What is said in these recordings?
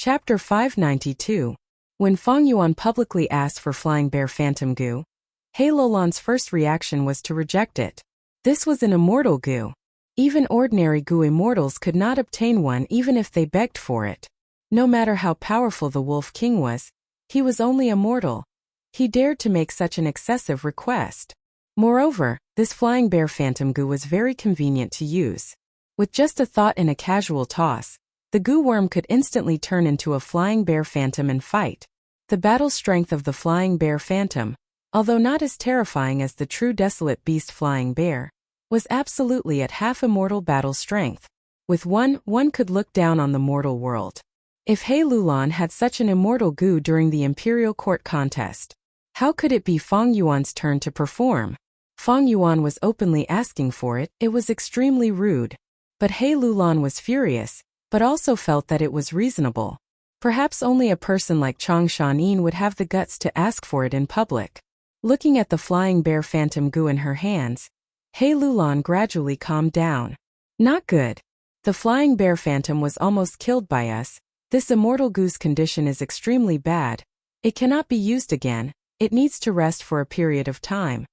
Chapter 592. When Feng Yuan publicly asked for Flying Bear Phantom Goo, He Lulan's first reaction was to reject it. This was an immortal goo. Even ordinary goo immortals could not obtain one even if they begged for it. No matter how powerful the Wolf King was, he was only a mortal. He dared to make such an excessive request. Moreover, this Flying Bear Phantom Goo was very convenient to use. With just a thought and a casual toss, the goo worm could instantly turn into a Flying Bear Phantom and fight. The battle strength of the Flying Bear Phantom, although not as terrifying as the true desolate beast Flying Bear, was absolutely at half immortal battle strength. With one could look down on the mortal world. If He Lulan had such an immortal goo during the imperial court contest, how could it be Feng Yuan's turn to perform? Feng Yuan was openly asking for it. It was extremely rude. But He Lulan was furious, but also felt that it was reasonable. Perhaps only a person like Chang Shanin would have the guts to ask for it in public. Looking at the Flying Bear Phantom Goo in her hands, He Lulan gradually calmed down. Not good. The Flying Bear Phantom was almost killed by us. This immortal goo's condition is extremely bad. It cannot be used again. It needs to rest for a period of time.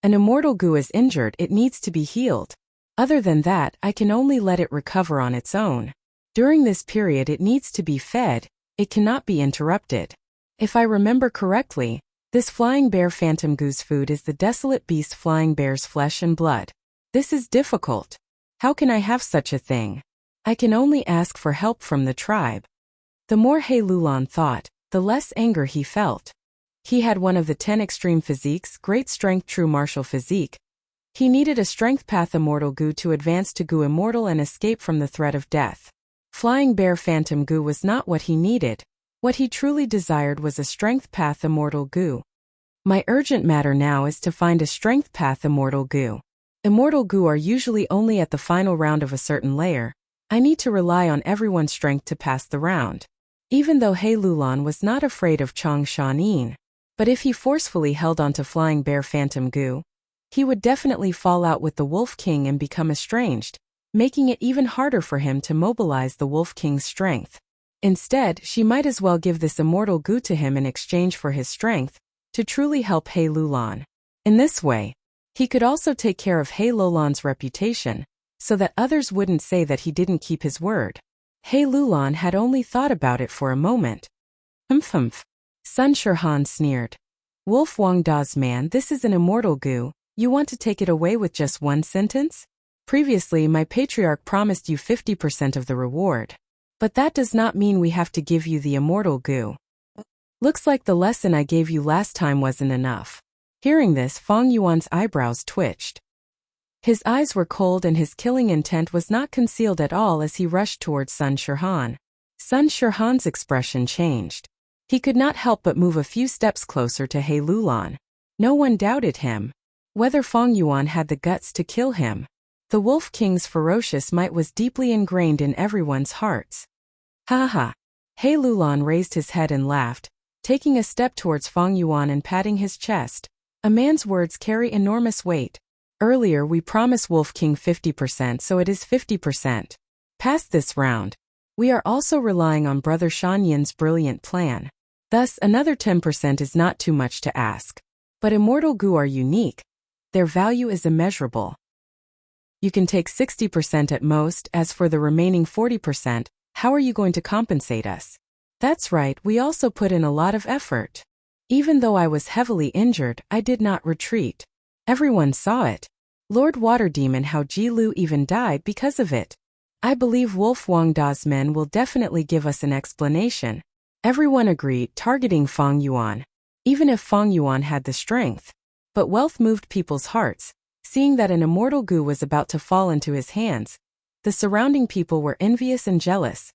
An immortal goo is injured, it needs to be healed. Other than that, I can only let it recover on its own. During this period it needs to be fed, it cannot be interrupted. If I remember correctly, this Flying Bear Phantom Goo's food is the desolate beast Flying Bear's flesh and blood. This is difficult. How can I have such a thing? I can only ask for help from the tribe. The more He Lulan thought, the less anger he felt. He had one of the 10 extreme physiques, great strength true martial physique. He needed a strength path immortal goo to advance to goo immortal and escape from the threat of death. Flying Bear Phantom Goo was not what he needed. What he truly desired was a strength path immortal goo. My urgent matter now is to find a strength path immortal goo. Immortal goo are usually only at the final round of a certain layer. I need to rely on everyone's strength to pass the round. Even though He Lulan was not afraid of Chang Shanin, but if he forcefully held onto Flying Bear Phantom Goo, he would definitely fall out with the Wolf King and become estranged, making it even harder for him to mobilize the Wolf King's strength. Instead, she might as well give this immortal goo to him in exchange for his strength, to truly help He Lulan. In this way, he could also take care of He Lulan's reputation, so that others wouldn't say that he didn't keep his word. He Lulan had only thought about it for a moment. Humph. Sun Shirhan sneered. Wolf Wangda's man, this is an immortal goo. You want to take it away with just one sentence? Previously, my patriarch promised you 50% of the reward. But that does not mean we have to give you the immortal goo. Looks like the lesson I gave you last time wasn't enough. Hearing this, Feng Yuan's eyebrows twitched. His eyes were cold and his killing intent was not concealed at all as he rushed towards Sun Shirhan. Sun Shirhan's expression changed. He could not help but move a few steps closer to He Lulan. No one doubted him. Whether Feng Yuan had the guts to kill him. The Wolf King's ferocious might was deeply ingrained in everyone's hearts. Ha ha. He Lulan raised his head and laughed, taking a step towards Feng Yuan and patting his chest. A man's words carry enormous weight. Earlier we promised Wolf King 50%, so it is 50%. Past this round, we are also relying on Brother Shan Yin's brilliant plan. Thus, another 10% is not too much to ask. But immortal goo are unique. Their value is immeasurable. You can take 60% at most. As for the remaining 40%, how are you going to compensate us? That's right, we also put in a lot of effort. Even though I was heavily injured, I did not retreat. Everyone saw it. Lord Water Demon Hao Jilu even died because of it. I believe Wolf Wangda's men will definitely give us an explanation. Everyone agreed, targeting Feng Yuan. Even if Feng Yuan had the strength. But wealth moved people's hearts. Seeing that an immortal goo was about to fall into his hands, the surrounding people were envious and jealous.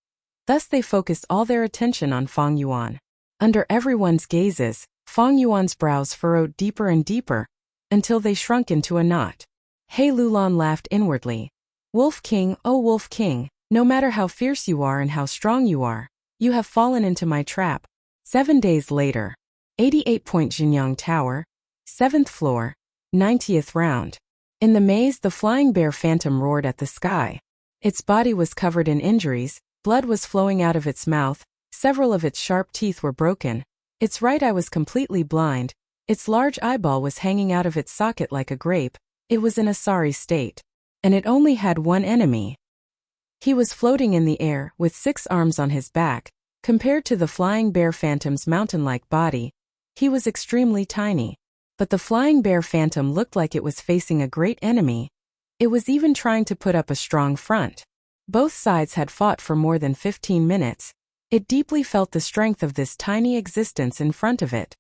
Thus they focused all their attention on Feng Yuan. Under everyone's gazes, Feng Yuan's brows furrowed deeper and deeper, until they shrunk into a knot. He Lulan laughed inwardly. Wolf King, oh Wolf King, no matter how fierce you are and how strong you are, you have fallen into my trap. 7 days later. 88 Point Jinyang Tower. 7th floor. 90th round. In the maze, the Flying Bear Phantom roared at the sky. Its body was covered in injuries, blood was flowing out of its mouth, Several of its sharp teeth were broken. Its right eye was completely blind. Its large eyeball was hanging out of its socket like a grape. It was in a sorry state. And it only had one enemy. He was floating in the air, with 6 arms on his back. Compared to the flying bear phantom's mountain-like body, he was extremely tiny. But the flying bear phantom looked like it was facing a great enemy. It was even trying to put up a strong front. Both sides had fought for more than 15 minutes. It deeply felt the strength of this tiny existence in front of it.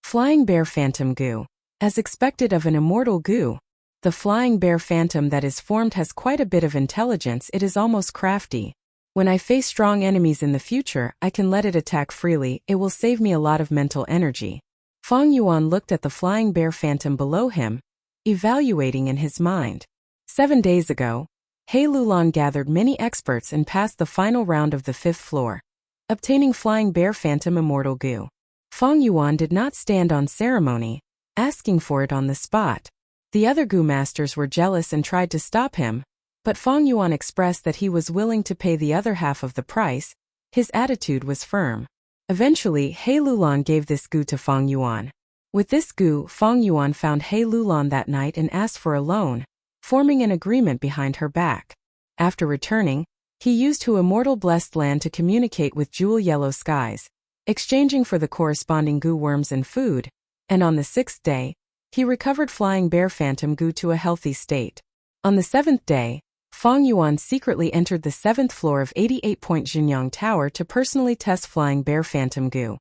Flying bear phantom goo. As expected of an immortal goo, the flying bear phantom that is formed has quite a bit of intelligence. It is almost crafty. When I face strong enemies in the future, I can let it attack freely. It will save me a lot of mental energy. Fang Yuan looked at the flying bear phantom below him, evaluating in his mind. 7 days ago, He Lulan gathered many experts and passed the final round of the 5th floor, obtaining flying bear phantom immortal goo. Fang Yuan did not stand on ceremony, asking for it on the spot. The other goo masters were jealous and tried to stop him, but Fang Yuan expressed that he was willing to pay the other half of the price. His attitude was firm. Eventually, He Lulan gave this goo to Fang Yuan. With this goo, Fang Yuan found He Lulan that night and asked for a loan, forming an agreement behind her back. After returning, he used Hu Immortal Blessed Land to communicate with Jewel Yellow Skies, exchanging for the corresponding goo worms and food, and on the 6th day, he recovered flying bear phantom goo to a healthy state. On the 7th day, Fang Yuan secretly entered the 7th floor of 88-point Jinyang Tower to personally test flying bear phantom goo,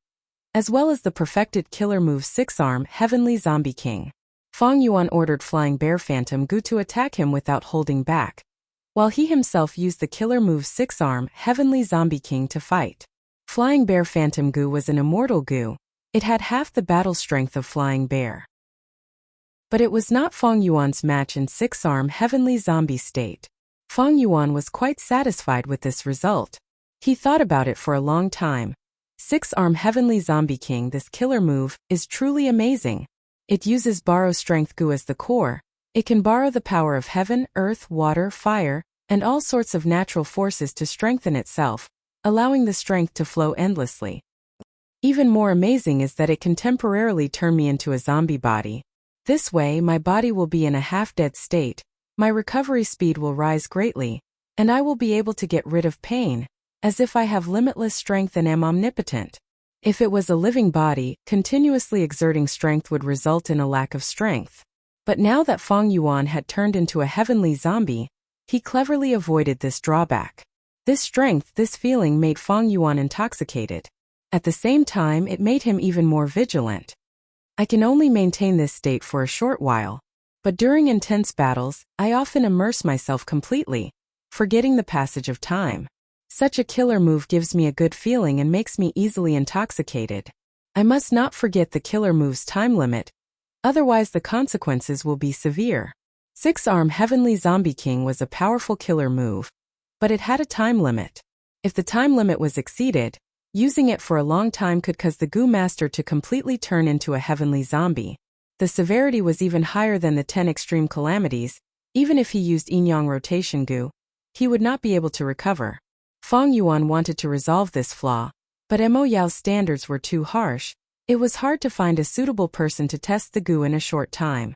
as well as the perfected killer move 6-arm Heavenly Zombie King. Fang Yuan ordered flying bear phantom goo to attack him without holding back, while he himself used the killer move 6-arm Heavenly Zombie King to fight. Flying bear phantom goo was an immortal goo. It had half the battle strength of flying bear. But it was not Fang Yuan's match in 6-arm Heavenly Zombie state. Fang Yuan was quite satisfied with this result. He thought about it for a long time. 6-arm Heavenly Zombie King. This killer move is truly amazing. It uses borrow strength goo as the core. It can borrow the power of heaven, earth, water, fire, and all sorts of natural forces to strengthen itself, allowing the strength to flow endlessly. Even more amazing is that it can temporarily turn me into a zombie body. This way, my body will be in a half-dead state, my recovery speed will rise greatly, and I will be able to get rid of pain, as if I have limitless strength and am omnipotent. If it was a living body, continuously exerting strength would result in a lack of strength. But now that Fang Yuan had turned into a heavenly zombie, he cleverly avoided this drawback. This strength, this feeling made Fang Yuan intoxicated. At the same time, it made him even more vigilant. I can only maintain this state for a short while, but during intense battles, I often immerse myself completely, forgetting the passage of time. Such a killer move gives me a good feeling and makes me easily intoxicated. I must not forget the killer move's time limit, otherwise the consequences will be severe. 6-arm Heavenly Zombie King was a powerful killer move, but it had a time limit. If the time limit was exceeded, using it for a long time could cause the goo master to completely turn into a heavenly zombie. The severity was even higher than the 10 extreme calamities. Even if he used yin-yang rotation goo, he would not be able to recover. Fang Yuan wanted to resolve this flaw, but Mo Yao's standards were too harsh. It was hard to find a suitable person to test the goo in a short time.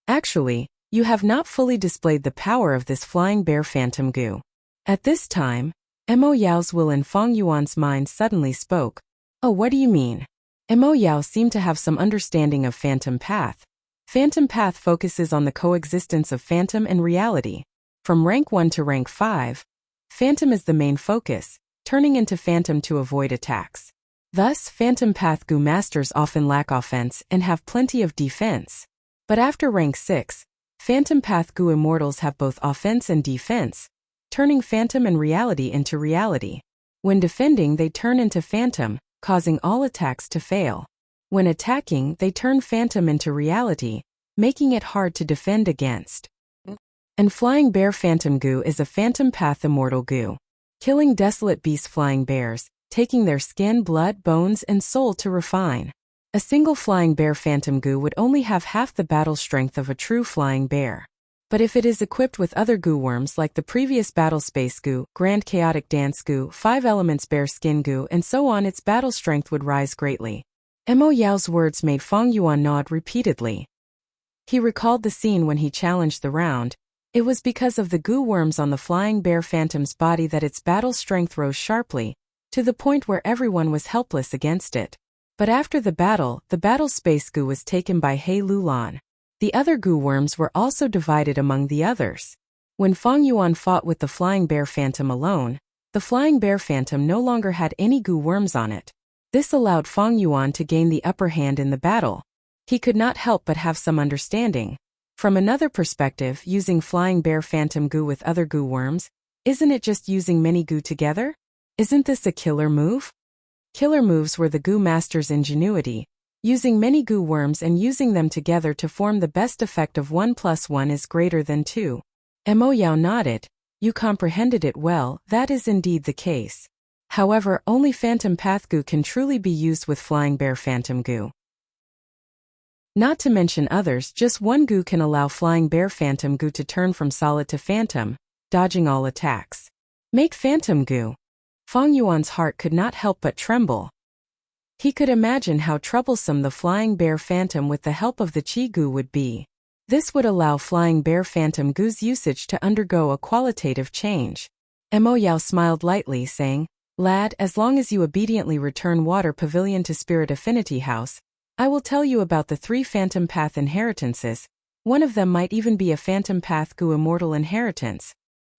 Actually, you have not fully displayed the power of this flying bear phantom goo. At this time, Mo Yao's will in Fang Yuan's mind suddenly spoke. Oh, what do you mean? Mo Yao seemed to have some understanding of Phantom Path. Phantom Path focuses on the coexistence of phantom and reality. From rank 1 to rank 5, Phantom is the main focus, turning into Phantom to avoid attacks. Thus, Phantom Path goo masters often lack offense and have plenty of defense. But after rank 6, Phantom Path goo immortals have both offense and defense, turning Phantom and reality into reality. When defending, they turn into Phantom, causing all attacks to fail. When attacking, they turn Phantom into reality, making it hard to defend against. And Flying Bear Phantom goo is a Phantom Path immortal goo, killing desolate beast flying bears, taking their skin, blood, bones, and soul to refine. A single Flying Bear Phantom goo would only have half the battle strength of a true flying bear. But if it is equipped with other goo worms like the previous battle space goo, grand chaotic dance goo, 5 elements bear skin goo, and so on, its battle strength would rise greatly. Mo Yao's words made Fang Yuan nod repeatedly. He recalled the scene when he challenged the round. It was because of the goo worms on the flying bear phantom's body that its battle strength rose sharply, to the point where everyone was helpless against it. But after the battle space goo was taken by He Lulan. The other goo worms were also divided among the others. When Fang Yuan fought with the flying bear phantom alone, the flying bear phantom no longer had any goo worms on it. This allowed Fang Yuan to gain the upper hand in the battle. He could not help but have some understanding. From another perspective, using flying bear phantom goo with other goo worms, isn't it just using many goo together? Isn't this a killer move? Killer moves were the goo master's ingenuity. Using many goo worms and using them together to form the best effect of 1 + 1 is greater than 2. Mo Yao nodded. You comprehended it well, that is indeed the case. However, only phantom path goo can truly be used with flying bear phantom goo. Not to mention others, just one goo can allow flying bear phantom goo to turn from solid to phantom, dodging all attacks. Make phantom goo. Fang Yuan's heart could not help but tremble. He could imagine how troublesome the flying bear phantom with the help of the Qi goo would be. This would allow flying bear phantom goo's usage to undergo a qualitative change. Mo Yao smiled lightly, saying, Lad, as long as you obediently return Water Pavilion to Spirit Affinity House, I will tell you about the 3 Phantom Path inheritances. One of them might even be a Phantom Path goo immortal inheritance.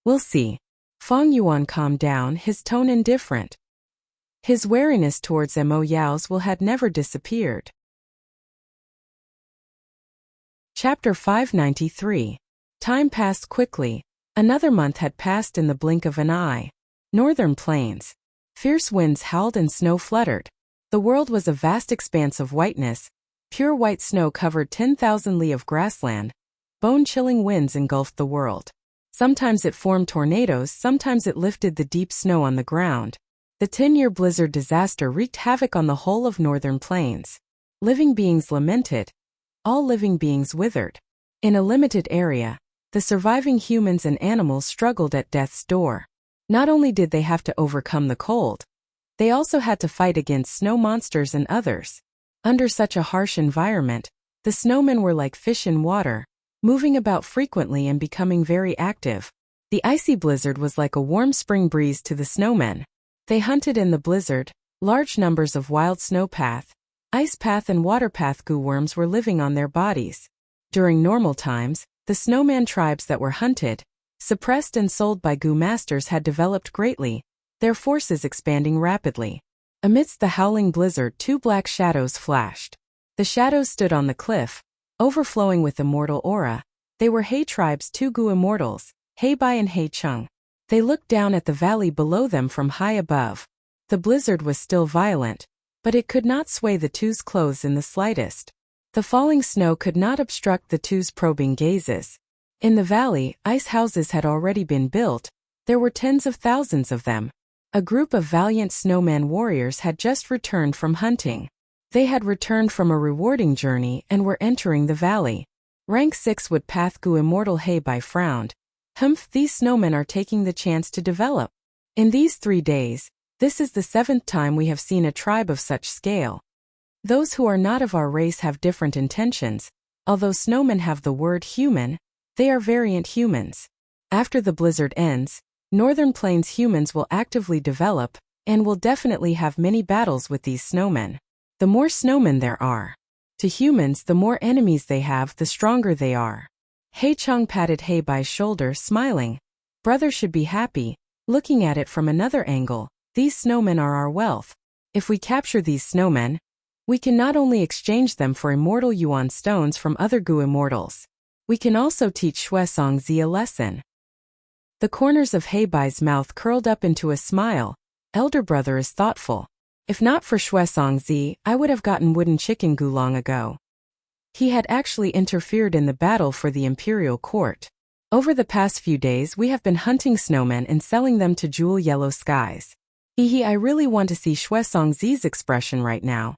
We'll see. Fang Yuan calmed down, his tone indifferent. His wariness towards Mo Yao's will had never disappeared. Chapter 593. Time passed quickly. Another month had passed in the blink of an eye. Northern plains. Fierce winds howled and snow fluttered. The world was a vast expanse of whiteness. Pure white snow covered 10,000 li of grassland. Bone-chilling winds engulfed the world. Sometimes it formed tornadoes, sometimes it lifted the deep snow on the ground. The 10-year blizzard disaster wreaked havoc on the whole of northern plains. Living beings lamented. All living beings withered. In a limited area, the surviving humans and animals struggled at death's door. Not only did they have to overcome the cold, they also had to fight against snow monsters and others. Under such a harsh environment, the snowmen were like fish in water, moving about frequently and becoming very active. The icy blizzard was like a warm spring breeze to the snowmen. They hunted in the blizzard. Large numbers of wild snow path, ice path and water path goo worms were living on their bodies. During normal times, the snowman tribes that were hunted, suppressed and sold by goo masters had developed greatly, their forces expanding rapidly. Amidst the howling blizzard, 2 black shadows flashed. The shadows stood on the cliff, overflowing with immortal aura. They were He tribe's 2 goo immortals, He Bai and He Chung. They looked down at the valley below them from high above. The blizzard was still violent, but it could not sway the two's clothes in the slightest. The falling snow could not obstruct the two's probing gazes. In the valley, ice houses had already been built. There were tens of thousands of them. A group of valiant snowman warriors had just returned from hunting. They had returned from a rewarding journey and were entering the valley. Rank 6 would path goo immortal He Bai frowned. Humph, these snowmen are taking the chance to develop. In these 3 days, this is the 7th time we have seen a tribe of such scale. Those who are not of our race have different intentions. Although snowmen have the word human, they are variant humans. After the blizzard ends, northern plains humans will actively develop, and will definitely have many battles with these snowmen. The more snowmen there are, to humans, the more enemies they have, the stronger they are. He Chung patted He Bai's shoulder, smiling. Brother should be happy. Looking at it from another angle, these snowmen are our wealth. If we capture these snowmen, we can not only exchange them for immortal yuan stones from other goo immortals, we can also teach Shuesongzi a lesson. The corners of He Bai's mouth curled up into a smile. Elder brother is thoughtful. If not for Shuesongzi, I would have gotten wooden chicken goo long ago. He had actually interfered in the battle for the imperial court. Over the past few days we have been hunting snowmen and selling them to jewel yellow skies. I really want to see Shuesongzi's expression right now.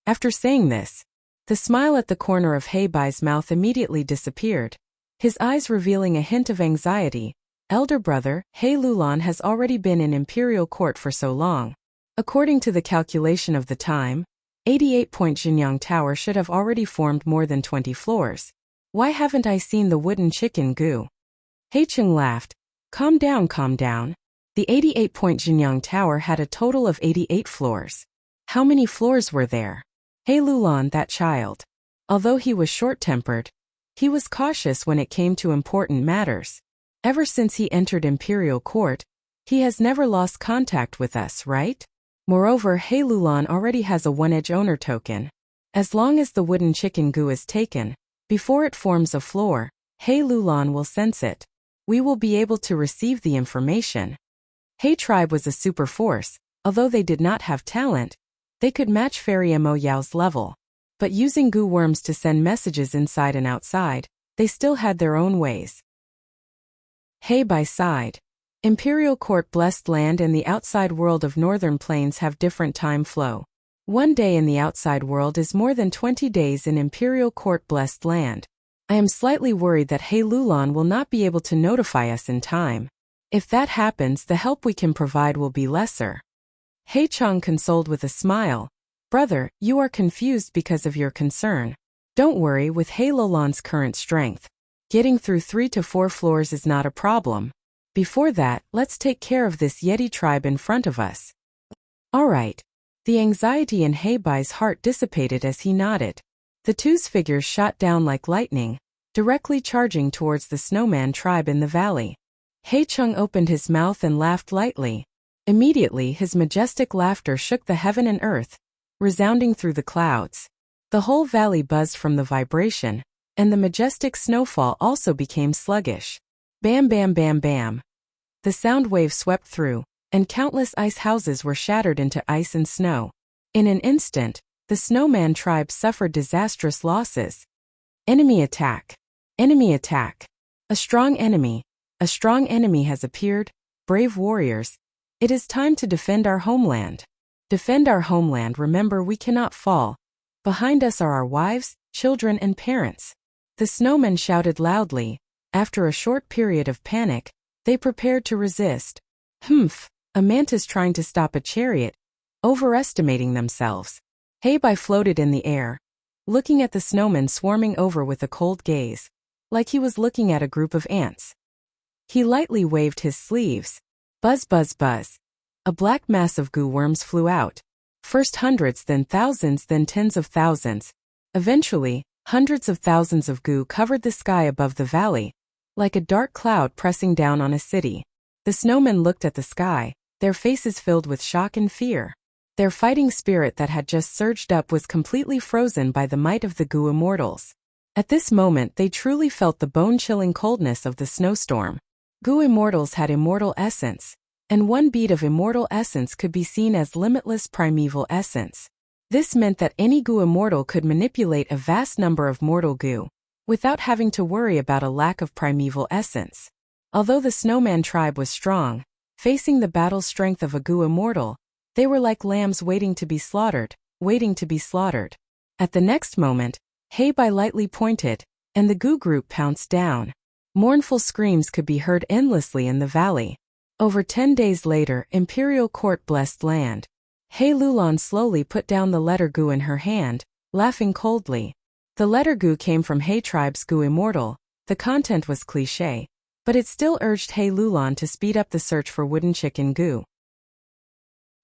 After saying this, the smile at the corner of He Bai's mouth immediately disappeared. his eyes revealing a hint of anxiety. Elder brother, He Lulan has already been in imperial court for so long. According to the calculation of the time, 88-point Jinyang Tower should have already formed more than 20 floors. Why haven't I seen the wooden chicken goo? He Chung laughed. Calm down, calm down. The 88-point Jinyang Tower had a total of 88 floors. How many floors were there? He Lulan, that child. Although he was short-tempered, he was cautious when it came to important matters. Ever since he entered imperial court, he has never lost contact with us, right? Moreover, He Lulan already has a one-edge owner token. As long as the wooden chicken goo is taken, before it forms a floor, He Lulan will sense it. We will be able to receive the information. He tribe was a super force. Although they did not have talent, they could match Fairy Mo Yao's level. But using goo worms to send messages inside and outside, they still had their own ways. He by side. Imperial Court blessed land and the outside world of Northern Plains have different time flow. One day in the outside world is more than 20 days in Imperial Court blessed land. I am slightly worried that He Lulan will not be able to notify us in time. If that happens, the help we can provide will be lesser. He Chang consoled with a smile. Brother, you are confused because of your concern. Don't worry, with He Lulan's current strength, getting through 3 to 4 floors is not a problem. Before that, let's take care of this Yeti tribe in front of us. Alright. The anxiety in He Bai's heart dissipated as he nodded. The two's figures shot down like lightning, directly charging towards the snowman tribe in the valley. He Chung opened his mouth and laughed lightly. Immediately his majestic laughter shook the heaven and earth, resounding through the clouds. The whole valley buzzed from the vibration, and the majestic snowfall also became sluggish. Bam bam bam bam. The sound wave swept through, and countless ice houses were shattered into ice and snow. In an instant, the snowman tribe suffered disastrous losses. Enemy attack. Enemy attack. A strong enemy has appeared. Brave warriors. It is time to defend our homeland. Defend our homeland. Remember, we cannot fall. Behind us are our wives, children and parents. The snowmen shouted loudly. After a short period of panic, they prepared to resist. Humph, a mantis trying to stop a chariot, overestimating themselves. He Bai floated in the air, looking at the snowmen swarming over with a cold gaze, like he was looking at a group of ants. He lightly waved his sleeves. Buzz buzz buzz. A black mass of goo worms flew out. First hundreds, then thousands, then tens of thousands. Eventually, hundreds of thousands of goo covered the sky above the valley, like a dark cloud pressing down on a city. The snowmen looked at the sky, their faces filled with shock and fear. Their fighting spirit that had just surged up was completely frozen by the might of the goo immortals. At this moment they truly felt the bone-chilling coldness of the snowstorm. Goo immortals had immortal essence, and one bead of immortal essence could be seen as limitless primeval essence. This meant that any goo immortal could manipulate a vast number of mortal goo, without having to worry about a lack of primeval essence. Although the snowman tribe was strong, facing the battle strength of a goo immortal, they were like lambs waiting to be slaughtered, waiting to be slaughtered. At the next moment, He Bai lightly pointed, and the goo group pounced down. Mournful screams could be heard endlessly in the valley. Over 10 days later, Imperial Court blessed land. He Lulan slowly put down the letter goo in her hand, laughing coldly. The letter goo came from He tribe's goo immortal. The content was cliché, but it still urged He Lulan to speed up the search for wooden chicken goo.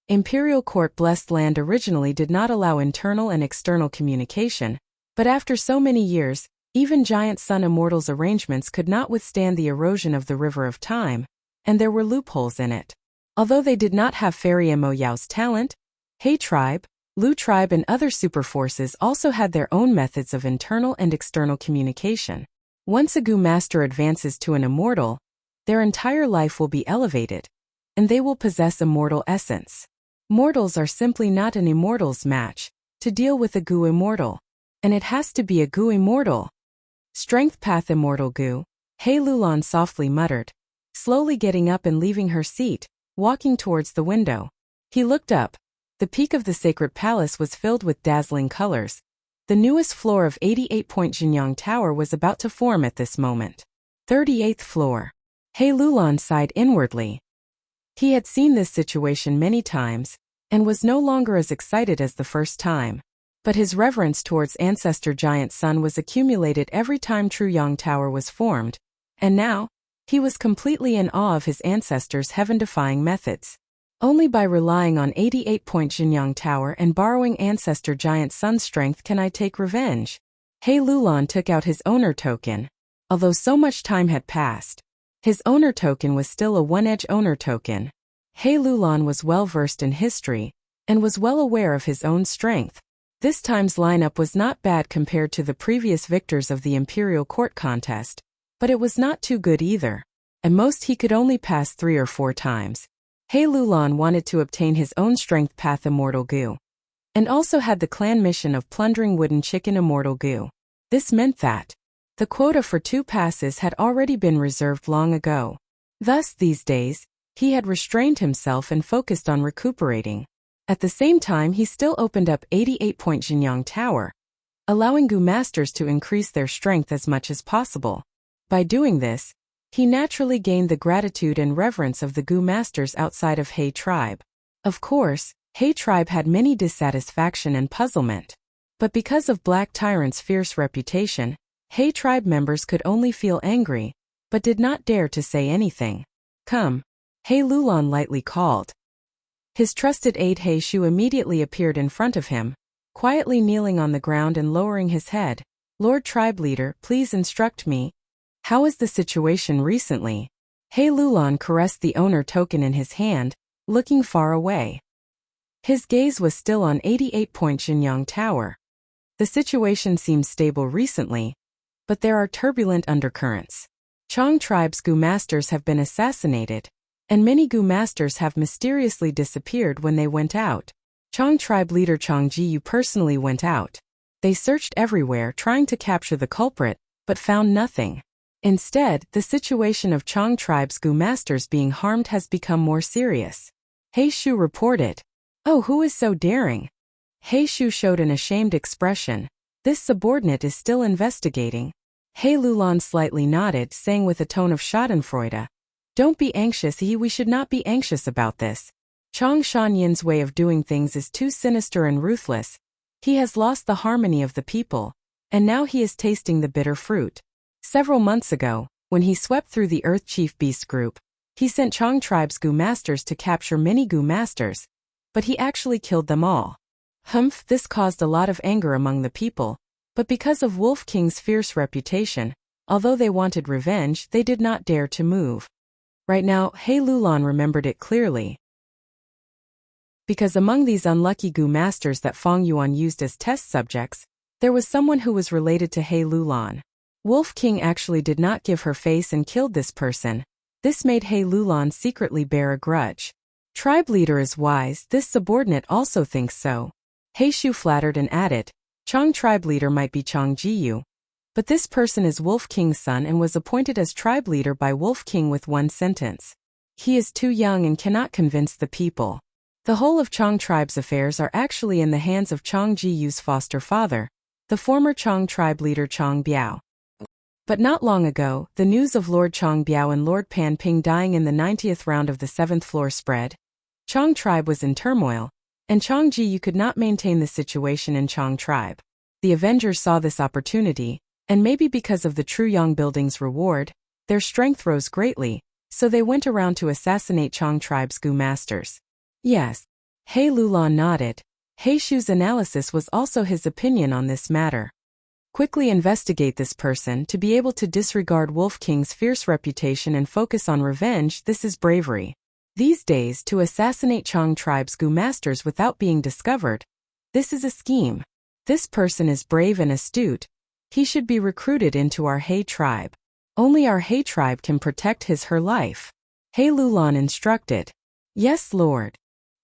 Imperial Court blessed land originally did not allow internal and external communication, but after so many years, even giant sun immortals' arrangements could not withstand the erosion of the river of time, and there were loopholes in it. Although they did not have Fairy Mo Yao's talent, He tribe, Lu tribe and other superforces also had their own methods of internal and external communication. Once a goo master advances to an immortal, their entire life will be elevated, and they will possess immortal essence. Mortals are simply not an immortal's match to deal with a goo immortal, and it has to be a goo immortal. Strength path immortal goo, He Lulan softly muttered, slowly getting up and leaving her seat, walking towards the window. He looked up. The peak of the sacred palace was filled with dazzling colors. The newest floor of 88-point Jinyang Tower was about to form at this moment. 38th floor. He Lulan sighed inwardly. He had seen this situation many times, and was no longer as excited as the first time. But his reverence towards Ancestor Giant Sun was accumulated every time Truyang Tower was formed, and now, he was completely in awe of his ancestors' heaven-defying methods. Only by relying on 88-point Jinyang Tower and borrowing Ancestor Giant Sun's strength can I take revenge. He Lulan took out his owner token. Although so much time had passed, his owner token was still a one-edge owner token. He Lulan was well versed in history, and was well aware of his own strength. This time's lineup was not bad compared to the previous victors of the Imperial Court contest, but it was not too good either. At most he could only pass 3 or 4 times. He Lulan wanted to obtain his own strength path Immortal Gu, and also had the clan mission of plundering Wooden Chicken Immortal Gu. This meant that the quota for 2 passes had already been reserved long ago. Thus, these days, he had restrained himself and focused on recuperating. At the same time, he still opened up 88-point Jinyang Tower, allowing Gu Masters to increase their strength as much as possible. By doing this, he naturally gained the gratitude and reverence of the Gu Masters outside of He Tribe. Of course, He Tribe had many dissatisfaction and puzzlement. But because of Black Tyrant's fierce reputation, He Tribe members could only feel angry, but did not dare to say anything. Come. He Lulan lightly called. His trusted aide He Shu immediately appeared in front of him, quietly kneeling on the ground and lowering his head. Lord Tribe Leader, please instruct me. How is the situation recently? He Lulan caressed the owner token in his hand, looking far away. His gaze was still on 88-point Jinyang Tower. The situation seems stable recently, but there are turbulent undercurrents. Chong Tribe's Gu Masters have been assassinated, and many Gu Masters have mysteriously disappeared when they went out. Chong Tribe leader Chong Jiyu personally went out. They searched everywhere trying to capture the culprit, but found nothing. Instead, the situation of Chong Tribe's Gu Masters being harmed has become more serious. He Shu reported. Oh, who is so daring? He Shu showed an ashamed expression. This subordinate is still investigating. He Lulan slightly nodded, saying with a tone of schadenfreude, don't be anxious, we should not be anxious about this. Chong Shanyin's way of doing things is too sinister and ruthless. He has lost the harmony of the people, and now he is tasting the bitter fruit. Several months ago, when he swept through the Earth Chief Beast group, he sent Chong Tribe's Gu Masters to capture many Gu Masters, but he actually killed them all. This caused a lot of anger among the people, but because of Wolf King's fierce reputation, although they wanted revenge, they did not dare to move. Right now, He Lulan remembered it clearly. Because among these unlucky Gu Masters that Feng Yuan used as test subjects, there was someone who was related to He Lulan. Wolf King actually did not give her face and killed this person. This made He Lulan secretly bear a grudge. Tribe leader is wise, this subordinate also thinks so. He Shu flattered and added, Chong tribe leader might be Chong Jiyu, but this person is Wolf King's son and was appointed as tribe leader by Wolf King with one sentence. He is too young and cannot convince the people. The whole of Chong tribe's affairs are actually in the hands of Chong Jiyu's foster father, the former Chong tribe leader Chong Biao. But not long ago, the news of Lord Chong Biao and Lord Pan Ping dying in the 90th round of the 7th floor spread. Chong tribe was in turmoil, and Chong Jiyu could not maintain the situation in Chong tribe. The Avengers saw this opportunity, and maybe because of the Truyang building's reward, their strength rose greatly, so they went around to assassinate Chong tribe's Gu Masters. Yes. He Lulan nodded. He Shu's analysis was also his opinion on this matter. Quickly investigate this person to be able to disregard Wolf King's fierce reputation and focus on revenge. This is bravery. These days, to assassinate Chong tribe's Gu Masters without being discovered, this is a scheme. This person is brave and astute. He should be recruited into our He tribe. Only our He tribe can protect her life. He Lulan instructed. Yes, Lord.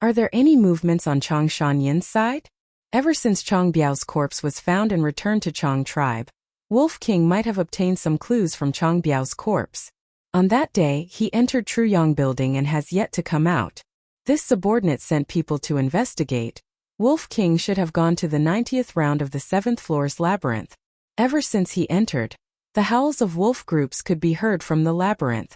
Are there any movements on Chong Shanyin's side? Ever since Chong Biao's corpse was found and returned to Chong tribe, Wolf King might have obtained some clues from Chong Biao's corpse. On that day, he entered Truyang building and has yet to come out. This subordinate sent people to investigate. Wolf King should have gone to the 90th round of the 7th floor's labyrinth. Ever since he entered, The howls of wolf groups could be heard from the labyrinth.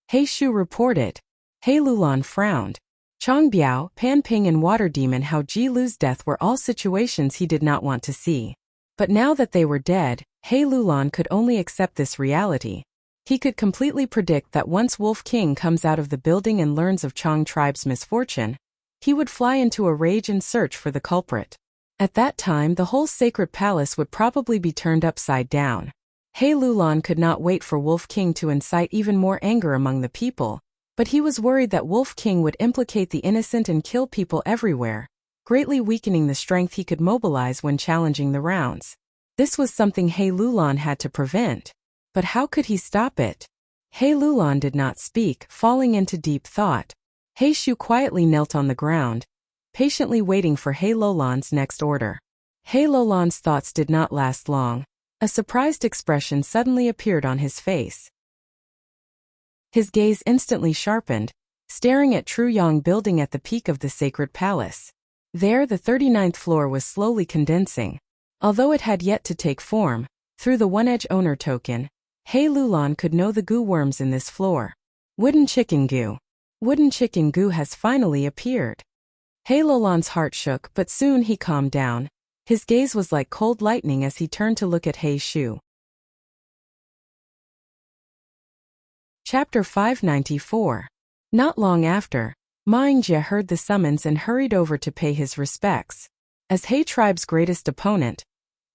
He Shu reported. He Lulan frowned. Chong Biao, Pan Ping and Water Demon Hao Ji Lu's death were all situations he did not want to see. But now that they were dead, He Lulan could only accept this reality. He could completely predict that once Wolf King comes out of the building and learns of Chong tribe's misfortune, he would fly into a rage and search for the culprit. At that time the whole sacred palace would probably be turned upside down. He Lulan could not wait for Wolf King to incite even more anger among the people, but he was worried that Wolf King would implicate the innocent and kill people everywhere, greatly weakening the strength he could mobilize when challenging the rounds. This was something He Lulan had to prevent. But how could he stop it? He Lulan did not speak, falling into deep thought. He Shu quietly knelt on the ground, patiently waiting for He Lulan's next order. He Lulan's thoughts did not last long. A surprised expression suddenly appeared on his face. His gaze instantly sharpened, staring at Truyong building at the peak of the sacred palace. There the 39th floor was slowly condensing. Although it had yet to take form, through the one-edge owner token, He Lulan could know the goo worms in this floor. Wooden chicken goo. Wooden chicken goo has finally appeared. He Lulan's heart shook, but soon he calmed down. His gaze was like cold lightning as he turned to look at He Shu. Chapter 594. Not long after, Ma Yingjie heard the summons and hurried over to pay his respects. As He tribe's greatest opponent,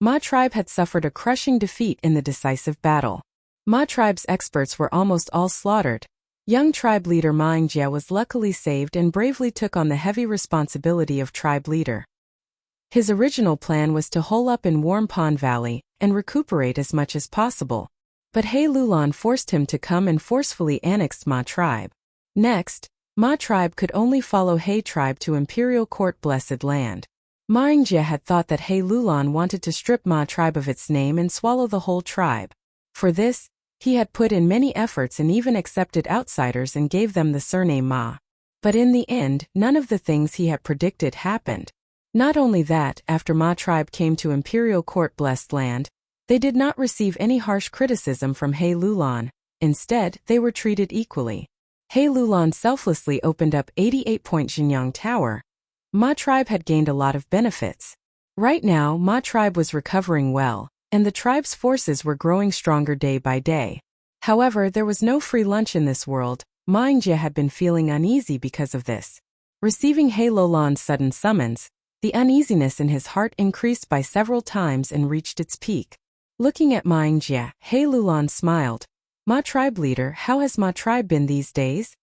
Ma tribe had suffered a crushing defeat in the decisive battle. Ma tribe's experts were almost all slaughtered. Young tribe leader Ma Yingjie was luckily saved and bravely took on the heavy responsibility of tribe leader. His original plan was to hole up in Warm Pond Valley and recuperate as much as possible. But He Lulan forced him to come and forcefully annexed Ma tribe. Next, Ma tribe could only follow He tribe to Imperial Court Blessed Land. Ma Yingjie had thought that He Lulan wanted to strip Ma tribe of its name and swallow the whole tribe. For this, he had put in many efforts and even accepted outsiders and gave them the surname Ma. But in the end, none of the things he had predicted happened. Not only that, after Ma tribe came to Imperial Court Blessed Land, they did not receive any harsh criticism from He Lulan. Instead, they were treated equally. He Lulan selflessly opened up 88-point Xinjiang Tower. Ma tribe had gained a lot of benefits. Right now, Ma tribe was recovering well, and the tribe's forces were growing stronger day by day. However, there was no free lunch in this world. Ma Yingjie had been feeling uneasy because of this. Receiving He Lulan's sudden summons, the uneasiness in his heart increased by several times and reached its peak. Looking at Ma Yingjie, He Lulan smiled. Ma tribe leader, how has Ma tribe been these days?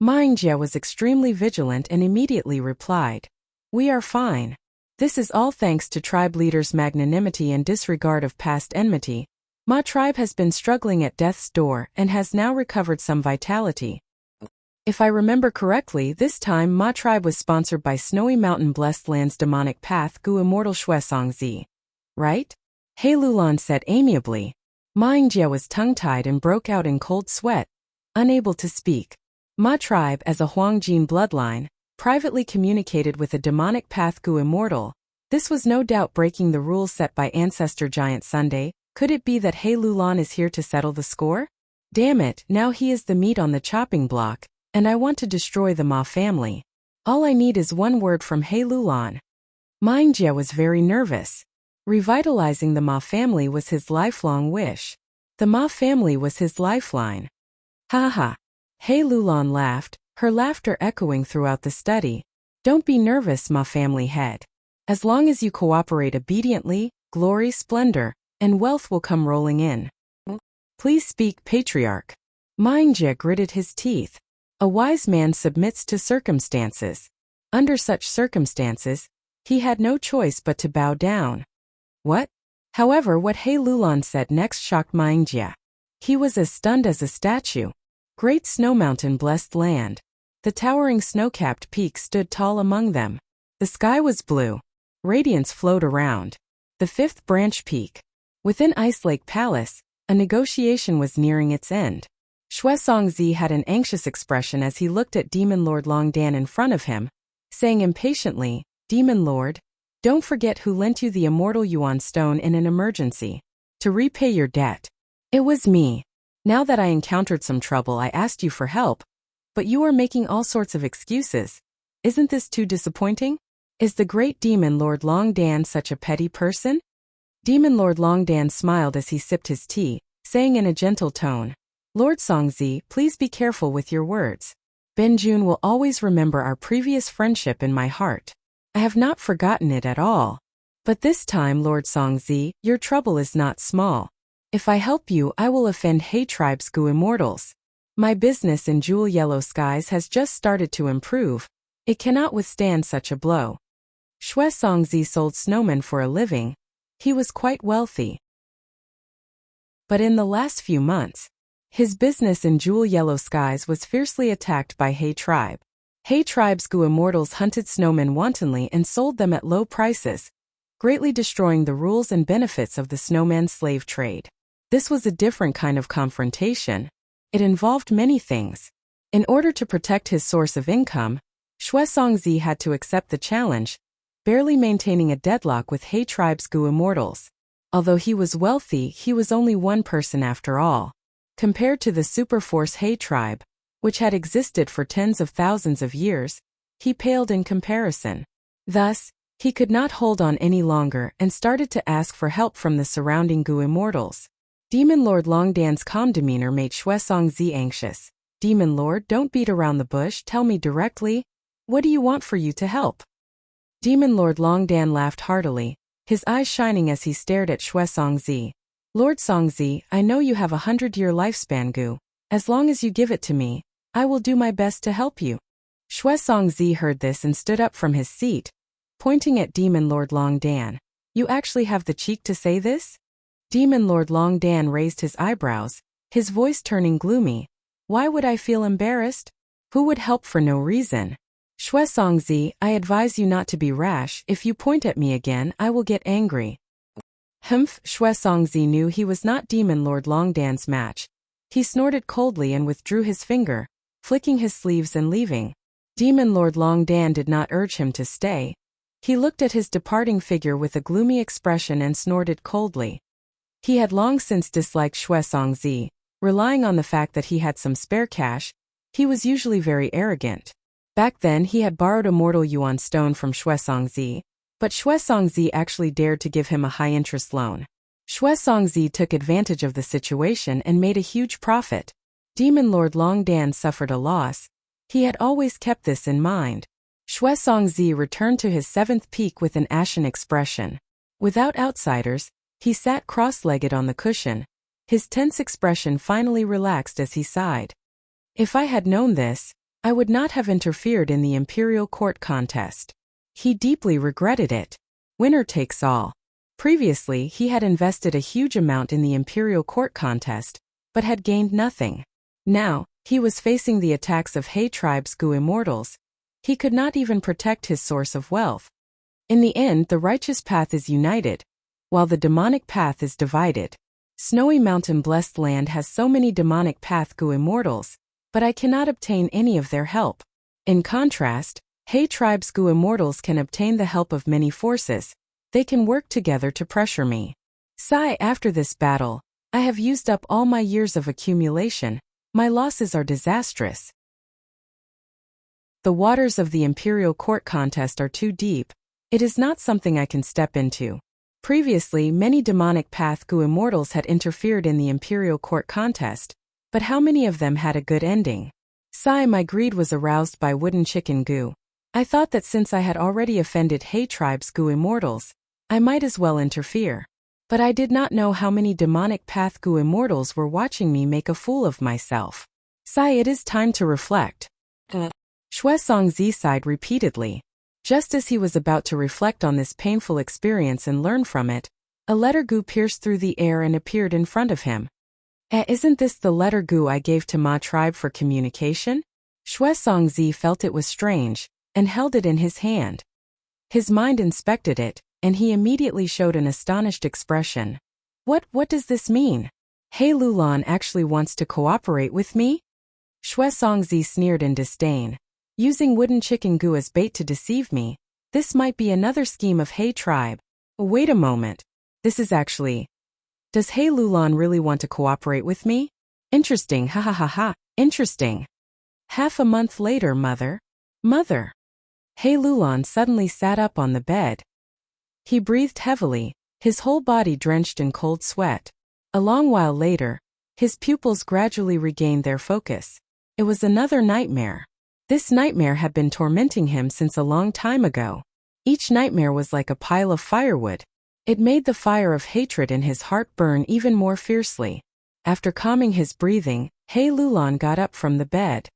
Ma Yingjie was extremely vigilant and immediately replied. We are fine. This is all thanks to tribe leader's magnanimity and disregard of past enmity. Ma tribe has been struggling at death's door and has now recovered some vitality. If I remember correctly, this time Ma tribe was sponsored by Snowy Mountain Blessed Land's demonic path Gu Immortal Shuesongzi. Right? He Lulan said amiably. Ma Yingjie was tongue-tied and broke out in cold sweat, unable to speak. Ma tribe, as a Huangjin bloodline, privately communicated with a demonic path Gu Immortal. This was no doubt breaking the rules set by Ancestor Giant Sunday. Could it be that He Lulan is here to settle the score? Damn it, now he is the meat on the chopping block, and I want to destroy the Ma family. All I need is one word from He Lulan. Ma Yingjie was very nervous. Revitalizing the Ma family was his lifelong wish. The Ma family was his lifeline. Ha ha. He Lulan laughed, her laughter echoing throughout the study. Don't be nervous, Ma family head. As long as you cooperate obediently, glory, splendor, and wealth will come rolling in. Please speak, patriarch. Ma Yingjie gritted his teeth. A wise man submits to circumstances. Under such circumstances, he had no choice but to bow down. What? However, what He Lulan said next shocked Ma Yingjie. He was as stunned as a statue. Great Snow Mountain Blessed Land. The towering snow-capped peaks stood tall among them. The sky was blue. Radiance flowed around. The fifth branch peak. Within Ice Lake Palace, a negotiation was nearing its end. Shuesongzi had an anxious expression as he looked at Demon Lord Longdan in front of him, saying impatiently, Demon Lord, don't forget who lent you the immortal Yuan stone in an emergency. To repay your debt. It was me. Now that I encountered some trouble, I asked you for help, but you are making all sorts of excuses. Isn't this too disappointing? Is the great demon Lord Longdan such a petty person? Demon Lord Longdan smiled as he sipped his tea, saying in a gentle tone, Lord Songzi, please be careful with your words. Benjun will always remember our previous friendship in my heart. I have not forgotten it at all. But this time, Lord Songzi, your trouble is not small. If I help you, I will offend He Tribe's Gu immortals. My business in Jewel Yellow Skies has just started to improve. It cannot withstand such a blow. Shui Songzi sold snowmen for a living. He was quite wealthy. But in the last few months, his business in Jewel Yellow Skies was fiercely attacked by He Tribe. He Tribe's Gu immortals hunted snowmen wantonly and sold them at low prices, greatly destroying the rules and benefits of the snowman slave trade. This was a different kind of confrontation. It involved many things. In order to protect his source of income, Shui Songzi had to accept the challenge, barely maintaining a deadlock with He Tribe's Gu immortals. Although he was wealthy, he was only one person after all. Compared to the superforce He Tribe, which had existed for tens of thousands of years, he paled in comparison. Thus, he could not hold on any longer and started to ask for help from the surrounding Gu immortals. Demon Lord Longdan's calm demeanor made Shui Songzi anxious. Demon Lord, don't beat around the bush, tell me directly. What do you want for you to help? Demon Lord Longdan laughed heartily, his eyes shining as he stared at Shui Songzi. Lord Songzi, I know you have 100-year lifespan Gu. As long as you give it to me, I will do my best to help you. Shui Songzi heard this and stood up from his seat, pointing at Demon Lord Longdan. You actually have the cheek to say this? Demon Lord Longdan raised his eyebrows, his voice turning gloomy. Why would I feel embarrassed? Who would help for no reason? Shui Songzi, I advise you not to be rash. If you point at me again, I will get angry. Humph, Shui Songzi knew he was not Demon Lord Longdan's match. He snorted coldly and withdrew his finger, flicking his sleeves and leaving. Demon Lord Longdan did not urge him to stay. He looked at his departing figure with a gloomy expression and snorted coldly. He had long since disliked Shui Songzi, relying on the fact that he had some spare cash. He was usually very arrogant. Back then he had borrowed a mortal yuan stone from Shui Songzi, but Shui Songzi actually dared to give him a high-interest loan. Shui Songzi took advantage of the situation and made a huge profit. Demon Lord Longdan suffered a loss. He had always kept this in mind. Shui Songzi returned to his seventh peak with an ashen expression. Without outsiders, he sat cross-legged on the cushion. His tense expression finally relaxed as he sighed. If I had known this, I would not have interfered in the imperial court contest. He deeply regretted it. Winner takes all. Previously, he had invested a huge amount in the imperial court contest, but had gained nothing. Now, he was facing the attacks of He Tribe's Gu immortals. He could not even protect his source of wealth. In the end, the righteous path is united, while the demonic path is divided. Snowy Mountain Blessed Land has so many demonic path Gu immortals, but I cannot obtain any of their help. In contrast, He Tribe's Gu immortals can obtain the help of many forces. They can work together to pressure me. Sigh, after this battle, I have used up all my years of accumulation. My losses are disastrous. The waters of the imperial court contest are too deep. It is not something I can step into. Previously, many demonic path Gu immortals had interfered in the imperial court contest, but how many of them had a good ending? Sigh, my greed was aroused by wooden chicken Gu. I thought that since I had already offended He Tribe's Gu immortals, I might as well interfere. But I did not know how many demonic path Gu immortals were watching me make a fool of myself. Sigh, it is time to reflect. Shui Songzi sighed repeatedly. Just as he was about to reflect on this painful experience and learn from it, a letter Gu pierced through the air and appeared in front of him. Isn't this the letter Gu I gave to Ma tribe for communication? Shui Songzi felt it was strange, and held it in his hand. His mind inspected it, and he immediately showed an astonished expression. What does this mean? He Lulan actually wants to cooperate with me? Shui Songzi sneered in disdain. Using wooden chicken Gu as bait to deceive me, this might be another scheme of He Tribe. Wait a moment. This is actually... Does He Lulan really want to cooperate with me? Interesting, ha ha ha ha, interesting. Half a month later, Mother. Mother. He Lulan suddenly sat up on the bed. He breathed heavily, his whole body drenched in cold sweat. A long while later, his pupils gradually regained their focus. It was another nightmare. This nightmare had been tormenting him since a long time ago. Each nightmare was like a pile of firewood. It made the fire of hatred in his heart burn even more fiercely. After calming his breathing, He Lulan got up from the bed.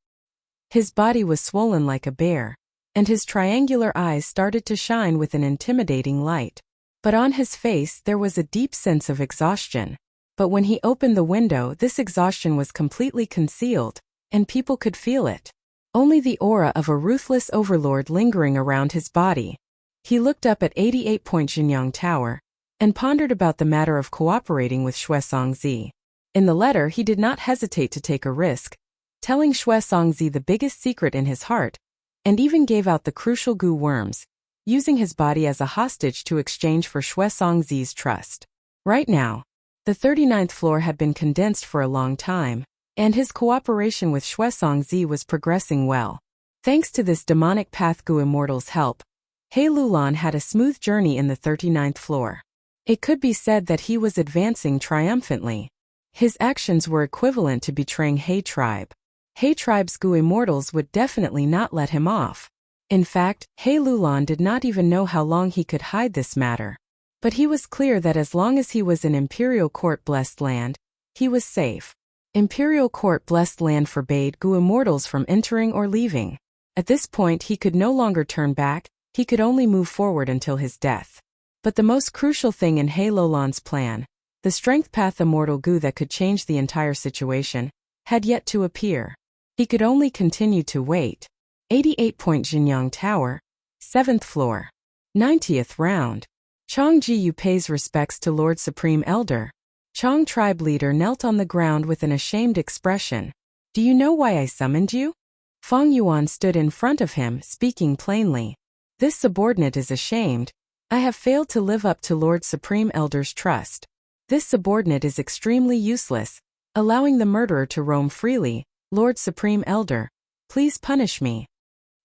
His body was swollen like a bear, and his triangular eyes started to shine with an intimidating light. But on his face there was a deep sense of exhaustion. But when he opened the window, this exhaustion was completely concealed, and people could feel it. Only the aura of a ruthless overlord lingering around his body. He looked up at 88-point Jinyang Tower, and pondered about the matter of cooperating with Xue Songzi. In the letter he did not hesitate to take a risk, telling Xue Songzi the biggest secret in his heart, and even gave out the crucial goo worms, using his body as a hostage to exchange for Xue Songzi's trust. Right now, the 39th floor had been condensed for a long time, and his cooperation with Xue Songzi was progressing well. Thanks to this demonic path goo immortal's help, He Lulan had a smooth journey in the 39th floor. It could be said that he was advancing triumphantly. His actions were equivalent to betraying He tribe. He tribe's goo immortals would definitely not let him off. In fact, He Lulan did not even know how long he could hide this matter. But he was clear that as long as he was in Imperial Court Blessed Land, he was safe. Imperial Court Blessed Land forbade goo immortals from entering or leaving. At this point he could no longer turn back, he could only move forward until his death. But the most crucial thing in He Lulan's plan, the strength path immortal goo that could change the entire situation, had yet to appear. He could only continue to wait. 88-point Jinyang Tower, 7th floor. 90th round. Chong Jiyu pays respects to Lord Supreme Elder. Chong tribe leader knelt on the ground with an ashamed expression. Do you know why I summoned you? Feng Yuan stood in front of him, speaking plainly. This subordinate is ashamed. I have failed to live up to Lord Supreme Elder's trust. This subordinate is extremely useless, allowing the murderer to roam freely. Lord Supreme Elder, please punish me.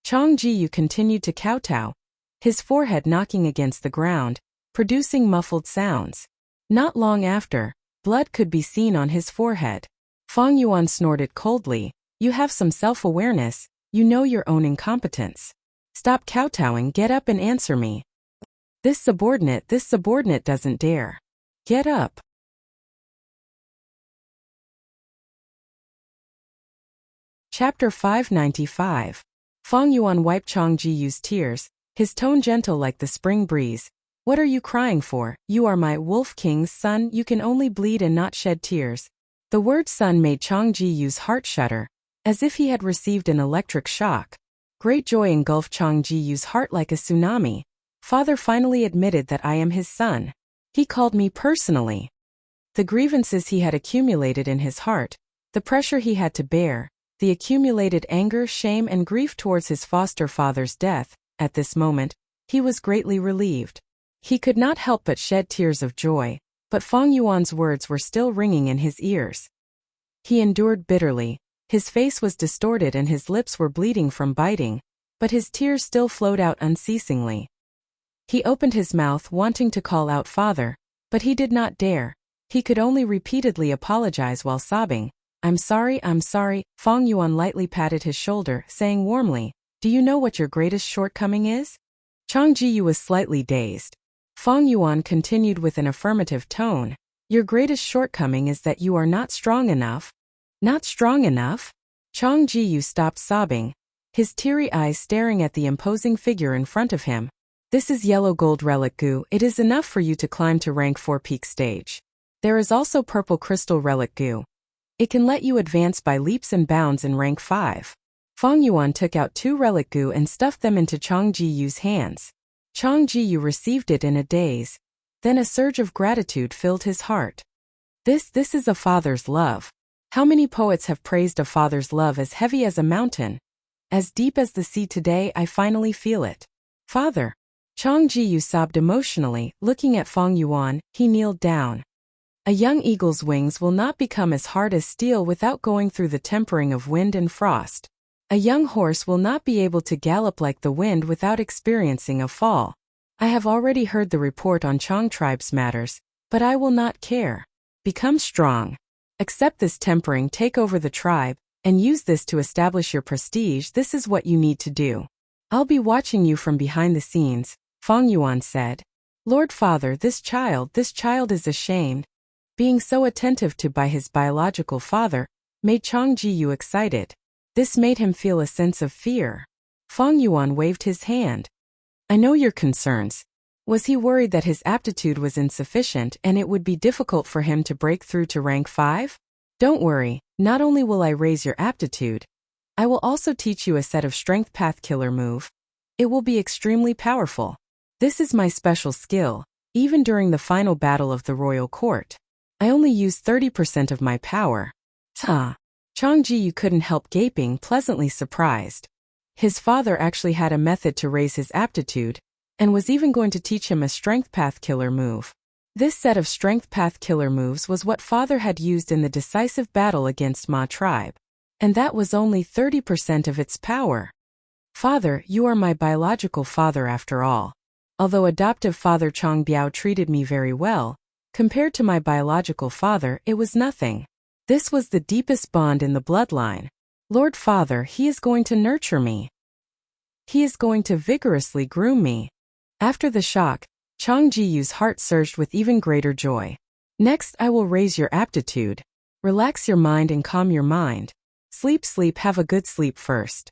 Chong Jiyu continued to kowtow, his forehead knocking against the ground, producing muffled sounds. Not long after, blood could be seen on his forehead. Feng Yuan snorted coldly. You have some self-awareness, you know your own incompetence. Stop kowtowing, get up and answer me. This subordinate doesn't dare. Get up. Chapter 595. Feng Yuan wiped Chong Jiyu's tears, his tone gentle like the spring breeze. What are you crying for? You are my Wolf King's son, you can only bleed and not shed tears. The word son made Chong Jiyu's heart shudder, as if he had received an electric shock. Great joy engulfed Chong Jiyu's heart like a tsunami. Father finally admitted that I am his son. He called me personally. The grievances he had accumulated in his heart, the pressure he had to bear, the accumulated anger, shame and grief towards his foster father's death, at this moment, he was greatly relieved. He could not help but shed tears of joy, but Feng Yuan's words were still ringing in his ears. He endured bitterly, his face was distorted and his lips were bleeding from biting, but his tears still flowed out unceasingly. He opened his mouth wanting to call out father, but he did not dare. He could only repeatedly apologize while sobbing. I'm sorry. Feng Yuan lightly patted his shoulder, saying warmly, do you know what your greatest shortcoming is? Chong Jiyu was slightly dazed. Feng Yuan continued with an affirmative tone. Your greatest shortcoming is that you are not strong enough. Not strong enough? Chong Jiyu stopped sobbing, his teary eyes staring at the imposing figure in front of him. This is yellow gold relic goo. It is enough for you to climb to rank 4 peak stage. There is also purple crystal relic goo. It can let you advance by leaps and bounds in rank 5. Feng Yuan took out 2 relic goo and stuffed them into Chong Jiyu's hands. Chong Jiyu received it in a daze. Then a surge of gratitude filled his heart. This is a father's love. How many poets have praised a father's love as heavy as a mountain? As deep as the sea. Today I finally feel it. Father. Chong Jiyu sobbed emotionally, looking at Feng Yuan. He kneeled down. A young eagle's wings will not become as hard as steel without going through the tempering of wind and frost. A young horse will not be able to gallop like the wind without experiencing a fall. I have already heard the report on Chong tribe's matters, but I will not care. Become strong. Accept this tempering, take over the tribe, and use this to establish your prestige. This is what you need to do. I'll be watching you from behind the scenes, Feng Yuan said. Lord Father, this child is ashamed. Being so attentive to by his biological father made Chong Jiyu excited. This made him feel a sense of fear. Feng Yuan waved his hand. I know your concerns. Was he worried that his aptitude was insufficient and it would be difficult for him to break through to rank 5? Don't worry, not only will I raise your aptitude, I will also teach you a set of strength path killer move. It will be extremely powerful. This is my special skill. Even during the final battle of the royal court, I only used 30% of my power. Chong Jiyu couldn't help gaping, pleasantly surprised. His father actually had a method to raise his aptitude, and was even going to teach him a strength path killer move. This set of strength path killer moves was what father had used in the decisive battle against Ma tribe, and that was only 30% of its power. Father, you are my biological father after all. Although adoptive father Chong Biao treated me very well, compared to my biological father, it was nothing. This was the deepest bond in the bloodline. Lord Father, he is going to nurture me. He is going to vigorously groom me. After the shock, Chong Jiyu's heart surged with even greater joy. Next, I will raise your aptitude. Relax your mind and calm your mind. Sleep, have a good sleep first.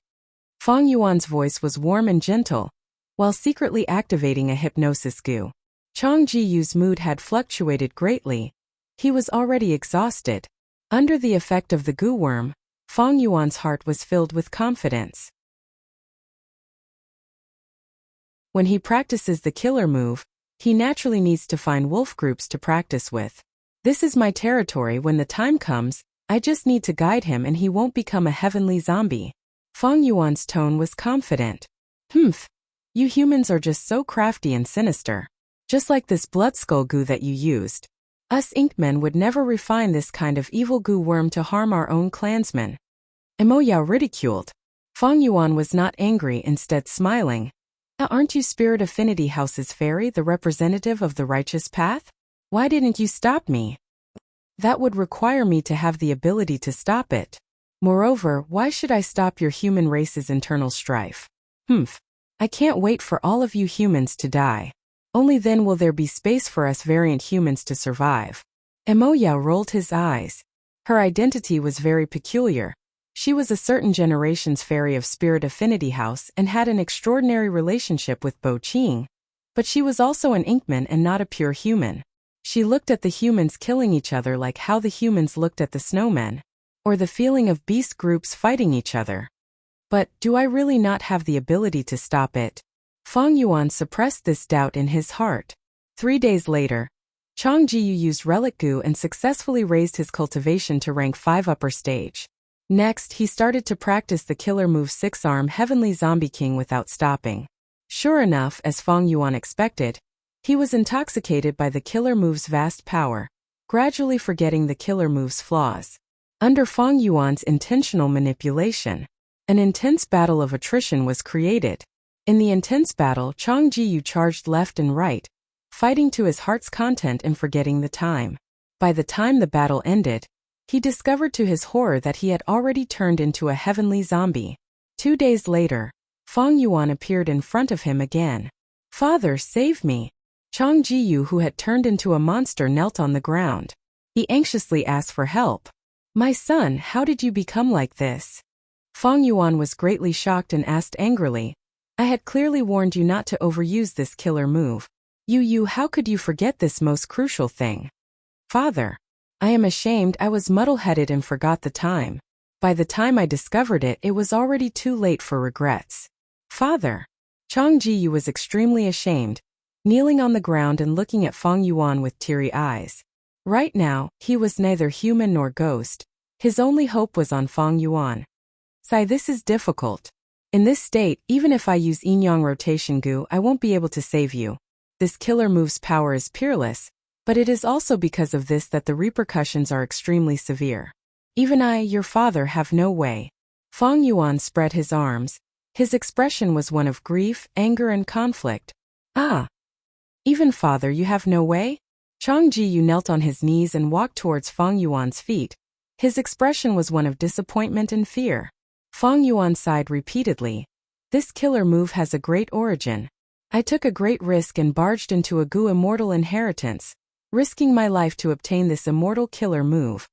Feng Yuan's voice was warm and gentle, while secretly activating a hypnosis goo. Chong Jiyu's mood had fluctuated greatly. He was already exhausted. Under the effect of the goo worm, Feng Yuan's heart was filled with confidence. When he practices the killer move, he naturally needs to find wolf groups to practice with. This is my territory. When the time comes, I just need to guide him and he won't become a heavenly zombie. Feng Yuan's tone was confident. You humans are just so crafty and sinister. Just like this blood skull goo that you used. Us Inkmen would never refine this kind of evil goo worm to harm our own clansmen. Mo Yao ridiculed. Feng Yuan was not angry, instead smiling. Aren't you Spirit Affinity House's fairy, the representative of the righteous path? Why didn't you stop me? That would require me to have the ability to stop it. Moreover, why should I stop your human race's internal strife? I can't wait for all of you humans to die. Only then will there be space for us variant humans to survive. Mo Yao rolled his eyes. Her identity was very peculiar. She was a certain generation's fairy of Spirit Affinity House and had an extraordinary relationship with Bo Qing. But she was also an Inkman and not a pure human. She looked at the humans killing each other like how the humans looked at the snowmen, or the feeling of beast groups fighting each other. But, do I really not have the ability to stop it? Feng Yuan suppressed this doubt in his heart. 3 days later, Chong Jiyu used relic goo and successfully raised his cultivation to rank 5 upper stage. Next, he started to practice the killer move 6-arm Heavenly Zombie King without stopping. Sure enough, as Feng Yuan expected, he was intoxicated by the killer move's vast power, gradually forgetting the killer move's flaws. Under Feng Yuan's intentional manipulation, an intense battle of attrition was created. In the intense battle, Chong Jiyu charged left and right, fighting to his heart's content and forgetting the time. By the time the battle ended, he discovered to his horror that he had already turned into a heavenly zombie. 2 days later, Feng Yuan appeared in front of him again. Father, save me. Chong Jiyu, who had turned into a monster, knelt on the ground. He anxiously asked for help. My son, how did you become like this? Feng Yuan was greatly shocked and asked angrily, I had clearly warned you not to overuse this killer move. How could you forget this most crucial thing? Father, I am ashamed. I was muddle-headed and forgot the time. By the time I discovered it, it was already too late for regrets. Father. Chong Jiyu was extremely ashamed, kneeling on the ground and looking at Feng Yuan with teary eyes. Right now, he was neither human nor ghost. His only hope was on Feng Yuan. Sai, this is difficult. In this state, even if I use yin-yang rotation goo, I won't be able to save you. This killer move's power is peerless. But it is also because of this that the repercussions are extremely severe. Even I, your father, have no way. Feng Yuan spread his arms. His expression was one of grief, anger and conflict. Ah! Even father, you have no way? Chang Jiyu knelt on his knees and walked towards Feng Yuan's feet. His expression was one of disappointment and fear. Feng Yuan sighed repeatedly. This killer move has a great origin. I took a great risk and barged into a Gu immortal inheritance, risking my life to obtain this immortal killer move.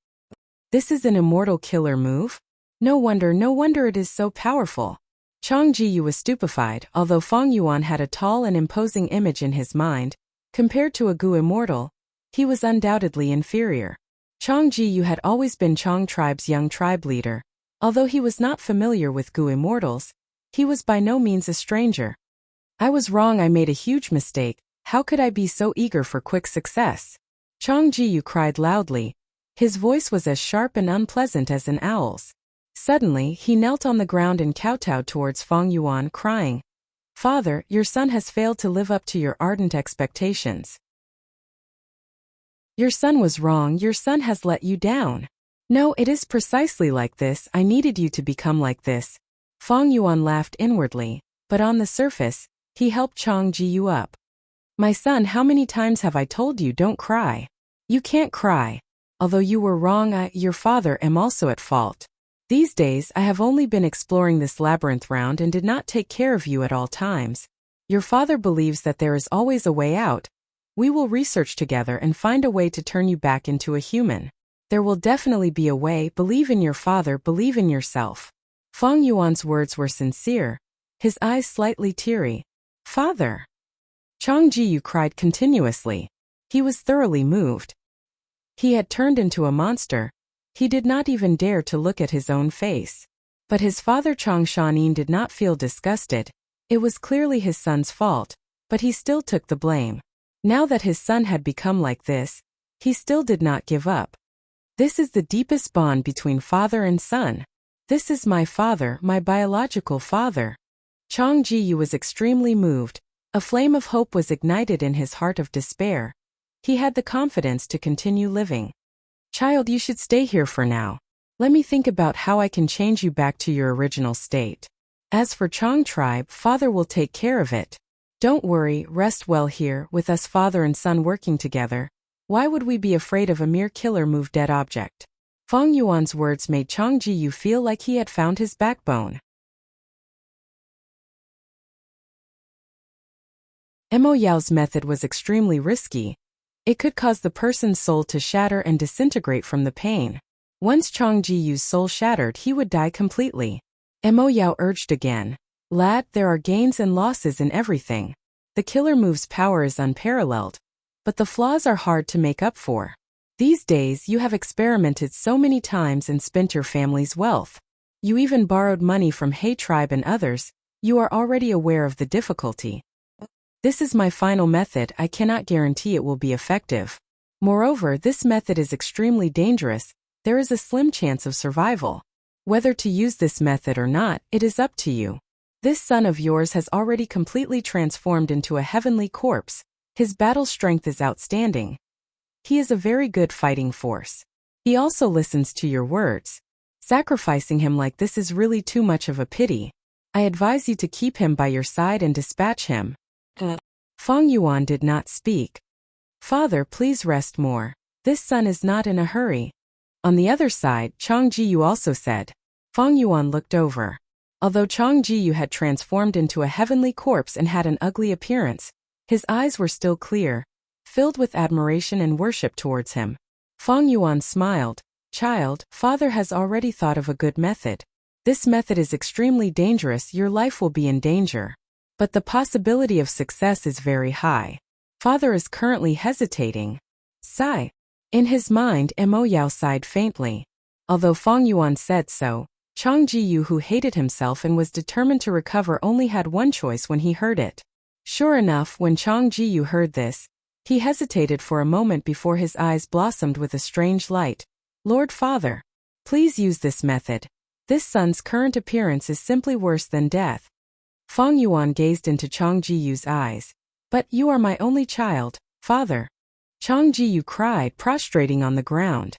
This is an immortal killer move? No wonder it is so powerful. Chang Jiyu was stupefied. Although Feng Yuan had a tall and imposing image in his mind, compared to a Gu immortal, he was undoubtedly inferior. Chang Jiyu had always been Chang tribe's young tribe leader. Although he was not familiar with Gu immortals, he was by no means a stranger. I was wrong, I made a huge mistake. How could I be so eager for quick success? Chang Jiyu cried loudly. His voice was as sharp and unpleasant as an owl's. Suddenly, he knelt on the ground and kowtowed towards Feng Yuan, crying, "Father, your son has failed to live up to your ardent expectations. Your son was wrong, your son has let you down. No, it is precisely like this, I needed you to become like this." Feng Yuan laughed inwardly, but on the surface, he helped Chang Jiyu up. "My son, how many times have I told you don't cry? You can't cry. Although you were wrong, I, your father, am also at fault. These days I have only been exploring this labyrinth round and did not take care of you at all times. Your father believes that there is always a way out. We will research together and find a way to turn you back into a human. There will definitely be a way. Believe in your father, believe in yourself." Feng Yuan's words were sincere, his eyes slightly teary. "Father!" Chang Jiyu cried continuously. He was thoroughly moved. He had turned into a monster. He did not even dare to look at his own face. But his father Chang Shanin did not feel disgusted. It was clearly his son's fault, but he still took the blame. Now that his son had become like this, he still did not give up. This is the deepest bond between father and son. This is my father, my biological father. Chang Jiyu was extremely moved. A flame of hope was ignited in his heart of despair. He had the confidence to continue living. "Child, you should stay here for now. Let me think about how I can change you back to your original state. As for Chang tribe, father will take care of it. Don't worry, rest well here, with us father and son working together. Why would we be afraid of a mere killer move dead object?" Feng Yuan's words made Chang Jiyu feel like he had found his backbone. Mo Yao's method was extremely risky. It could cause the person's soul to shatter and disintegrate from the pain. Once Chang Jiyu's soul shattered, he would die completely. Mo Yao urged again. "Lad, there are gains and losses in everything. The killer move's power is unparalleled, but the flaws are hard to make up for. These days you have experimented so many times and spent your family's wealth. You even borrowed money from He tribe and others. You are already aware of the difficulty. This is my final method. I cannot guarantee it will be effective. Moreover, this method is extremely dangerous. There is a slim chance of survival. Whether to use this method or not, it is up to you. This son of yours has already completely transformed into a heavenly corpse. His battle strength is outstanding. He is a very good fighting force. He also listens to your words. Sacrificing him like this is really too much of a pity. I advise you to keep him by your side and dispatch him." Feng Yuan did not speak. "Father, please rest more. This son is not in a hurry." On the other side, Chang Jiyu also said. Feng Yuan looked over. Although Chang Jiyu had transformed into a heavenly corpse and had an ugly appearance, his eyes were still clear, filled with admiration and worship towards him. Feng Yuan smiled. "Child, father has already thought of a good method. This method is extremely dangerous, your life will be in danger. But the possibility of success is very high. Father is currently hesitating." Sigh. In his mind, Mo Yao sighed faintly. Although Feng Yuan said so, Chang Jiyu, who hated himself and was determined to recover, only had one choice when he heard it. Sure enough, when Chang Jiyu heard this, he hesitated for a moment before his eyes blossomed with a strange light. "Lord Father, please use this method. This son's current appearance is simply worse than death." Feng Yuan gazed into Chang Jiyu's eyes. "But you are my only child, father. Chang Jiyu cried, prostrating on the ground.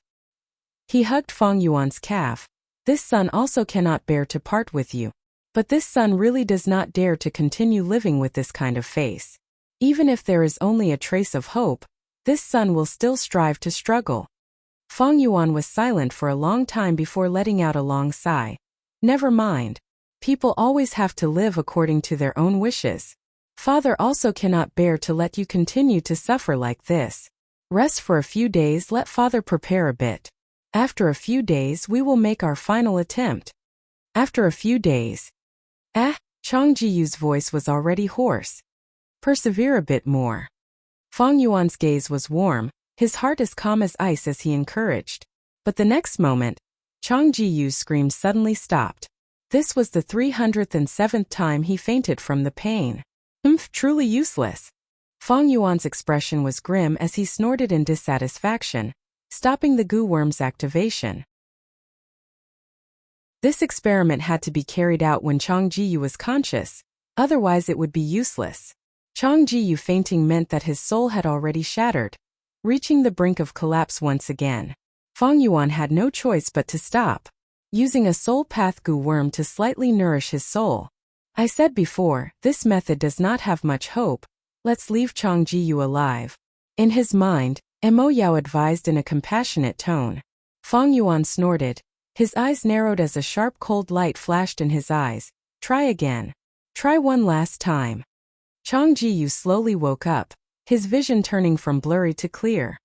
He hugged Fang Yuan's calf. This son also cannot bear to part with you. But this son really does not dare to continue living with this kind of face. Even if there is only a trace of hope, this son will still strive to struggle. Fang Yuan was silent for a long time before letting out a long sigh. Never mind. People always have to live according to their own wishes. Father also cannot bear to let you continue to suffer like this. Rest for a few days, let father prepare a bit. After a few days we will make our final attempt. After a few days. Chang Jiyu's voice was already hoarse. Persevere a bit more. Fang Yuan's gaze was warm, his heart as calm as ice as he encouraged. But the next moment, Chang Jiyu's scream suddenly stopped. This was the 307th time he fainted from the pain. Truly useless. Fang Yuan's expression was grim as he snorted in dissatisfaction, stopping the goo worm's activation. This experiment had to be carried out when Chang Jiyu was conscious, otherwise it would be useless. Chang Jiyu fainting meant that his soul had already shattered, reaching the brink of collapse once again. Fang Yuan had no choice but to stop, using a soul path goo worm to slightly nourish his soul. I said before, this method does not have much hope, let's leave Chang Jiyu alive. In his mind, Mo Yao advised in a compassionate tone. Fang Yuan snorted. His eyes narrowed as a sharp cold light flashed in his eyes. Try again. Try one last time. Chang Jiyu slowly woke up, his vision turning from blurry to clear.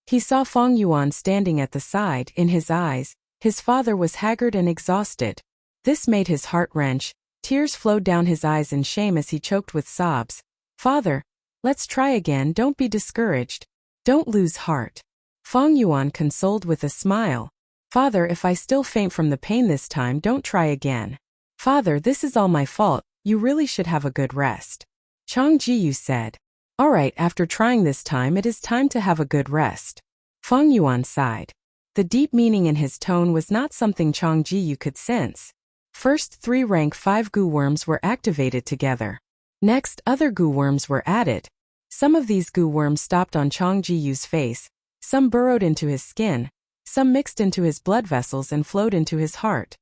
He saw Fang Yuan standing at the side. In his eyes, his father was haggard and exhausted. This made his heart wrench. Tears flowed down his eyes in shame as he choked with sobs. Father, let's try again, don't be discouraged. Don't lose heart. Fang Yuan consoled with a smile. Father, if I still faint from the pain this time, don't try again. Father, this is all my fault, you really should have a good rest. Chang Jiyu said. Alright, after trying this time it is time to have a good rest. Fang Yuan sighed. The deep meaning in his tone was not something Chang Jiyu could sense. First 3 rank 5 goo worms were activated together. Next, other goo worms were added. Some of these goo worms stopped on Chang Jiyu's face, some burrowed into his skin, some mixed into his blood vessels and flowed into his heart.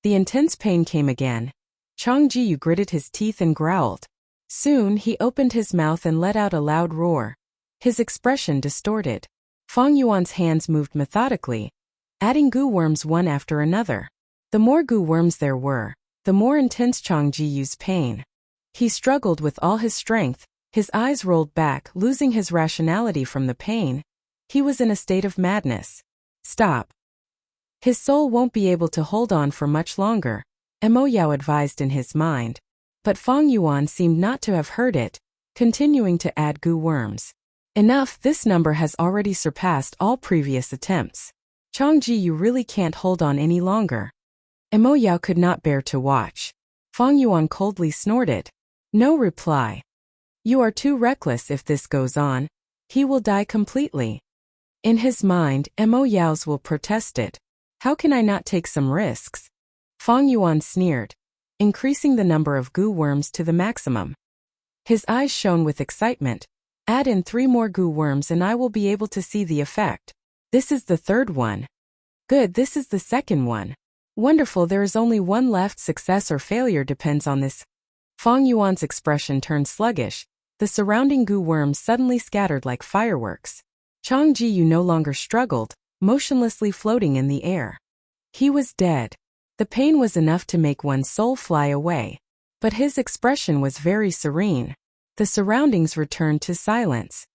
The intense pain came again. Chang Jiyu gritted his teeth and growled. Soon he opened his mouth and let out a loud roar. His expression distorted. Fang Yuan's hands moved methodically, adding goo worms one after another. The more goo worms there were, the more intense Chang Jiyu's pain. He struggled with all his strength, his eyes rolled back, losing his rationality from the pain. He was in a state of madness. Stop. His soul won't be able to hold on for much longer, Mo Yao advised in his mind. But Fang Yuan seemed not to have heard it, continuing to add goo worms. Enough, this number has already surpassed all previous attempts. Chang Jiyu really can't hold on any longer. Mo Yao could not bear to watch. Fang Yuan coldly snorted. No reply. You are too reckless. If this goes on, he will die completely. In his mind, Mo Yao's will protested. How can I not take some risks? Fang Yuan sneered, increasing the number of goo worms to the maximum. His eyes shone with excitement. Add in 3 more goo worms and I will be able to see the effect. This is the 3rd one. Good, this is the 2nd one. Wonderful, there is only one left. Success or failure depends on this. Fang Yuan's expression turned sluggish. The surrounding goo worms suddenly scattered like fireworks. Chang Jiyu no longer struggled, motionlessly floating in the air. He was dead. The pain was enough to make one's soul fly away. But his expression was very serene. The surroundings returned to silence.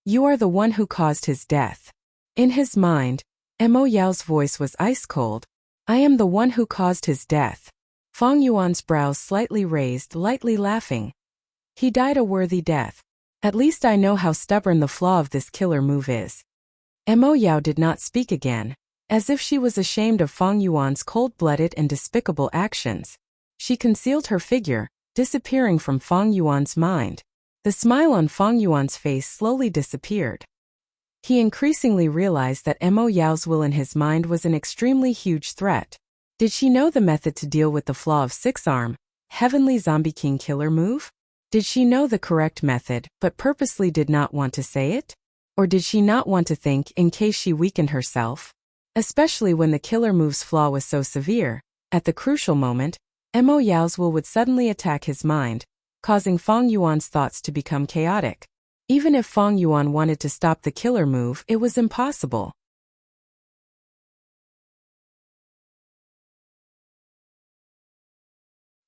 You are the one who caused his death. In his mind, Mo Yao's voice was ice cold. I am the one who caused his death. Fang Yuan's brows slightly raised, lightly laughing. He died a worthy death. At least I know how stubborn the flaw of this killer move is. Mo Yao did not speak again, as if she was ashamed of Fang Yuan's cold-blooded and despicable actions. She concealed her figure, disappearing from Fang Yuan's mind. The smile on Fang Yuan's face slowly disappeared. He increasingly realized that Mo Yao's will in his mind was an extremely huge threat. Did she know the method to deal with the flaw of 6-arm, Heavenly Zombie King killer move? Did she know the correct method but purposely did not want to say it? Or did she not want to think in case she weakened herself? Especially when the killer move's flaw was so severe, at the crucial moment, Mo Yao's will would suddenly attack his mind, causing Fang Yuan's thoughts to become chaotic. Even if Fang Yuan wanted to stop the killer move, it was impossible.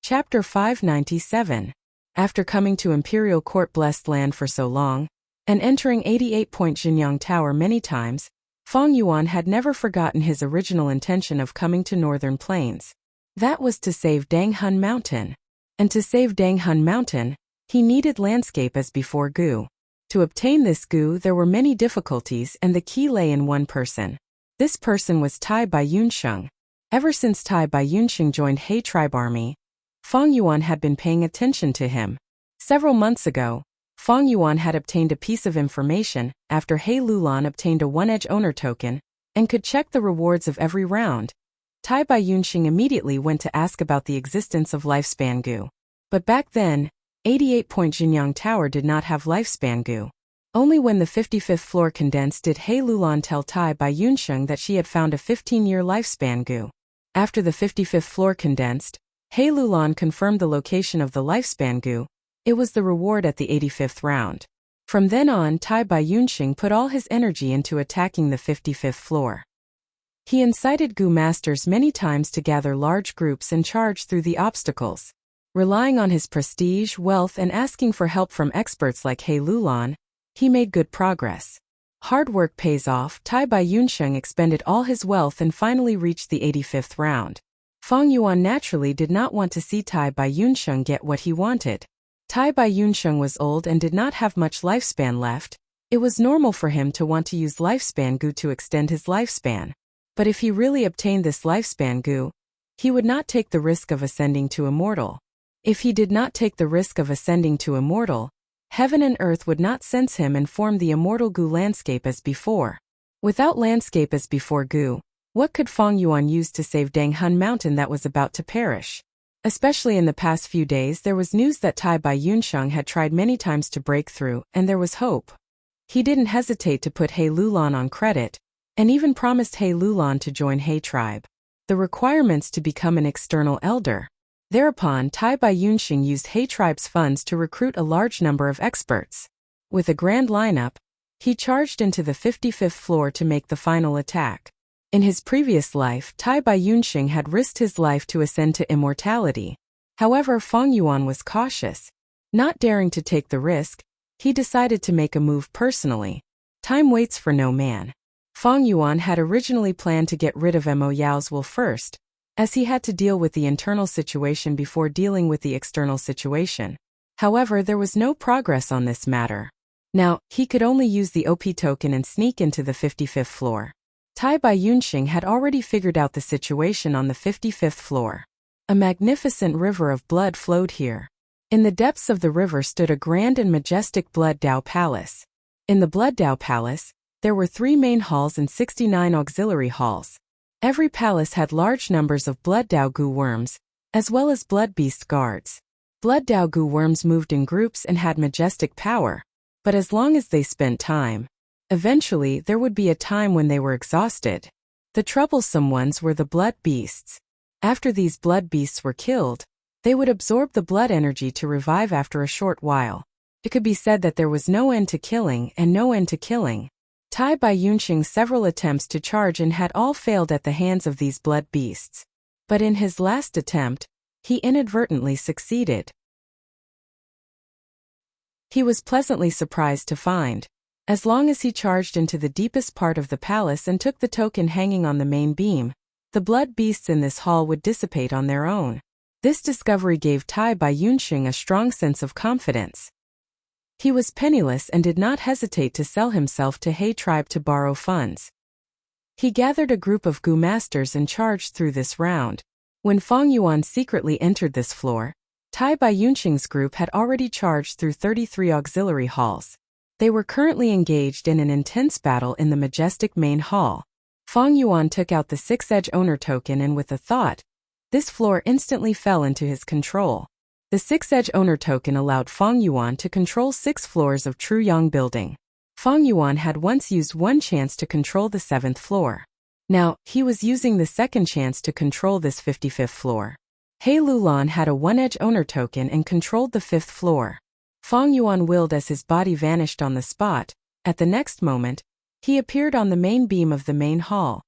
Chapter 597. After coming to Imperial Court Blessed Land for so long, and entering 88-point Jinyang Tower many times, Fang Yuan had never forgotten his original intention of coming to Northern Plains. That was to save Danghun Mountain. And to save Danghun Mountain, he needed landscape as before Gu. To obtain this Gu there were many difficulties and the key lay in one person. This person was Tai Baiyunsheng. Ever since Tai Baiyunsheng joined He tribe army, Fang Yuan had been paying attention to him. Several months ago, Fang Yuan had obtained a piece of information after He Lulan obtained a one-edge owner token and could check the rewards of every round. Tai Baiyunsheng immediately went to ask about the existence of Lifespan Gu. But back then, 88-point Jinyang Tower did not have Lifespan Gu. Only when the 55th floor condensed did He Lulan tell Tai Baiyunsheng that she had found a 15-year Lifespan Gu. After the 55th floor condensed, He Lulan confirmed the location of the Lifespan Gu. It was the reward at the 85th round. From then on, Tai Baiyunsheng put all his energy into attacking the 55th floor. He incited Gu masters many times to gather large groups and charge through the obstacles. Relying on his prestige, wealth and asking for help from experts like He Lulan, he made good progress. Hard work pays off. Tai Baiyunsheng expended all his wealth and finally reached the 85th round. Fang Yuan naturally did not want to see Tai Baiyunsheng get what he wanted. Tai Baiyunsheng was old and did not have much lifespan left. It was normal for him to want to use Lifespan Gu to extend his lifespan. But if he really obtained this Lifespan Gu, he would not take the risk of ascending to Immortal. If he did not take the risk of ascending to Immortal, heaven and earth would not sense him and form the Immortal Gu landscape as before. Without landscape as before Gu, what could Fang Yuan use to save Danghun Mountain that was about to perish? Especially in the past few days there was news that Tai Baiyunsheng had tried many times to break through, and there was hope. He didn't hesitate to put He Lulan on credit, and even promised He Lulan to join He tribe. The requirements to become an external elder. Thereupon Tai Baiyunsheng used He tribe's funds to recruit a large number of experts. With a grand lineup, he charged into the 55th floor to make the final attack. In his previous life, Tai Baiyunsheng had risked his life to ascend to immortality. However, Fang Yuan was cautious. Not daring to take the risk, he decided to make a move personally. Time waits for no man. Fang Yuan had originally planned to get rid of Mo Yao's will first, as he had to deal with the internal situation before dealing with the external situation. However, there was no progress on this matter. Now, he could only use the OP token and sneak into the 55th floor. Tai Baiyunsheng had already figured out the situation on the 55th floor. A magnificent river of blood flowed here. In the depths of the river stood a grand and majestic Blood Dao Palace. In the Blood Dao Palace, there were 3 main halls and 69 auxiliary halls. Every palace had large numbers of Blood Dao Gu worms, as well as Blood Beast guards. Blood Dao Gu worms moved in groups and had majestic power. But as long as they spent time, eventually there would be a time when they were exhausted. The troublesome ones were the Blood Beasts. After these Blood Beasts were killed, they would absorb the blood energy to revive after a short while. It could be said that there was no end to killing and no end to killing. Tai Baiyunsheng's several attempts to charge in had all failed at the hands of these blood beasts. But in his last attempt, he inadvertently succeeded. He was pleasantly surprised to find, as long as he charged into the deepest part of the palace and took the token hanging on the main beam, the blood beasts in this hall would dissipate on their own. This discovery gave Tai Baiyunsheng a strong sense of confidence. He was penniless and did not hesitate to sell himself to He tribe to borrow funds. He gathered a group of Gu masters and charged through this round. When Fang Yuan secretly entered this floor, Tai Baiyunsheng's group had already charged through 33 auxiliary halls. They were currently engaged in an intense battle in the majestic main hall. Fang Yuan took out the 6-edge owner token and with a thought, this floor instantly fell into his control. The 6-edge owner token allowed Fang Yuan to control 6 floors of Truyang building. Fang Yuan had once used one chance to control the 7th floor. Now, he was using the second chance to control this 55th floor. He Lulan had a 1-edge owner token and controlled the 5th floor. Fang Yuan willed as his body vanished on the spot. At the next moment, he appeared on the main beam of the main hall.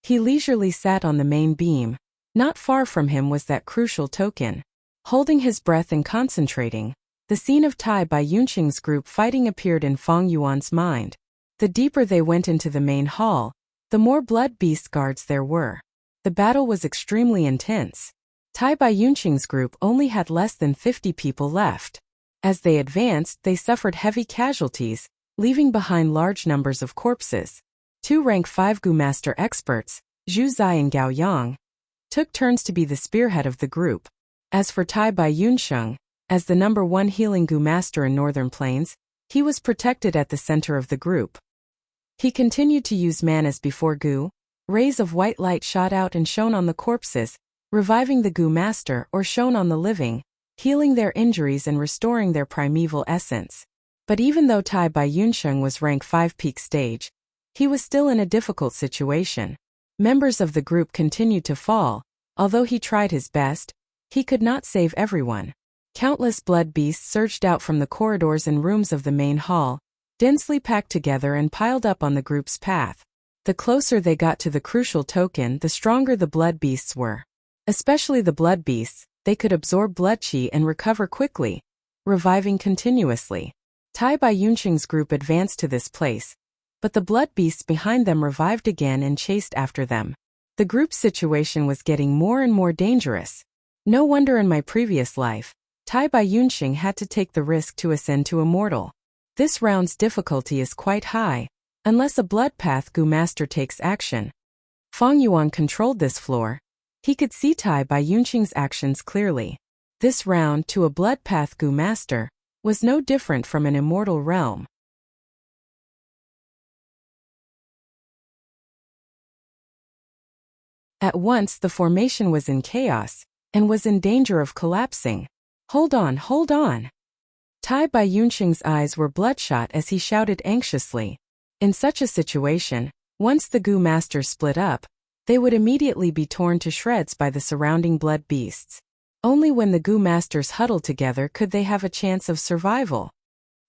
He leisurely sat on the main beam. Not far from him was that crucial token. Holding his breath and concentrating, the scene of Tai Bai Yunqing's group fighting appeared in Fang Yuan's mind. The deeper they went into the main hall, the more blood beast guards there were. The battle was extremely intense. Tai Bai Yunqing's group only had less than 50 people left. As they advanced, they suffered heavy casualties, leaving behind large numbers of corpses. 2 rank 5 Gu Master experts, Zhu Zai and Gao Yang, took turns to be the spearhead of the group. As for Tai Bai Yunsheng, as the number 1 healing Gu Master in Northern Plains, he was protected at the center of the group. He continued to use man as before Gu. Rays of white light shot out and shone on the corpses, reviving the Gu Master or shone on the living, healing their injuries and restoring their primeval essence. But even though Tai Bai Yunsheng was rank 5 peak stage, he was still in a difficult situation. Members of the group continued to fall. Although he tried his best, he could not save everyone. Countless blood beasts surged out from the corridors and rooms of the main hall, densely packed together and piled up on the group's path. The closer they got to the crucial token, the stronger the blood beasts were. Especially the blood beasts, they could absorb blood qi and recover quickly, reviving continuously. Tai Bai Yunqing's group advanced to this place, but the blood beasts behind them revived again and chased after them. The group's situation was getting more and more dangerous. No wonder in my previous life, Tai Bai Yunqing had to take the risk to ascend to immortal. This round's difficulty is quite high, unless a blood path Gu Master takes action. Fang Yuan controlled this floor. He could see Tai Bai Yunqing's actions clearly. This round to a blood path Gu Master was no different from an immortal realm. At once the formation was in chaos, and was in danger of collapsing. Hold on, hold on! Tai Bai Yunqing's eyes were bloodshot as he shouted anxiously. In such a situation, once the Gu Masters split up, they would immediately be torn to shreds by the surrounding blood beasts. Only when the Gu Masters huddled together could they have a chance of survival.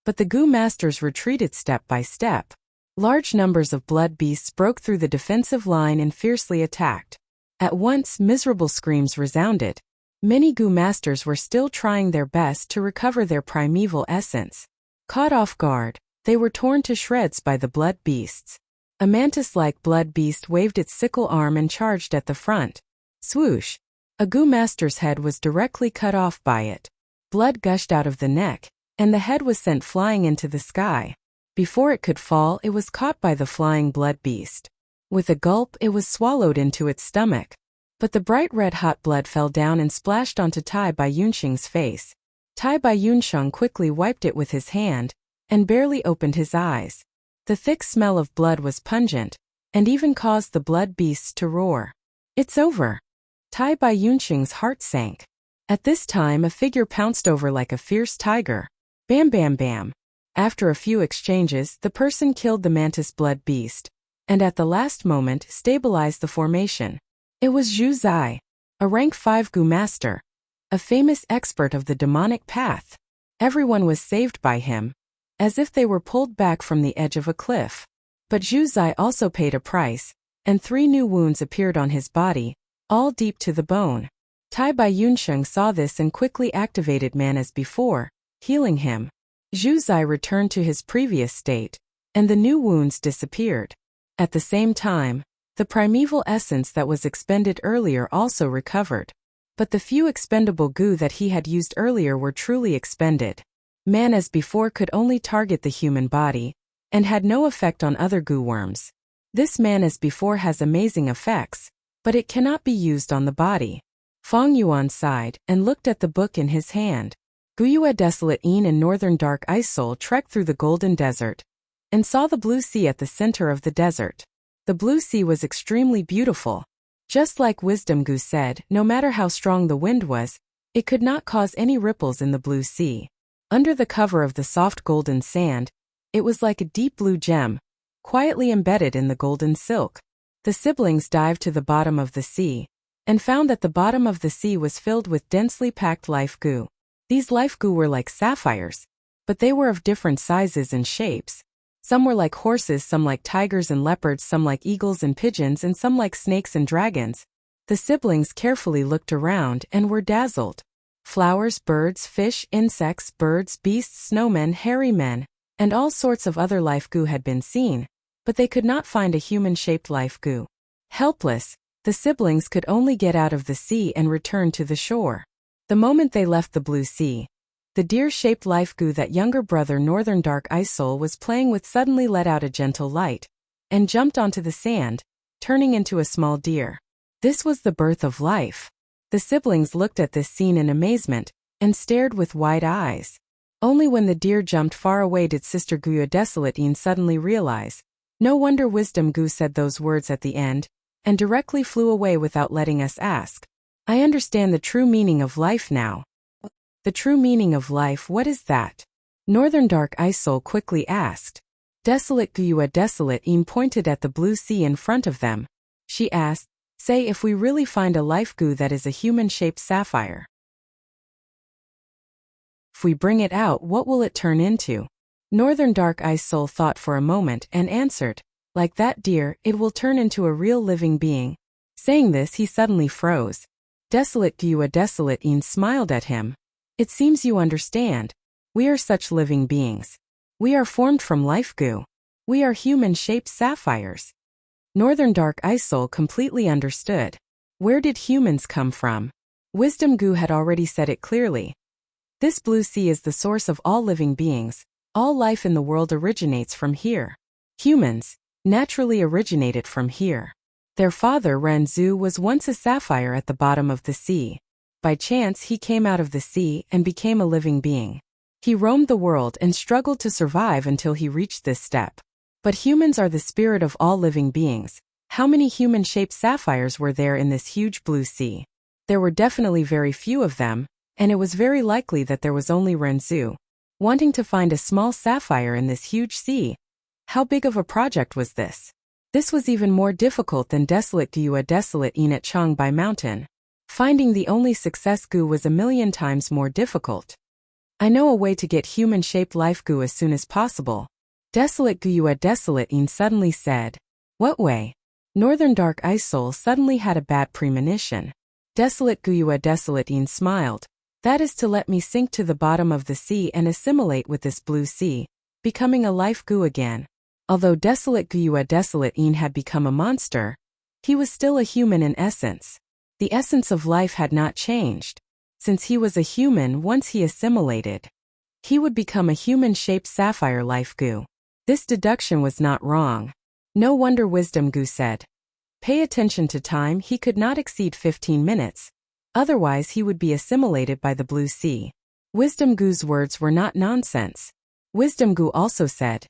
But the Gu Masters retreated step by step. Large numbers of blood beasts broke through the defensive line and fiercely attacked. At once, miserable screams resounded. Many Gu Masters were still trying their best to recover their primeval essence. Caught off guard, they were torn to shreds by the blood beasts. A mantis-like blood beast waved its sickle arm and charged at the front. Swoosh! A Gu Master's head was directly cut off by it. Blood gushed out of the neck, and the head was sent flying into the sky. Before it could fall, it was caught by the flying blood beast. With a gulp, it was swallowed into its stomach. But the bright red-hot blood fell down and splashed onto Tai Bai Yunqing's face. Tai Bai Yunqing quickly wiped it with his hand, and barely opened his eyes. The thick smell of blood was pungent, and even caused the blood beasts to roar. It's over! Tai Bai Yunqing's heart sank. At this time a figure pounced over like a fierce tiger. Bam bam bam! After a few exchanges, the person killed the mantis blood beast, and at the last moment stabilized the formation. It was Zhu Zai, a rank 5 Gu Master, a famous expert of the demonic path. Everyone was saved by him, as if they were pulled back from the edge of a cliff. But Zhu Zai also paid a price, and 3 new wounds appeared on his body, all deep to the bone. Tai Bai Yunqing saw this and quickly activated man as before, healing him. Zhu Zai returned to his previous state, and the new wounds disappeared. At the same time, the primeval essence that was expended earlier also recovered. But the few expendable Gu that he had used earlier were truly expended. Man as before could only target the human body, and had no effect on other Gu worms. This man as before has amazing effects, but it cannot be used on the body. Fang Yuan sighed and looked at the book in his hand. Guyue Desolate Een and Northern Dark Ice Soul trekked through the Golden Desert, and saw the blue sea at the center of the desert. The blue sea was extremely beautiful. Just like Wisdom Gu said, no matter how strong the wind was, It could not cause any ripples in the blue sea. Under the cover of the soft golden sand, it was like a deep blue gem, quietly embedded in the golden silk. The siblings dived to the bottom of the sea, and found that the bottom of the sea was filled with densely packed life goo. These life goo were like sapphires, but they were of different sizes and shapes. Some were like horses, some like tigers and leopards, some like eagles and pigeons, and some like snakes and dragons. The siblings carefully looked around and were dazzled. Flowers, birds, fish, insects, birds, beasts, snowmen, hairy men, and all sorts of other life goo had been seen, but they could not find a human-shaped life goo. Helpless, the siblings could only get out of the sea and return to the shore. The moment they left the blue sea, the deer-shaped life goo that younger brother Northern Dark Ice Soul was playing with suddenly let out a gentle light, and jumped onto the sand, turning into a small deer. This was the birth of life. The siblings looked at this scene in amazement, and stared with wide eyes. Only when the deer jumped far away did Sister Guya Desolatine suddenly realize. No wonder Wisdom Goo said those words at the end, and directly flew away without letting us ask. I understand the true meaning of life now. The true meaning of life, what is that? Northern Dark Ice Soul quickly asked. Desolate Guya Desolatine pointed at the blue sea in front of them. She asked, say if we really find a life goo that is a human-shaped sapphire. If we bring it out, what will it turn into? Northern Dark Ice Soul thought for a moment and answered, like that deer, it will turn into a real living being. Saying this, he suddenly froze. Desolate Guya Desolatine smiled at him. It seems you understand. We are such living beings. We are formed from life goo. We are human-shaped sapphires. Northern Dark Ice Soul completely understood. Where did humans come from? Wisdom Goo had already said it clearly. This blue sea is the source of all living beings. All life in the world originates from here. Humans naturally originated from here. Their father Ranzu was once a sapphire at the bottom of the sea. By chance he came out of the sea and became a living being. He roamed the world and struggled to survive until he reached this step. But humans are the spirit of all living beings. How many human-shaped sapphires were there in this huge blue sea? There were definitely very few of them, and it was very likely that there was only Ranzu, wanting to find a small sapphire in this huge sea. How big of a project was this? This was even more difficult than Desolate Guya Desolatine at Changbai Mountain. Finding the only success goo was a million times more difficult. I know a way to get human-shaped life goo as soon as possible. Desolate Guya Desolatine suddenly said. What way? Northern Dark Ice Soul suddenly had a bad premonition. Desolate Guya Desolatine smiled. That is to let me sink to the bottom of the sea and assimilate with this blue sea, becoming a life goo again. Although Desolate Guya Desolatine had become a monster, he was still a human in essence. The essence of life had not changed. Since he was a human once he assimilated, he would become a human-shaped sapphire life goo. This deduction was not wrong. No wonder Wisdom Goo said. Pay attention to time, he could not exceed 15 minutes. Otherwise he would be assimilated by the blue sea. Wisdom Goo's words were not nonsense. Wisdom Goo also said,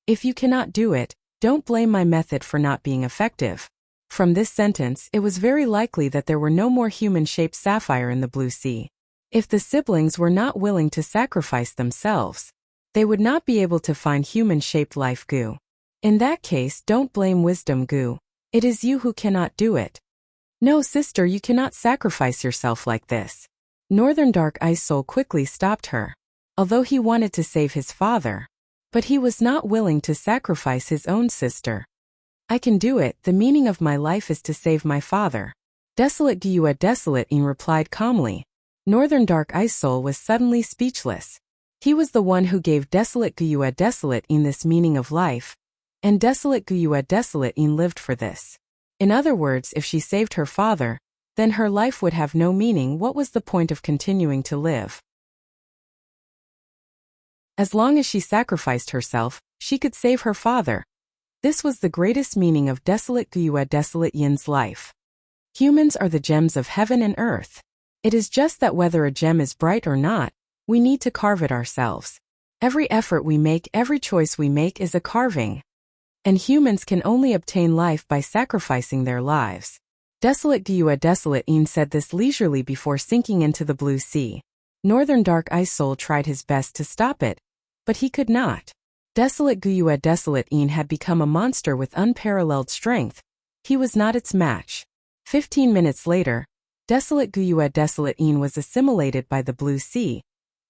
if you cannot do it, don't blame my method for not being effective. From this sentence, it was very likely that there were no more human-shaped sapphire in the blue sea. If the siblings were not willing to sacrifice themselves, they would not be able to find human-shaped life goo. In that case, don't blame Wisdom Goo. It is you who cannot do it. No, sister, you cannot sacrifice yourself like this. Northern Dark Ice Soul quickly stopped her. Although he wanted to save his father, but he was not willing to sacrifice his own sister. I can do it, the meaning of my life is to save my father. Desolate Guya Desolatine replied calmly. Northern Dark Ice Soul was suddenly speechless. He was the one who gave Desolate Guya Desolatine this meaning of life, and Desolate Guya Desolatine lived for this. In other words, if she saved her father, then her life would have no meaning. What was the point of continuing to live? As long as she sacrificed herself, she could save her father. This was the greatest meaning of Desolate Guya Desolatine's life. Humans are the gems of heaven and earth. It is just that whether a gem is bright or not, we need to carve it ourselves. Every effort we make, every choice we make is a carving. And humans can only obtain life by sacrificing their lives. Desolate Gua Desolate Een said this leisurely before sinking into the blue sea. Northern Dark Ice Soul tried his best to stop it, but he could not. Desolate Gua Desolate Een had become a monster with unparalleled strength. He was not its match. 15 minutes later, Desolate Gua Desolate Een was assimilated by the blue sea,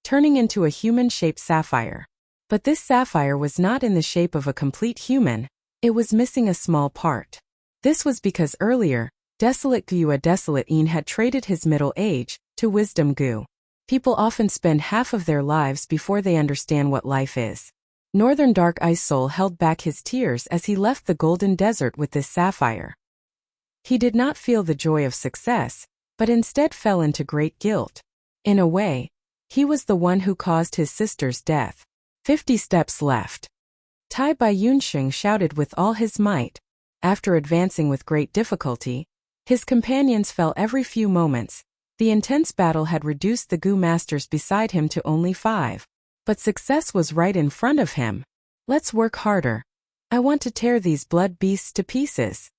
turning into a human-shaped sapphire. But this sapphire was not in the shape of a complete human, it was missing a small part. This was because earlier, Desolate Gua Desolate Een had traded his middle age to wisdom Gu. People often spend half of their lives before they understand what life is. Northern Dark Ice Soul held back his tears as he left the golden desert with this sapphire. He did not feel the joy of success, but instead fell into great guilt. In a way, he was the one who caused his sister's death. 50 steps left. Tai Bai Yunsheng shouted with all his might. After advancing with great difficulty, his companions fell every few moments. The intense battle had reduced the Gu masters beside him to only 5. But success was right in front of him. Let's work harder. I want to tear these blood beasts to pieces.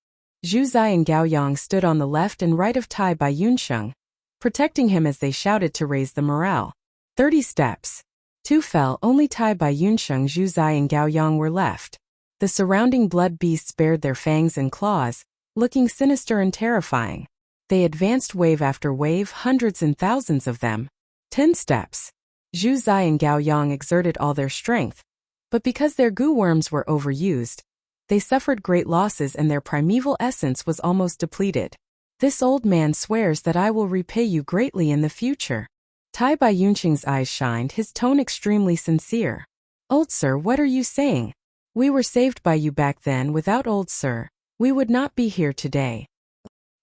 Zhu Zai and Gao Yang stood on the left and right of Tai Bai Yunsheng, protecting him as they shouted to raise the morale. 30 steps. 2 fell, only Tai Bai Yunsheng, Zhu Zai and Gao Yang were left. The surrounding blood beasts bared their fangs and claws, looking sinister and terrifying. They advanced wave after wave, hundreds and thousands of them. 10 steps. Zhu Zai and Gao Yang exerted all their strength, but because their Gu worms were overused, they suffered great losses and their primeval essence was almost depleted. This old man swears that I will repay you greatly in the future. Tai Bai Yunsheng's eyes shined, his tone extremely sincere. Old sir, what are you saying? We were saved by you back then. Without old sir, we would not be here today.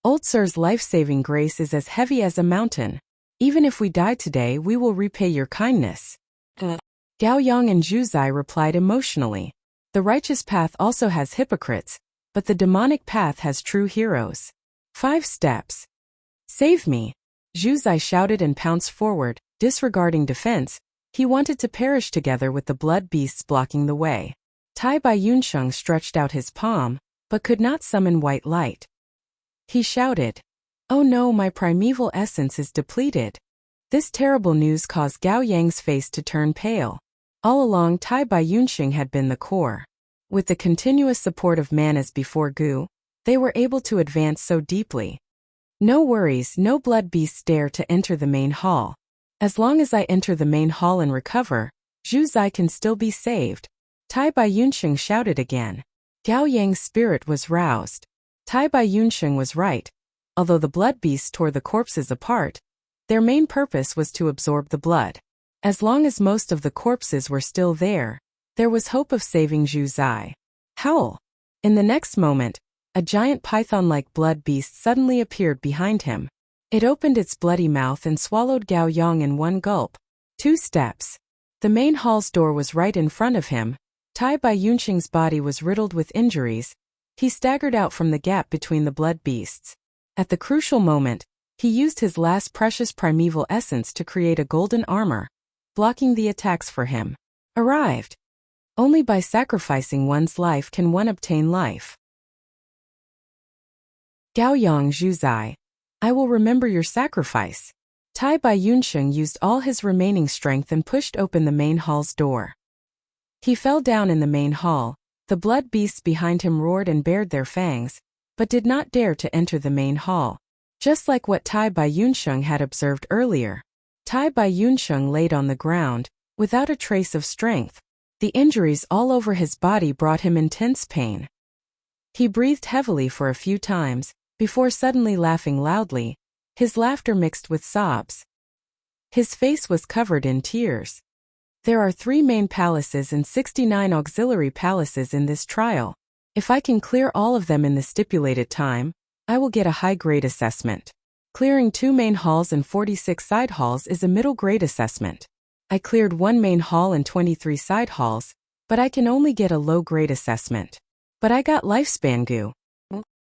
Old sir's life-saving grace is as heavy as a mountain. Even if we die today, we will repay your kindness. Gao Yang and Zhu Zai replied emotionally. The righteous path also has hypocrites, but the demonic path has true heroes. 5 steps. Save me. Zhu Zai shouted and pounced forward, disregarding defense. He wanted to perish together with the blood beasts blocking the way. Tai Bai Yunsheng stretched out his palm, but could not summon white light. He shouted, "Oh no, my primeval essence is depleted." This terrible news caused Gao Yang's face to turn pale. All along, Tai Bai Yunsheng had been the core. With the continuous support of man as before Gu, they were able to advance so deeply. No worries, no blood beasts dare to enter the main hall. As long as I enter the main hall and recover, Zhu Zai can still be saved. Tai Bai Yunsheng shouted again. Gao Yang's spirit was roused. Tai Bai Yunsheng was right. Although the blood beasts tore the corpses apart, their main purpose was to absorb the blood. As long as most of the corpses were still there was hope of saving Zhu Zai. Howl! In the next moment, a giant python-like blood beast suddenly appeared behind him. It opened its bloody mouth and swallowed Gao Yang in one gulp. 2 steps. The main hall's door was right in front of him. Tai Bai Yunsheng's body was riddled with injuries. He staggered out from the gap between the blood beasts. At the crucial moment, he used his last precious primeval essence to create a golden armor, blocking the attacks for him. Arrived. Only by sacrificing one's life can one obtain life. Gao Yang, Zhu Zai, I will remember your sacrifice. Tai Bai Yunsheng used all his remaining strength and pushed open the main hall's door. He fell down in the main hall. The blood beasts behind him roared and bared their fangs, but did not dare to enter the main hall. Just like what Tai Bai Yunsheng had observed earlier, Tai Bai Yunsheng laid on the ground, without a trace of strength. The injuries all over his body brought him intense pain. He breathed heavily for a few times, before suddenly laughing loudly, his laughter mixed with sobs. His face was covered in tears. There are 3 main palaces and 69 auxiliary palaces in this trial. If I can clear all of them in the stipulated time, I will get a high-grade assessment. Clearing 2 main halls and 46 side halls is a middle-grade assessment. I cleared 1 main hall and 23 side halls, but I can only get a low-grade assessment. But I got lifespan Gu.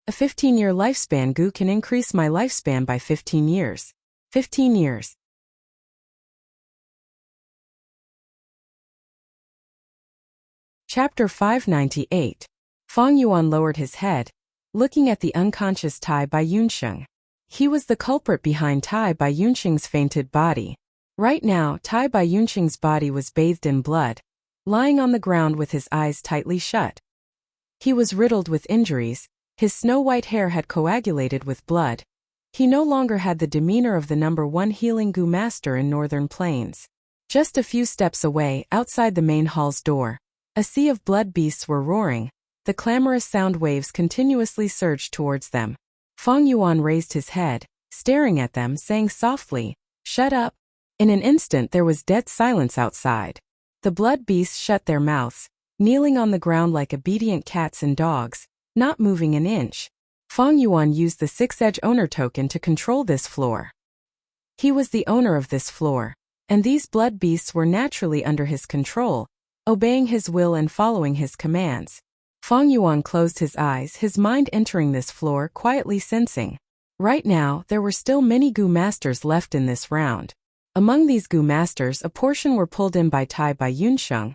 A 15-year lifespan Gu can increase my lifespan by 15 years. 15 years. Chapter 598. Fang Yuan lowered his head, looking at the unconscious Tai Bai Yunsheng. He was the culprit behind Tai Bai Yunsheng's fainted body. Right now, Tai Bai Yunsheng's body was bathed in blood, lying on the ground with his eyes tightly shut. He was riddled with injuries, his snow-white hair had coagulated with blood. He no longer had the demeanor of the #1 healing Gu master in Northern Plains. Just a few steps away, outside the main hall's door, a sea of blood beasts were roaring. The clamorous sound waves continuously surged towards them. Feng Yuan raised his head, staring at them, saying softly, "Shut up." In an instant there was dead silence outside. The blood beasts shut their mouths, kneeling on the ground like obedient cats and dogs, not moving an inch. Feng Yuan used the 6-edge owner token to control this floor. He was the owner of this floor, and these blood beasts were naturally under his control, obeying his will and following his commands. Feng Yuan closed his eyes, his mind entering this floor, quietly sensing. Right now, there were still many Gu masters left in this round. Among these Gu masters, a portion were pulled in by Tai Bai Yunsheng,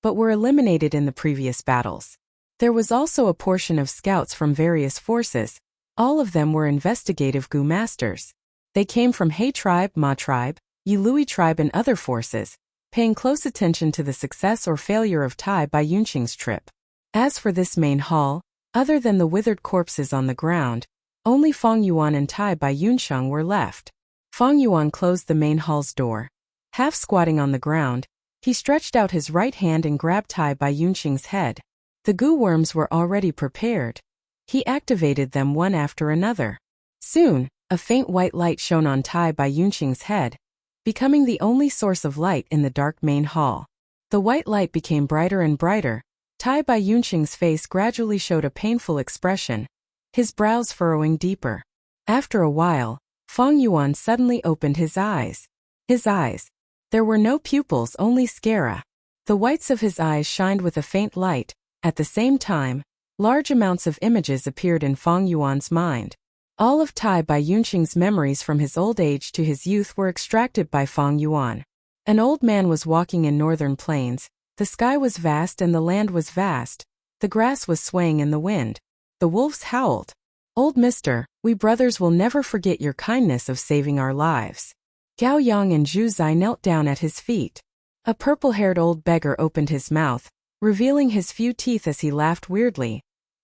but were eliminated in the previous battles. There was also a portion of scouts from various forces. All of them were investigative Gu masters. They came from He tribe, Ma tribe, Yilui tribe and other forces, paying close attention to the success or failure of Tai Bai Yunsheng's trip. As for this main hall, other than the withered corpses on the ground, only Feng Yuan and Tai Bai Yunsheng were left. Feng Yuan closed the main hall's door. Half squatting on the ground, he stretched out his right hand and grabbed Tai Bai Yunsheng's head. The Gu worms were already prepared. He activated them one after another. Soon, a faint white light shone on Tai Bai Yunsheng's head, becoming the only source of light in the dark main hall. The white light became brighter and brighter. Tai Bai Yunsheng's face gradually showed a painful expression, his brows furrowing deeper. After a while, Feng Yuan suddenly opened his eyes. His eyes. There were no pupils, only sclera. The whites of his eyes shined with a faint light. At the same time, large amounts of images appeared in Feng Yuan's mind. All of Tai Bai Yunsheng's memories from his old age to his youth were extracted by Feng Yuan. An old man was walking in Northern Plains. The sky was vast and the land was vast. The grass was swaying in the wind. The wolves howled. "Old mister, we brothers will never forget your kindness of saving our lives." Gao Yang and Zhu Zai knelt down at his feet. A purple-haired old beggar opened his mouth, revealing his few teeth as he laughed weirdly.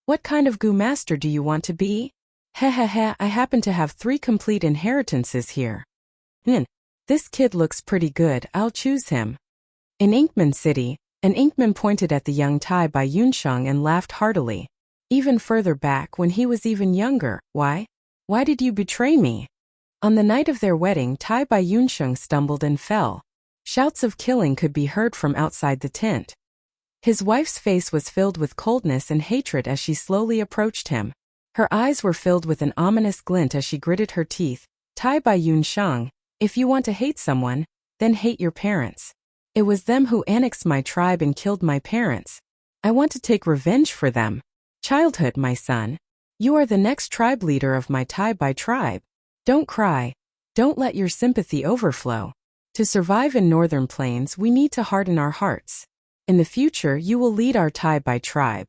"What kind of Gu master do you want to be?" "Heh heh heh, I happen to have 3 complete inheritances here." This kid looks pretty good, I'll choose him." In Inkman City, an Inkman pointed at the young Tai Bai Yunsheng and laughed heartily. "Even further back when he was even younger, why did you betray me?" On the night of their wedding, Tai Bai Yunsheng stumbled and fell. Shouts of killing could be heard from outside the tent. His wife's face was filled with coldness and hatred as she slowly approached him. Her eyes were filled with an ominous glint as she gritted her teeth. "Tai Bai Yunsheng, if you want to hate someone, then hate your parents. It was them who annexed my tribe and killed my parents. I want to take revenge for them. Childhood, my son. You are the next tribe leader of my Tai Bai tribe. Don't cry. Don't let your sympathy overflow. To survive in Northern Plains, we need to harden our hearts. In the future, you will lead our Tai Bai tribe."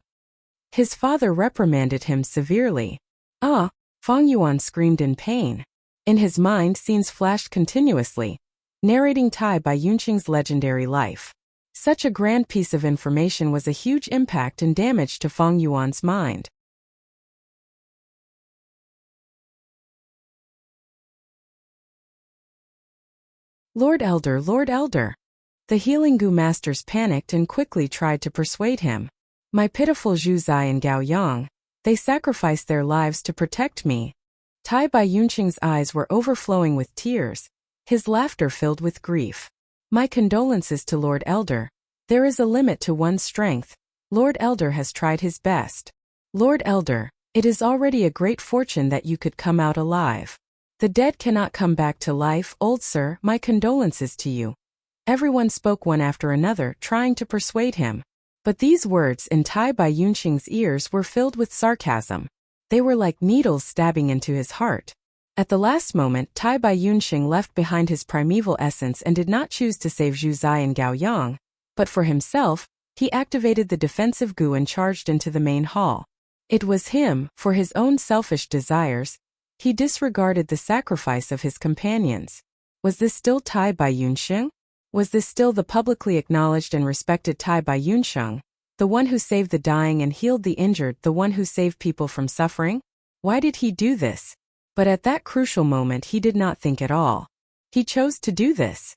His father reprimanded him severely. "Ah!" Feng Yuan screamed in pain. In his mind, scenes flashed continuously, narrating Tai Bai Yunsheng's legendary life. Such a grand piece of information was a huge impact and damage to Feng Yuan's mind. Lord Elder, Lord Elder." The healing Gu masters panicked and quickly tried to persuade him. "My pitiful Zhu Zai and Gao Yang, they sacrificed their lives to protect me." Tai Bai Yunsheng's eyes were overflowing with tears, his laughter filled with grief. "My condolences to Lord Elder. There is a limit to one's strength. Lord Elder has tried his best. Lord Elder, it is already a great fortune that you could come out alive. The dead cannot come back to life, old sir, my condolences to you." Everyone spoke one after another, trying to persuade him. But these words in Tai Bai Yunsheng's ears were filled with sarcasm. They were like needles stabbing into his heart. At the last moment, Tai Bai Yunsheng left behind his primeval essence and did not choose to save Zhu Zai and Gao Yang, but for himself, he activated the defensive Gu and charged into the main hall. It was him, for his own selfish desires. He disregarded the sacrifice of his companions. Was this still Tai Bai Yunsheng? Was this still the publicly acknowledged and respected Tai Bai Yunsheng, the one who saved the dying and healed the injured, the one who saved people from suffering? Why did he do this? But at that crucial moment he did not think at all. He chose to do this.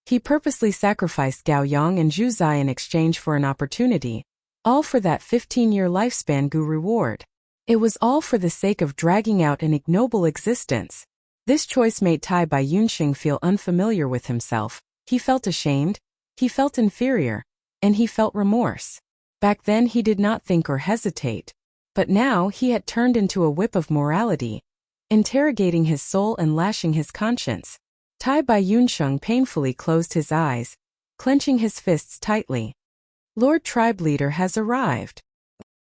He purposely sacrificed Gao Yang and Zhu Zai in exchange for an opportunity, all for that 15-year lifespan Gu reward. It was all for the sake of dragging out an ignoble existence. This choice made Tai Bai Yunsheng feel unfamiliar with himself. He felt ashamed, he felt inferior, and he felt remorse. Back then he did not think or hesitate. But now he had turned into a whip of morality, interrogating his soul and lashing his conscience. Tai Bai Yunsheng painfully closed his eyes, clenching his fists tightly. Lord Tribe Leader has arrived.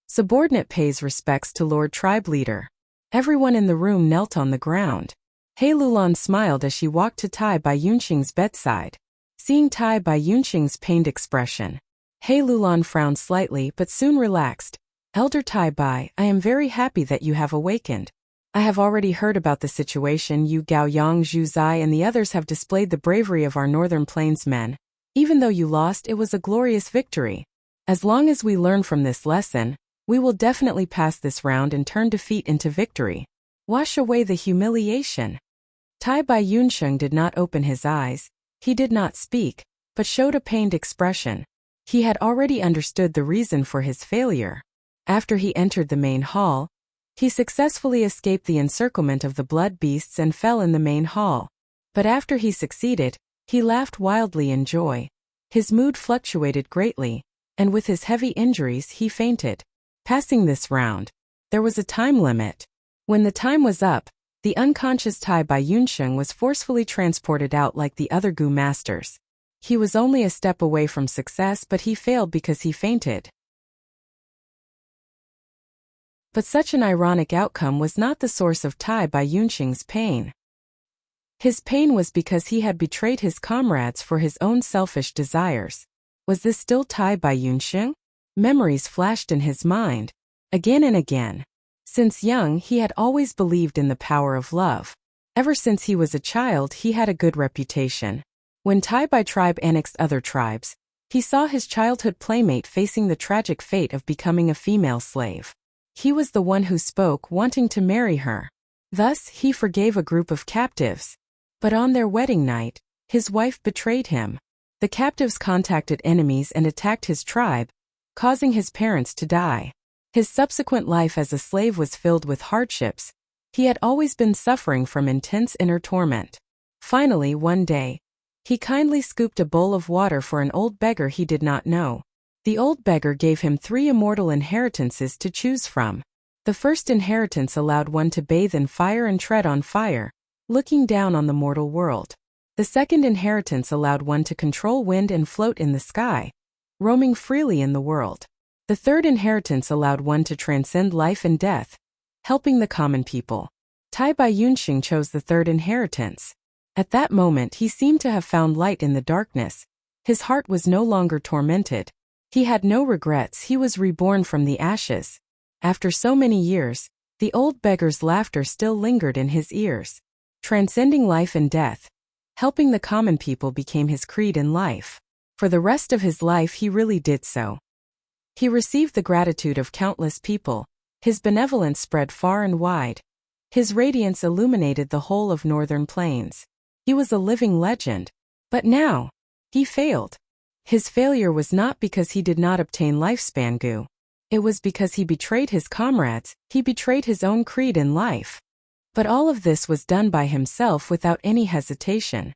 Subordinate pays respects to Lord Tribe Leader. Everyone in the room knelt on the ground. He Lulan smiled as she walked to Tai Bai Yunsheng's bedside. Seeing Tai Bai Yunsheng's pained expression, He Lulan frowned slightly but soon relaxed. Elder Tai Bai, I am very happy that you have awakened. I have already heard about the situation. You Gao Yang, Zhu Zai and the others have displayed the bravery of our Northern Plains men. Even though you lost, it was a glorious victory. As long as we learn from this lesson, we will definitely pass this round and turn defeat into victory. Wash away the humiliation. Tai Bai Yunsheng did not open his eyes. He did not speak, but showed a pained expression. He had already understood the reason for his failure. After he entered the main hall, he successfully escaped the encirclement of the blood beasts and fell in the main hall. But after he succeeded, he laughed wildly in joy. His mood fluctuated greatly, and with his heavy injuries he fainted. Passing this round, there was a time limit. When the time was up, the unconscious Tai Bai Yunsheng was forcefully transported out like the other Gu masters. He was only a step away from success, but he failed because he fainted. But such an ironic outcome was not the source of Tai Bai Yunsheng's pain. His pain was because he had betrayed his comrades for his own selfish desires. Was this still Tai Bai Yunsheng? Memories flashed in his mind, again and again. Since young, he had always believed in the power of love. Ever since he was a child, he had a good reputation. When Tai Bai tribe annexed other tribes, he saw his childhood playmate facing the tragic fate of becoming a female slave. He was the one who spoke, wanting to marry her. Thus, he forgave a group of captives. But on their wedding night, his wife betrayed him. The captives contacted enemies and attacked his tribe, causing his parents to die. His subsequent life as a slave was filled with hardships. He had always been suffering from intense inner torment. Finally, one day, he kindly scooped a bowl of water for an old beggar he did not know. The old beggar gave him 3 immortal inheritances to choose from. The first inheritance allowed one to bathe in fire and tread on fire, looking down on the mortal world. The second inheritance allowed one to control wind and float in the sky, roaming freely in the world. The third inheritance allowed one to transcend life and death, helping the common people. Tai Bai Yunsheng chose the third inheritance. At that moment he seemed to have found light in the darkness. His heart was no longer tormented. He had no regrets. He was reborn from the ashes. After so many years, the old beggar's laughter still lingered in his ears. Transcending life and death, helping the common people became his creed in life. For the rest of his life he really did so. He received the gratitude of countless people. His benevolence spread far and wide. His radiance illuminated the whole of Northern Plains. He was a living legend. But now, he failed. His failure was not because he did not obtain lifespan Gu. It was because he betrayed his comrades. He betrayed his own creed in life. But all of this was done by himself without any hesitation.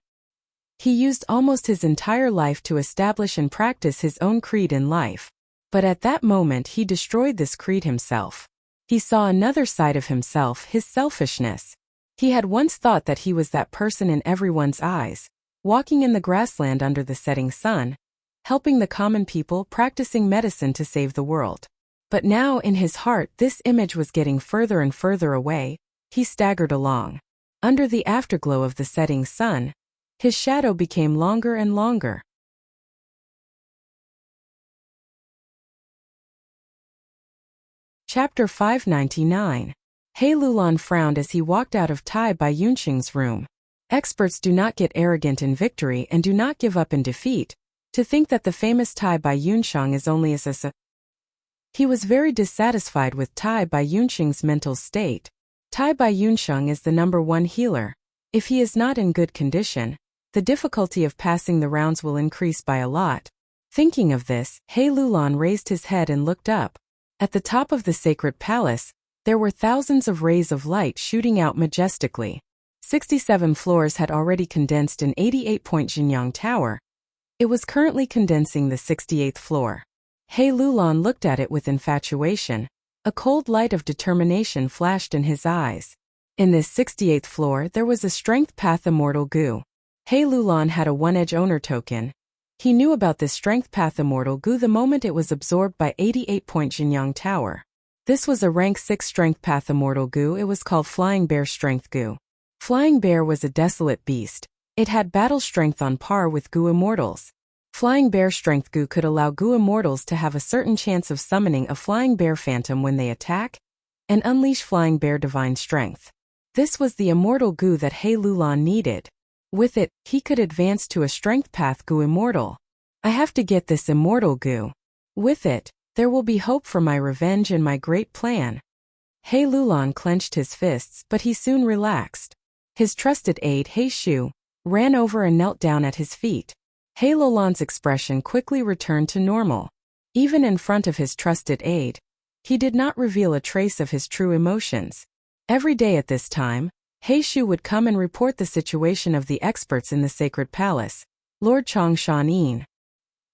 He used almost his entire life to establish and practice his own creed in life. But at that moment he destroyed this creed himself. He saw another side of himself, his selfishness. He had once thought that he was that person in everyone's eyes, walking in the grassland under the setting sun, helping the common people, practicing medicine to save the world. But now in his heart this image was getting further and further away. He staggered along. Under the afterglow of the setting sun, his shadow became longer and longer. Chapter 599. He Lulan frowned as he walked out of Tai Bai Yunqing's room. Experts do not get arrogant in victory and do not give up in defeat. To think that the famous Tai Bai Yunqing is only a He was very dissatisfied with Tai Bai Yunqing's mental state. Tai Bai Yunqing is the #1 healer. If he is not in good condition, the difficulty of passing the rounds will increase by a lot. Thinking of this, He Lulan raised his head and looked up. At the top of the sacred palace, there were thousands of rays of light shooting out majestically. 67 floors had already condensed in 88-point Jinyang Tower. It was currently condensing the 68th floor. He Lulan looked at it with infatuation. A cold light of determination flashed in his eyes. In this 68th floor there was a strength path immortal goo. He Lulan had a one-edge owner token. He knew about this strength path immortal goo the moment it was absorbed by 88-point Jinyang Tower. This was a rank 6 strength path immortal goo. It was called Flying Bear Strength Goo. Flying Bear was a desolate beast. It had battle strength on par with Goo Immortals. Flying Bear Strength Goo could allow Goo Immortals to have a certain chance of summoning a Flying Bear Phantom when they attack, and unleash Flying Bear Divine Strength. This was the immortal goo that He Lulan needed. With it, he could advance to a strength path goo immortal. I have to get this immortal goo. With it, there will be hope for my revenge and my great plan. He Lulan clenched his fists, but he soon relaxed. His trusted aide He Shu ran over and knelt down at his feet. He Lulan's expression quickly returned to normal. Even in front of his trusted aide, he did not reveal a trace of his true emotions. Every day at this time, He Shu would come and report the situation of the experts in the sacred palace. Lord Chang Shan-yin.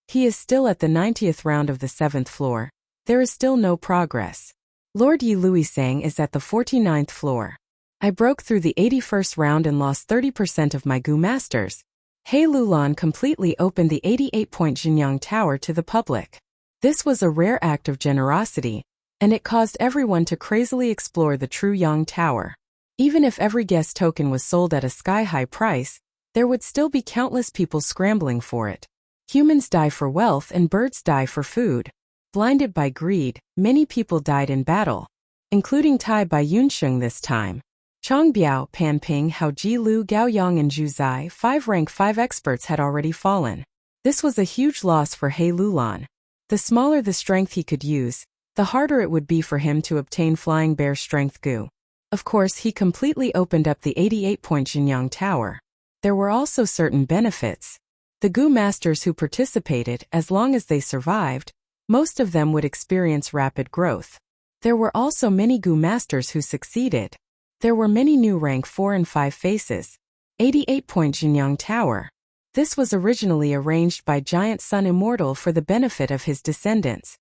He is still at the 90th round of the 7th floor. There is still no progress. Lord Yi Luisang is at the 49th floor. I broke through the 81st round and lost 30% of my Goo Masters. He Lulan completely opened the 88-point Jinyang Tower to the public. This was a rare act of generosity, and it caused everyone to crazily explore the true Yang Tower. Even if every guest token was sold at a sky-high price, there would still be countless people scrambling for it. Humans die for wealth and birds die for food. Blinded by greed, many people died in battle, including Tai Bai Yunqing this time. Chang Biao, Pan Ping, Hao Ji Lu, Gao Yang and Zhu Zai, 5 rank 5 experts had already fallen. This was a huge loss for He Lulan. The smaller the strength he could use, the harder it would be for him to obtain Flying Bear Strength Goo. Of course, he completely opened up the 88-point Jinyang Tower. There were also certain benefits. The Goo Masters who participated, as long as they survived, most of them would experience rapid growth. There were also many Goo Masters who succeeded. There were many new rank 4 and 5 faces. 88-point Jinyang Tower. This was originally arranged by Giant Sun Immortal for the benefit of his descendants.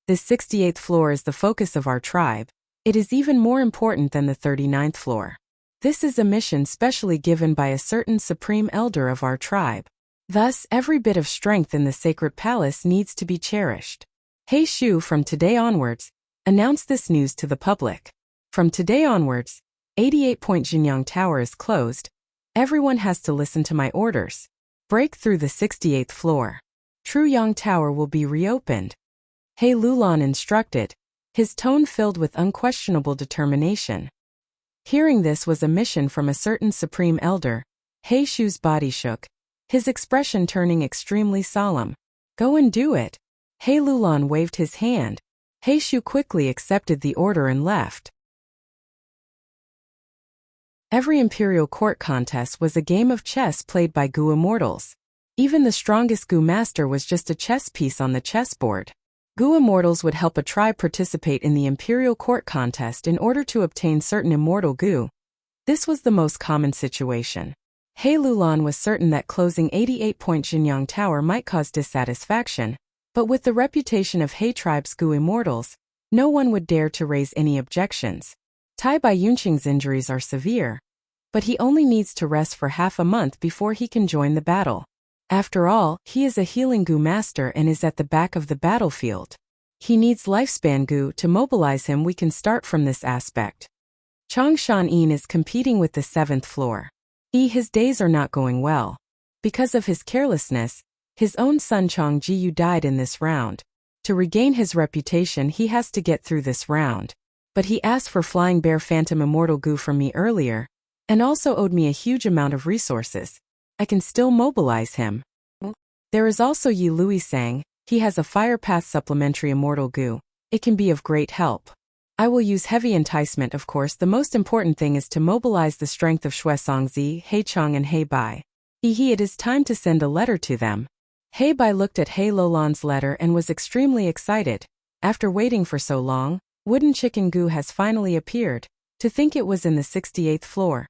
This 68th floor is the focus of our tribe. It is even more important than the 39th floor. This is a mission specially given by a certain supreme elder of our tribe. Thus, every bit of strength in the sacred palace needs to be cherished. He Shu, from today onwards, announced this news to the public. From today onwards, 88-point Jinyang Tower is closed. Everyone has to listen to my orders. Break through the 68th floor. True Yang Tower will be reopened. He Lulan instructed, his tone filled with unquestionable determination. Hearing this was a mission from a certain supreme elder. He Shu's body shook, his expression turning extremely solemn. Go and do it. He Lulan waved his hand. He Shu quickly accepted the order and left. Every Imperial Court contest was a game of chess played by Goo Immortals. Even the strongest Goo Master was just a chess piece on the chessboard. Goo Immortals would help a tribe participate in the Imperial Court contest in order to obtain certain immortal Goo. This was the most common situation. He Lulan was certain that closing 88-point Jinyang Tower might cause dissatisfaction, but with the reputation of He tribe's Goo Immortals, no one would dare to raise any objections. Tai Bai Yunqing's injuries are severe, but he only needs to rest for half a month before he can join the battle. After all, he is a healing Goo Master and is at the back of the battlefield. He needs lifespan Goo to mobilize him. We can start from this aspect. Chang Shan-yin is competing with the 7th floor. His days are not going well. Because of his carelessness, his own son Chang Jiyu died in this round. To regain his reputation he has to get through this round. But he asked for Flying Bear Phantom Immortal Goo from me earlier, and also owed me a huge amount of resources. I can still mobilize him. There is also Yi Lui Sang, he has a Fire Path Supplementary Immortal Goo. It can be of great help. I will use heavy enticement of course. The most important thing is to mobilize the strength of Shui Songzi, He Chong and He Bai. It is time to send a letter to them. He Bai looked at He Lolan's letter and was extremely excited. After waiting for so long, Wooden Chicken Goo has finally appeared. To think it was in the 68th floor.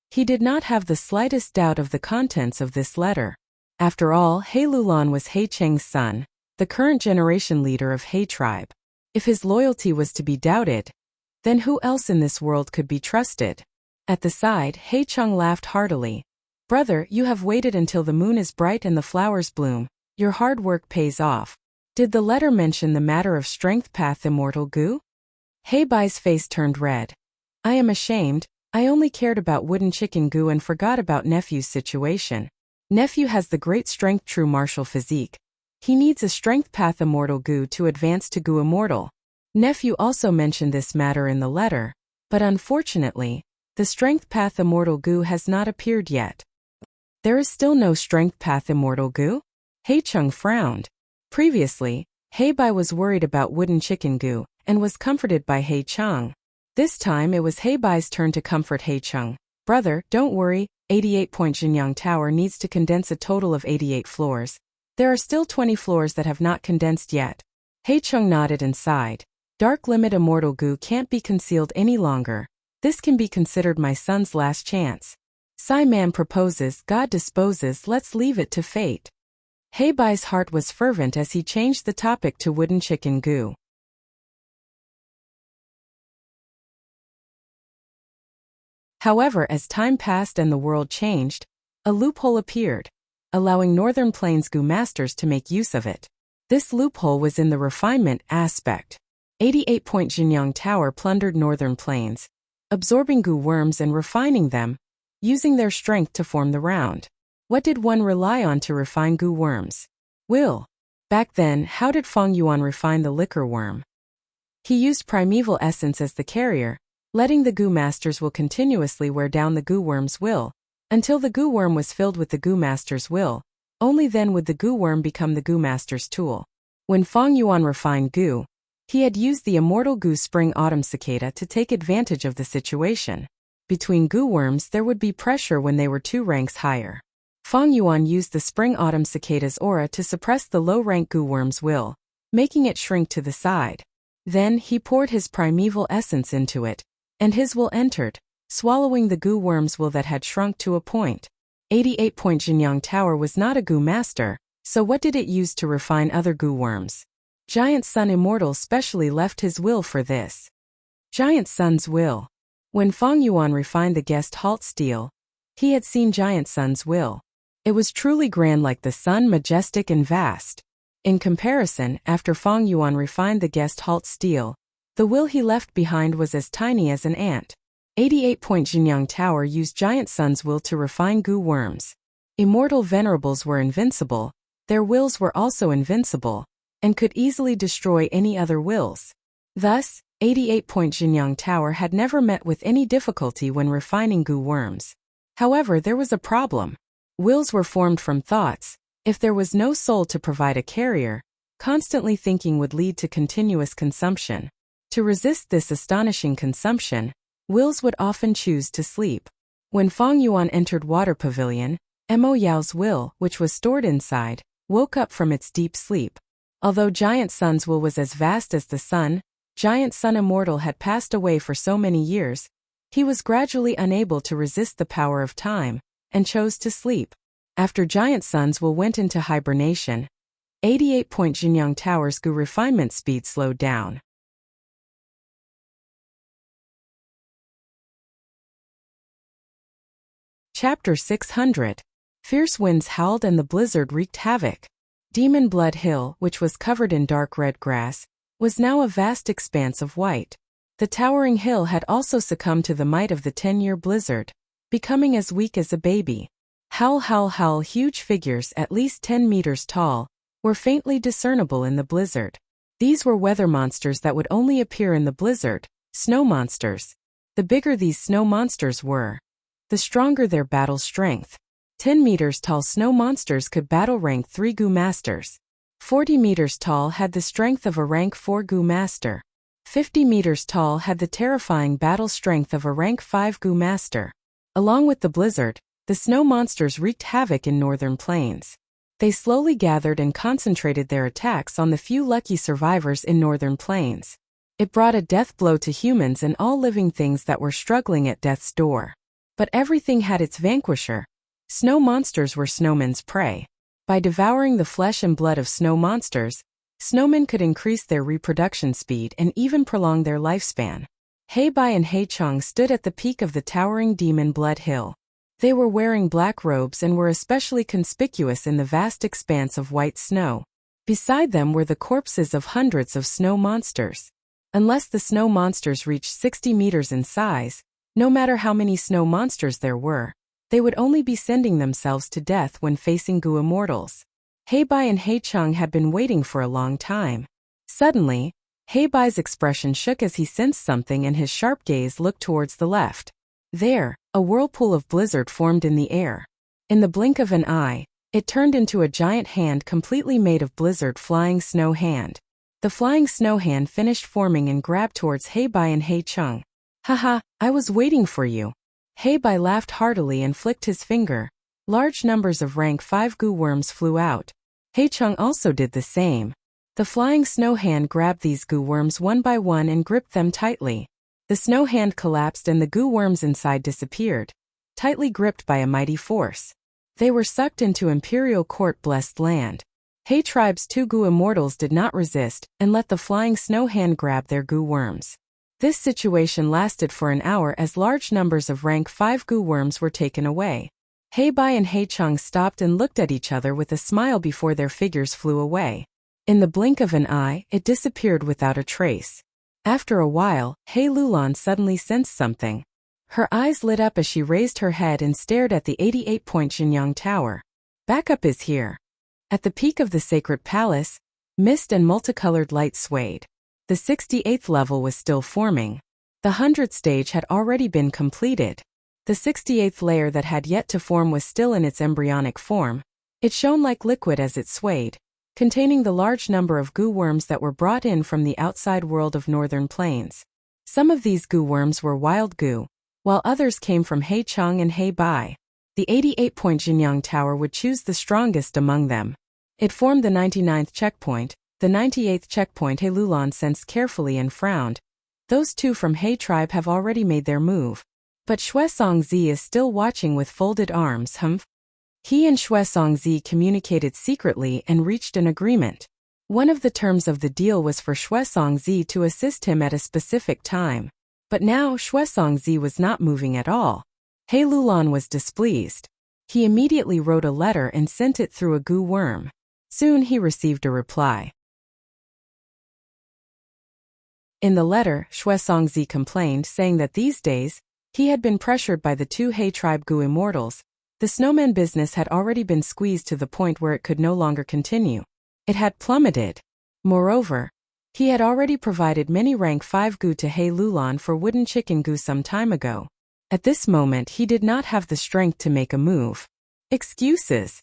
He did not have the slightest doubt of the contents of this letter. After all, He Lulan was He Cheng's son, the current generation leader of He tribe. If his loyalty was to be doubted, then who else in this world could be trusted? At the side, He Cheng laughed heartily. Brother, you have waited until the moon is bright and the flowers bloom. Your hard work pays off. Did the letter mention the matter of Strength Path Immortal Goo? He Bai's face turned red. I am ashamed. I only cared about Wooden Chicken Goo and forgot about Nephew's situation. Nephew has the great strength true martial physique. He needs a Strength Path Immortal Goo to advance to Goo Immortal. Nephew also mentioned this matter in the letter, but unfortunately, the Strength Path Immortal Goo has not appeared yet. There is still no Strength Path Immortal Goo? He Chung frowned. Previously, He Bai was worried about Wooden Chicken Goo and was comforted by He Chung. This time it was He Bai's turn to comfort He Chung. Brother, don't worry, 88-point Jinyang Tower needs to condense a total of 88 floors. There are still 20 floors that have not condensed yet. He Chung nodded and sighed. Dark Limit Immortal Goo can't be concealed any longer. This can be considered my son's last chance. Sai Man proposes, God disposes, let's leave it to fate. He Bai's heart was fervent as he changed the topic to Wooden Chicken Goo. However, as time passed and the world changed, a loophole appeared, allowing Northern Plains Goo Masters to make use of it. This loophole was in the refinement aspect. 88-point Jinyang Tower plundered Northern Plains, absorbing Goo worms and refining them, using their strength to form the round. What did one rely on to refine Goo worms? Will. Back then, how did Fong Yuan refine the liquor worm? He used primeval essence as the carrier, letting the Goo Masters will continuously wear down the Goo worm's will, until the Goo worm was filled with the Goo Master's will. Only then would the Goo worm become the Goo Master's tool. When Fong Yuan refined Goo, he had used the Immortal Goo Spring Autumn Cicada to take advantage of the situation. Between Goo worms there would be pressure when they were 2 ranks higher. Fong Yuan used the Spring Autumn Cicada's aura to suppress the low-rank Goo worm's will, making it shrink to the side. Then he poured his primeval essence into it, and his will entered, swallowing the Goo worm's will that had shrunk to a point. 88-point Jinyang Tower was not a Goo Master, so what did it use to refine other Goo worms? Giant Sun Immortal specially left his will for this. Giant Sun's will. When Fong Yuan refined the guest halt steel, he had seen Giant Sun's will. It was truly grand like the sun, majestic and vast. In comparison, after Fong Yuan refined the guest halt steel, the will he left behind was as tiny as an ant. 88-point Jinyang Tower used Giant Sun's will to refine Goo worms. Immortal Venerables were invincible, their wills were also invincible, and could easily destroy any other wills. Thus, 88-point Jinyang Tower had never met with any difficulty when refining Goo worms. However, there was a problem. Wills were formed from thoughts. If there was no soul to provide a carrier, constantly thinking would lead to continuous consumption. To resist this astonishing consumption, wills would often choose to sleep. When Fong Yuan entered Water Pavilion, Mo Yao's will, which was stored inside, woke up from its deep sleep. Although Giant Sun's will was as vast as the sun, Giant Sun Immortal had passed away for so many years, he was gradually unable to resist the power of time, and chose to sleep. After Giant Sun's will went into hibernation, 88-point Jinyang Tower's Goo refinement speed slowed down. Chapter 600. Fierce winds howled and the blizzard wreaked havoc. Demon Blood Hill, which was covered in dark red grass, was now a vast expanse of white. The towering hill had also succumbed to the might of the 10-year blizzard, becoming as weak as a baby. Howl, howl, howl, huge figures at least 10 meters tall, were faintly discernible in the blizzard. These were weather monsters that would only appear in the blizzard, snow monsters. The bigger these snow monsters were, the stronger their battle strength. 10 meters tall snow monsters could battle rank 3 Gu masters. 40 meters tall had the strength of a rank 4 Gu master. 50 meters tall had the terrifying battle strength of a rank 5 Gu master. Along with the blizzard, the snow monsters wreaked havoc in northern plains. They slowly gathered and concentrated their attacks on the few lucky survivors in northern plains. It brought a death blow to humans and all living things that were struggling at death's door. But everything had its vanquisher. Snow monsters were snowmen's prey. By devouring the flesh and blood of snow monsters, snowmen could increase their reproduction speed and even prolong their lifespan. He Bai and He Chong stood at the peak of the towering Demon Blood Hill. They were wearing black robes and were especially conspicuous in the vast expanse of white snow. Beside them were the corpses of hundreds of snow monsters. Unless the snow monsters reached 60 meters in size, no matter how many snow monsters there were, they would only be sending themselves to death when facing Gu immortals. He Bai and He Chong had been waiting for a long time. Suddenly, He Bai's expression shook as he sensed something and his sharp gaze looked towards the left. There, a whirlpool of blizzard formed in the air. In the blink of an eye, it turned into a giant hand completely made of blizzard flying snow hand. The flying snow hand finished forming and grabbed towards He Bai and He Chong. Haha, I was waiting for you. He Bai laughed heartily and flicked his finger. Large numbers of rank 5 Gu worms flew out. He Chong also did the same. The flying snow hand grabbed these Gu worms one by one and gripped them tightly. The snow hand collapsed and the Gu worms inside disappeared, tightly gripped by a mighty force. They were sucked into Imperial Court-blessed land. He Tribe's 2 Gu immortals did not resist and let the flying snow hand grab their Gu worms. This situation lasted for an hour as large numbers of rank 5 Gu worms were taken away. He Bai and He Chong stopped and looked at each other with a smile before their figures flew away. In the blink of an eye, it disappeared without a trace. After a while, He Lulan suddenly sensed something. Her eyes lit up as she raised her head and stared at the 88-point Xinyang Tower. Backup is here. At the peak of the sacred palace, mist and multicolored light swayed. The 68th level was still forming. The 100th stage had already been completed. The 68th layer that had yet to form was still in its embryonic form. It shone like liquid as it swayed, containing the large number of Gu worms that were brought in from the outside world of northern plains. Some of these Gu worms were wild Gu, while others came from He Chong and He Bai. The 88-point Xinyang Tower would choose the strongest among them. It formed the 99th checkpoint. The 98th checkpoint. He Lulan sensed carefully and frowned. Those 2 from He Tribe have already made their move. But Xue Songzi is still watching with folded arms. He and Xue Songzi communicated secretly and reached an agreement. One of the terms of the deal was for Xue Songzi to assist him at a specific time. But now Xue Songzi was not moving at all. He Lulan was displeased. He immediately wrote a letter and sent it through a Gu worm. Soon he received a reply. In the letter, Xue Songzi complained, saying that these days, he had been pressured by the 2 He Tribe Gu immortals. The snowman business had already been squeezed to the point where it could no longer continue. It had plummeted. Moreover, he had already provided many rank 5 Gu to He Lulan for wooden chicken Gu some time ago. At this moment he did not have the strength to make a move. Excuses.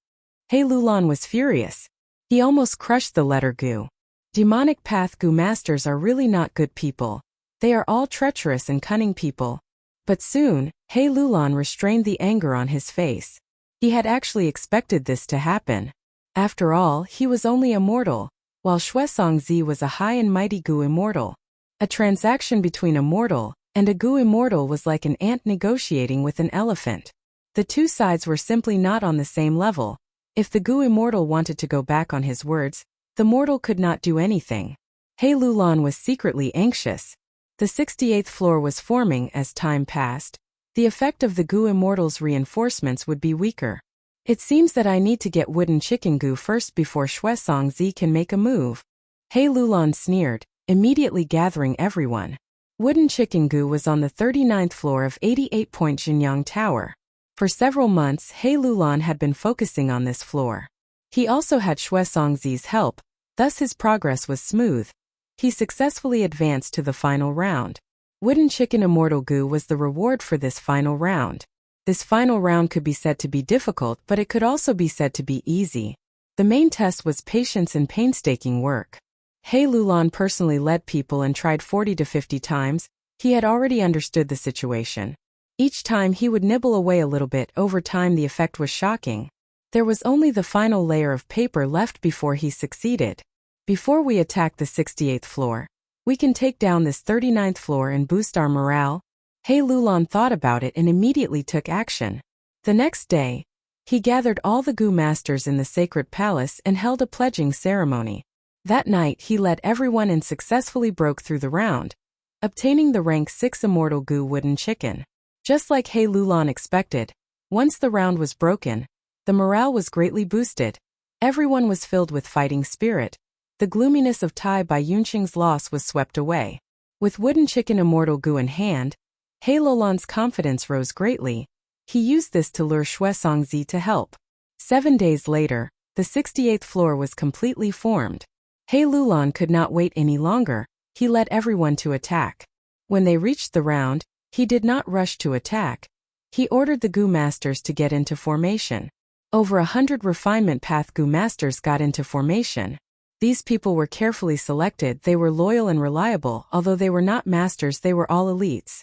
He Lulan was furious. He almost crushed the letter Gu. Demonic Path Gu masters are really not good people. They are all treacherous and cunning people. But soon, He Lulan restrained the anger on his face. He had actually expected this to happen. After all, he was only a mortal, while Xue Songzi was a high and mighty Gu immortal. A transaction between a mortal and a Gu immortal was like an ant negotiating with an elephant. The 2 sides were simply not on the same level. If the Gu immortal wanted to go back on his words, the mortal could not do anything. He Lulan was secretly anxious. The 68th floor was forming as time passed. The effect of the Gu immortals' reinforcements would be weaker. It seems that I need to get wooden chicken Gu first before Xue Songzi can make a move. He Lulan sneered, immediately gathering everyone. Wooden chicken Gu was on the 39th floor of 88-point Xinyang Tower. For several months, He Lulan had been focusing on this floor. He also had Shuesongzi's help, thus his progress was smooth. He successfully advanced to the final round. Wooden Chicken Immortal Goo was the reward for this final round. This final round could be said to be difficult, but it could also be said to be easy. The main test was patience and painstaking work. He Lulan personally led people and tried 40 to 50 times. He had already understood the situation. Each time he would nibble away a little bit. Over time the effect was shocking. There was only the final layer of paper left before he succeeded. Before we attack the 68th floor, we can take down this 39th floor and boost our morale. He Lulan thought about it and immediately took action. The next day, he gathered all the Goo Masters in the Sacred Palace and held a pledging ceremony. That night he led everyone and successfully broke through the round, obtaining the rank 6 Immortal Goo Wooden Chicken. Just like He Lulan expected, once the round was broken, the morale was greatly boosted. Everyone was filled with fighting spirit. The gloominess of Tai Bai Yunqing's loss was swept away. With Wooden Chicken Immortal Goo in hand, He Lulan's confidence rose greatly. He used this to lure Shuesongzi to help. 7 days later, the 68th floor was completely formed. He Lulan could not wait any longer. He led everyone to attack. When they reached the round, he did not rush to attack. He ordered the Goo Masters to get into formation. Over 100 Refinement Path Goo Masters got into formation. These people were carefully selected. They were loyal and reliable. Although they were not masters, they were all elites.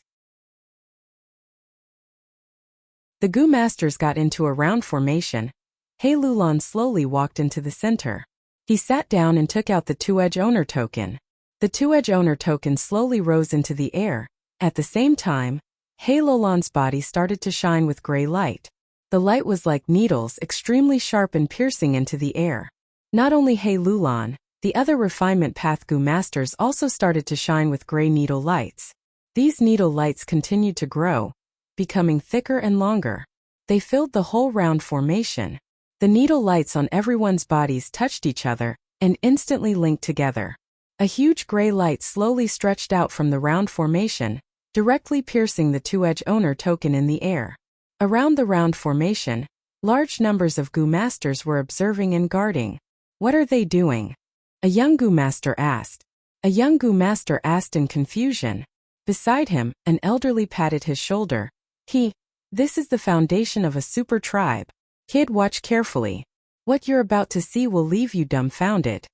The Goo Masters got into a round formation. He Lulan slowly walked into the center. He sat down and took out the two-edge owner token. The two-edge owner token slowly rose into the air. At the same time, He Lulan's body started to shine with gray light. The light was like needles, extremely sharp and piercing into the air. Not only He Lulan, the other Refinement Path Goo Masters also started to shine with gray needle lights. These needle lights continued to grow, becoming thicker and longer. They filled the whole round formation. The needle lights on everyone's bodies touched each other and instantly linked together. A huge gray light slowly stretched out from the round formation, directly piercing the two-edge owner token in the air. Around the round formation, large numbers of Goo Masters were observing and guarding. What are they doing? A young Goo Master asked. A young Goo Master asked in confusion. Beside him, an elderly patted his shoulder. This is the foundation of a super tribe. Kid, watch carefully. What you're about to see will leave you dumbfounded.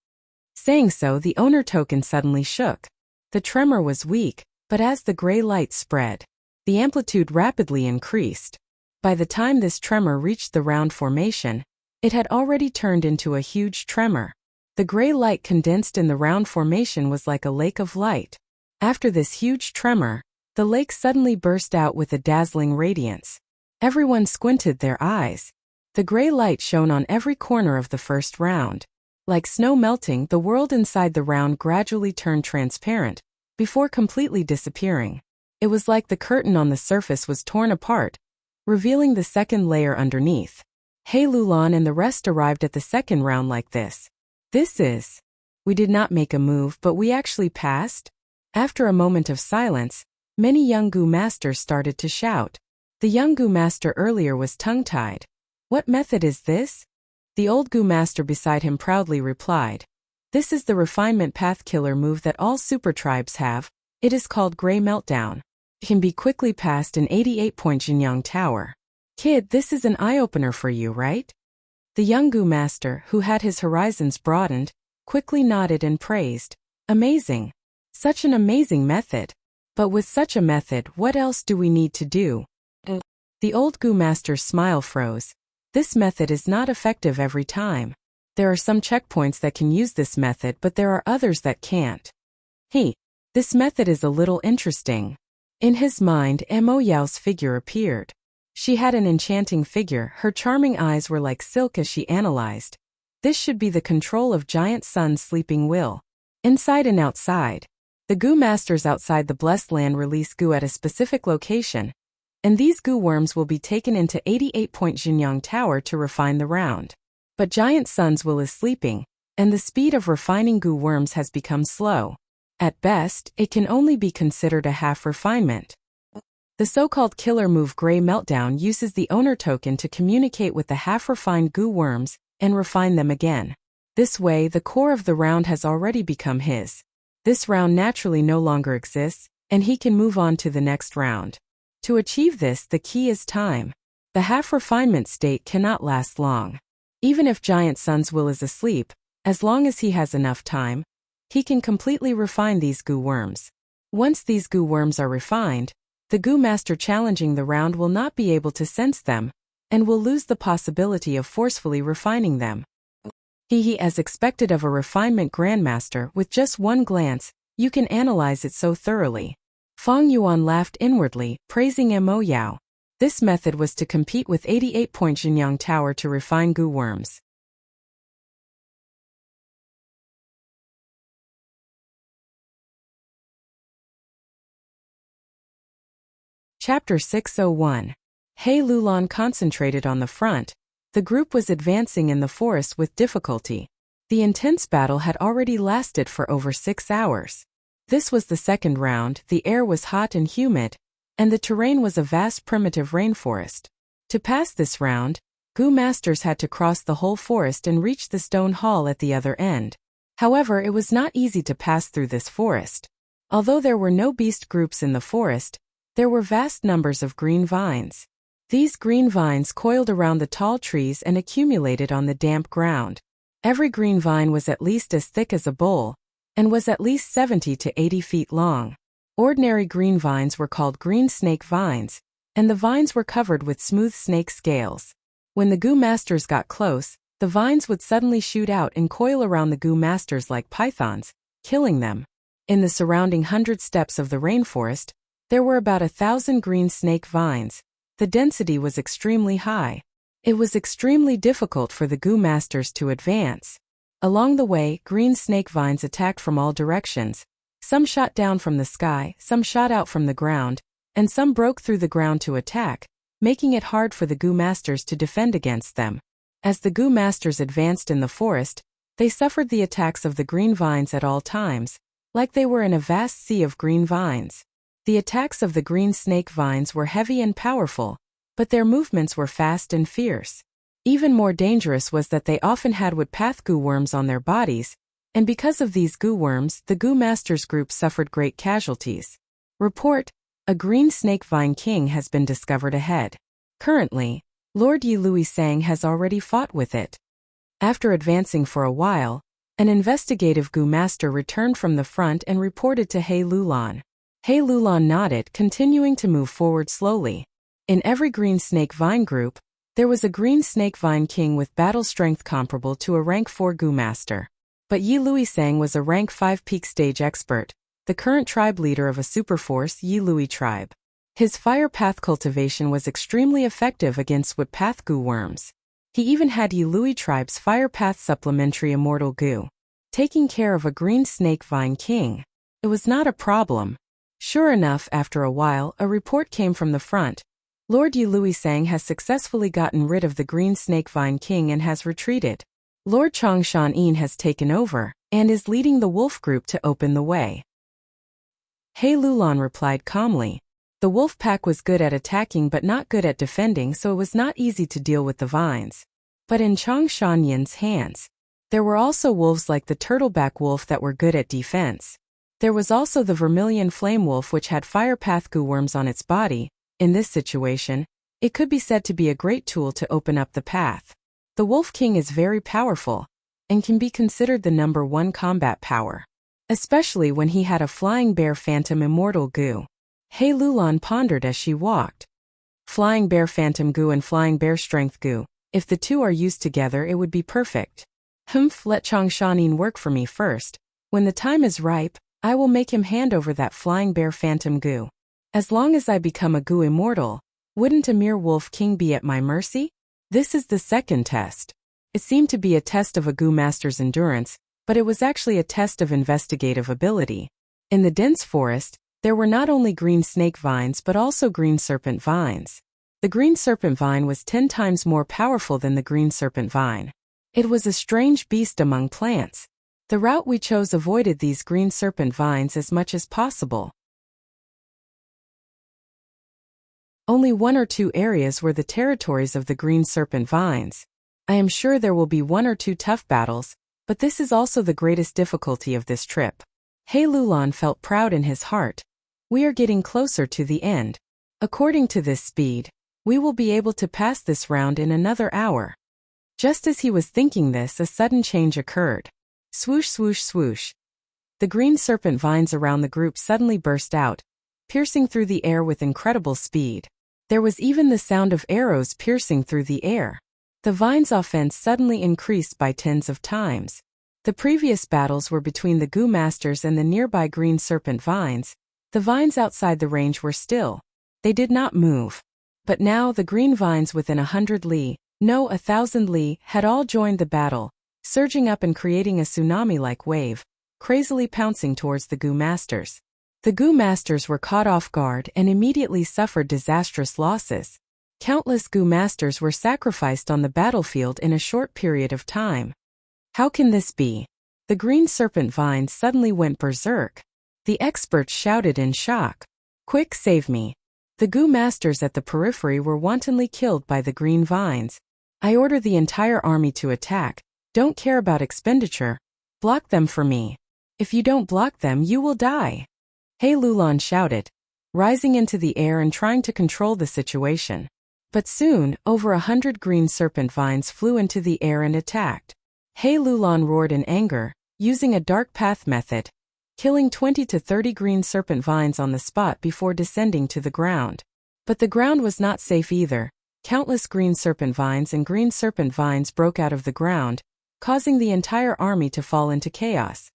Saying so, the owner token suddenly shook. The tremor was weak, but as the gray light spread, the amplitude rapidly increased. By the time this tremor reached the round formation, it had already turned into a huge tremor. The gray light condensed in the round formation was like a lake of light. After this huge tremor, the lake suddenly burst out with a dazzling radiance. Everyone squinted their eyes. The gray light shone on every corner of the first round. Like snow melting, the world inside the round gradually turned transparent, before completely disappearing. It was like the curtain on the surface was torn apart, revealing the second layer underneath. He Lulan and the rest arrived at the second round like this. We did not make a move, but we actually passed. After a moment of silence, many young Goo Masters started to shout. The young Goo Master earlier was tongue-tied. What method is this? The old Goo Master beside him proudly replied. This is the Refinement Path Killer move that all super tribes have. It is called Grey Meltdown. It can be quickly passed in 88-point Jinyang Tower. Kid, this is an eye-opener for you, right? The young Goo Master, who had his horizons broadened, quickly nodded and praised. Amazing. Such an amazing method. But with such a method, what else do we need to do? The old Goo Master's smile froze. This method is not effective every time. There are some checkpoints that can use this method, but there are others that can't. This method is a little interesting. In his mind, Mo Yao's figure appeared. She had an enchanting figure. Her charming eyes were like silk as she analyzed. This should be the control of Giant Sun's sleeping will. Inside and outside. The Goo Masters outside the Blessed Land release Goo at a specific location, and these Goo worms will be taken into 88-point Jinyang Tower to refine the round. But Giant Sun's will is sleeping, and the speed of refining Goo worms has become slow. At best, it can only be considered a half refinement. The so-called killer move Grey Meltdown uses the owner token to communicate with the half-refined Goo worms and refine them again. This way, the core of the round has already become his. This round naturally no longer exists, and he can move on to the next round. To achieve this, the key is time. The half-refinement state cannot last long. Even if Giant Sun's will is asleep, as long as he has enough time, he can completely refine these goo worms. Once these goo worms are refined, the goo master challenging the round will not be able to sense them, and will lose the possibility of forcefully refining them. As expected of a refinement grandmaster, with just one glance, you can analyze it so thoroughly. Fang Yuan laughed inwardly, praising Mo Yao. This method was to compete with 88-point Jinyang Tower to refine goo worms. Chapter 601. He Lulan concentrated on the front. The group was advancing in the forest with difficulty. The intense battle had already lasted for over 6 hours. This was the second round, the air was hot and humid, and the terrain was a vast primitive rainforest. To pass this round, goo masters had to cross the whole forest and reach the stone hall at the other end. However, it was not easy to pass through this forest. Although there were no beast groups in the forest, there were vast numbers of green vines. These green vines coiled around the tall trees and accumulated on the damp ground. Every green vine was at least as thick as a bowl, and was at least 70 to 80 feet long. Ordinary green vines were called green snake vines, and the vines were covered with smooth snake scales. When the goo masters got close, the vines would suddenly shoot out and coil around the goo masters like pythons, killing them. In the surrounding 100 steps of the rainforest, there were about 1,000 green snake vines. The density was extremely high. It was extremely difficult for the goo masters to advance. Along the way, green snake vines attacked from all directions. Some shot down from the sky, some shot out from the ground, and some broke through the ground to attack, making it hard for the goo masters to defend against them. As the goo masters advanced in the forest, they suffered the attacks of the green vines at all times, like they were in a vast sea of green vines. The attacks of the green snake vines were heavy and powerful, but their movements were fast and fierce. Even more dangerous was that they often had woodpath goo worms on their bodies, and because of these goo worms, the goo masters group suffered great casualties. Report: a green snake vine king has been discovered ahead. Currently, Lord Yi Lui Sang has already fought with it. After advancing for a while, an investigative goo master returned from the front and reported to He Lulan. He Lulan nodded, continuing to move forward slowly. In every green snake vine group, there was a green snake vine king with battle strength comparable to a rank 4 goo master. But Yi Lui Sang was a rank 5 peak stage expert, the current tribe leader of a superforce Yi Lui tribe. His fire path cultivation was extremely effective against woodpath goo worms. He even had Yi Lui tribe's fire path supplementary immortal goo. Taking care of a green snake vine king, it was not a problem. Sure enough, after a while, a report came from the front. Lord Yi Lui Sang has successfully gotten rid of the green snake vine king and has retreated. Lord Chong Shan Yin has taken over, and is leading the wolf group to open the way. He Lulan replied calmly. The wolf pack was good at attacking but not good at defending, so it was not easy to deal with the vines. But in Chong Shan Yin's hands, there were also wolves like the turtleback wolf that were good at defense. There was also the vermilion flame wolf which had fire path goo worms on its body. In this situation, it could be said to be a great tool to open up the path. The Wolf King is very powerful, and can be considered the number 1 combat power, especially when he had a flying bear phantom immortal goo. He Lulan pondered as she walked. Flying bear phantom goo and flying bear strength goo, if the two are used together it would be perfect. Let Chong Shanin work for me first. When the time is ripe, I will make him hand over that flying bear phantom goo. As long as I become a goo immortal, wouldn't a mere wolf king be at my mercy? This is the second test. It seemed to be a test of a goo master's endurance, but it was actually a test of investigative ability. In the dense forest, there were not only green snake vines but also green serpent vines. The green serpent vine was 10 times more powerful than the green serpent vine. It was a strange beast among plants. The route we chose avoided these green serpent vines as much as possible. Only 1 or 2 areas were the territories of the green serpent vines. I am sure there will be 1 or 2 tough battles, but this is also the greatest difficulty of this trip. He Lulan felt proud in his heart. We are getting closer to the end. According to this speed, we will be able to pass this round in another hour. Just as he was thinking this, a sudden change occurred. Swoosh, swoosh, swoosh. The green serpent vines around the group suddenly burst out, piercing through the air with incredible speed. There was even the sound of arrows piercing through the air. The vines' offense suddenly increased by tens of times. The previous battles were between the Gu Masters and the nearby green serpent vines. The vines outside the range were still. They did not move. But now the green vines within 100 li, no 1,000 li, had all joined the battle, surging up and creating a tsunami-like wave, crazily pouncing towards the Gu Masters. The Gu Masters were caught off guard and immediately suffered disastrous losses. Countless Gu Masters were sacrificed on the battlefield in a short period of time. How can this be? The green serpent vines suddenly went berserk. The experts shouted in shock. Quick, save me. The Gu Masters at the periphery were wantonly killed by the green vines. I order the entire army to attack. Don't care about expenditure. Block them for me. If you don't block them, you will die. He Lulan shouted, rising into the air and trying to control the situation. But soon, over 100 green serpent vines flew into the air and attacked. He Lulan roared in anger, using a dark path method, killing 20 to 30 green serpent vines on the spot before descending to the ground. But the ground was not safe either. Countless green serpent vines broke out of the ground, causing the entire army to fall into chaos.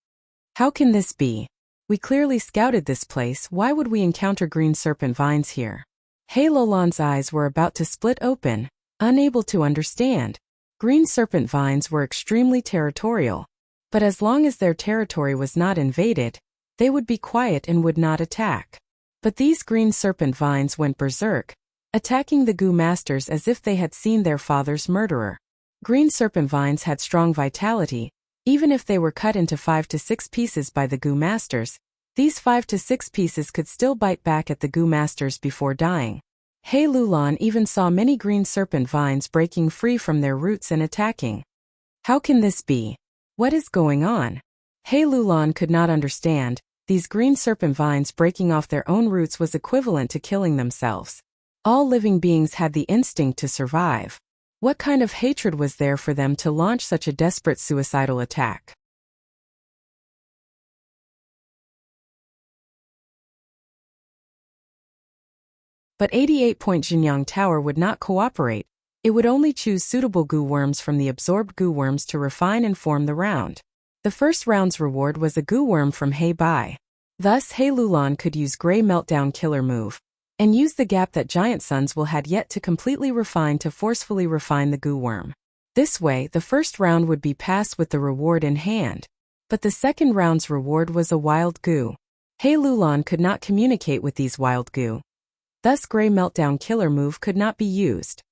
How can this be? We clearly scouted this place. Why would we encounter green serpent vines here? He Lulan's eyes were about to split open, unable to understand. Green serpent vines were extremely territorial. But as long as their territory was not invaded, they would be quiet and would not attack. But these green serpent vines went berserk, attacking the Gu Masters as if they had seen their father's murderer. Green serpent vines had strong vitality. Even if they were cut into 5 to 6 pieces by the Gu Masters, these 5 to 6 pieces could still bite back at the Gu Masters before dying. He Lulan even saw many green serpent vines breaking free from their roots and attacking. How can this be? What is going on? He Lulan could not understand. These green serpent vines breaking off their own roots was equivalent to killing themselves. All living beings had the instinct to survive. What kind of hatred was there for them to launch such a desperate suicidal attack? But 88-point Jinyang Tower would not cooperate. It would only choose suitable goo worms from the absorbed goo worms to refine and form the round. The first round's reward was a goo worm from He Bai. Thus He Lulan could use Grey Meltdown Killer move, and use the gap that Giant Suns will had yet to completely refine to forcefully refine the goo worm. This way, the first round would be passed with the reward in hand. But the second round's reward was a wild goo. He Lulan could not communicate with these wild goo. Thus Grey Meltdown Killer move could not be used.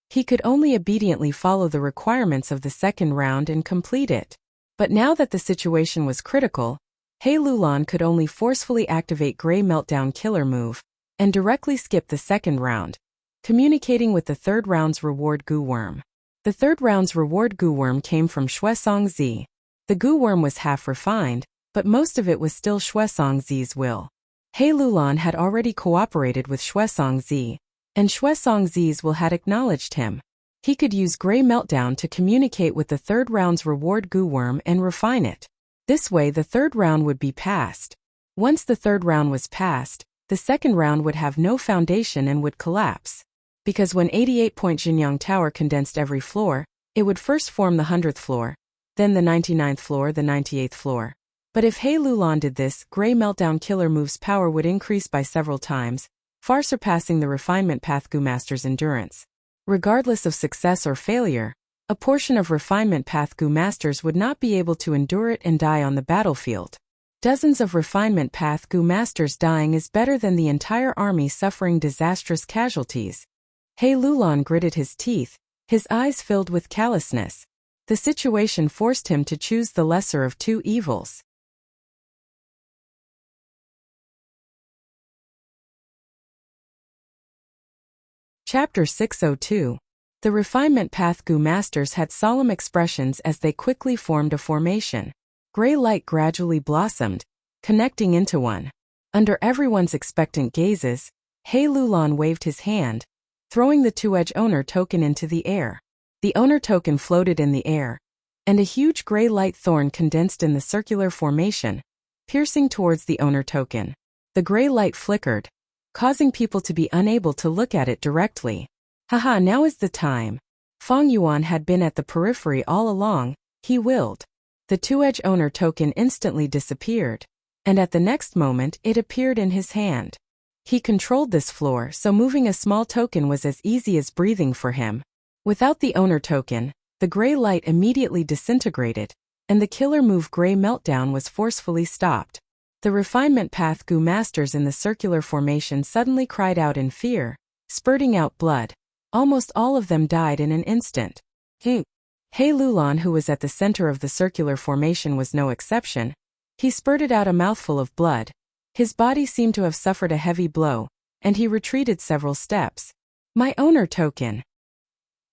He could only obediently follow the requirements of the second round and complete it. But now that the situation was critical, He Lulan could only forcefully activate Grey Meltdown Killer move, and directly skip the second round, communicating with the third round's reward goo worm. The third round's reward goo worm came from Shuesong Zi. The goo worm was half refined, but most of it was still Shuesong Zi's will. He Lulan had already cooperated with Shuesong Zi, and Shuesong Zi's will had acknowledged him. He could use Grey Meltdown to communicate with the third round's reward goo worm and refine it. This way the third round would be passed. Once the third round was passed, the second round would have no foundation and would collapse. Because when 88-point Jinyang Tower condensed every floor, it would first form the 100th floor, then the 99th floor, the 98th floor. But if He Lulan did this, Grey Meltdown Killer move's power would increase by several times, far surpassing the refinement path Gu Master's endurance. Regardless of success or failure, a portion of refinement path Gu Masters would not be able to endure it and die on the battlefield. Dozens of refinement path Gu Masters dying is better than the entire army suffering disastrous casualties. He Lulan gritted his teeth, his eyes filled with callousness. The situation forced him to choose the lesser of two evils. Chapter 602. The refinement path Gu masters had solemn expressions as they quickly formed a formation. Gray light gradually blossomed, connecting into one. Under everyone's expectant gazes, He Lulan waved his hand, throwing the two-edge owner token into the air. The owner token floated in the air, and a huge gray light thorn condensed in the circular formation, piercing towards the owner token. The gray light flickered, causing people to be unable to look at it directly. Haha, now is the time. Feng Yuan had been at the periphery all along, he willed. The two-edge owner token instantly disappeared, and at the next moment it appeared in his hand. He controlled this floor, so moving a small token was as easy as breathing for him. Without the owner token, the gray light immediately disintegrated, and the killer move gray meltdown was forcefully stopped. The refinement path Gu masters in the circular formation suddenly cried out in fear, spurting out blood. Almost all of them died in an instant. He Lulan, who was at the center of the circular formation, was no exception. He spurted out a mouthful of blood. His body seemed to have suffered a heavy blow, and he retreated several steps. My owner token!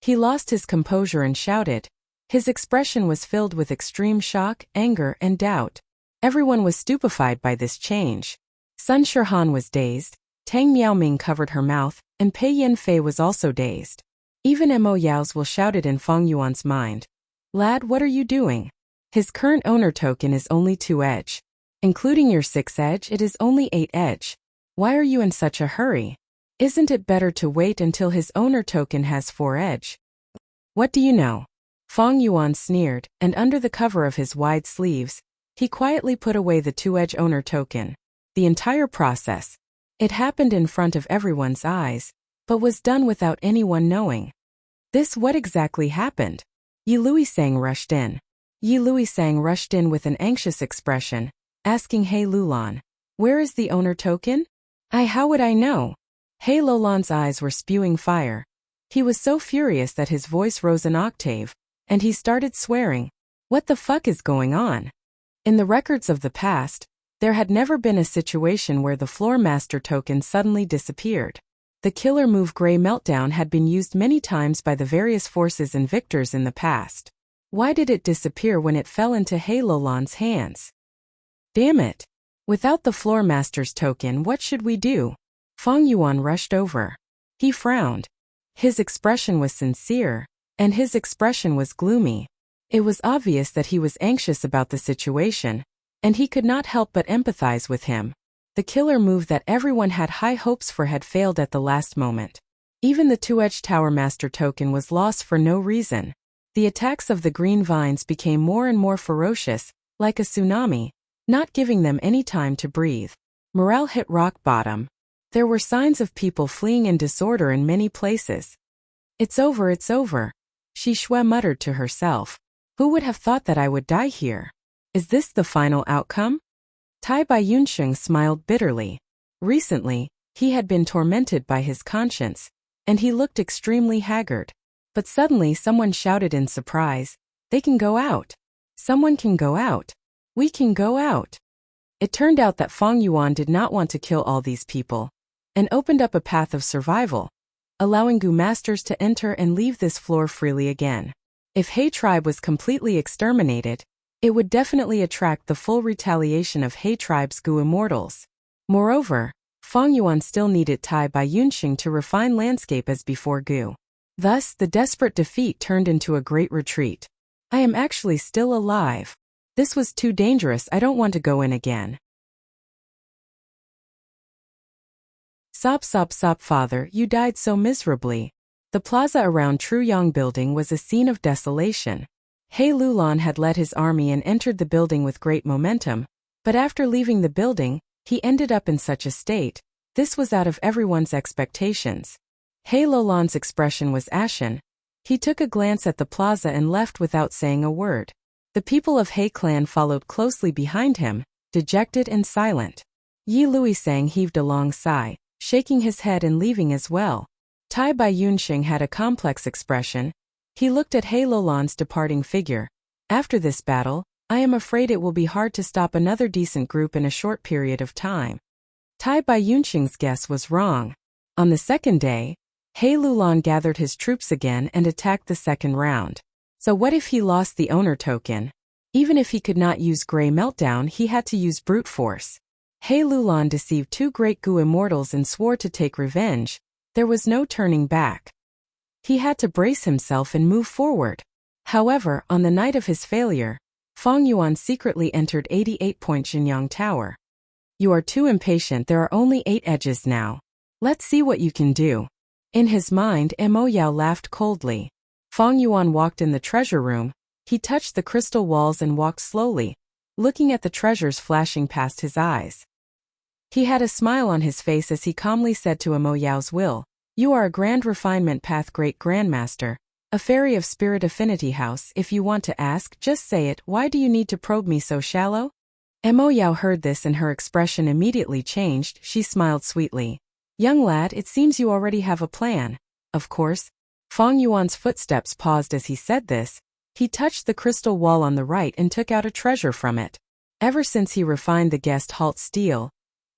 He lost his composure and shouted. His expression was filled with extreme shock, anger, and doubt. Everyone was stupefied by this change. Sun Shirhan was dazed, Tang Miaoming covered her mouth, and Pei Yanfei was also dazed. Even Mo Yaozwil shouted in Feng Yuan's mind. Lad, what are you doing? His current owner token is only 2-edge. Including your 6-edge, it is only 8-edge. Why are you in such a hurry? Isn't it better to wait until his owner token has 4-edge? What do you know? Feng Yuan sneered, and under the cover of his wide sleeves, he quietly put away the 2-edge owner token. The entire process. It happened in front of everyone's eyes, but was done without anyone knowing. What exactly happened? Yi Luisang rushed in. Yi Luisang rushed in with an anxious expression, asking He Lulan, where is the owner token? How would I know? He Lulan's eyes were spewing fire. He was so furious that his voice rose an octave, and he started swearing. What the fuck is going on? In the records of the past, there had never been a situation where the floor master token suddenly disappeared. The killer move Gray Meltdown had been used many times by the various forces and victors in the past. Why did it disappear when it fell into He Lulan's hands? Damn it! Without the floor master's token, what should we do? Feng Yuan rushed over. He frowned. His expression was sincere, and his expression was gloomy. It was obvious that he was anxious about the situation, and he could not help but empathize with him. The killer move that everyone had high hopes for had failed at the last moment. Even the 2-edged Tower Master token was lost for no reason. The attacks of the green vines became more and more ferocious, like a tsunami, not giving them any time to breathe. Morale hit rock bottom. There were signs of people fleeing in disorder in many places. It's over, Shi Shui muttered to herself. Who would have thought that I would die here? Is this the final outcome? Tai Baiyunsheng smiled bitterly. Recently, he had been tormented by his conscience, and he looked extremely haggard. But suddenly someone shouted in surprise, they can go out. Someone can go out. We can go out. It turned out that Feng Yuan did not want to kill all these people, and opened up a path of survival, allowing Gu masters to enter and leave this floor freely again. If He tribe was completely exterminated, it would definitely attract the full retaliation of He tribe's Gu immortals. Moreover, Feng Yuan still needed Tai Baiyunsheng to refine landscape as before Gu. Thus, the desperate defeat turned into a great retreat. I am actually still alive. This was too dangerous, I don't want to go in again. Sob, father, you died so miserably. The plaza around Truyong building was a scene of desolation. He Lulan had led his army and entered the building with great momentum, but after leaving the building, he ended up in such a state. This was out of everyone's expectations. He Lulan's expression was ashen. He took a glance at the plaza and left without saying a word. The people of He clan followed closely behind him, dejected and silent. Yi Luisang heaved a long sigh, shaking his head and leaving as well. Tai Baiyunsheng had a complex expression. He looked at He Lulan's departing figure. After this battle, I am afraid it will be hard to stop another decent group in a short period of time. Tai Baiyunsheng's guess was wrong. On the second day, He Lulan gathered his troops again and attacked the second round. So what if he lost the owner token? Even if he could not use Grey Meltdown, he had to use brute force. He Lulan deceived two great Gu immortals and swore to take revenge. There was no turning back. He had to brace himself and move forward. However, on the night of his failure, Fang Yuan secretly entered 88-point Jinyang Tower. You are too impatient, there are only 8 edges now. Let's see what you can do. In his mind, Mo Yao laughed coldly. Fang Yuan walked in the treasure room. He touched the crystal walls and walked slowly, looking at the treasures flashing past his eyes. He had a smile on his face as he calmly said to Mo Yao's will, "You are a Grand Refinement Path Great Grandmaster, a fairy of Spirit Affinity House. If you want to ask, just say it. Why do you need to probe me so shallow?" Mo Yao heard this and her expression immediately changed. She smiled sweetly. "Young lad, it seems you already have a plan." Of course. Fang Yuan's footsteps paused as he said this. He touched the crystal wall on the right and took out a treasure from it. Ever since he refined the guest halt steel,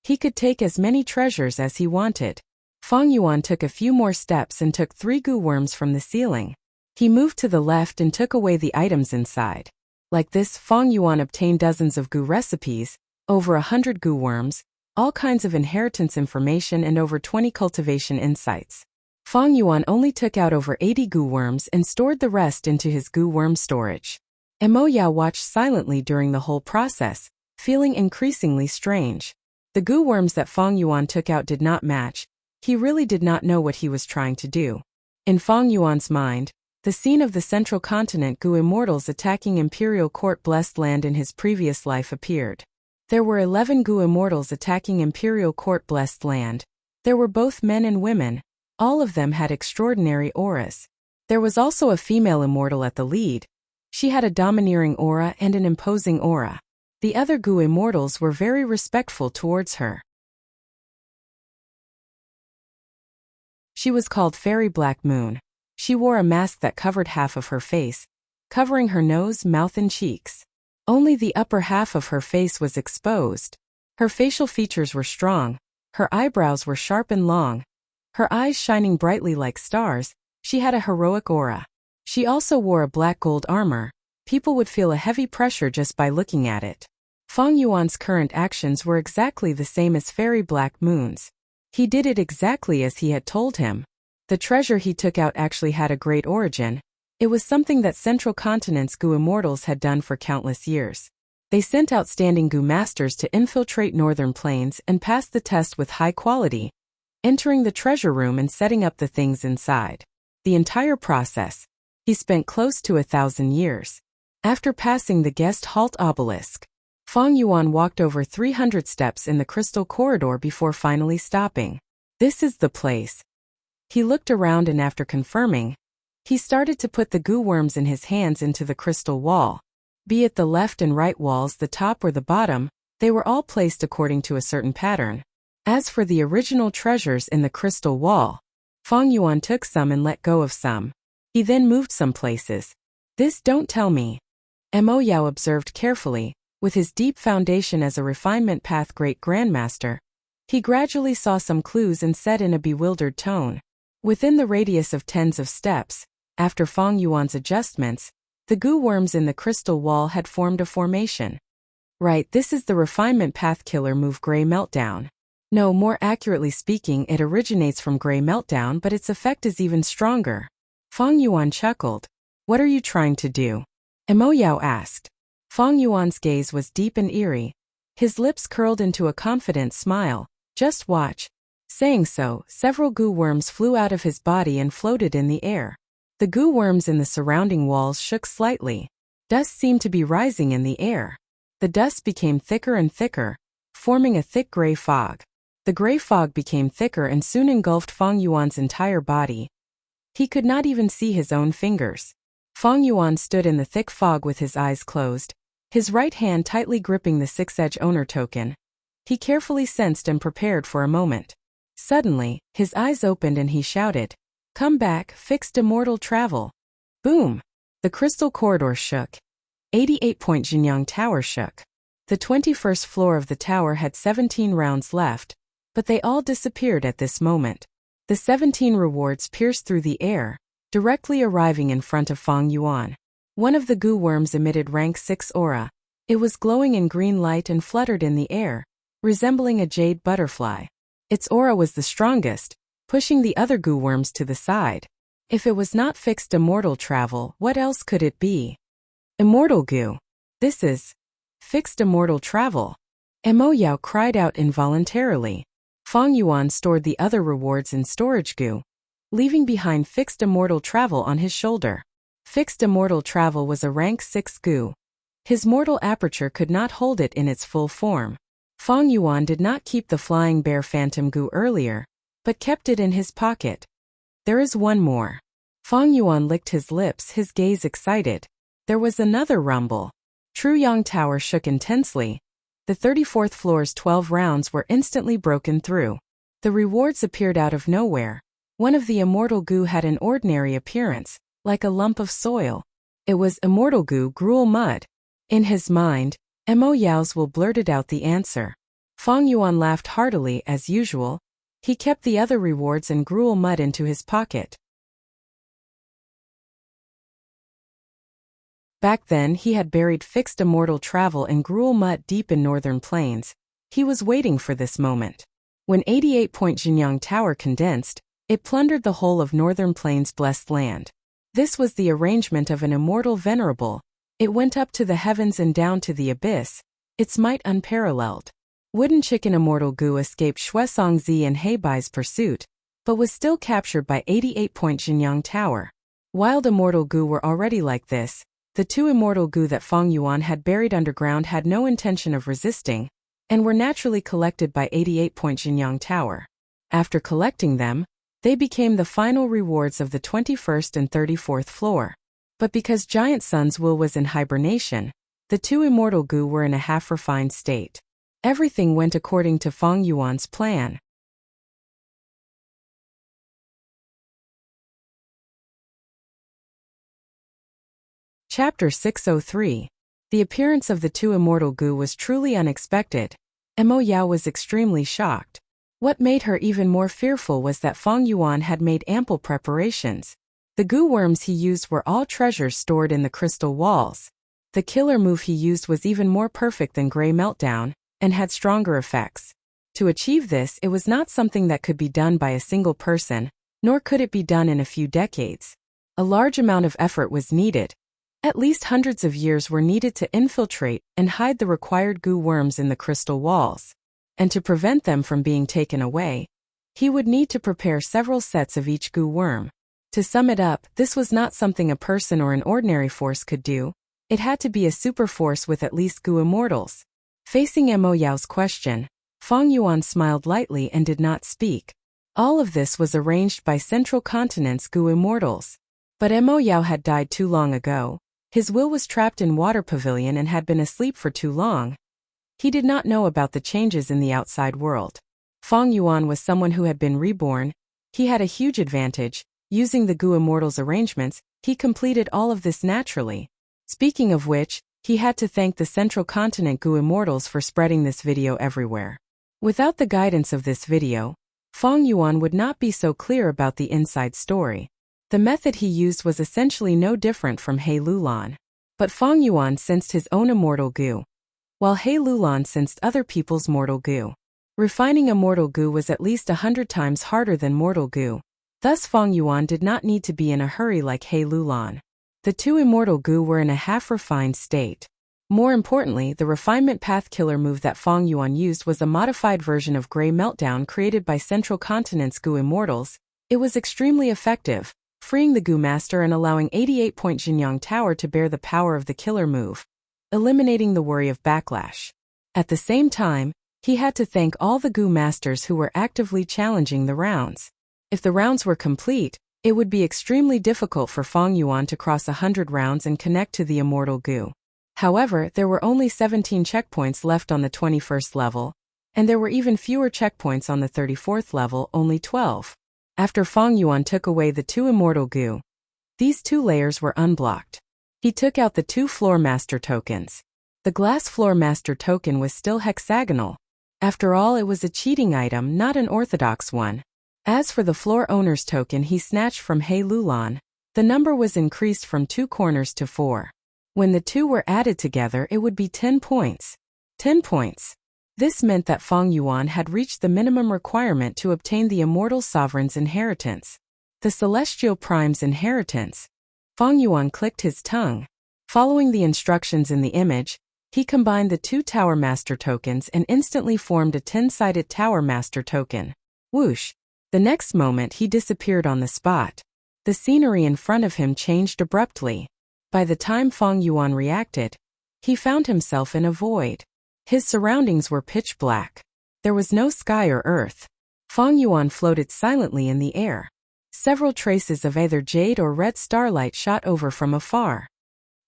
he could take as many treasures as he wanted. Fang Yuan took a few more steps and took 3 goo worms from the ceiling. He moved to the left and took away the items inside. Like this, Fang Yuan obtained dozens of goo recipes, over 100 goo worms, all kinds of inheritance information and over 20 cultivation insights. Fang Yuan only took out over 80 goo worms and stored the rest into his goo worm storage. Mo Yao watched silently during the whole process, feeling increasingly strange. The goo worms that Fang Yuan took out did not match. He really did not know what he was trying to do. In Fang Yuan's mind, the scene of the Central Continent Gu immortals attacking Imperial Court Blessed Land in his previous life appeared. There were 11 Gu immortals attacking Imperial Court Blessed Land. There were both men and women. All of them had extraordinary auras. There was also a female immortal at the lead. She had a domineering aura and an imposing aura. The other Gu immortals were very respectful towards her. She was called Fairy Black Moon. She wore a mask that covered half of her face, covering her nose, mouth and cheeks. Only the upper half of her face was exposed. Her facial features were strong. Her eyebrows were sharp and long. Her eyes shining brightly like stars. She had a heroic aura. She also wore a black gold armor. People would feel a heavy pressure just by looking at it. Fang Yuan's current actions were exactly the same as Fairy Black Moon's. He did it exactly as he had told him. The treasure he took out actually had a great origin. It was something that Central Continent's Gu immortals had done for countless years. They sent outstanding Gu masters to infiltrate Northern Plains and pass the test with high quality, entering the treasure room and setting up the things inside. The entire process, he spent close to 1,000 years. After passing the guest halt obelisk, Fang Yuan walked over 300 steps in the crystal corridor before finally stopping. This is the place. He looked around and after confirming, he started to put the Gu worms in his hands into the crystal wall. Be it the left and right walls, the top or the bottom, they were all placed according to a certain pattern. As for the original treasures in the crystal wall, Fang Yuan took some and let go of some. He then moved some places. This don't tell me. Mo Yao observed carefully. With his deep foundation as a refinement path great grandmaster, he gradually saw some clues and said in a bewildered tone. Within the radius of tens of steps, after Fang Yuan's adjustments, the Gu worms in the crystal wall had formed a formation. Right, this is the refinement path killer move Grey Meltdown. No, more accurately speaking, it originates from Grey Meltdown, but its effect is even stronger. Fang Yuan chuckled. What are you trying to do? Mo Yao asked. Fang Yuan's gaze was deep and eerie. His lips curled into a confident smile. Just watch. Saying so, several Gu worms flew out of his body and floated in the air. The Gu worms in the surrounding walls shook slightly. Dust seemed to be rising in the air. The dust became thicker and thicker, forming a thick gray fog. The gray fog became thicker and soon engulfed Fang Yuan's entire body. He could not even see his own fingers. Fang Yuan stood in the thick fog with his eyes closed, his right hand tightly gripping the 6-edge owner token. He carefully sensed and prepared for a moment. Suddenly, his eyes opened and he shouted, "Come back, fixed immortal travel." Boom! The crystal corridor shook. 88-point Jinyang Tower shook. The 21st floor of the tower had 17 rounds left, but they all disappeared at this moment. The 17 rewards pierced through the air, directly arriving in front of Fang Yuan. One of the goo worms emitted rank 6 aura. It was glowing in green light and fluttered in the air, resembling a jade butterfly. Its aura was the strongest, pushing the other goo worms to the side. If it was not fixed immortal travel, what else could it be? Immortal goo. This is fixed immortal travel. Mo Yao cried out involuntarily. Fang Yuan stored the other rewards in storage goo, leaving behind fixed immortal travel on his shoulder. Fixed immortal travel was a rank 6 goo. His mortal aperture could not hold it in its full form. Fang Yuan did not keep the flying bear phantom goo earlier, but kept it in his pocket. There is one more. Fang Yuan licked his lips, his gaze excited. There was another rumble. Truyang Tower shook intensely. The 34th floor's 12 rounds were instantly broken through. The rewards appeared out of nowhere. One of the immortal goo had an ordinary appearance, like a lump of soil. It was immortal goo gruel mud. In his mind, Mo Yao's will blurted out the answer. Fang Yuan laughed heartily as usual. He kept the other rewards and gruel mud into his pocket. Back then he had buried fixed immortal travel and gruel mud deep in northern plains. He was waiting for this moment. When 88-point Jinyang Tower condensed, it plundered the whole of northern plains' blessed land. This was the arrangement of an immortal venerable. It went up to the heavens and down to the abyss, its might unparalleled. Wooden Chicken immortal goo escaped Shuesongzi and Heibai's pursuit, but was still captured by 88-point Jinyang Tower. Wild immortal goo were already like this. The 2 immortal goo that Fang Yuan had buried underground had no intention of resisting, and were naturally collected by 88-point Jinyang Tower. After collecting them, they became the final rewards of the 21st and 34th floor. But because Giant Sun's will was in hibernation, the 2 immortal goo were in a half-refined state. Everything went according to Fang Yuan's plan. Chapter 603. The appearance of the 2 immortal goo was truly unexpected. Mo Yao was extremely shocked. What made her even more fearful was that Fang Yuan had made ample preparations. The goo worms he used were all treasures stored in the crystal walls. The killer move he used was even more perfect than Grey Meltdown, and had stronger effects. To achieve this, it was not something that could be done by a single person, nor could it be done in a few decades. A large amount of effort was needed. At least hundreds of years were needed to infiltrate and hide the required goo worms in the crystal walls. And to prevent them from being taken away, he would need to prepare several sets of each goo worm. To sum it up, this was not something a person or an ordinary force could do. It had to be a super force with at least goo immortals. Facing Mo Yao's question, Fang Yuan smiled lightly and did not speak. All of this was arranged by Central Continent's goo immortals. But Mo Yao had died too long ago. His will was trapped in Water Pavilion and had been asleep for too long. He did not know about the changes in the outside world. Fang Yuan was someone who had been reborn. He had a huge advantage. Using the goo immortals arrangements, he completed all of this naturally. Speaking of which, he had to thank the Central Continent goo immortals for spreading this video everywhere. Without the guidance of this video, Fang Yuan would not be so clear about the inside story. The method he used was essentially no different from He Lulan. But Fang Yuan sensed his own immortal goo, while He Lulan sensed other people's mortal goo. Refining immortal goo was at least 100 times harder than mortal goo. Thus Fang Yuan did not need to be in a hurry like He Lulan. The 2 immortal goo were in a half-refined state. More importantly, the refinement path killer move that Fang Yuan used was a modified version of Grey Meltdown created by Central Continent's goo immortals. It was extremely effective, freeing the goo master and allowing 88-point Jinyang Tower to bear the power of the killer move, eliminating the worry of backlash. At the same time, he had to thank all the goo masters who were actively challenging the rounds. If the rounds were complete, it would be extremely difficult for Fang Yuan to cross 100 rounds and connect to the immortal goo. However, there were only 17 checkpoints left on the 21st level, and there were even fewer checkpoints on the 34th level, only 12. After Fang Yuan took away the 2 immortal goo, these 2 layers were unblocked. He took out the 2 floor master tokens. The glass floor master token was still hexagonal. After all, it was a cheating item, not an orthodox one. As for the floor owner's token he snatched from He Lulan, the number was increased from 2 corners to 4. When the two were added together it would be 10 points. 10 points. This meant that Feng Yuan had reached the minimum requirement to obtain the Immortal Sovereign's inheritance. The Celestial Prime's inheritance. Feng Yuan clicked his tongue. Following the instructions in the image, he combined the 2 Tower Master tokens and instantly formed a 10-sided Tower Master token. Whoosh! The next moment he disappeared on the spot. The scenery in front of him changed abruptly. By the time Feng Yuan reacted, he found himself in a void. His surroundings were pitch black. There was no sky or earth. Feng Yuan floated silently in the air. Several traces of either jade or red starlight shot over from afar.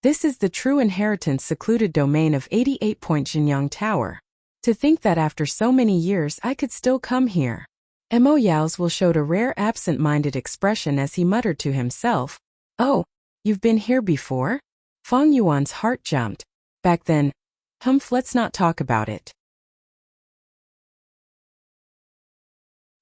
This is the true inheritance secluded domain of 88-point Jinyang Tower. To think that after so many years I could still come here. Mo Yao's will showed a rare absent-minded expression as he muttered to himself, "Oh, you've been here before?" Feng Yuan's heart jumped. Back then, let's not talk about it.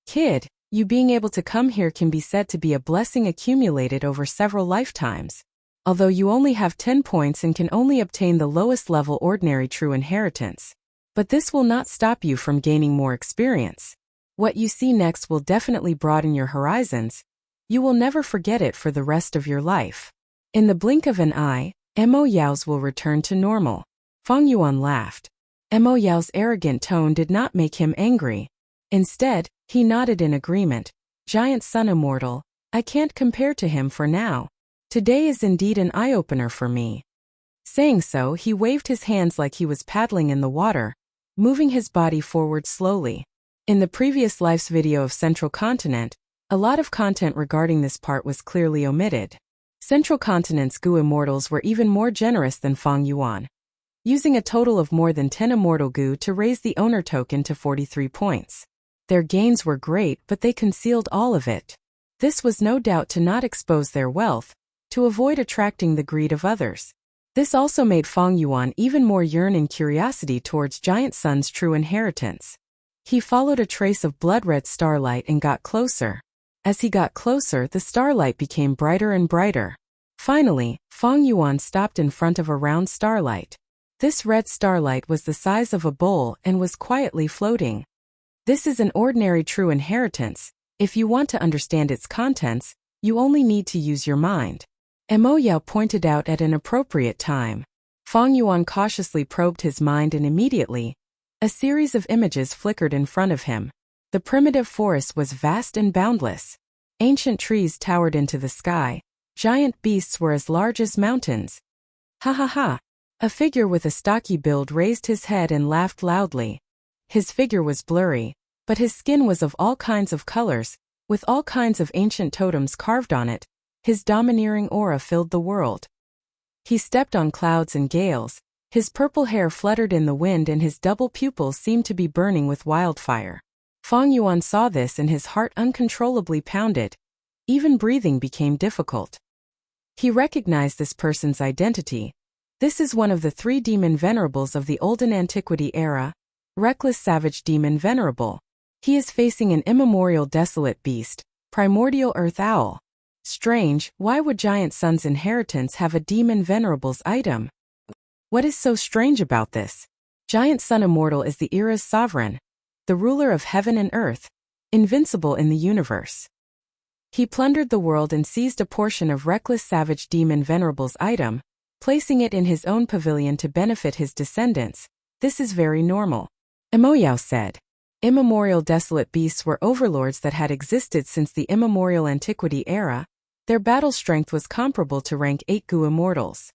Kid, you being able to come here can be said to be a blessing accumulated over several lifetimes. Although you only have 10 points and can only obtain the lowest level ordinary true inheritance. But this will not stop you from gaining more experience. What you see next will definitely broaden your horizons. You will never forget it for the rest of your life. In the blink of an eye, Mo Yao's will return to normal. Feng Yuan laughed. Mo Yao's arrogant tone did not make him angry. Instead, he nodded in agreement. Giant Sun Immortal, I can't compare to him for now. Today is indeed an eye-opener for me. Saying so, he waved his hands like he was paddling in the water, moving his body forward slowly. In the previous life's video of Central Continent, a lot of content regarding this part was clearly omitted. Central Continent's Gu Immortals were even more generous than Feng Yuan, using a total of more than 10 Immortal Gu to raise the owner token to 43 points. Their gains were great, but they concealed all of it. This was no doubt to not expose their wealth, to avoid attracting the greed of others. This also made Feng Yuan even more yearn in curiosity towards Giant Sun's true inheritance. He followed a trace of blood-red starlight and got closer. As he got closer, the starlight became brighter and brighter. Finally, Feng Yuan stopped in front of a round starlight. This red starlight was the size of a bowl and was quietly floating. This is an ordinary true inheritance. If you want to understand its contents, you only need to use your mind. Mo Yao pointed out at an appropriate time. Feng Yuan cautiously probed his mind and immediately, a series of images flickered in front of him. The primitive forest was vast and boundless. Ancient trees towered into the sky. Giant beasts were as large as mountains. Ha ha ha. A figure with a stocky build raised his head and laughed loudly. His figure was blurry, but his skin was of all kinds of colors, with all kinds of ancient totems carved on it. His domineering aura filled the world. He stepped on clouds and gales. His purple hair fluttered in the wind and his double pupils seemed to be burning with wildfire. Feng Yuan saw this and his heart uncontrollably pounded. Even breathing became difficult. He recognized this person's identity. This is one of the 3 demon venerables of the olden antiquity era, Reckless Savage Demon Venerable. He is facing an immemorial desolate beast, Primordial Earth Owl. Strange, why would Giant Sun's inheritance have a demon venerable's item? What is so strange about this? Giant Sun Immortal is the era's sovereign, the ruler of heaven and earth, invincible in the universe. He plundered the world and seized a portion of Reckless Savage Demon Venerable's item, placing it in his own pavilion to benefit his descendants. This is very normal. Mo Yao said. Immemorial desolate beasts were overlords that had existed since the immemorial antiquity era. Their battle strength was comparable to rank 8 Gu Immortals.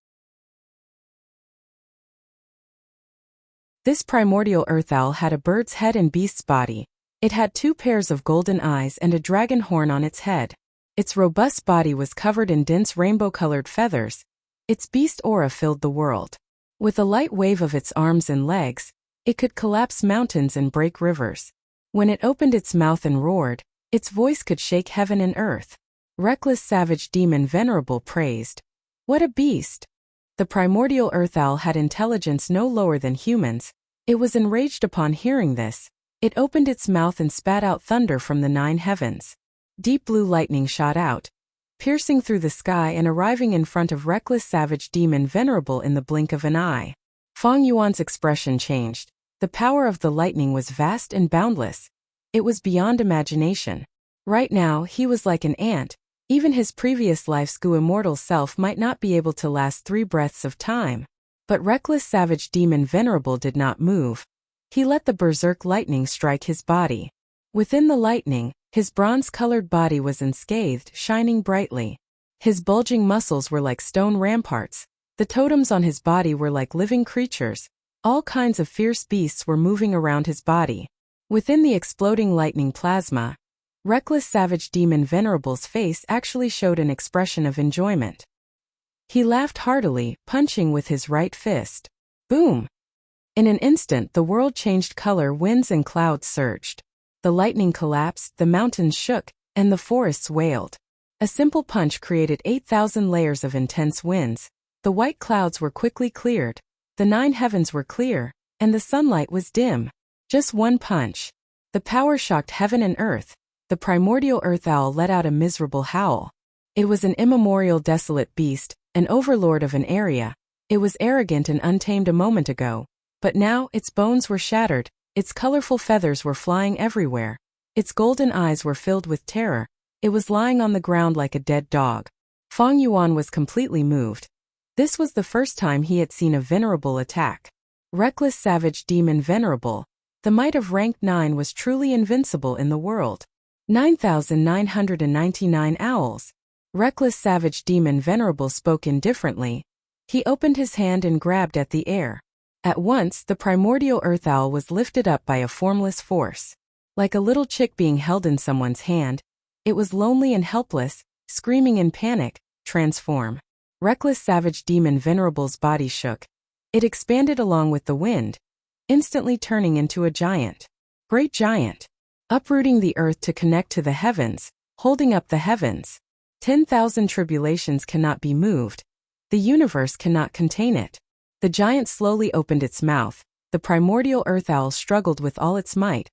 This primordial earth owl had a bird's head and beast's body. It had 2 pairs of golden eyes and a dragon horn on its head. Its robust body was covered in dense rainbow-colored feathers. Its beast aura filled the world. With a light wave of its arms and legs, it could collapse mountains and break rivers. When it opened its mouth and roared, its voice could shake heaven and earth. Reckless Savage Demon Venerable praised. What a beast! The primordial earth owl had intelligence no lower than humans. It was enraged upon hearing this. It opened its mouth and spat out thunder from the 9 heavens. Deep blue lightning shot out, piercing through the sky and arriving in front of reckless savage demon Venerable in the blink of an eye. Feng Yuan's expression changed. The power of the lightning was vast and boundless. It was beyond imagination. Right now, he was like an ant. Even his previous life's immortal self might not be able to last 3 breaths of time. But reckless savage demon Venerable did not move. He let the berserk lightning strike his body. Within the lightning, his bronze-colored body was unscathed, shining brightly. His bulging muscles were like stone ramparts. The totems on his body were like living creatures. All kinds of fierce beasts were moving around his body. Within the exploding lightning plasma, reckless savage demon Venerable's face actually showed an expression of enjoyment. He laughed heartily, punching with his right fist. Boom! In an instant the world changed color, winds and clouds surged. The lightning collapsed, the mountains shook, and the forests wailed. A simple punch created 8,000 layers of intense winds. The white clouds were quickly cleared. The 9 heavens were clear, and the sunlight was dim. Just one punch. The power shocked heaven and earth. The primordial earth owl let out a miserable howl. It was an immemorial desolate beast, an overlord of an area. It was arrogant and untamed a moment ago. But now its bones were shattered, its colorful feathers were flying everywhere. Its golden eyes were filled with terror. It was lying on the ground like a dead dog. Feng Yuan was completely moved. This was the first time he had seen a venerable attack. Reckless savage demon Venerable. The might of rank 9 was truly invincible in the world. 9,999 owls. Reckless savage demon Venerable spoke indifferently. He opened his hand and grabbed at the air. At once, the primordial earth owl was lifted up by a formless force. Like a little chick being held in someone's hand, it was lonely and helpless, screaming in panic, transform. Reckless savage demon Venerable's body shook. It expanded along with the wind, instantly turning into a giant. Great giant. Uprooting the earth to connect to the heavens, holding up the heavens. 10,000 tribulations cannot be moved. The universe cannot contain it. The giant slowly opened its mouth. The primordial earth owl struggled with all its might,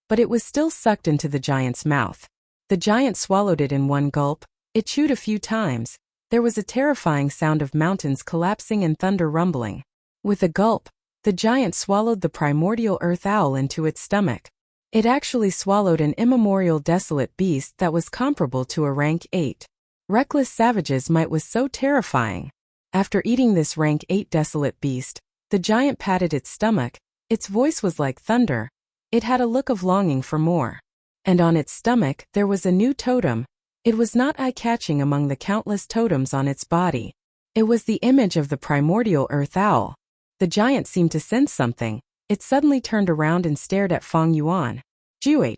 but it was still sucked into the giant's mouth. The giant swallowed it in one gulp. It chewed a few times. There was a terrifying sound of mountains collapsing and thunder rumbling. With a gulp, the giant swallowed the primordial earth owl into its stomach. It actually swallowed an immemorial desolate beast that was comparable to a rank 8. Reckless savage's might was so terrifying. After eating this rank 8 desolate beast, the giant patted its stomach. Its voice was like thunder. It had a look of longing for more. And on its stomach, there was a new totem. It was not eye-catching among the countless totems on its body. It was the image of the primordial earth owl. The giant seemed to sense something. It suddenly turned around and stared at Feng Yuan. Juh.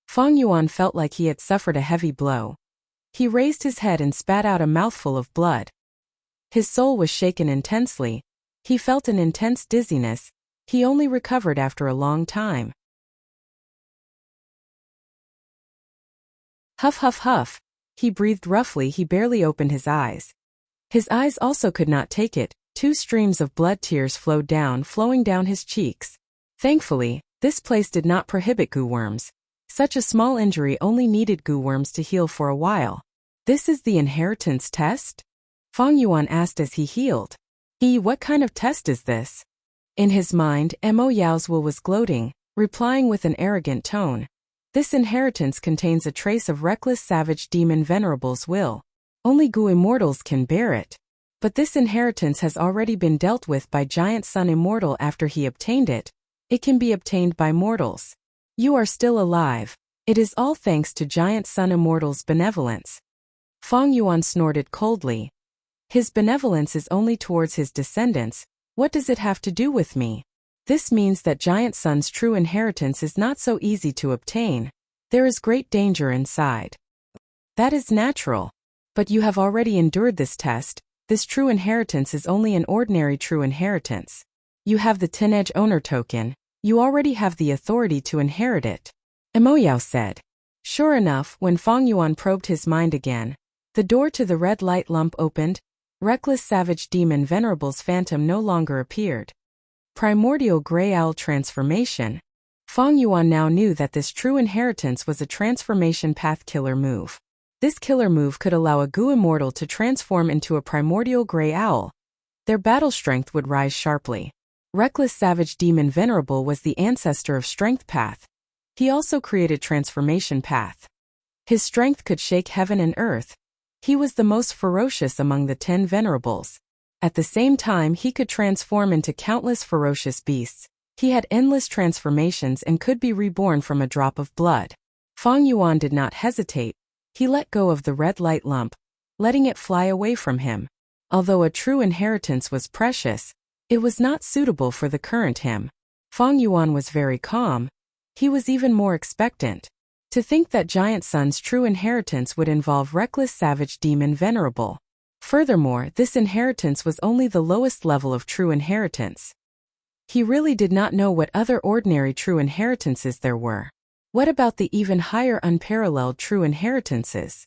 Feng Yuan felt like he had suffered a heavy blow. He raised his head and spat out a mouthful of blood. His soul was shaken intensely. He felt an intense dizziness. He only recovered after a long time. Huff huff huff. He breathed roughly. He barely opened his eyes. His eyes also could not take it. 2 streams of blood tears flowed down, flowing down his cheeks. Thankfully, this place did not prohibit goo worms. Such a small injury only needed goo worms to heal for a while. This is the inheritance test? Feng Yuan asked as he healed. What kind of test is this? In his mind, Mo Yao's will was gloating, replying with an arrogant tone. This inheritance contains a trace of reckless savage demon Venerable's will. Only goo immortals can bear it. But this inheritance has already been dealt with by Giant Sun Immortal after he obtained it. It can be obtained by mortals. You are still alive. It is all thanks to Giant Sun Immortal's benevolence. Feng Yuan snorted coldly. His benevolence is only towards his descendants. What does it have to do with me? This means that Giant Sun's true inheritance is not so easy to obtain. There is great danger inside. That is natural. But you have already endured this test. This true inheritance is only an ordinary true inheritance. You have the 10-edge owner token. You already have the authority to inherit it. Mo Yao said. Sure enough, when Feng Yuan probed his mind again, the door to the red light lump opened. Reckless savage demon Venerable's phantom no longer appeared. Primordial gray owl transformation. Fang Yuan now knew that this true inheritance was a transformation path killer move. This killer move could allow a Gu immortal to transform into a primordial gray owl. Their battle strength would rise sharply. Reckless Savage Demon Venerable was the ancestor of Strength Path. He also created Transformation Path. His strength could shake heaven and earth. He was the most ferocious among the 10 venerables. At the same time, he could transform into countless ferocious beasts. He had endless transformations and could be reborn from a drop of blood. Fang Yuan did not hesitate. He let go of the red light lump, letting it fly away from him. Although a true inheritance was precious, it was not suitable for the current him. Fang Yuan was very calm. He was even more expectant. To think that Giant Sun's true inheritance would involve Reckless Savage Demon Venerable. Furthermore, this inheritance was only the lowest level of true inheritance. He really did not know what other ordinary true inheritances there were. What about the even higher unparalleled true inheritances?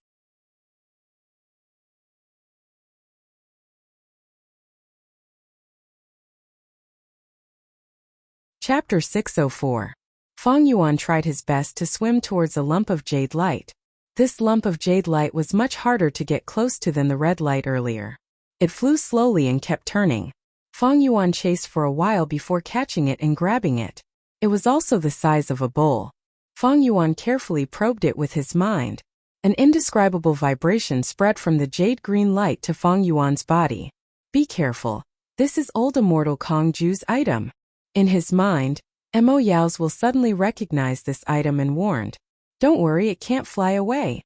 Chapter 604. Fang Yuan tried his best to swim towards a lump of jade light. This lump of jade light was much harder to get close to than the red light earlier. It flew slowly and kept turning. Fang Yuan chased for a while before catching it and grabbing it. It was also the size of a bowl. Fang Yuan carefully probed it with his mind. An indescribable vibration spread from the jade green light to Fang Yuan's body. Be careful. This is old immortal Kong Ju's item. In his mind, Mo Yao's will suddenly recognize this item and warned. Don't worry, it can't fly away.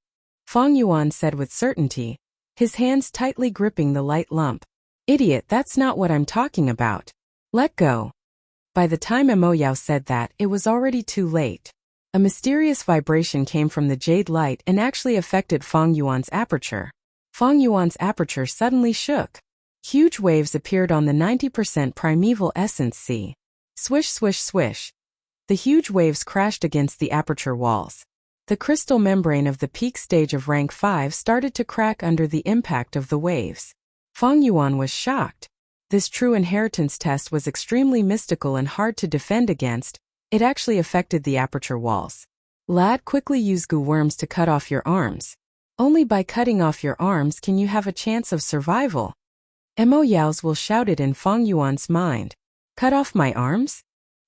Fang Yuan said with certainty, his hands tightly gripping the light lump. Idiot, that's not what I'm talking about. Let go. By the time Mo Yao said that, it was already too late. A mysterious vibration came from the jade light and actually affected Fang Yuan's aperture. Fang Yuan's aperture suddenly shook. Huge waves appeared on the 90% primeval essence sea. Swish, swish, swish. The huge waves crashed against the aperture walls. The crystal membrane of the peak stage of rank 5 started to crack under the impact of the waves. Fang Yuan was shocked. This true inheritance test was extremely mystical and hard to defend against. It actually affected the aperture walls. Lad, quickly use Gu worms to cut off your arms. Only by cutting off your arms can you have a chance of survival. Mo Yao's will shouted in Fang Yuan's mind. Cut off my arms?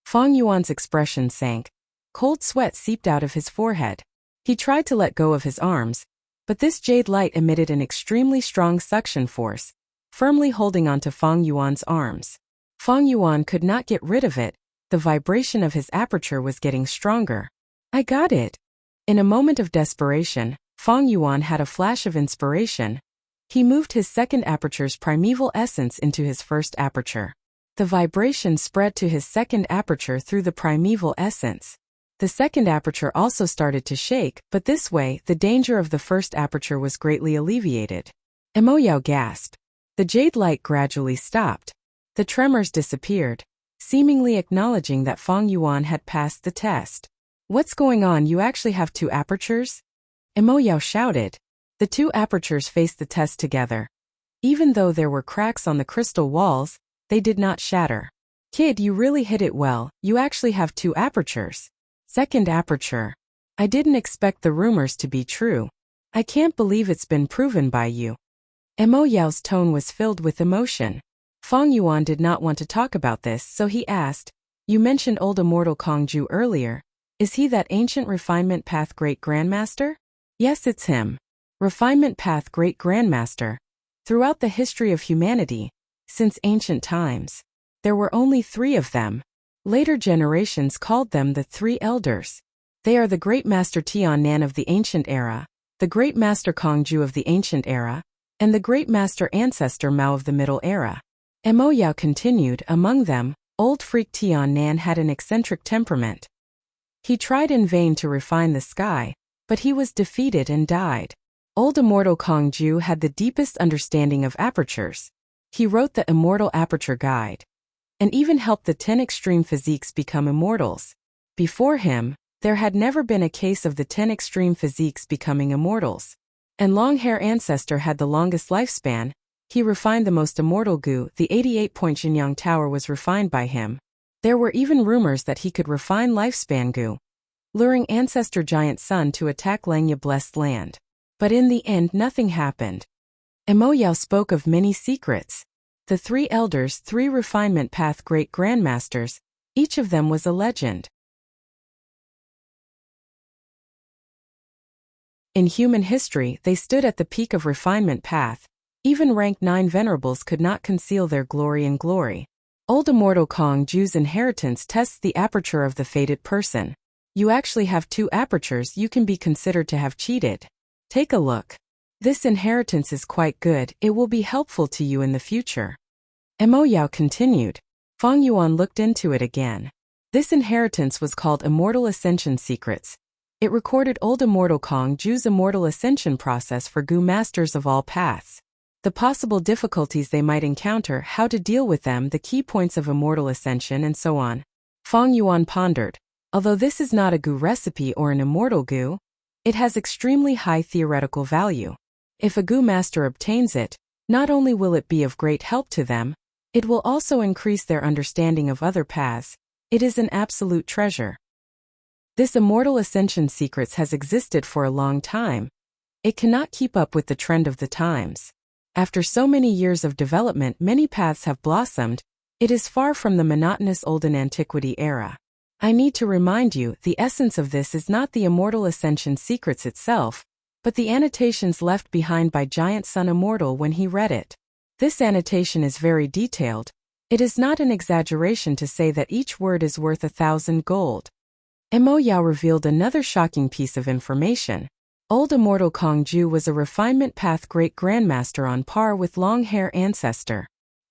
Fang Yuan's expression sank. Cold sweat seeped out of his forehead. He tried to let go of his arms, but this jade light emitted an extremely strong suction force, firmly holding onto Fang Yuan's arms. Fang Yuan could not get rid of it. The vibration of his aperture was getting stronger. I got it. In a moment of desperation, Fang Yuan had a flash of inspiration. He moved his second aperture's primeval essence into his first aperture. The vibration spread to his second aperture through the primeval essence. The second aperture also started to shake, but this way, the danger of the first aperture was greatly alleviated. Mo Yao gasped. The jade light gradually stopped. The tremors disappeared, seemingly acknowledging that Fang Yuan had passed the test. What's going on? You actually have 2 apertures? Mo Yao shouted. The 2 apertures faced the test together. Even though there were cracks on the crystal walls, they did not shatter. Kid, you really hit it well, you actually have 2 apertures. Second aperture. I didn't expect the rumors to be true. I can't believe it's been proven by you. Mo Yao's tone was filled with emotion. Fang Yuan did not want to talk about this, so he asked, you mentioned old immortal Kong Ju earlier. Is he that ancient refinement path great grandmaster? Yes, it's him. Refinement path great grandmaster. Throughout the history of humanity, since ancient times, there were only 3 of them. Later generations called them the 3 elders. They are the Great Master Tian Nan of the ancient era, the Great Master Kong Ju of the ancient era, and the Great Master Ancestor Mao of the middle era. Mo Yao continued, among them, old freak Tian Nan had an eccentric temperament. He tried in vain to refine the sky, but he was defeated and died. Old immortal Kong Ju had the deepest understanding of apertures. He wrote the Immortal Aperture Guide, and even helped the 10 extreme physiques become immortals. Before him, there had never been a case of the 10 extreme physiques becoming immortals. And Long-Hair Ancestor had the longest lifespan. He refined the most immortal Gu. The 88-point Jinyang Tower was refined by him. There were even rumors that he could refine lifespan goo, luring ancestor giant sun to attack Lenya blessed land. But in the end nothing happened. Emoyao spoke of many secrets. The 3 elders, 3 refinement path great grandmasters, each of them was a legend. In human history, they stood at the peak of refinement path. Even rank 9 venerables could not conceal their glory and glory. Old immortal Kong Ju's inheritance tests the aperture of the fated person. You actually have 2 apertures, you can be considered to have cheated. Take a look. This inheritance is quite good, it will be helpful to you in the future. Emoyao continued. Feng Yuan looked into it again. This inheritance was called Immortal Ascension Secrets. It recorded old immortal Kong Ju's immortal ascension process for Gu masters of all paths. The possible difficulties they might encounter, how to deal with them, the key points of immortal ascension, and so on. Feng Yuan pondered. Although this is not a Gu recipe or an immortal Gu, it has extremely high theoretical value. If a Gu master obtains it, not only will it be of great help to them, it will also increase their understanding of other paths. It is an absolute treasure. This immortal ascension secrets has existed for a long time. It cannot keep up with the trend of the times. After so many years of development, many paths have blossomed. It is far from the monotonous olden antiquity era. I need to remind you, the essence of this is not the immortal ascension secrets itself, but the annotations left behind by Giant Sun Immortal when he read it. This annotation is very detailed. It is not an exaggeration to say that each word is worth 1,000 gold. Emoyao revealed another shocking piece of information. Old immortal Kong Ju was a refinement path great grandmaster on par with long hair ancestor.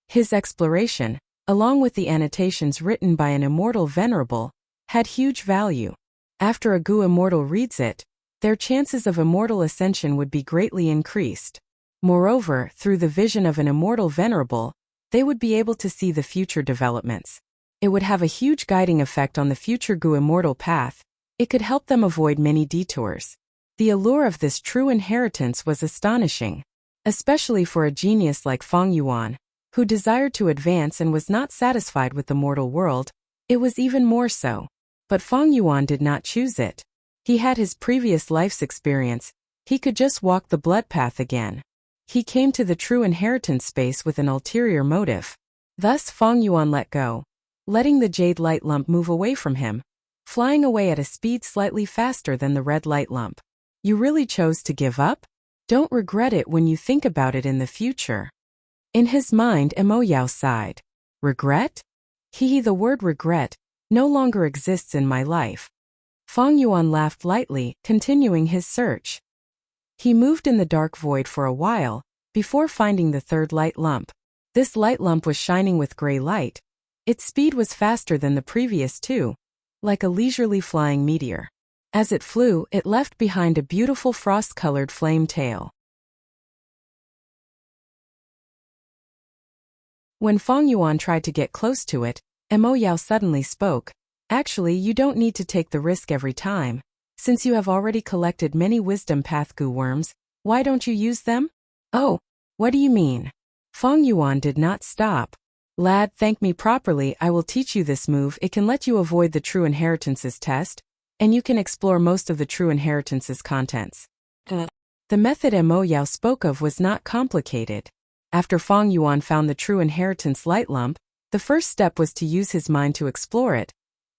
His exploration, along with the annotations written by an immortal venerable, had huge value. After a Gu immortal reads it, their chances of immortal ascension would be greatly increased. Moreover, through the vision of an immortal venerable, they would be able to see the future developments. It would have a huge guiding effect on the future Gu immortal path. It could help them avoid many detours. The allure of this true inheritance was astonishing, especially for a genius like Feng Yuan, who desired to advance and was not satisfied with the mortal world. It was even more so. But Feng Yuan did not choose it. He had his previous life's experience. He could just walk the blood path again. He came to the true inheritance space with an ulterior motive. Thus Feng Yuan let go, letting the jade light lump move away from him, flying away at a speed slightly faster than the red light lump. You really chose to give up? Don't regret it when you think about it in the future. In his mind, Emoyao sighed. Regret? The word regret no longer exists in my life. Feng Yuan laughed lightly, continuing his search. He moved in the dark void for a while, before finding the 3rd light lump. This light lump was shining with gray light. Its speed was faster than the previous 2, like a leisurely flying meteor. As it flew, it left behind a beautiful frost-colored flame tail. When Feng Yuan tried to get close to it, Emoyao suddenly spoke. Actually, you don't need to take the risk every time. Since you have already collected many wisdom path Gu worms, why don't you use them? Oh, what do you mean? Feng Yuan did not stop. Lad, thank me properly, I will teach you this move. It can let you avoid the true inheritances test, and you can explore most of the true inheritance's contents. The method Emoyao spoke of was not complicated. After Feng Yuan found the true inheritance light lump, the first step was to use his mind to explore it.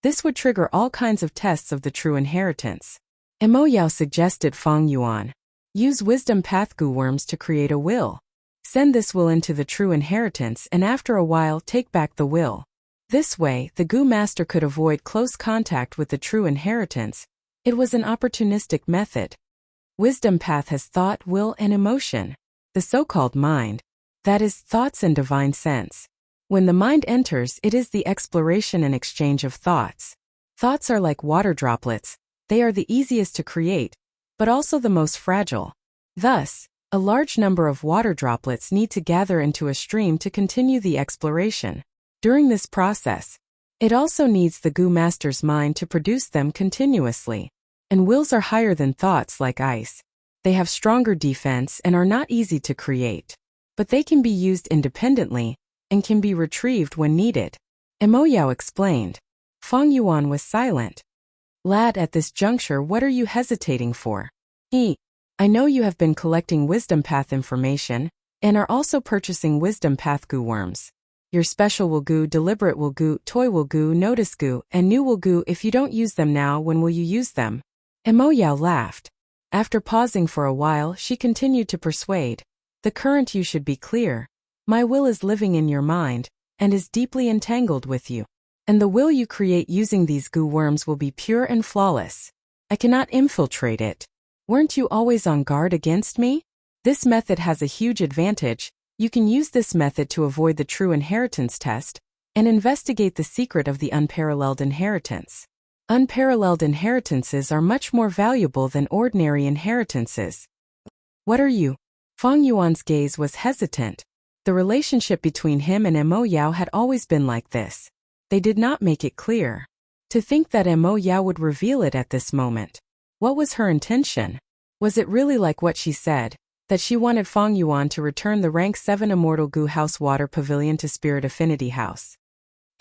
This would trigger all kinds of tests of the true inheritance. Emoyao suggested Feng Yuan. Use wisdom path Gu worms to create a will. Send this will into the true inheritance and after a while take back the will. This way, the Gu master could avoid close contact with the true inheritance. It was an opportunistic method. Wisdom path has thought, will, and emotion. The so-called mind. That is, thoughts and divine sense. When the mind enters, it is the exploration and exchange of thoughts. Thoughts are like water droplets. They are the easiest to create, but also the most fragile. Thus, a large number of water droplets need to gather into a stream to continue the exploration. During this process, it also needs the Gu master's mind to produce them continuously. And wills are higher than thoughts like ice. They have stronger defense and are not easy to create. But they can be used independently, and can be retrieved when needed. Mo Yao explained. Fang Yuan was silent. Lad, at this juncture, what are you hesitating for? I know you have been collecting wisdom path information, and are also purchasing wisdom path gu worms. Your special will gu, deliberate will gu, toy will gu, notice gu, and new will gu. If you don't use them now, when will you use them? Mo Yao laughed. After pausing for a while, she continued to persuade. The current you should be clear. My will is living in your mind, and is deeply entangled with you. And the will you create using these gu worms will be pure and flawless. I cannot infiltrate it. Weren't you always on guard against me? This method has a huge advantage. You can use this method to avoid the true inheritance test, and investigate the secret of the unparalleled inheritance. Unparalleled inheritances are much more valuable than ordinary inheritances. What are you? Fang Yuan's gaze was hesitant. The relationship between him and Mo Yao had always been like this. They did not make it clear. To think that Mo Yao would reveal it at this moment. What was her intention? Was it really like what she said, that she wanted Fang Yuan to return the rank 7 Immortal Gu House Water Pavilion to Spirit Affinity House?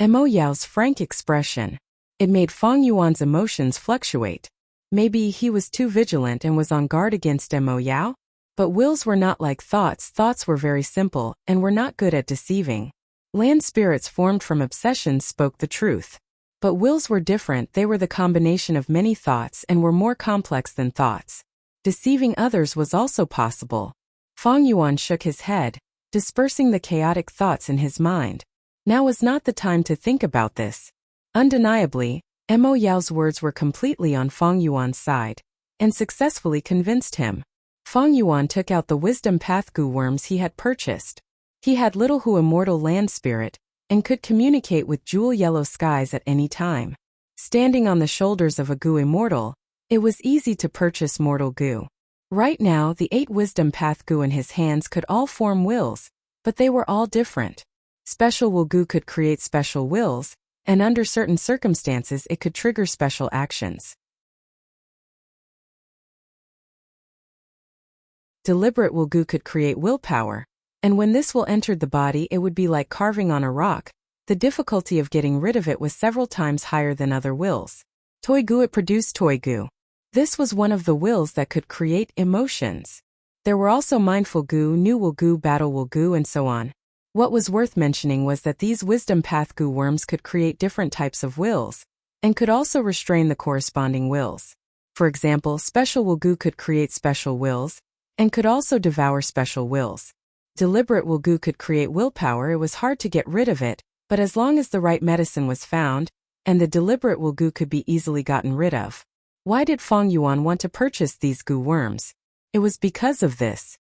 Mo Yao's frank expression. It made Fang Yuan's emotions fluctuate. Maybe he was too vigilant and was on guard against Mo Yao? But wills were not like thoughts. Thoughts were very simple, and were not good at deceiving. Land spirits formed from obsessions spoke the truth. But wills were different. They were the combination of many thoughts and were more complex than thoughts. Deceiving others was also possible. Fang Yuan shook his head, dispersing the chaotic thoughts in his mind. Now was not the time to think about this. Undeniably, Mo Yao's words were completely on Fang Yuan's side, and successfully convinced him. Fang Yuan took out the wisdom path gu worms he had purchased. He had little Hu immortal land spirit, and could communicate with jewel yellow skies at any time. Standing on the shoulders of a gu immortal, it was easy to purchase mortal gu. Right now, the 8 wisdom path gu in his hands could all form wills, but they were all different. Special will gu could create special wills, and under certain circumstances it could trigger special actions. Deliberate will gu could create willpower, and when this will entered the body it would be like carving on a rock. The difficulty of getting rid of it was several times higher than other wills. Toy gu, it produced toy gu. This was one of the wills that could create emotions. There were also mindful gu, new will gu, battle will gu, and so on. What was worth mentioning was that these wisdom path gu worms could create different types of wills, and could also restrain the corresponding wills. For example, special will gu could create special wills, and could also devour special wills. Deliberate will gu could create willpower. It was hard to get rid of it, but as long as the right medicine was found, and the deliberate will gu could be easily gotten rid of. Why did Fang Yuan want to purchase these gu worms? It was because of this.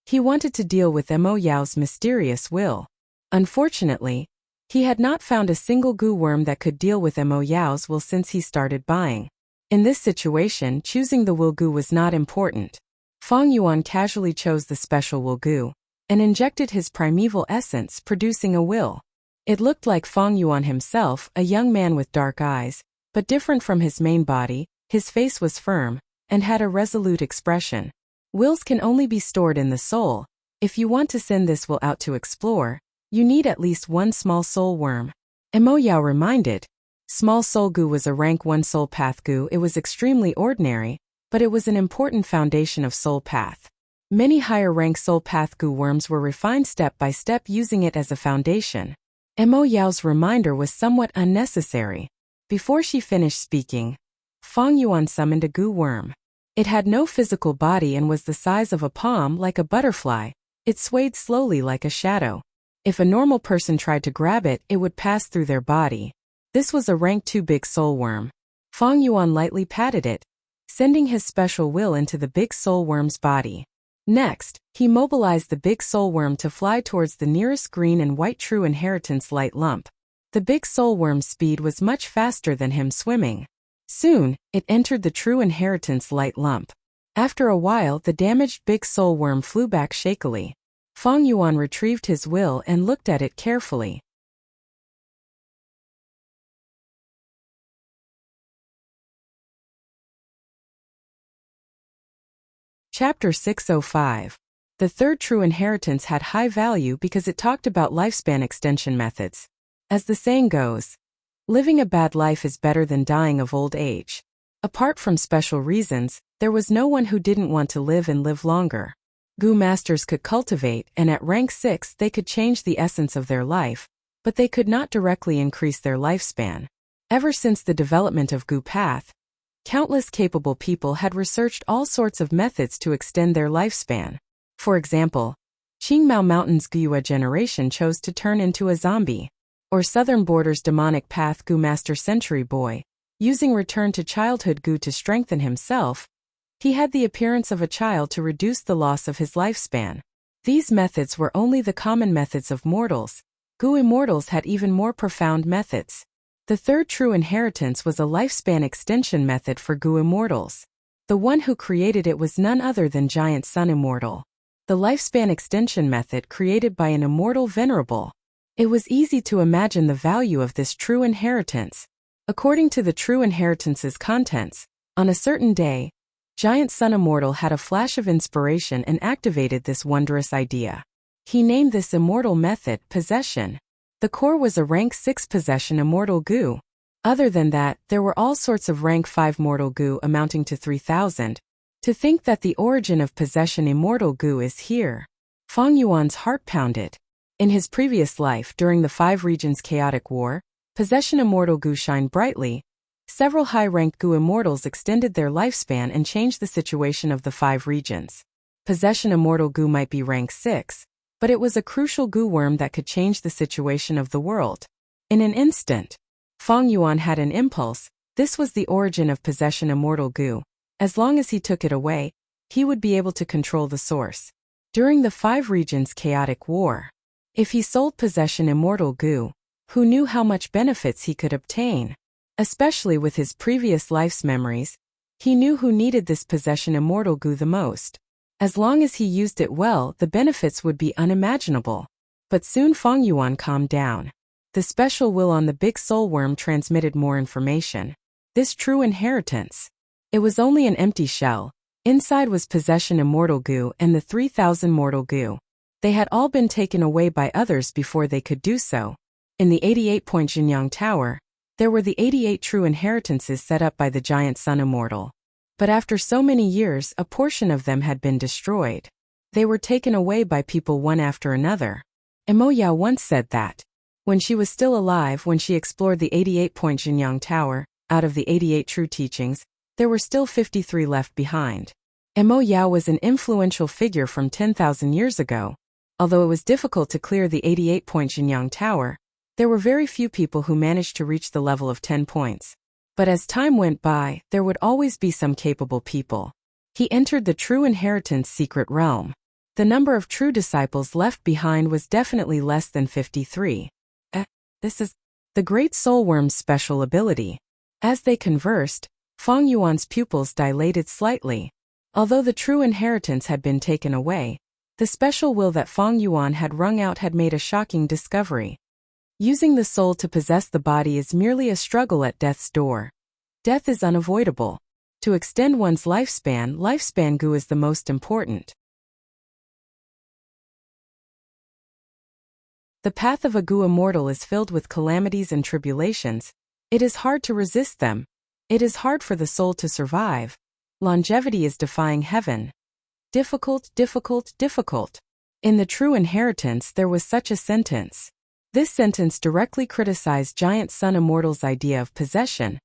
He wanted to deal with Mo Yao's mysterious will. Unfortunately, he had not found a single gu worm that could deal with Mo Yao's will since he started buying. In this situation, choosing the will gu was not important. Fang Yuan casually chose the special will gu, and injected his primeval essence, producing a will. It looked like Fang Yuan himself, a young man with dark eyes, but different from his main body. His face was firm, and had a resolute expression. Wills can only be stored in the soul. If you want to send this will out to explore, you need at least one small soul worm. Mo Yao reminded. Small soul gu was a rank 1 soul path gu. It was extremely ordinary, but it was an important foundation of soul path. Many higher rank soul path gu worms were refined step by step using it as a foundation. Mo Yao's reminder was somewhat unnecessary. Before she finished speaking, Fang Yuan summoned a gu worm. It had no physical body and was the size of a palm, like a butterfly. It swayed slowly like a shadow. If a normal person tried to grab it, it would pass through their body. This was a rank 2 big soul worm. Fang Yuan lightly patted it, sending his special will into the big soul worm's body. Next, he mobilized the big soul worm to fly towards the nearest green and white true inheritance light lump. The big soul worm's speed was much faster than him swimming. Soon, it entered the true inheritance light lump. After a while, the damaged big soul worm flew back shakily. Fang Yuan retrieved his will and looked at it carefully. Chapter 605. The third true inheritance had high value because it talked about lifespan extension methods. As the saying goes, living a bad life is better than dying of old age. Apart from special reasons, there was no one who didn't want to live and live longer. Gu masters could cultivate, and at rank 6 they could change the essence of their life, but they could not directly increase their lifespan. Ever since the development of Gu path, countless capable people had researched all sorts of methods to extend their lifespan. For example, Qingmao Mountain's Guyue generation chose to turn into a zombie, or Southern Border's demonic path Gu Master Century Boy, using return to childhood Gu to strengthen himself. He had the appearance of a child to reduce the loss of his lifespan. These methods were only the common methods of mortals. Gu immortals had even more profound methods. The third true inheritance was a lifespan extension method for Gu immortals. The one who created it was none other than Giant Sun Immortal. The lifespan extension method created by an immortal venerable. It was easy to imagine the value of this true inheritance. According to the true inheritance's contents, on a certain day, Giant Sun Immortal had a flash of inspiration and activated this wondrous idea. He named this immortal method Possession. The core was a rank 6 Possession Immortal Gu. Other than that, there were all sorts of rank 5 Mortal Gu amounting to 3,000. To think that the origin of Possession Immortal Gu is here. Fang Yuan's heart pounded. In his previous life during the 5 regions chaotic war, Possession Immortal Gu shined brightly. Several high-ranked Gu immortals extended their lifespan and changed the situation of the 5 regions. Possession Immortal Gu might be rank 6, but it was a crucial Gu worm that could change the situation of the world. In an instant, Fang Yuan had an impulse. This was the origin of Possession Immortal Gu. As long as he took it away, he would be able to control the source. During the 5 regions chaotic war, if he sold Possession Immortal Gu, who knew how much benefits he could obtain? Especially with his previous life's memories, he knew who needed this Possession Immortal Gu the most. As long as he used it well, the benefits would be unimaginable. But soon Fang Yuan calmed down. The special will on the big soul worm transmitted more information. This true inheritance. It was only an empty shell. Inside was Possession Immortal Gu and the 3,000 Mortal Gu. They had all been taken away by others before they could do so. In the 88-point Jinyang Tower, there were the 88 true inheritances set up by the Giant Sun Immortal. But after so many years, a portion of them had been destroyed. They were taken away by people one after another. Mo Yao once said that, when she was still alive, when she explored the 88-point Jinyang Tower, out of the 88 true teachings, there were still 53 left behind. Mo Yao was an influential figure from 10,000 years ago. Although it was difficult to clear the 88-point Jinyang Tower, there were very few people who managed to reach the level of 10 points. But as time went by, there would always be some capable people. He entered the true inheritance secret realm. The number of true disciples left behind was definitely less than 53. This is the Great Soul Worm's special ability. As they conversed, Fang Yuan's pupils dilated slightly. Although the true inheritance had been taken away, the special will that Fang Yuan had wrung out had made a shocking discovery. Using the soul to possess the body is merely a struggle at death's door. Death is unavoidable. To extend one's lifespan Gu is the most important. The path of a Gu immortal is filled with calamities and tribulations. It is hard to resist them. It is hard for the soul to survive. Longevity is defying heaven. Difficult, difficult, difficult. In the true inheritance there was such a sentence. This sentence directly criticized Giant Sun Immortal's idea of possession.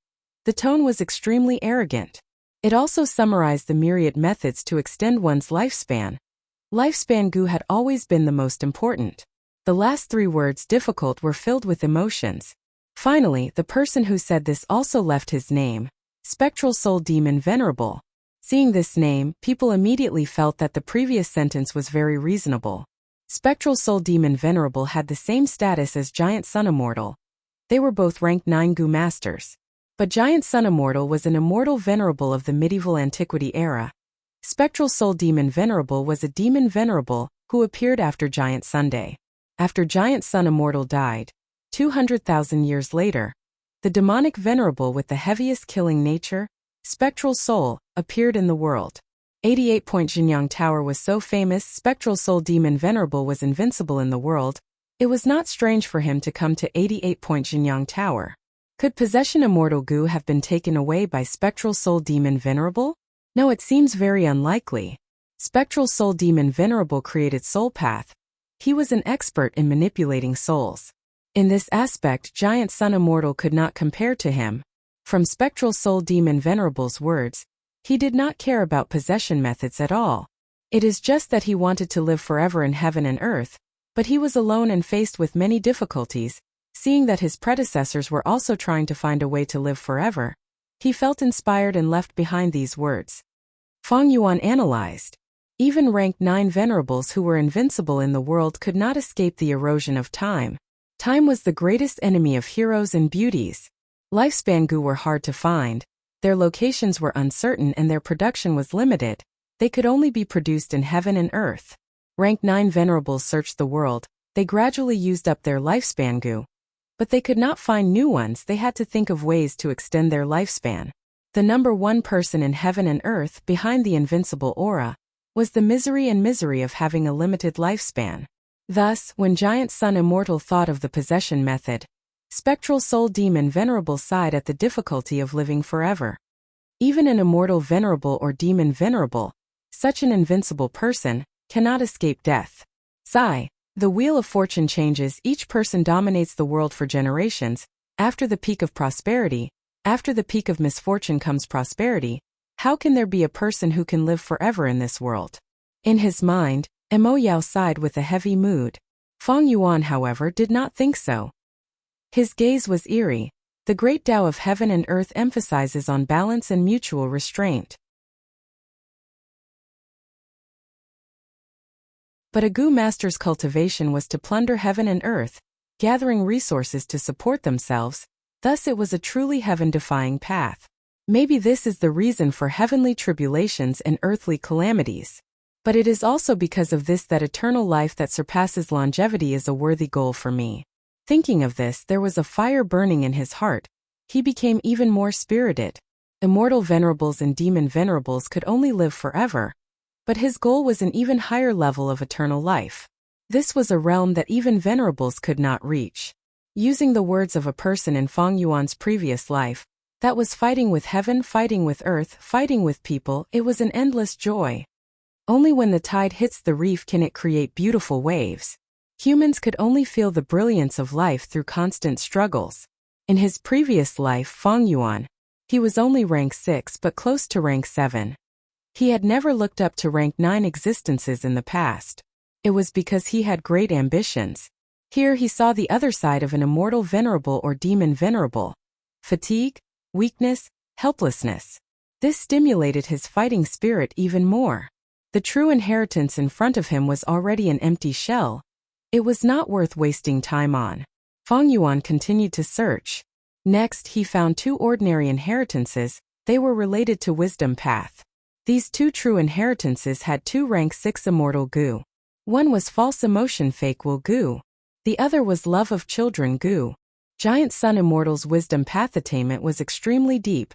The tone was extremely arrogant. It also summarized the myriad methods to extend one's lifespan. Lifespan Gu had always been the most important. The last 3 words, difficult, were filled with emotions. Finally, the person who said this also left his name, Spectral Soul Demon Venerable. Seeing this name, people immediately felt that the previous sentence was very reasonable. Spectral Soul Demon Venerable had the same status as Giant Sun Immortal. They were both rank 9 Gu Masters. But Giant Sun Immortal was an immortal venerable of the medieval antiquity era. Spectral Soul Demon Venerable was a demon venerable who appeared after Giant Sunday. After Giant Sun Immortal died, 200,000 years later, the demonic venerable with the heaviest killing nature, Spectral Soul, appeared in the world. 88-point Jinyang Tower was so famous, Spectral Soul Demon Venerable was invincible in the world. It was not strange for him to come to 88-point Jinyang Tower. Could possession immortal Gu have been taken away by spectral soul demon Venerable? No, it seems very unlikely. Spectral soul demon Venerable created Soul Path. He was an expert in manipulating souls. In this aspect, Giant Sun Immortal could not compare to him. From spectral soul demon Venerable's words, he did not care about possession methods at all. It is just that he wanted to live forever in heaven and earth, but he was alone and faced with many difficulties. Seeing that his predecessors were also trying to find a way to live forever, he felt inspired and left behind these words. Feng Yuan analyzed. Even rank 9 venerables who were invincible in the world could not escape the erosion of time. Time was the greatest enemy of heroes and beauties. Lifespan Gu were hard to find, their locations were uncertain and their production was limited. They could only be produced in heaven and earth. Rank 9 venerables searched the world, they gradually used up their lifespan Gu. But they could not find new ones, they had to think of ways to extend their lifespan. The number 1 person in heaven and earth, behind the invincible aura, was the misery of having a limited lifespan. Thus, when Giant Sun Immortal thought of the possession method, spectral soul demon Venerable sighed at the difficulty of living forever. Even an immortal venerable or demon venerable, such an invincible person, cannot escape death. Sigh. The wheel of fortune changes, each person dominates the world for generations. After the peak of prosperity, after the peak of misfortune comes prosperity. How can there be a person who can live forever in this world? In his mind, Mo Yao sighed with a heavy mood. Feng Yuan, however, did not think so. His gaze was eerie. The great Tao of heaven and earth emphasizes on balance and mutual restraint. But a Gu master's cultivation was to plunder heaven and earth, gathering resources to support themselves, thus it was a truly heaven-defying path. Maybe this is the reason for heavenly tribulations and earthly calamities. But it is also because of this that eternal life that surpasses longevity is a worthy goal for me. Thinking of this, there was a fire burning in his heart. He became even more spirited. Immortal venerables and demon venerables could only live forever. But his goal was an even higher level of eternal life. This was a realm that even venerables could not reach. Using the words of a person in Feng Yuan's previous life, that was fighting with heaven, fighting with earth, fighting with people, it was an endless joy. Only when the tide hits the reef can it create beautiful waves. Humans could only feel the brilliance of life through constant struggles. In his previous life, Feng Yuan, he was only rank 6 but close to rank 7. He had never looked up to rank 9 existences in the past. It was because he had great ambitions. Here he saw the other side of an immortal venerable or demon venerable. Fatigue, weakness, helplessness. This stimulated his fighting spirit even more. The true inheritance in front of him was already an empty shell. It was not worth wasting time on. Feng Yuan continued to search. Next, he found 2 ordinary inheritances. They were related to wisdom path. These 2 true inheritances had 2 rank 6 immortal Gu. One was false emotion fake will Gu. The other was love of children Gu. Giant Sun Immortal's wisdom path attainment was extremely deep.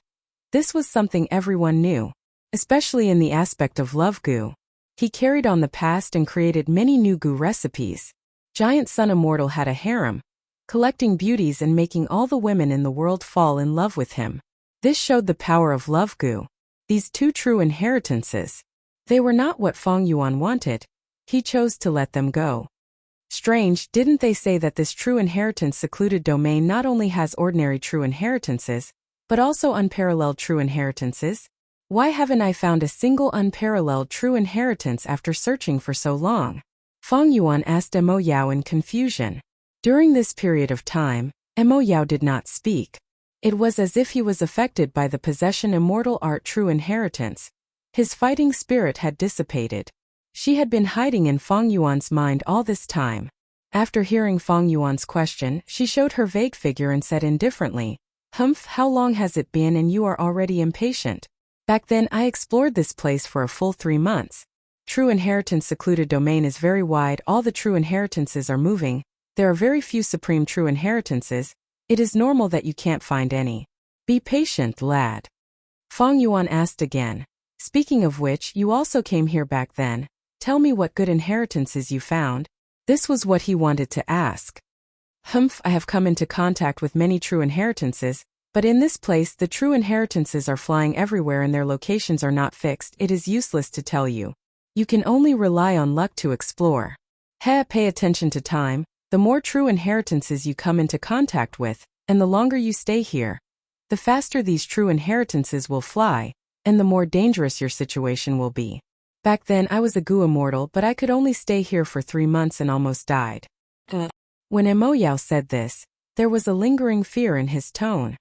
This was something everyone knew, especially in the aspect of love Gu. He carried on the past and created many new Gu recipes. Giant Sun Immortal had a harem, collecting beauties and making all the women in the world fall in love with him. This showed the power of love Gu. These 2 true inheritances. They were not what Feng Yuan wanted. He chose to let them go. Strange, didn't they say that this true inheritance secluded domain not only has ordinary true inheritances, but also unparalleled true inheritances? Why haven't I found a single unparalleled true inheritance after searching for so long? Feng Yuan asked Mo Yao in confusion. During this period of time, Mo Yao did not speak. It was as if he was affected by the possession immortal art true inheritance. His fighting spirit had dissipated. She had been hiding in Feng Yuan's mind all this time. After hearing Feng Yuan's question, she showed her vague figure and said indifferently, "Humph, how long has it been and you are already impatient? Back then I explored this place for a full 3 months. True inheritance secluded domain is very wide, all the true inheritances are moving. There are very few supreme true inheritances. It is normal that you can't find any. Be patient, lad." Feng Yuan asked again. "Speaking of which, you also came here back then. Tell me what good inheritances you found." This was what he wanted to ask. Humph, I have come into contact with many true inheritances, but in this place the true inheritances are flying everywhere and their locations are not fixed. It is useless to tell you. You can only rely on luck to explore. Pay attention to time. The more true inheritances you come into contact with, and the longer you stay here, the faster these true inheritances will fly, and the more dangerous your situation will be. Back then I was a Gu immortal, but I could only stay here for 3 months and almost died. When Mo Yao said this, there was a lingering fear in his tone.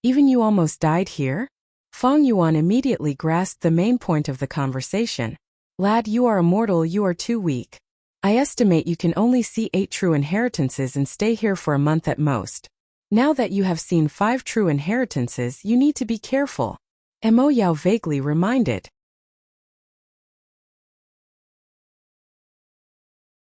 Even you almost died here? Fang Yuan immediately grasped the main point of the conversation. Lad, you are immortal, you are too weak. I estimate you can only see 8 true inheritances and stay here for a month at most. Now that you have seen 5 true inheritances, you need to be careful. Mo Yao vaguely reminded.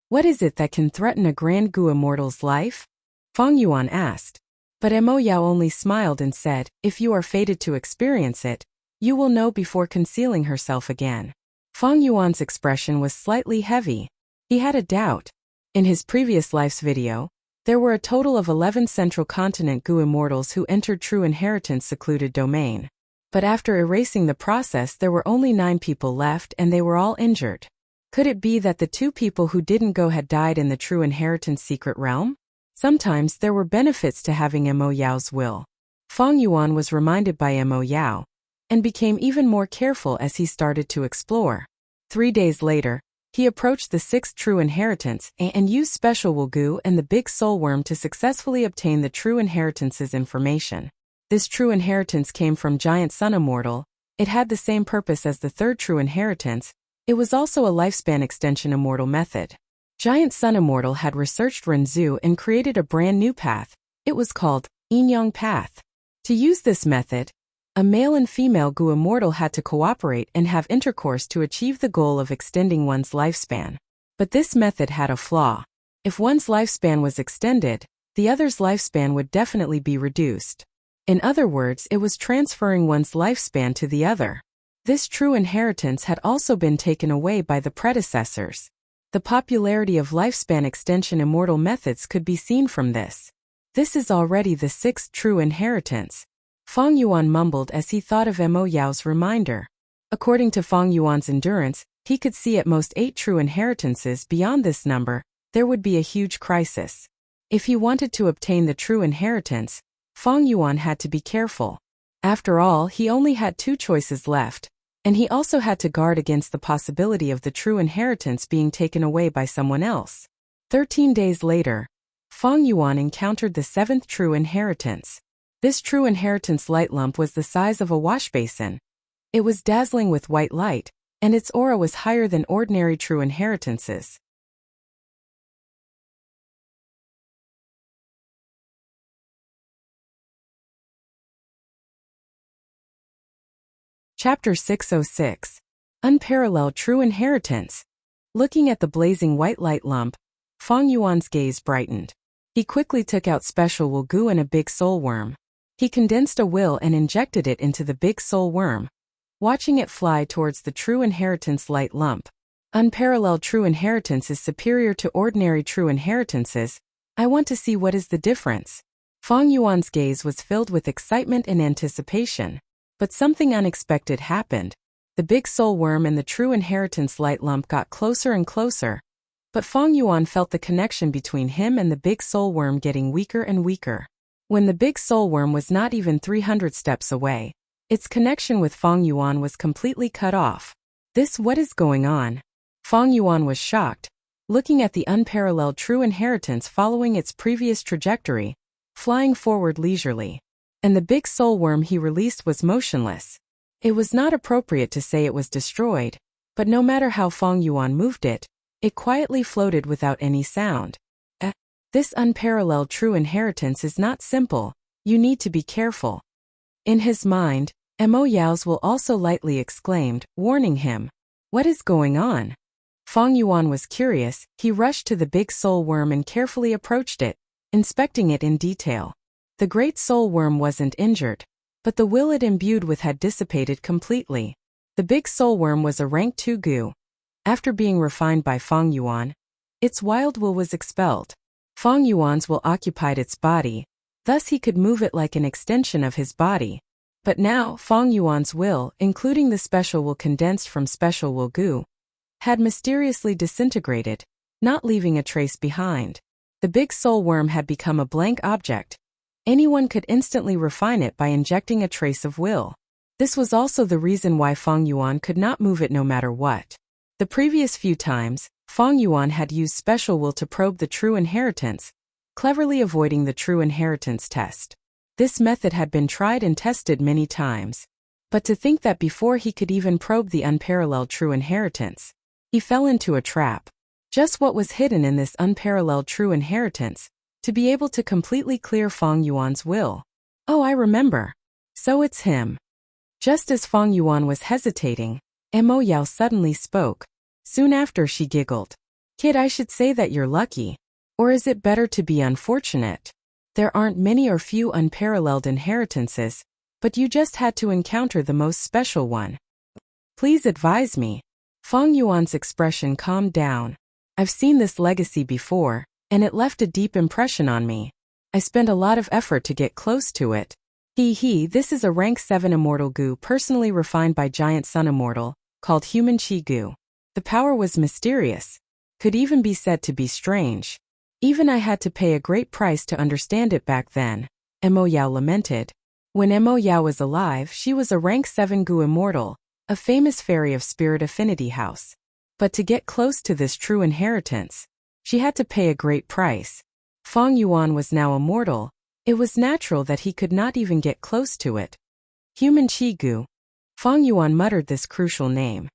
What is it that can threaten a Grand Gu immortal's life? Fang Yuan asked. But Mo Yao only smiled and said, if you are fated to experience it, you will know before concealing herself again. Fang Yuan's expression was slightly heavy. He had a doubt. In his previous life's video, there were a total of 11 Central Continent Gu immortals who entered True Inheritance secluded domain. But after erasing the process there were only 9 people left and they were all injured. Could it be that the 2 people who didn't go had died in the True Inheritance secret realm? Sometimes there were benefits to having Mo Yao's will. Fang Yuan was reminded by Mo Yao, and became even more careful as he started to explore. 3 days later, he approached the 6th True Inheritance and used Special Wugu and the Big Soul Worm to successfully obtain the True Inheritance's information. This True Inheritance came from Giant Sun Immortal. It had the same purpose as the 3rd True Inheritance. It was also a lifespan extension immortal method. Giant Sun Immortal had researched Renzu and created a brand new path. It was called Yin-Yang Path. To use this method, a male and female Gu immortal had to cooperate and have intercourse to achieve the goal of extending one's lifespan. But this method had a flaw. If one's lifespan was extended, the other's lifespan would definitely be reduced. In other words, it was transferring one's lifespan to the other. This true inheritance had also been taken away by the predecessors. The popularity of lifespan extension immortal methods could be seen from this. This is already the 6th true inheritance. Fang Yuan mumbled as he thought of Mo Yao's reminder. According to Fang Yuan's endurance, he could see at most 8 true inheritances. Beyond this number, there would be a huge crisis. If he wanted to obtain the true inheritance, Fang Yuan had to be careful. After all, he only had 2 choices left, and he also had to guard against the possibility of the true inheritance being taken away by someone else. 13 days later, Fang Yuan encountered the 7th true inheritance. This true inheritance light lump was the size of a washbasin. It was dazzling with white light, and its aura was higher than ordinary true inheritances. Chapter 606. Unparalleled True Inheritance. Looking at the blazing white light lump, Fang Yuan's gaze brightened. He quickly took out Special Wugu and a big soul worm. He condensed a will and injected it into the big soul worm, watching it fly towards the True Inheritance light lump. Unparalleled True Inheritance is superior to ordinary True Inheritances. I want to see what is the difference. Fang Yuan's gaze was filled with excitement and anticipation. But something unexpected happened. The big soul worm and the True Inheritance light lump got closer and closer. But Fang Yuan felt the connection between him and the big soul worm getting weaker and weaker. When the big soul worm was not even 300 steps away, its connection with Fang Yuan was completely cut off. What is going on? Fang Yuan was shocked, looking at the unparalleled True Inheritance following its previous trajectory, flying forward leisurely. And the big soul worm he released was motionless. It was not appropriate to say it was destroyed, but no matter how Fang Yuan moved it, it quietly floated without any sound. This unparalleled true inheritance is not simple, you need to be careful. In his mind, Mo Yao's will also lightly exclaimed, warning him. What is going on? Fang Yuan was curious. He rushed to the big soul worm and carefully approached it, inspecting it in detail. The great soul worm wasn't injured, but the will it imbued with had dissipated completely. The big soul worm was a rank 2 Gu. After being refined by Fang Yuan, Its wild will was expelled. Fang Yuan's will occupied its body, thus he could move it like an extension of his body. But now, Fang Yuan's will, including the special will condensed from special will goo, had mysteriously disintegrated, not leaving a trace behind. The big soul worm had become a blank object. Anyone could instantly refine it by injecting a trace of will. This was also the reason why Fang Yuan could not move it no matter what. The previous few times, Fang Yuan had used special will to probe the true inheritance, cleverly avoiding the true inheritance test. This method had been tried and tested many times. But to think that before he could even probe the unparalleled true inheritance, he fell into a trap. Just what was hidden in this unparalleled true inheritance, to be able to completely clear Fang Yuan's will. Oh, I remember. So it's him. Just as Fang Yuan was hesitating, Mo Yao suddenly spoke. Soon after she giggled. Kid, I should say that you're lucky. Or is it better to be unfortunate? There aren't many or few unparalleled inheritances, but you just had to encounter the most special one. Please advise me. Fang Yuan's expression calmed down. I've seen this legacy before, and it left a deep impression on me. I spent a lot of effort to get close to it. This is a rank 7 immortal goo personally refined by Giant Sun Immortal, called Human Chi Goo. The power was mysterious, could even be said to be strange. Even I had to pay a great price to understand it back then, Mo Yao lamented. When Mo Yao was alive, she was a rank 7 goo immortal, a famous fairy of Spirit Affinity House. But to get close to this true inheritance, she had to pay a great price. Fang Yuan was now immortal. It was natural that he could not even get close to it. Human Chi Goo. Fang Yuan muttered this crucial name.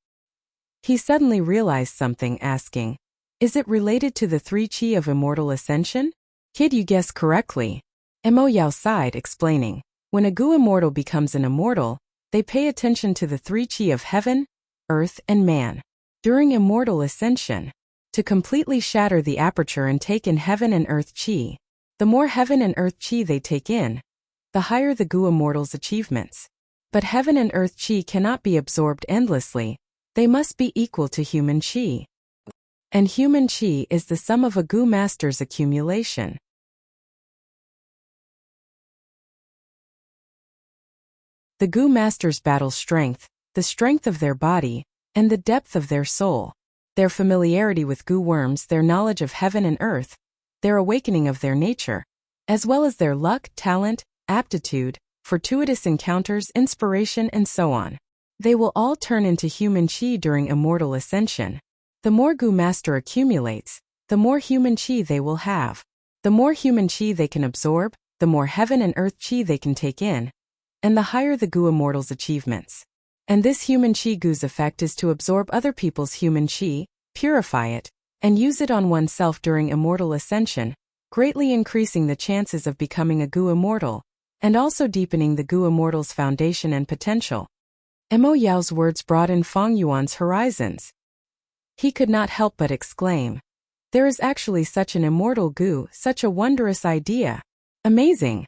He suddenly realized something, asking, is it related to the 3 Chi of immortal ascension? Kid, you guessed correctly. Mo Yao sighed, explaining, when a goo immortal becomes an immortal, they pay attention to the 3 Chi of heaven, earth, and man. During immortal ascension, to completely shatter the aperture and take in heaven and earth Chi. The more heaven and earth Chi they take in, the higher the goo immortal's achievements. But heaven and earth Chi cannot be absorbed endlessly, they must be equal to human Chi. And human Chi is the sum of a goo master's accumulation. The goo masters battle strength, the strength of their body, and the depth of their soul. Their familiarity with goo worms, their knowledge of heaven and earth, their awakening of their nature, as well as their luck, talent, aptitude, fortuitous encounters, inspiration, and so on. They will all turn into human Chi during immortal ascension. The more goo master accumulates, the more human Chi they will have. The more human Chi they can absorb, the more heaven and earth Chi they can take in, and the higher the goo immortal's achievements. And this human Chi goo's effect is to absorb other people's human Chi, purify it, and use it on oneself during immortal ascension, greatly increasing the chances of becoming a goo immortal, and also deepening the goo immortal's foundation and potential. Mo Yao's words broadened Fang Yuan's horizons. He could not help but exclaim, there is actually such an immortal goo, such a wondrous idea. Amazing.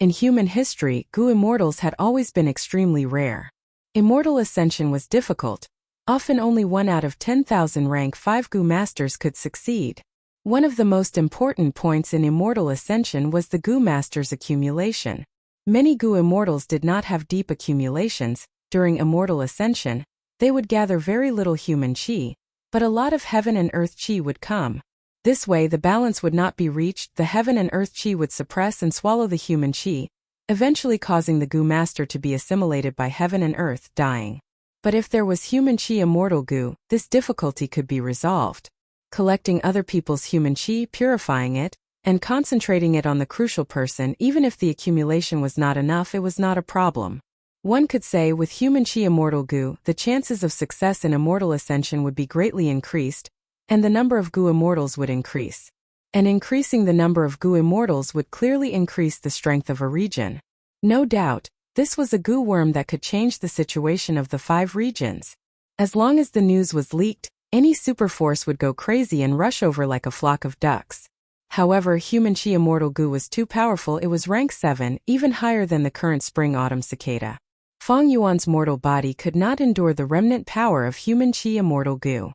In human history, goo immortals had always been extremely rare. Immortal ascension was difficult. Often only 1 out of 10,000 rank 5 goo masters could succeed. One of the most important points in immortal ascension was the goo master's accumulation. Many goo immortals did not have deep accumulations. During immortal ascension, they would gather very little human Chi, but a lot of heaven and earth Chi would come. This way the balance would not be reached, the heaven and earth Chi would suppress and swallow the human Chi, eventually causing the goo master to be assimilated by heaven and earth, dying. But if there was human Chi immortal goo, this difficulty could be resolved. Collecting other people's human Chi, purifying it, and concentrating it on the crucial person, even if the accumulation was not enough, it was not a problem. One could say with human Chi immortal goo, the chances of success in immortal ascension would be greatly increased, and the number of goo immortals would increase. And increasing the number of goo immortals would clearly increase the strength of a region. No doubt, this was a goo worm that could change the situation of the 5 regions. As long as the news was leaked, any superforce would go crazy and rush over like a flock of ducks. However, human Chi immortal goo was too powerful. It was rank 7, even higher than the current spring-autumn cicada. Fang Yuan's mortal body could not endure the remnant power of human Chi immortal goo.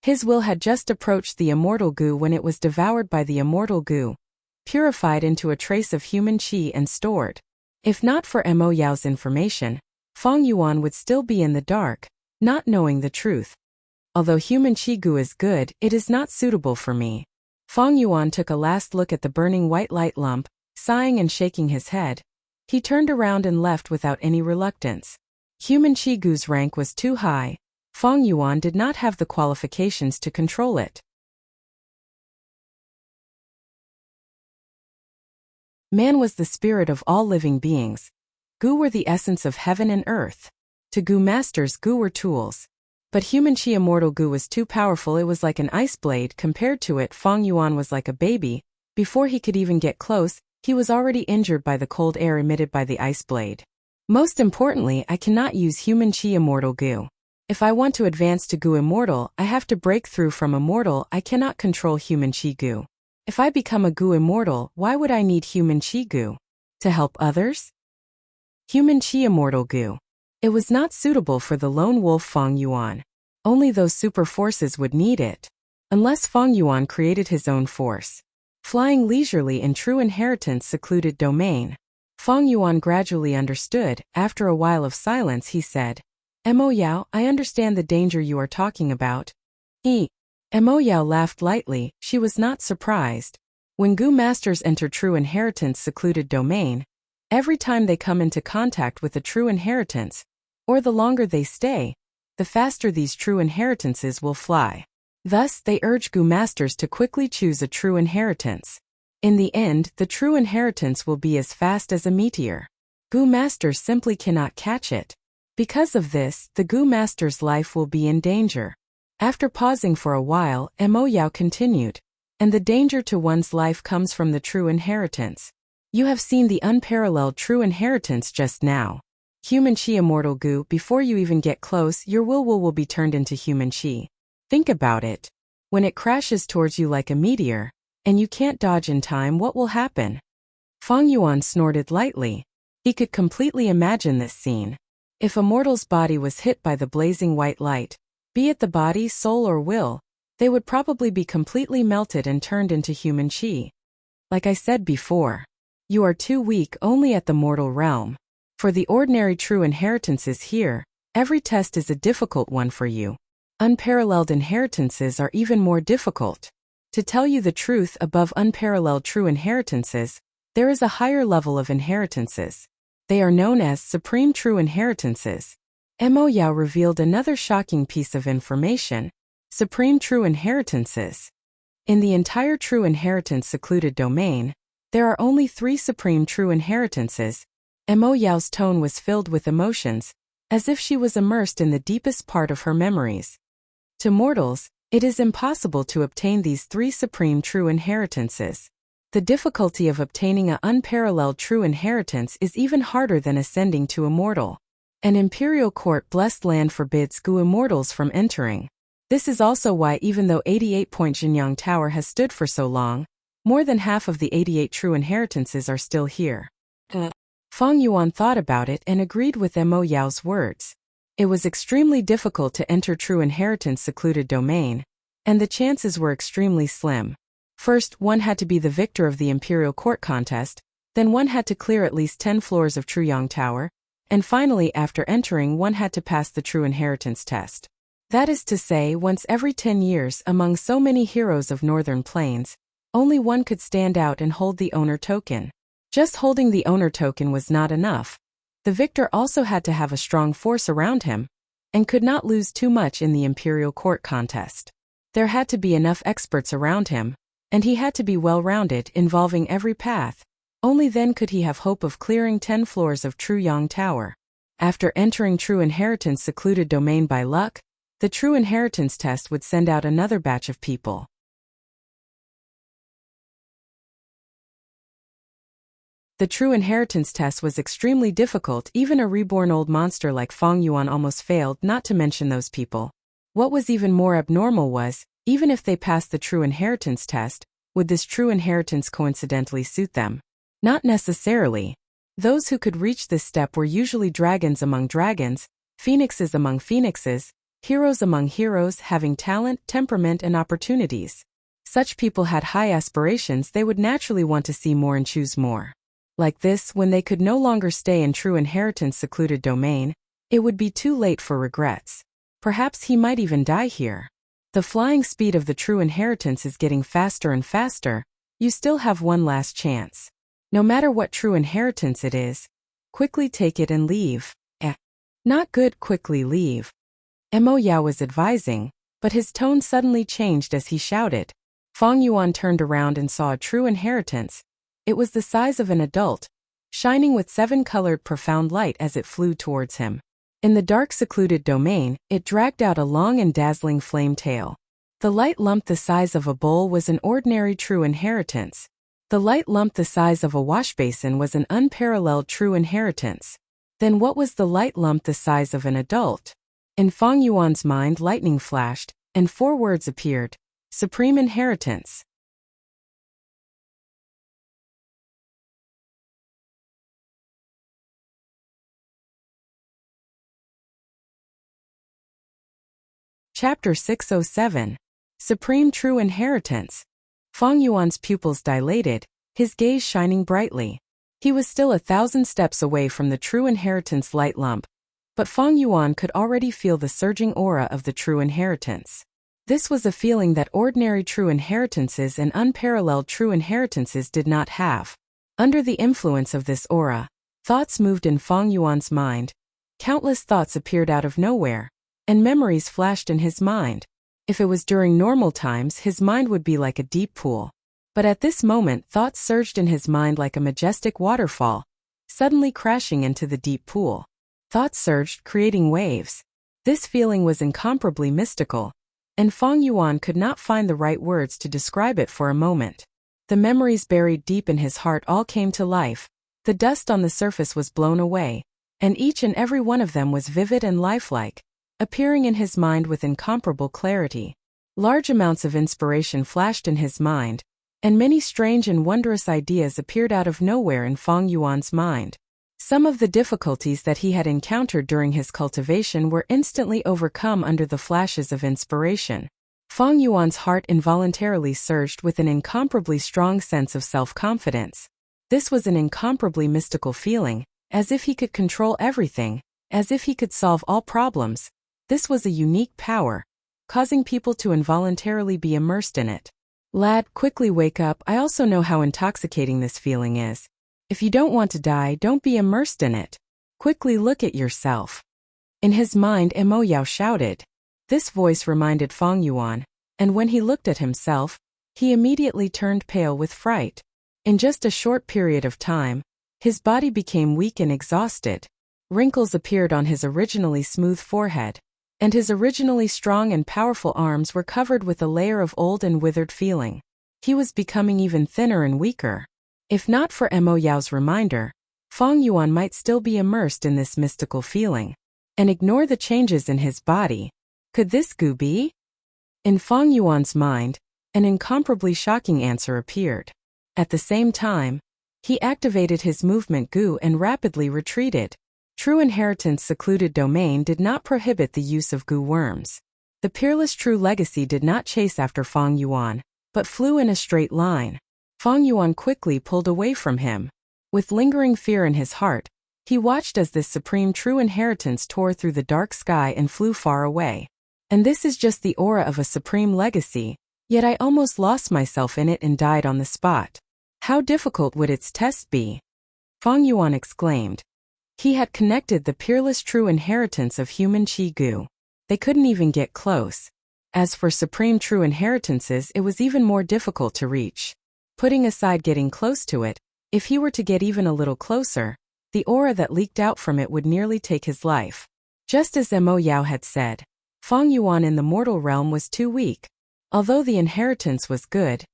His will had just approached the immortal goo when it was devoured by the immortal goo, purified into a trace of human qi and stored. If not for Mo Yao's information, Feng Yuan would still be in the dark, not knowing the truth. Although human qi goo is good, it is not suitable for me. Feng Yuan took a last look at the burning white light lump, sighing and shaking his head. He turned around and left without any reluctance. Human qi goo's rank was too high. Feng Yuan did not have the qualifications to control it. Man was the spirit of all living beings. Gu were the essence of heaven and earth. To Gu masters, Gu were tools. But human qi immortal Gu was too powerful. It was like an ice blade. Compared to it, Feng Yuan was like a baby. Before he could even get close, he was already injured by the cold air emitted by the ice blade. Most importantly, I cannot use human qi immortal Gu. If I want to advance to Gu immortal, I have to break through from immortal. I cannot control human qi Gu. If I become a Gu immortal, why would I need human qi Gu? To help others? Human qi immortal Gu. It was not suitable for the lone wolf Feng Yuan. Only those super forces would need it. Unless Feng Yuan created his own force. Flying leisurely in true inheritance secluded domain. Feng Yuan gradually understood. After a while of silence he said, Mo Yao, I understand the danger you are talking about. Mo Yao laughed lightly. She was not surprised. When Gu masters enter true inheritance secluded domain, every time they come into contact with a true inheritance, or the longer they stay, the faster these true inheritances will fly. Thus, they urge Gu masters to quickly choose a true inheritance. In the end, the true inheritance will be as fast as a meteor. Gu masters simply cannot catch it. Because of this, the Gu master's life will be in danger. After pausing for a while, Mo Yao continued, and the danger to one's life comes from the true inheritance. You have seen the unparalleled true inheritance just now. Human qi immortal Gu, before you even get close, your will be turned into human qi. Think about it. When it crashes towards you like a meteor, and you can't dodge in time, what will happen? Feng Yuan snorted lightly. He could completely imagine this scene. If a mortal's body was hit by the blazing white light, be it the body, soul or will, they would probably be completely melted and turned into human qi. Like I said before, you are too weak only at the mortal realm. For the ordinary true inheritances here, every test is a difficult one for you. Unparalleled inheritances are even more difficult. To tell you the truth, above unparalleled true inheritances, there is a higher level of inheritances. They are known as supreme true inheritances. Mo Yao revealed another shocking piece of information. Supreme true inheritances. In the entire true inheritance secluded domain, there are only 3 supreme true inheritances. Mo Yao's tone was filled with emotions, as if she was immersed in the deepest part of her memories. To mortals, it is impossible to obtain these 3 supreme true inheritances. The difficulty of obtaining an unparalleled true inheritance is even harder than ascending to immortal. An imperial court-blessed land forbids Gu immortals from entering. This is also why, even though 88-point Jinyang Tower has stood for so long, more than half of the 88 true inheritances are still here. Feng Yuan thought about it and agreed with Mo Yao's words. It was extremely difficult to enter true inheritance secluded domain, and the chances were extremely slim. First, one had to be the victor of the imperial court contest, then one had to clear at least 10 floors of Truyang Tower, and finally, after entering, one had to pass the true inheritance test. That is to say, once every 10 years, among so many heroes of Northern Plains, only one could stand out and hold the owner token. Just holding the owner token was not enough. The victor also had to have a strong force around him, and could not lose too much in the imperial court contest. There had to be enough experts around him, and he had to be well-rounded, involving every path. Only then could he have hope of clearing 10 floors of Truyang Tower. After entering true inheritance secluded domain by luck, the true inheritance test would send out another batch of people. The true inheritance test was extremely difficult. Even a reborn old monster like Feng Yuan almost failed, not to mention those people. What was even more abnormal was, even if they passed the true inheritance test, would this true inheritance coincidentally suit them? Not necessarily. Those who could reach this step were usually dragons among dragons, phoenixes among phoenixes, Heroes among heroes, having talent, temperament, and opportunities. Such people had high aspirations. They would naturally want to see more and choose more. Like this, when they could no longer stay in true inheritance secluded domain, it would be too late for regrets. Perhaps he might even die here. The flying speed of the true inheritance is getting faster and faster. You still have one last chance. No matter what true inheritance it is, quickly take it and leave. Not good, quickly leave. Mo Yao was advising, but his tone suddenly changed as he shouted. Fang Yuan turned around and saw a true inheritance. It was the size of an adult, shining with 7-colored profound light as it flew towards him. In the dark secluded domain, it dragged out a long and dazzling flame tail. The light lump the size of a bowl was an ordinary true inheritance. The light lump the size of a washbasin was an unparalleled true inheritance. Then what was the light lump the size of an adult? In Fang Yuan's mind, lightning flashed, and 4 words appeared. Supreme Inheritance. Chapter 607. Supreme True Inheritance. Fang Yuan's pupils dilated, his gaze shining brightly. He was still 1,000 steps away from the true inheritance light lump, but Fang Yuan could already feel the surging aura of the true inheritance. This was a feeling that ordinary true inheritances and unparalleled true inheritances did not have. Under the influence of this aura, thoughts moved in Fang Yuan's mind. Countless thoughts appeared out of nowhere, and memories flashed in his mind. If it was during normal times, his mind would be like a deep pool. But at this moment, thoughts surged in his mind like a majestic waterfall, suddenly crashing into the deep pool. Thoughts surged, creating waves. This feeling was incomparably mystical, and Fang Yuan could not find the right words to describe it for a moment. The memories buried deep in his heart all came to life. The dust on the surface was blown away, and each and every one of them was vivid and lifelike, appearing in his mind with incomparable clarity. Large amounts of inspiration flashed in his mind, and many strange and wondrous ideas appeared out of nowhere in Fang Yuan's mind. Some of the difficulties that he had encountered during his cultivation were instantly overcome under the flashes of inspiration. Fang Yuan's heart involuntarily surged with an incomparably strong sense of self-confidence. This was an incomparably mystical feeling, as if he could control everything, as if he could solve all problems. This was a unique power, causing people to involuntarily be immersed in it. Lad, quickly wake up. I also know how intoxicating this feeling is. If you don't want to die, don't be immersed in it. Quickly look at yourself. In his mind, Mo Yao shouted. This voice reminded Fang Yuan, and when he looked at himself, he immediately turned pale with fright. In just a short period of time, his body became weak and exhausted. Wrinkles appeared on his originally smooth forehead, and his originally strong and powerful arms were covered with a layer of old and withered feeling. He was becoming even thinner and weaker. If not for Mo Yao's reminder, Fang Yuan might still be immersed in this mystical feeling, and ignore the changes in his body. Could this goo be? In Fang Yuan's mind, an incomparably shocking answer appeared. At the same time, he activated his movement goo and rapidly retreated. True inheritance secluded domain did not prohibit the use of goo worms. The peerless true legacy did not chase after Fang Yuan, but flew in a straight line. Fang Yuan quickly pulled away from him. With lingering fear in his heart, he watched as this supreme true inheritance tore through the dark sky and flew far away. And this is just the aura of a supreme legacy, yet I almost lost myself in it and died on the spot. How difficult would its test be? Fang Yuan exclaimed. He had connected the peerless true inheritance of human Qi Gu. They couldn't even get close. As for supreme true inheritances, it was even more difficult to reach. Putting aside getting close to it, if he were to get even a little closer, the aura that leaked out from it would nearly take his life. Just as Mo Yao had said, Fang Yuan in the mortal realm was too weak. Although the inheritance was good,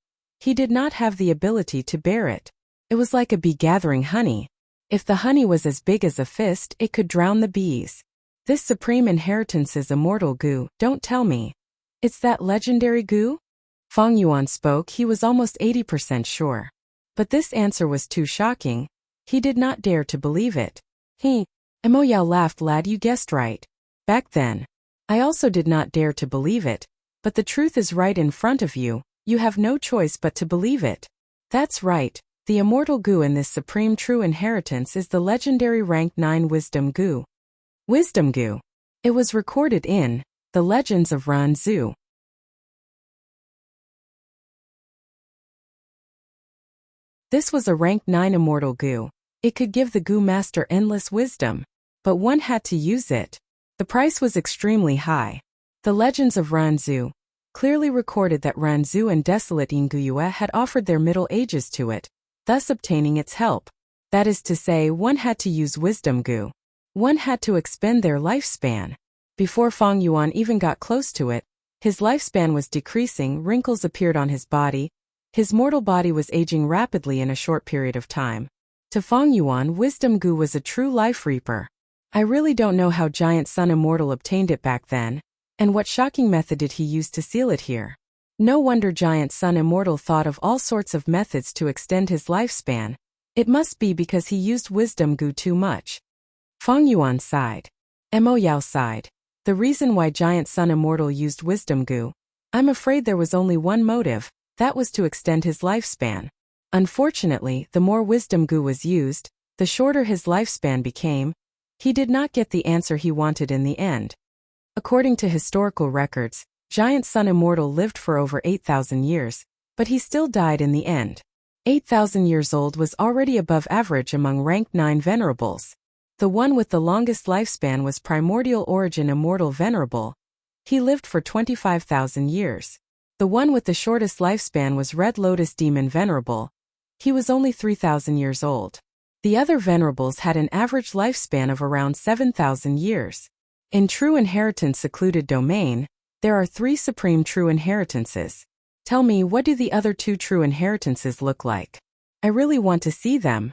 he did not have the ability to bear it. It was like a bee gathering honey. If the honey was as big as a fist, it could drown the bees. This supreme inheritance is immortal goo, don't tell me. It's that legendary goo? Fang Yuan spoke, he was almost 80% sure. But this answer was too shocking. He did not dare to believe it. Mo Yao laughed. Lad, you guessed right. Back then, I also did not dare to believe it, but the truth is right in front of you, you have no choice but to believe it. That's right, the immortal Gu in this supreme true inheritance is the legendary rank 9 Wisdom Gu. Wisdom Gu. It was recorded in The Legends of Ran Zu. This was a rank 9 immortal Gu. It could give the Gu master endless wisdom, but one had to use it. The price was extremely high. The Legends of Ran Zu clearly recorded that Ran Zu and Desolate Inguyue had offered their Middle Ages to it, thus obtaining its help. That is to say, one had to use Wisdom Gu. One had to expend their lifespan. Before Feng Yuan even got close to it, his lifespan was decreasing, wrinkles appeared on his body. His mortal body was aging rapidly in a short period of time. To Feng Yuan, Wisdom Gu was a true life reaper. I really don't know how Giant Sun Immortal obtained it back then, and what shocking method did he use to seal it here. No wonder Giant Sun Immortal thought of all sorts of methods to extend his lifespan. It must be because he used Wisdom Gu too much. Feng Yuan sighed. Mo Yao sighed. The reason why Giant Sun Immortal used Wisdom Gu, I'm afraid there was only one motive, that was to extend his lifespan. Unfortunately, the more Wisdom Gu was used, the shorter his lifespan became. He did not get the answer he wanted in the end. According to historical records, Giant Sun Immortal lived for over 8,000 years, but he still died in the end. 8,000 years old was already above average among rank 9 venerables. The one with the longest lifespan was Primordial Origin Immortal Venerable. He lived for 25,000 years. The one with the shortest lifespan was Red Lotus Demon Venerable. He was only 3,000 years old. The other venerables had an average lifespan of around 7,000 years. In True Inheritance Secluded Domain, there are 3 supreme true inheritances. Tell me, what do the other 2 true inheritances look like? I really want to see them.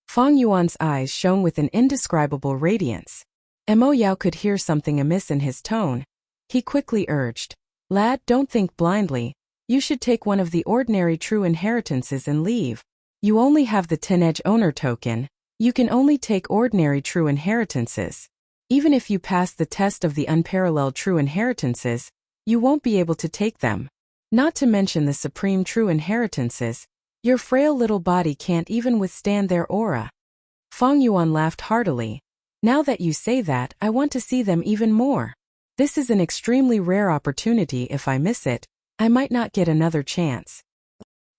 Feng Yuan's eyes shone with an indescribable radiance. Mo Yao could hear something amiss in his tone. He quickly urged, "Lad, don't think blindly. You should take one of the ordinary true inheritances and leave. You only have the 10-edge owner token. You can only take ordinary true inheritances. Even if you pass the test of the unparalleled true inheritances, you won't be able to take them. Not to mention the supreme true inheritances. Your frail little body can't even withstand their aura." Feng Yuan laughed heartily. "Now that you say that, I want to see them even more. This is an extremely rare opportunity. If I miss it, I might not get another chance."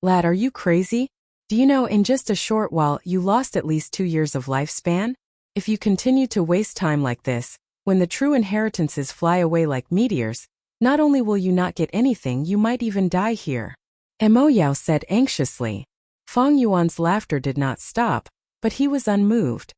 "Lad, are you crazy? Do you know in just a short while you lost at least 2 years of lifespan? If you continue to waste time like this, when the true inheritances fly away like meteors, not only will you not get anything, you might even die here." Mo Yao said anxiously. Feng Yuan's laughter did not stop, but he was unmoved.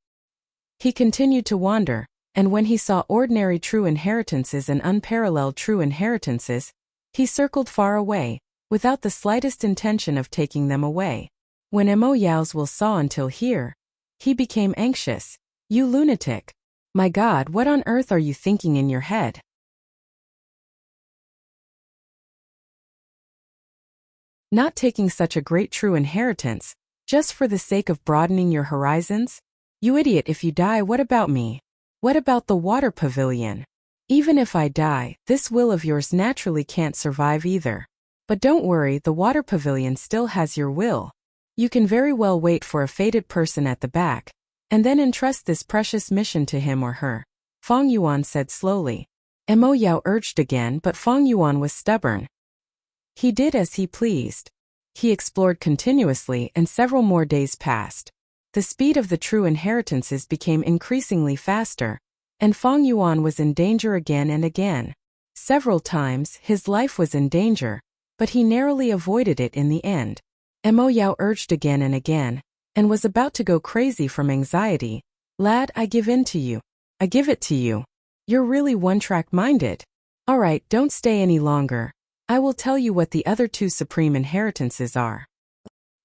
He continued to wander, and when he saw ordinary true inheritances and unparalleled true inheritances, he circled far away, without the slightest intention of taking them away. When Mo Yao's will saw until here, he became anxious. "You lunatic! My God, what on earth are you thinking in your head? Not taking such a great true inheritance, just for the sake of broadening your horizons? You idiot, if you die, what about me? What about the water pavilion? Even if I die, this will of yours naturally can't survive either. But don't worry, the water pavilion still has your will. You can very well wait for a fated person at the back, and then entrust this precious mission to him or her," Feng Yuan said slowly. Mo Yao urged again, but Feng Yuan was stubborn. He did as he pleased. He explored continuously, and several more days passed. The speed of the true inheritances became increasingly faster, and Feng Yuan was in danger again and again. Several times, his life was in danger, but he narrowly avoided it in the end. Mo Yao urged again and again, and was about to go crazy from anxiety. "Lad, I give in to you. I give it to you. You're really one-track-minded. All right, don't stay any longer. I will tell you what the other 2 supreme inheritances are.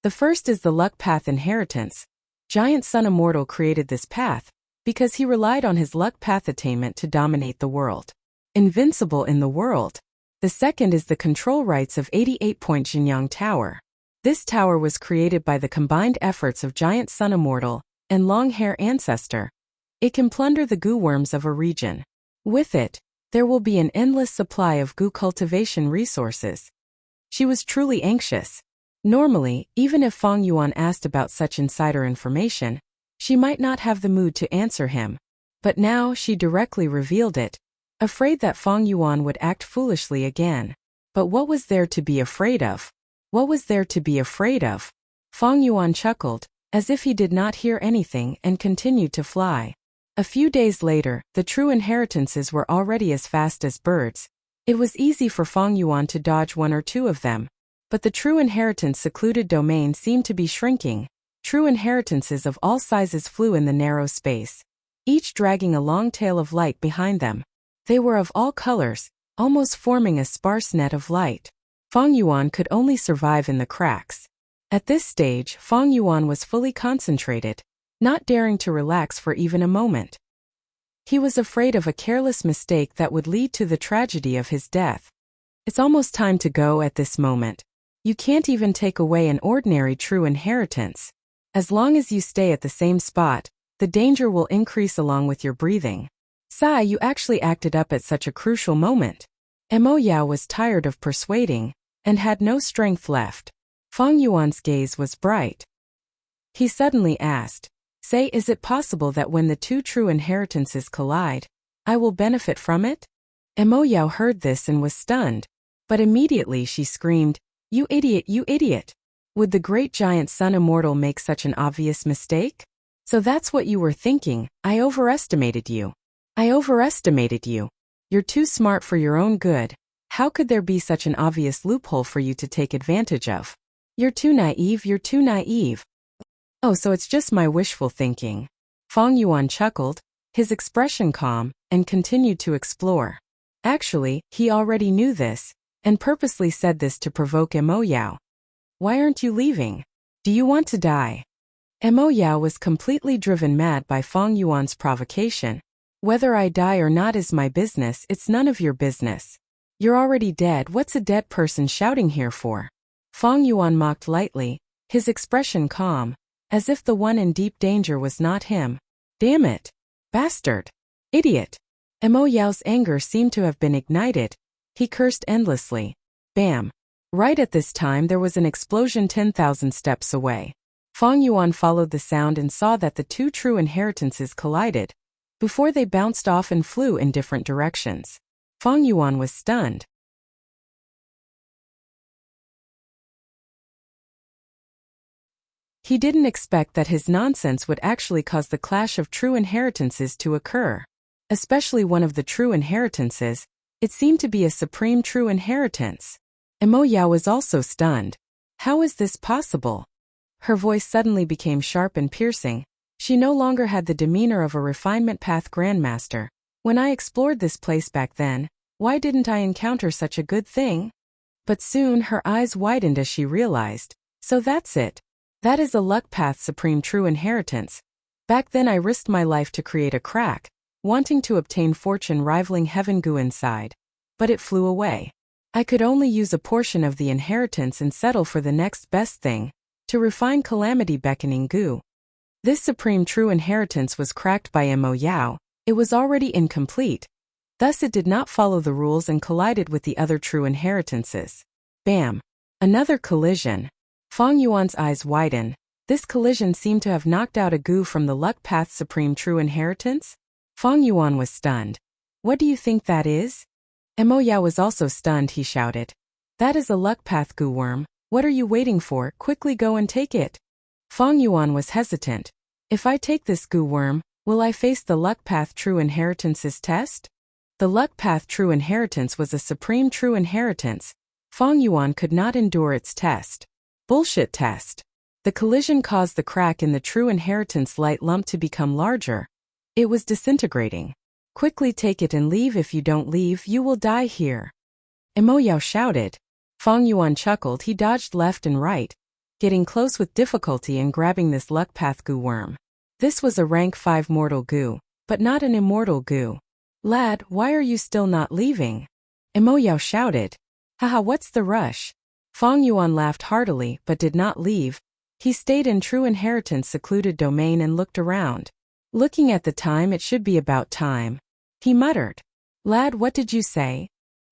The first is the luck path inheritance. Giant Sun Immortal created this path because he relied on his luck path attainment to dominate the world. Invincible in the world. The second is the control rights of 88-point Jinyang Tower. This tower was created by the combined efforts of Giant Sun Immortal and Long Hair Ancestor. It can plunder the goo worms of a region. With it, There will be an endless supply of goo cultivation resources. She was truly anxious. Normally, even if Fang Yuan asked about such insider information, she might not have the mood to answer him. But now she directly revealed it, afraid that Fang Yuan would act foolishly again. But what was there to be afraid of? What was there to be afraid of? Fang Yuan chuckled, as if he did not hear anything, and continued to fly. A few days later, the true inheritances were already as fast as birds. It was easy for Fang Yuan to dodge one or two of them. But the true inheritance secluded domain seemed to be shrinking. True inheritances of all sizes flew in the narrow space, each dragging a long tail of light behind them. They were of all colors, almost forming a sparse net of light. Fang Yuan could only survive in the cracks. At this stage, Fang Yuan was fully concentrated, not daring to relax for even a moment. He was afraid of a careless mistake that would lead to the tragedy of his death. It's almost time to go at this moment. You can't even take away an ordinary true inheritance. As long as you stay at the same spot, the danger will increase along with your breathing. Sai, you actually acted up at such a crucial moment. Mo Yao was tired of persuading, and had no strength left. Fang Yuan's gaze was bright. He suddenly asked, "Say, is it possible that when the two true inheritances collide, I will benefit from it?" Mo Yao heard this and was stunned. But immediately she screamed, "You idiot, you idiot! Would the great giant Sun Immortal make such an obvious mistake? So that's what you were thinking. I overestimated you. I overestimated you. You're too smart for your own good. How could there be such an obvious loophole for you to take advantage of? You're too naive, you're too naive." "Oh, so it's just my wishful thinking." Fang Yuan chuckled, his expression calm, and continued to explore. Actually, he already knew this, and purposely said this to provoke Mo Yao. "Why aren't you leaving? Do you want to die?" Mo Yao was completely driven mad by Fang Yuan's provocation. "Whether I die or not is my business, it's none of your business. You're already dead, what's a dead person shouting here for?" Fang Yuan mocked lightly, his expression calm, as if the one in deep danger was not him. "Damn it! Bastard! Idiot!" Mo Yao's anger seemed to have been ignited. He cursed endlessly. Bam! Right at this time there was an explosion 10,000 steps away. Fang Yuan followed the sound and saw that the two true inheritances collided, before they bounced off and flew in different directions. Fang Yuan was stunned. He didn't expect that his nonsense would actually cause the clash of true inheritances to occur. Especially one of the true inheritances, it seemed to be a supreme true inheritance. Mo Yao was also stunned. How is this possible? Her voice suddenly became sharp and piercing. She no longer had the demeanor of a refinement path grandmaster. "When I explored this place back then, why didn't I encounter such a good thing?" But soon her eyes widened as she realized. "So that's it. That is a luck path supreme true inheritance. Back then I risked my life to create a crack, wanting to obtain fortune rivaling heaven goo inside. But it flew away. I could only use a portion of the inheritance and settle for the next best thing, to refine calamity beckoning goo. This supreme true inheritance was cracked by Mo Yao. It was already incomplete. Thus it did not follow the rules and collided with the other true inheritances. Bam! Another collision. Fang Yuan's eyes widened. This collision seemed to have knocked out a goo from the luck path supreme true inheritance. Fang Yuan was stunned. "What do you think that is?" Mo Yao was also stunned. He shouted, "That is a luck path goo worm. What are you waiting for? Quickly go and take it." Fang Yuan was hesitant. "If I take this goo worm, will I face the luck path true inheritance's test?" The luck path true inheritance was a supreme true inheritance. Fang Yuan could not endure its test. Bullshit test. The collision caused the crack in the true inheritance light lump to become larger. It was disintegrating. "Quickly take it and leave. If you don't leave, you will die here." Mo Yao shouted. Fang Yuan chuckled. He dodged left and right, getting close with difficulty and grabbing this luck path goo worm. This was a rank 5 mortal goo, but not an immortal goo. "Lad, why are you still not leaving?" Mo Yao shouted. "Haha, what's the rush?" Fang Yuan laughed heartily but did not leave. He stayed in true inheritance secluded domain and looked around. Looking at the time, it should be about time. He muttered. Lad, what did you say?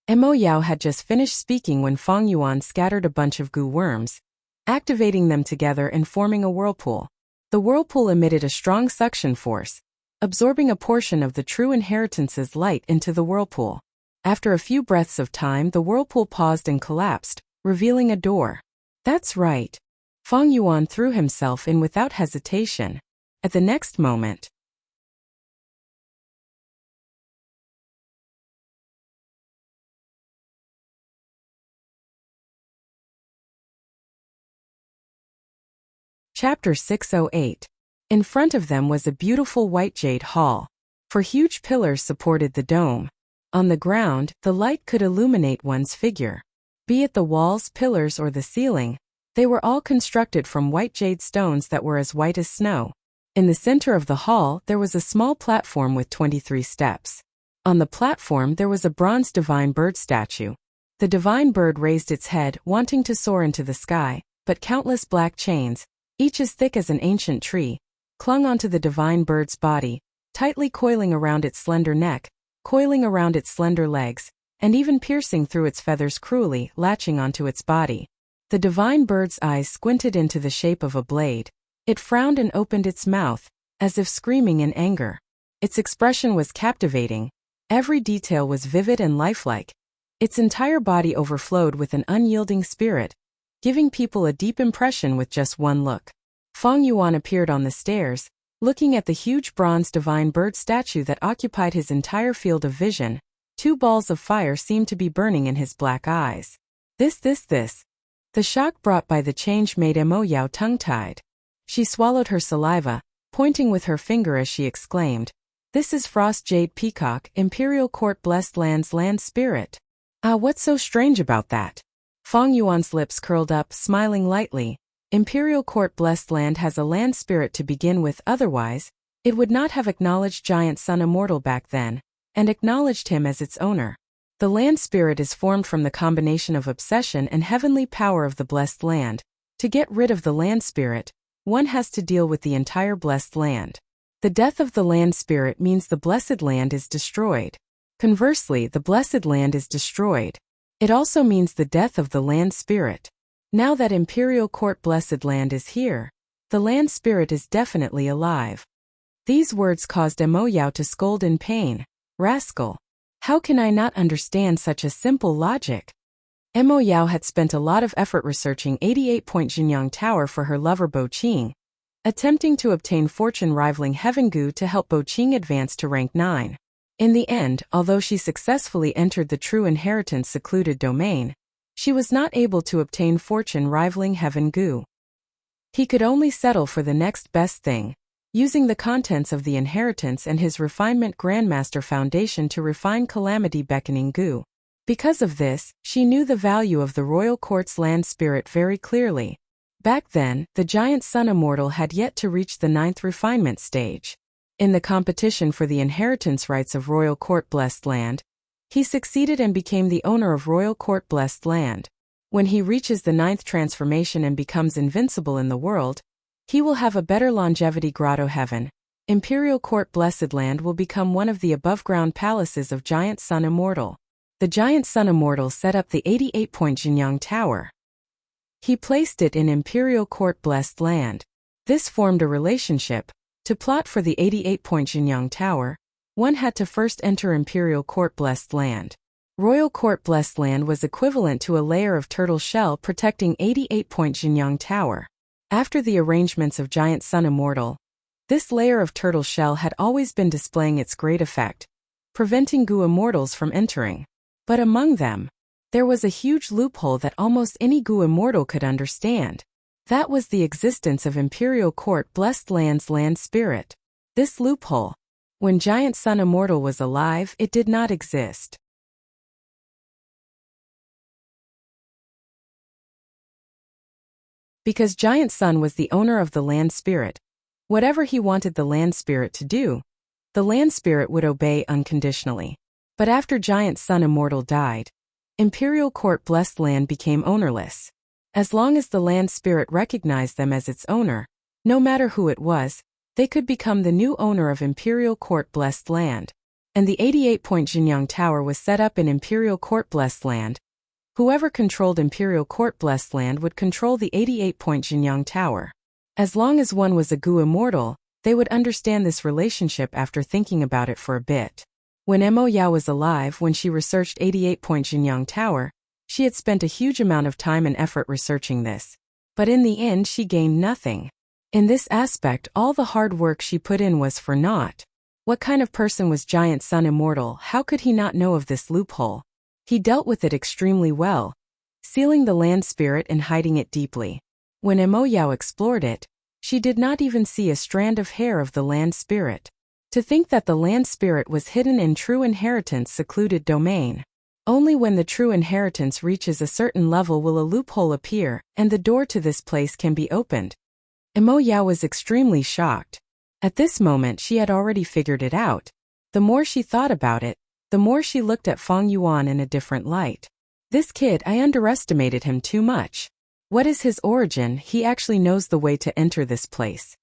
Mo Yao had just finished speaking when Fang Yuan scattered a bunch of goo worms, activating them together and forming a whirlpool. The whirlpool emitted a strong suction force, absorbing a portion of the true inheritance's light into the whirlpool. After a few breaths of time, the whirlpool paused and collapsed, revealing a door. That's right. Fang Yuan threw himself in without hesitation. At the next moment, Chapter 608. In front of them was a beautiful white jade hall. For huge pillars supported the dome. On the ground, the light could illuminate one's figure. Be it the walls, pillars, or the ceiling, they were all constructed from white jade stones that were as white as snow. In the center of the hall, there was a small platform with 23 steps. On the platform, there was a bronze divine bird statue. The divine bird raised its head, wanting to soar into the sky, but countless black chains, each as thick as an ancient tree, clung onto the divine bird's body, tightly coiling around its slender neck, coiling around its slender legs, and even piercing through its feathers cruelly, latching onto its body. The divine bird's eyes squinted into the shape of a blade. It frowned and opened its mouth, as if screaming in anger. Its expression was captivating. Every detail was vivid and lifelike. Its entire body overflowed with an unyielding spirit, giving people a deep impression with just one look. Fang Yuan appeared on the stairs, looking at the huge bronze divine bird statue that occupied his entire field of vision. 2 balls of fire seemed to be burning in his black eyes. This. The shock brought by the change made Mo Yao tongue-tied. She swallowed her saliva, pointing with her finger as she exclaimed, "This is Frost Jade Peacock, Imperial Court Blessed Land's land spirit." Ah, what's so strange about that? Fang Yuan's lips curled up, smiling lightly. Imperial Court Blessed Land has a land spirit to begin with, otherwise, it would not have acknowledged Giant Sun Immortal back then, and acknowledged him as its owner. The land spirit is formed from the combination of obsession and heavenly power of the blessed land. To get rid of the land spirit, one has to deal with the entire blessed land. The death of the land spirit means the blessed land is destroyed. Conversely, the blessed land is destroyed. It also means the death of the land spirit. Now that Imperial Court Blessed Land is here, the land spirit is definitely alive. These words caused Mo Yao to scold in pain. Rascal! How can I not understand such a simple logic? Mo Yao had spent a lot of effort researching 88-point Jinyang Tower for her lover Bo Qing, attempting to obtain fortune rivaling Heaven Gu to help Bo Qing advance to rank 9. In the end, although she successfully entered the true inheritance secluded domain, she was not able to obtain fortune rivaling Heaven Gu. He could only settle for the next best thing, using the contents of the inheritance and his refinement Grandmaster Foundation to refine Calamity Beckoning Gu. Because of this, she knew the value of the royal court's land spirit very clearly. Back then, the giant Sun Immortal had yet to reach the 9th refinement stage. In the competition for the inheritance rights of Royal Court Blessed Land, he succeeded and became the owner of Royal Court Blessed Land. When he reaches the 9th transformation and becomes invincible in the world, he will have a better longevity. Grotto Heaven, Imperial Court Blessed Land will become one of the above-ground palaces of Giant Sun Immortal. The Giant Sun Immortal set up the 88-point Jinyang Tower. He placed it in Imperial Court Blessed Land. This formed a relationship. To plot for the 88-point Jinyang Tower, one had to first enter Imperial Court Blessed Land. Royal Court Blessed Land was equivalent to a layer of turtle shell protecting 88-point Jinyang Tower. After the arrangements of Giant Sun Immortal, this layer of turtle shell had always been displaying its great effect, preventing Gu Immortals from entering. But among them, there was a huge loophole that almost any Gu Immortal could understand. That was the existence of Imperial Court Blessed Land's land spirit. This loophole, when Giant Sun Immortal was alive, it did not exist. Because Giant Sun was the owner of the land spirit, whatever he wanted the land spirit to do, the land spirit would obey unconditionally. But after Giant Sun Immortal died, Imperial Court Blessed Land became ownerless. As long as the land spirit recognized them as its owner, no matter who it was, they could become the new owner of Imperial Court Blessed Land. and the 88-point Jinyang Tower was set up in Imperial Court Blessed Land. Whoever controlled Imperial Court Blessed Land would control the 88-point Jinyang Tower. As long as one was a Gu immortal, they would understand this relationship after thinking about it for a bit. When Mo Yao was alive, when she researched 88-point Jinyang Tower, she had spent a huge amount of time and effort researching this. But in the end she gained nothing. In this aspect, all the hard work she put in was for naught. What kind of person was Giant Sun Immortal? How could he not know of this loophole? He dealt with it extremely well, sealing the land spirit and hiding it deeply. When Mo Yao explored it, she did not even see a strand of hair of the land spirit. To think that the land spirit was hidden in true inheritance secluded domain. Only when the true inheritance reaches a certain level will a loophole appear, and the door to this place can be opened. Mo Yao was extremely shocked. At this moment she had already figured it out. The more she thought about it, the more she looked at Feng Yuan in a different light. This kid, I underestimated him too much. What is his origin? He actually knows the way to enter this place.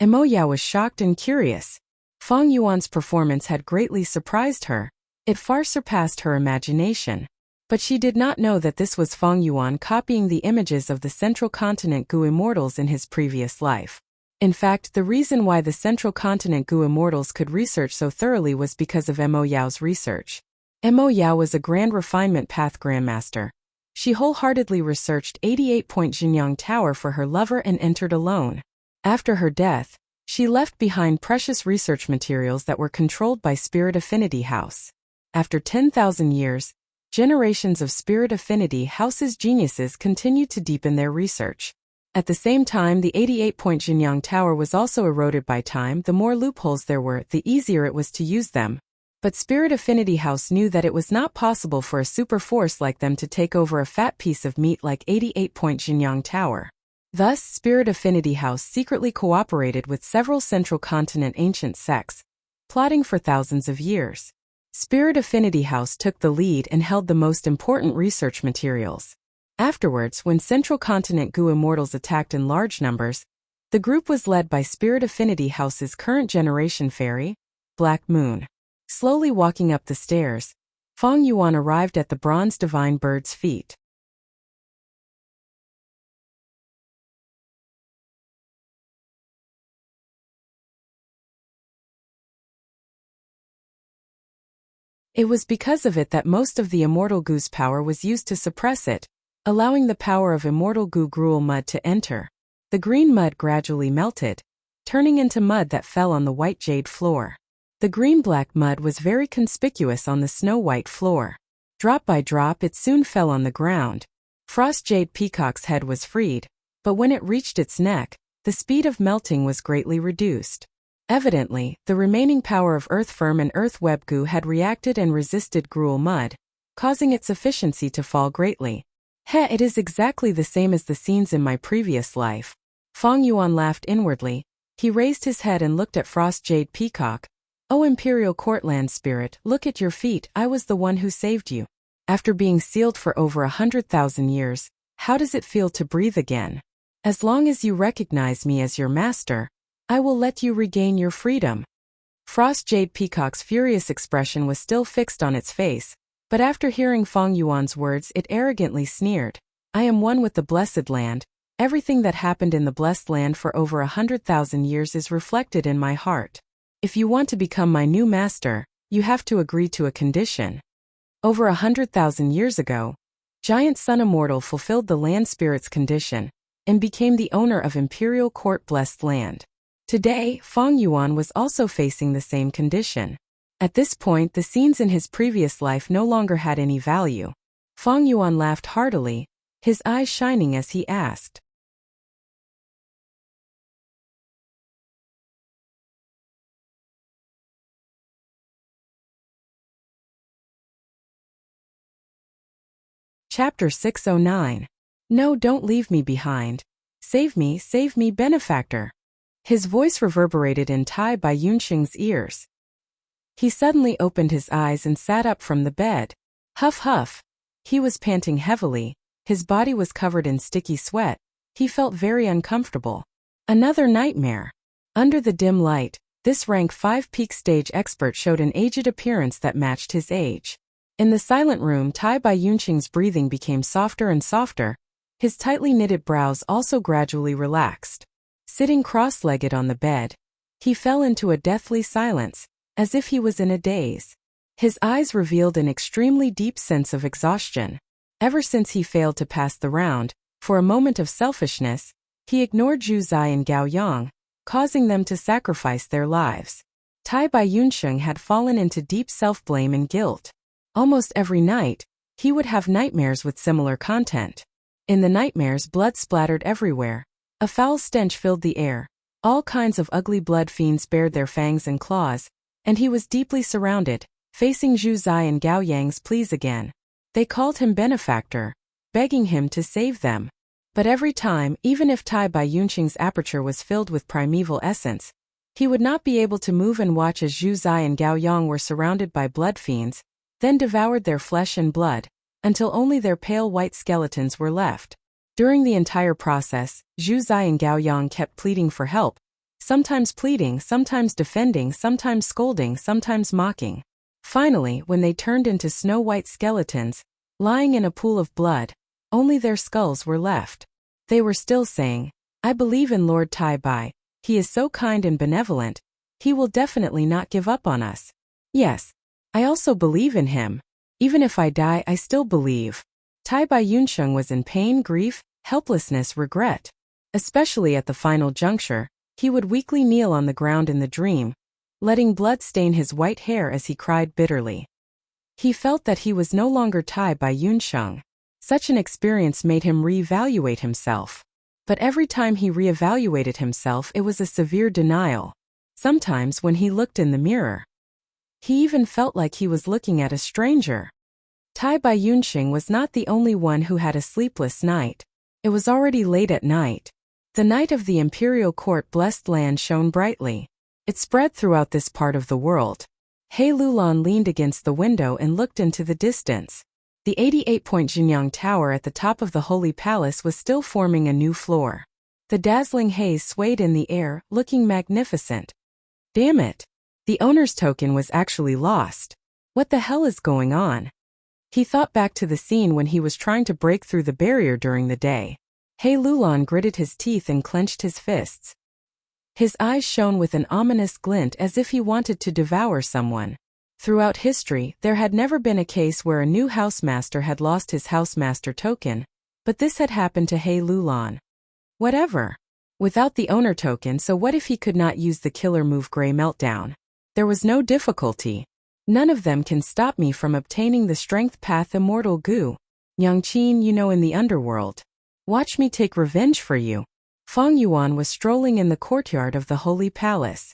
Mo Yao was shocked and curious. Feng Yuan's performance had greatly surprised her. It far surpassed her imagination. But she did not know that this was Feng Yuan copying the images of the Central Continent Gu Immortals in his previous life. In fact, the reason why the Central Continent Gu Immortals could research so thoroughly was because of Mo Yao's research. Mo Yao was a Grand Refinement Path Grandmaster. She wholeheartedly researched 88-point Jinyang Tower for her lover and entered alone. After her death, she left behind precious research materials that were controlled by Spirit Affinity House. After 10,000 years, generations of Spirit Affinity House's geniuses continued to deepen their research. At the same time, the 88-point Jinyang Tower was also eroded by time. The more loopholes there were, the easier it was to use them. But Spirit Affinity House knew that it was not possible for a super force like them to take over a fat piece of meat like 88-point Jinyang Tower. Thus, Spirit Affinity House secretly cooperated with several Central Continent ancient sects, plotting for thousands of years. Spirit Affinity House took the lead and held the most important research materials. Afterwards, when Central Continent Gu Immortals attacked in large numbers, the group was led by Spirit Affinity House's current generation fairy, Black Moon. Slowly walking up the stairs, Feng Yuan arrived at the bronze divine bird's feet. It was because of it that most of the Immortal Gu's power was used to suppress it, allowing the power of Immortal Gu gruel mud to enter. The green mud gradually melted, turning into mud that fell on the white jade floor. The green-black mud was very conspicuous on the snow-white floor. Drop by drop it soon fell on the ground. Frost Jade Peacock's head was freed, but when it reached its neck, the speed of melting was greatly reduced. Evidently, the remaining power of Earth Firm and Earth Web Gu had reacted and resisted gruel mud, causing its efficiency to fall greatly. It is exactly the same as the scenes in my previous life. Feng Yuan laughed inwardly. He raised his head and looked at Frost Jade Peacock. "O Imperial Courtland Spirit, look at your feet. I was the one who saved you. After being sealed for over 100,000 years, how does it feel to breathe again? As long as you recognize me as your master, I will let you regain your freedom." Frost Jade Peacock's furious expression was still fixed on its face, but after hearing Feng Yuan's words it arrogantly sneered. "I am one with the Blessed Land. Everything that happened in the Blessed Land for over 100,000 years is reflected in my heart. If you want to become my new master, you have to agree to a condition." Over 100,000 years ago, Giant Sun Immortal fulfilled the land spirit's condition, and became the owner of Imperial Court Blessed Land. Today, Feng Yuan was also facing the same condition. At this point, the scenes in his previous life no longer had any value. Feng Yuan laughed heartily, his eyes shining as he asked, Chapter 609. No, don't leave me behind. Save me, benefactor. His voice reverberated in Tai by Yunxing's ears. He suddenly opened his eyes and sat up from the bed. Huff huff. He was panting heavily, his body was covered in sticky sweat, he felt very uncomfortable. Another nightmare. Under the dim light, This rank 5 peak stage expert showed an aged appearance that matched his age. In the silent room, Tai Bai Yunqing's breathing became softer and softer. His tightly knitted brows also gradually relaxed. Sitting cross-legged on the bed, he fell into a deathly silence, as if he was in a daze. His eyes revealed an extremely deep sense of exhaustion. Ever since he failed to pass the round, for a moment of selfishness, he ignored Zhu Zai and Gao Yang, causing them to sacrifice their lives. Tai Bai Yunqing had fallen into deep self-blame and guilt. Almost every night, he would have nightmares with similar content. In the nightmares, blood splattered everywhere. A foul stench filled the air. All kinds of ugly blood fiends bared their fangs and claws, and he was deeply surrounded, facing Zhu Zai and Gao Yang's pleas again. They called him benefactor, begging him to save them. But every time, even if Tai Bai Yunqing's aperture was filled with primeval essence, he would not be able to move and watch as Zhu Zai and Gao Yang were surrounded by blood fiends, then devoured their flesh and blood, until only their pale white skeletons were left. During the entire process, Zhu Zai and Gao Yang kept pleading for help, sometimes pleading, sometimes defending, sometimes scolding, sometimes mocking. Finally, when they turned into snow-white skeletons, lying in a pool of blood, only their skulls were left. They were still saying, "I believe in Lord Tai Bai. He is so kind and benevolent. He will definitely not give up on us. Yes, I also believe in him. Even if I die, I still believe." Tai Bai Yunqing was in pain, grief, helplessness, regret. Especially at the final juncture, he would weakly kneel on the ground in the dream, letting blood stain his white hair as he cried bitterly. He felt that he was no longer Tai Bai Yunqing. Such an experience made him re-evaluate himself. But every time he re-evaluated himself, it was a severe denial. Sometimes when he looked in the mirror, he even felt like he was looking at a stranger. Tai Bai Yunqing was not the only one who had a sleepless night. It was already late at night. The night of the imperial court blessed land shone brightly. It spread throughout this part of the world. He Lulan leaned against the window and looked into the distance. The 88-point Jinyang Tower at the top of the Holy Palace was still forming a new floor. The dazzling haze swayed in the air, looking magnificent. Damn it! The owner's token was actually lost. What the hell is going on? He thought back to the scene when he was trying to break through the barrier during the day. He Lulan gritted his teeth and clenched his fists. His eyes shone with an ominous glint as if he wanted to devour someone. Throughout history, there had never been a case where a new housemaster had lost his housemaster token, but this had happened to He Lulan. Whatever. Without the owner token, so what if he could not use the killer move Grey Meltdown? There was no difficulty. None of them can stop me from obtaining the strength path immortal goo. Yangqin, in the underworld. Watch me take revenge for you. Feng Yuan was strolling in the courtyard of the Holy Palace.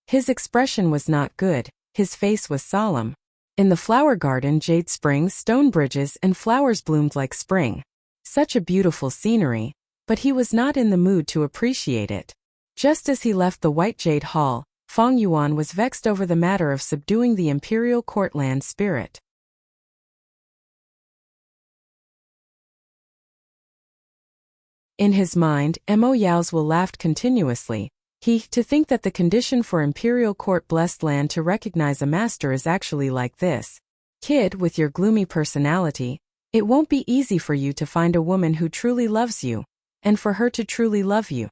His expression was not good. His face was solemn. In the flower garden, jade springs, stone bridges, and flowers bloomed like spring. Such a beautiful scenery, but he was not in the mood to appreciate it. Just as he left the White Jade Hall, Feng Yuan was vexed over the matter of subduing the imperial courtland spirit. In his mind, Mo Yaozhuo laughed continuously. To think that the condition for imperial court blessed land to recognize a master is actually like this. Kid, with your gloomy personality, it won't be easy for you to find a woman who truly loves you, and for her to truly love you.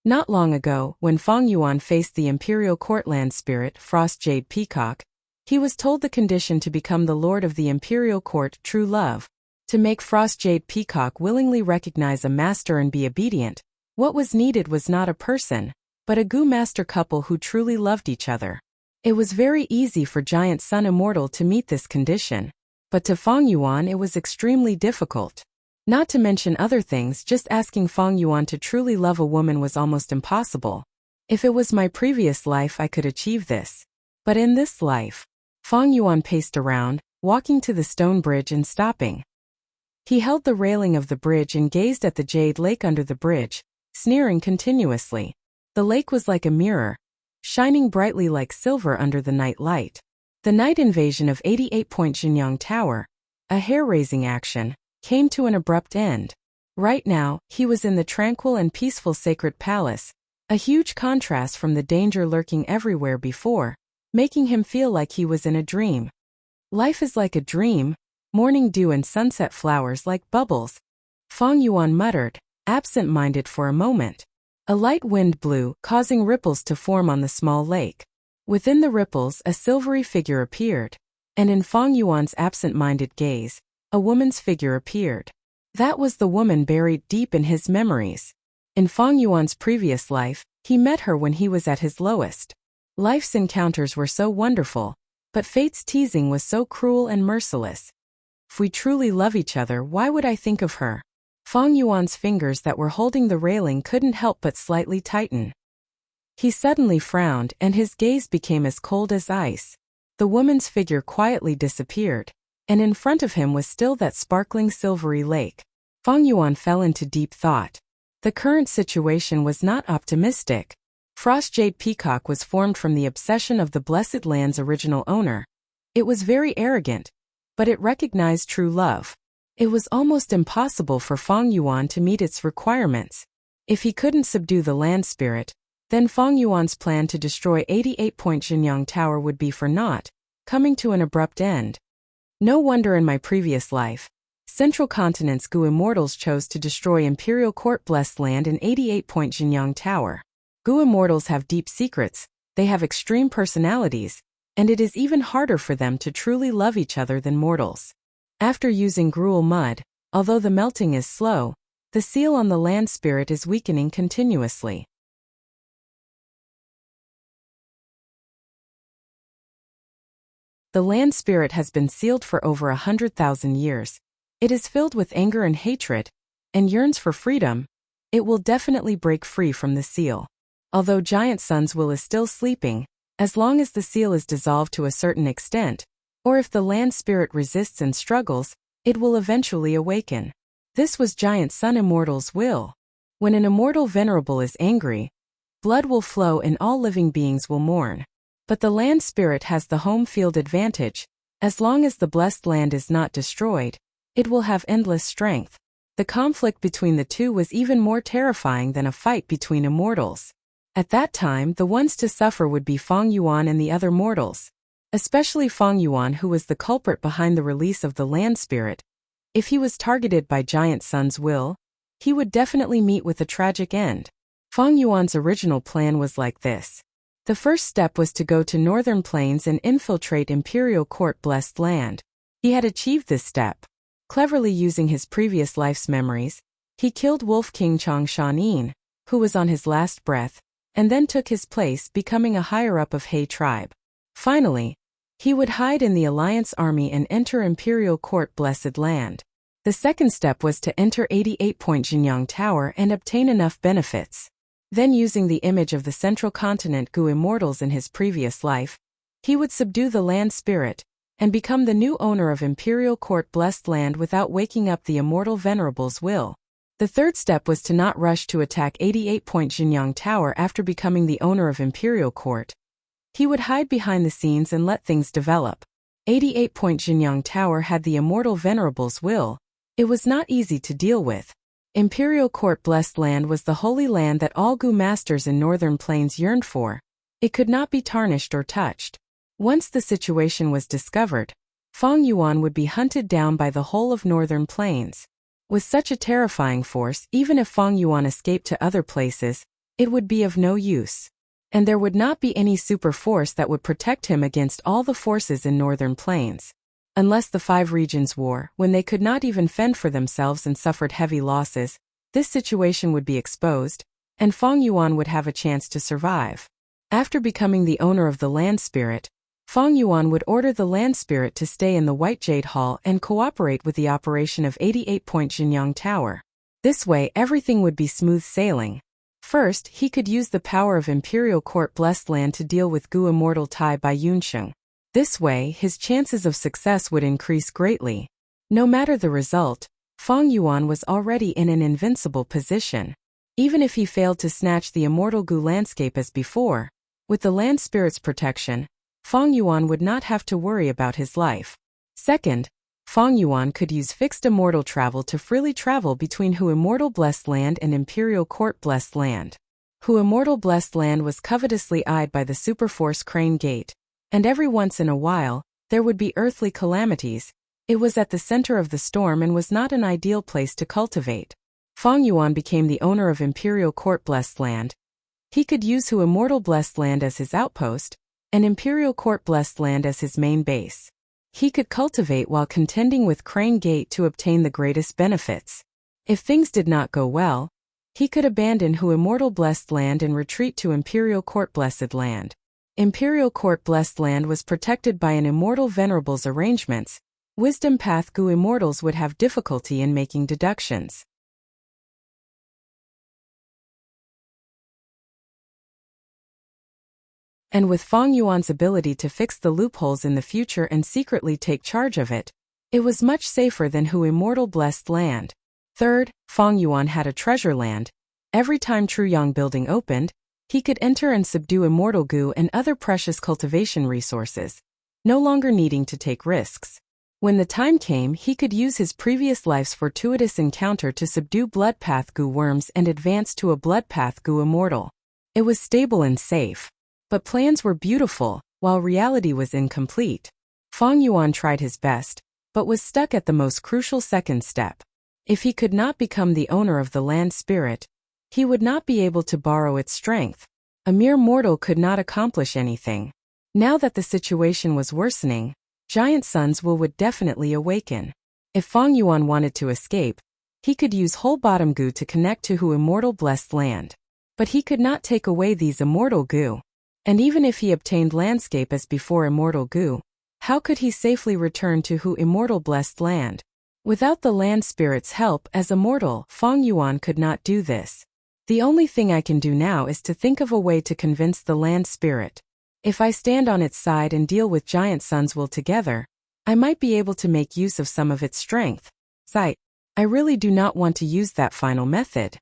Not long ago, when Feng Yuan faced the imperial courtland spirit, Frost Jade Peacock, he was told the condition to become the lord of the imperial court, true love. To make Frost Jade Peacock willingly recognize a master and be obedient, what was needed was not a person, but a Gu master couple who truly loved each other. It was very easy for Giant Sun Immortal to meet this condition, but to Feng Yuan it was extremely difficult. Not to mention other things, just asking Feng Yuan to truly love a woman was almost impossible. If it was my previous life I could achieve this. But in this life, Feng Yuan paced around, walking to the stone bridge and stopping. He held the railing of the bridge and gazed at the jade lake under the bridge, sneering continuously. The lake was like a mirror, shining brightly like silver under the night light. The night invasion of 88-point Jinyang Tower, a hair-raising action, came to an abrupt end. Right now, he was in the tranquil and peaceful sacred palace, A huge contrast from the danger lurking everywhere before, making him feel like he was in a dream. Life is like a dream, morning dew and sunset flowers like bubbles, Fang Yuan muttered, absent-minded for a moment. A light wind blew, causing ripples to form on the small lake. Within the ripples, a silvery figure appeared, and in Fang Yuan's absent-minded gaze, a woman's figure appeared. That was the woman buried deep in his memories. In Fang Yuan's previous life, he met her when he was at his lowest. Life's encounters were so wonderful, but fate's teasing was so cruel and merciless. If we truly love each other, why would I think of her? Fang Yuan's fingers that were holding the railing couldn't help but slightly tighten. He suddenly frowned and his gaze became as cold as ice. The woman's figure quietly disappeared, and in front of him was still that sparkling silvery lake. Fang Yuan fell into deep thought. The current situation was not optimistic. Frost Jade Peacock was formed from the obsession of the Blessed Land's original owner. It was very arrogant, but it recognized true love. It was almost impossible for Fang Yuan to meet its requirements. If he couldn't subdue the land spirit, then Fang Yuan's plan to destroy 88-point Jinyang Tower would be for naught, coming to an abrupt end. No wonder in my previous life, Central Continent's Gu Immortals chose to destroy Imperial Court Blessed Land in 88-point Jinyang Tower. Gu Immortals have deep secrets, they have extreme personalities, and it is even harder for them to truly love each other than mortals. After using gruel mud, although the melting is slow, the seal on the land spirit is weakening continuously. The land spirit has been sealed for over 100,000 years. It is filled with anger and hatred, and yearns for freedom. It will definitely break free from the seal. Although Giant Sun's will is still sleeping, as long as the seal is dissolved to a certain extent, or if the land spirit resists and struggles, it will eventually awaken. This was Giant Sun Immortal's will. When an immortal venerable is angry, blood will flow and all living beings will mourn. But the land spirit has the home field advantage. As long as the blessed land is not destroyed, it will have endless strength. The conflict between the two was even more terrifying than a fight between immortals. At that time, the ones to suffer would be Fang Yuan and the other mortals. Especially Fang Yuan, who was the culprit behind the release of the land spirit. If he was targeted by Giant Sun's will, he would definitely meet with a tragic end. Fang Yuan's original plan was like this. The first step was to go to Northern Plains and infiltrate Imperial Court Blessed Land. He had achieved this step. Cleverly using his previous life's memories, he killed Wolf King Chang Shanin, who was on his last breath, and then took his place, becoming a higher-up of He tribe. Finally, he would hide in the Alliance army and enter Imperial Court Blessed Land. The second step was to enter 88-point Jinyang Tower and obtain enough benefits. Then using the image of the Central Continent Gu Immortals in his previous life, he would subdue the land spirit, and become the new owner of Imperial Court Blessed Land without waking up the immortal venerable's will. The third step was to not rush to attack 88-point Jinyang Tower after becoming the owner of Imperial Court. He would hide behind the scenes and let things develop. 88-point Jinyang Tower had the immortal venerable's will. It was not easy to deal with. Imperial Court Blessed Land was the holy land that all Gu masters in Northern Plains yearned for. It could not be tarnished or touched. Once the situation was discovered, Fang Yuan would be hunted down by the whole of Northern Plains. With such a terrifying force, even if Fang Yuan escaped to other places, it would be of no use. And there would not be any super force that would protect him against all the forces in Northern Plains. Unless the Five Regions War, when they could not even fend for themselves and suffered heavy losses, this situation would be exposed, and Fang Yuan would have a chance to survive. After becoming the owner of the land spirit, Fang Yuan would order the land spirit to stay in the White Jade Hall and cooperate with the operation of 88-point Jinyang Tower. This way everything would be smooth sailing. First, he could use the power of Imperial Court Blessed Land to deal with Gu Immortal Tai Bai Yunsheng. This way, his chances of success would increase greatly. No matter the result, Fang Yuan was already in an invincible position. Even if he failed to snatch the immortal Gu landscape as before, with the land spirit's protection, Fang Yuan would not have to worry about his life. Second, Fang Yuan could use fixed immortal travel to freely travel between Hu Immortal Blessed Land and Imperial Court Blessed Land. Hu immortal blessed land was covetously eyed by the superforce Crane Gate, and every once in a while, there would be earthly calamities. It was at the center of the storm and was not an ideal place to cultivate. Feng Yuan became the owner of Imperial Court Blessed Land. He could use Hu immortal blessed land as his outpost, and Imperial Court Blessed Land as his main base. He could cultivate while contending with Crane Gate to obtain the greatest benefits. If things did not go well, he could abandon Hu immortal blessed land and retreat to Imperial Court Blessed Land. Imperial Court Blessed Land was protected by an immortal venerable's arrangements. Wisdom Path Gu immortals would have difficulty in making deductions. And with Feng Yuan's ability to fix the loopholes in the future and secretly take charge of it, it was much safer than Hu immortal blessed land. Third, Feng Yuan had a treasure land. Every time Truyang Building opened, he could enter and subdue immortal Gu and other precious cultivation resources, no longer needing to take risks. When the time came, he could use his previous life's fortuitous encounter to subdue Bloodpath Gu worms and advance to a Bloodpath Gu immortal. It was stable and safe. But plans were beautiful, while reality was incomplete. Feng Yuan tried his best, but was stuck at the most crucial second step. If he could not become the owner of the land spirit, he would not be able to borrow its strength. A mere mortal could not accomplish anything. Now that the situation was worsening, Giant Sun's will would definitely awaken. If Feng Yuan wanted to escape, he could use Whole Bottom Gu to connect to Hu immortal blessed land. But he could not take away these immortal Gu. And even if he obtained landscape as before immortal Gu, how could he safely return to Hu immortal blessed land? Without the land spirit's help as a mortal, Feng Yuan could not do this. The only thing I can do now is to think of a way to convince the land spirit. If I stand on its side and deal with Giant Sun's will together, I might be able to make use of some of its strength. Sight. I really do not want to use that final method.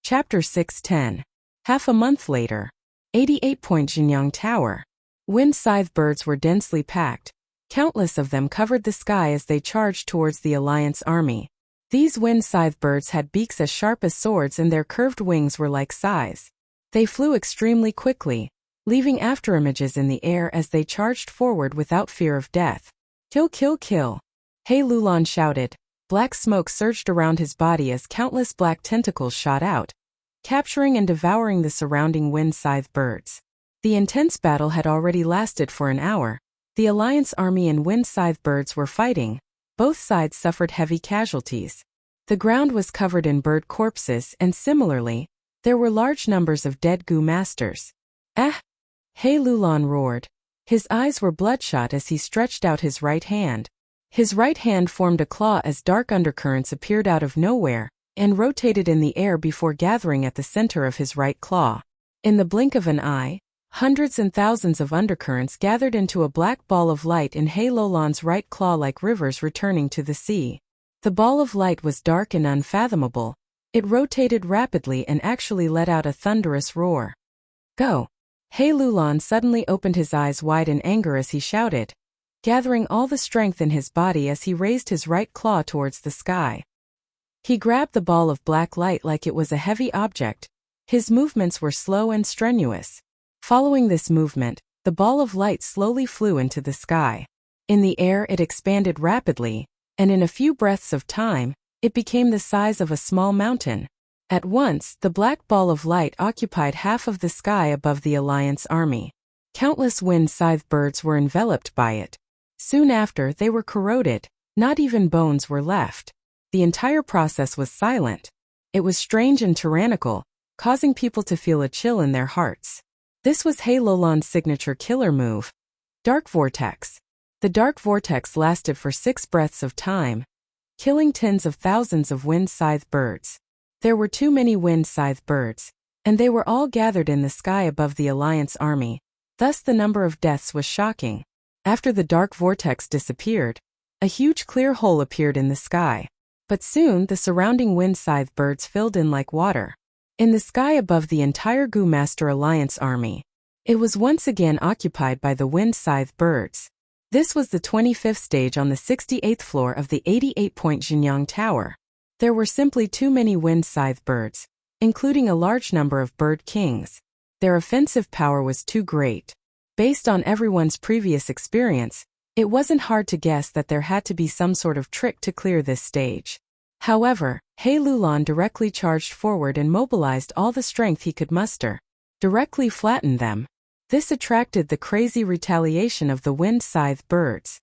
Chapter 6:10. Half a month later. 88-point Jinyang Tower. Wind scythe birds were densely packed. Countless of them covered the sky as they charged towards the Alliance army. These wind scythe birds had beaks as sharp as swords and their curved wings were like scythes. They flew extremely quickly, leaving afterimages in the air as they charged forward without fear of death. Kill, kill, kill. He Lulan shouted. Black smoke surged around his body as countless black tentacles shot out, capturing and devouring the surrounding wind scythe birds. The intense battle had already lasted for an hour. The Alliance army and wind scythe birds were fighting. Both sides suffered heavy casualties. The ground was covered in bird corpses and similarly, there were large numbers of dead Gu masters. Ah! He Lulan roared. His eyes were bloodshot as he stretched out his right hand. His right hand formed a claw as dark undercurrents appeared out of nowhere and rotated in the air before gathering at the center of his right claw. In the blink of an eye, hundreds and thousands of undercurrents gathered into a black ball of light in He Lulan's right claw like rivers returning to the sea. The ball of light was dark and unfathomable. It rotated rapidly and actually let out a thunderous roar. Go! He Lulan suddenly opened his eyes wide in anger as he shouted, gathering all the strength in his body as he raised his right claw towards the sky. He grabbed the ball of black light like it was a heavy object. His movements were slow and strenuous. Following this movement, the ball of light slowly flew into the sky. In the air it expanded rapidly, and in a few breaths of time, it became the size of a small mountain. At once, the black ball of light occupied half of the sky above the Alliance army. Countless wind scythe birds were enveloped by it. Soon after, they were corroded. Not even bones were left. The entire process was silent. It was strange and tyrannical, causing people to feel a chill in their hearts. This was He Lulan's signature killer move. Dark Vortex. The Dark Vortex lasted for 6 breaths of time, killing tens of thousands of wind scythe birds. There were too many wind scythe birds, and they were all gathered in the sky above the Alliance army. Thus the number of deaths was shocking. After the Dark Vortex disappeared, a huge clear hole appeared in the sky. But soon the surrounding wind scythe birds filled in like water. In the sky above the entire Gu Master Alliance army, It was once again occupied by the wind scythe birds. This was the 25th stage on the 68th floor of the 88-point Jinyang Tower. There were simply too many wind scythe birds, including a large number of bird kings. Their offensive power was too great. Based on everyone's previous experience, it wasn't hard to guess that there had to be some sort of trick to clear this stage. However, He Lulan directly charged forward and mobilized all the strength he could muster. Directly flattened them. This attracted the crazy retaliation of the wind scythe birds.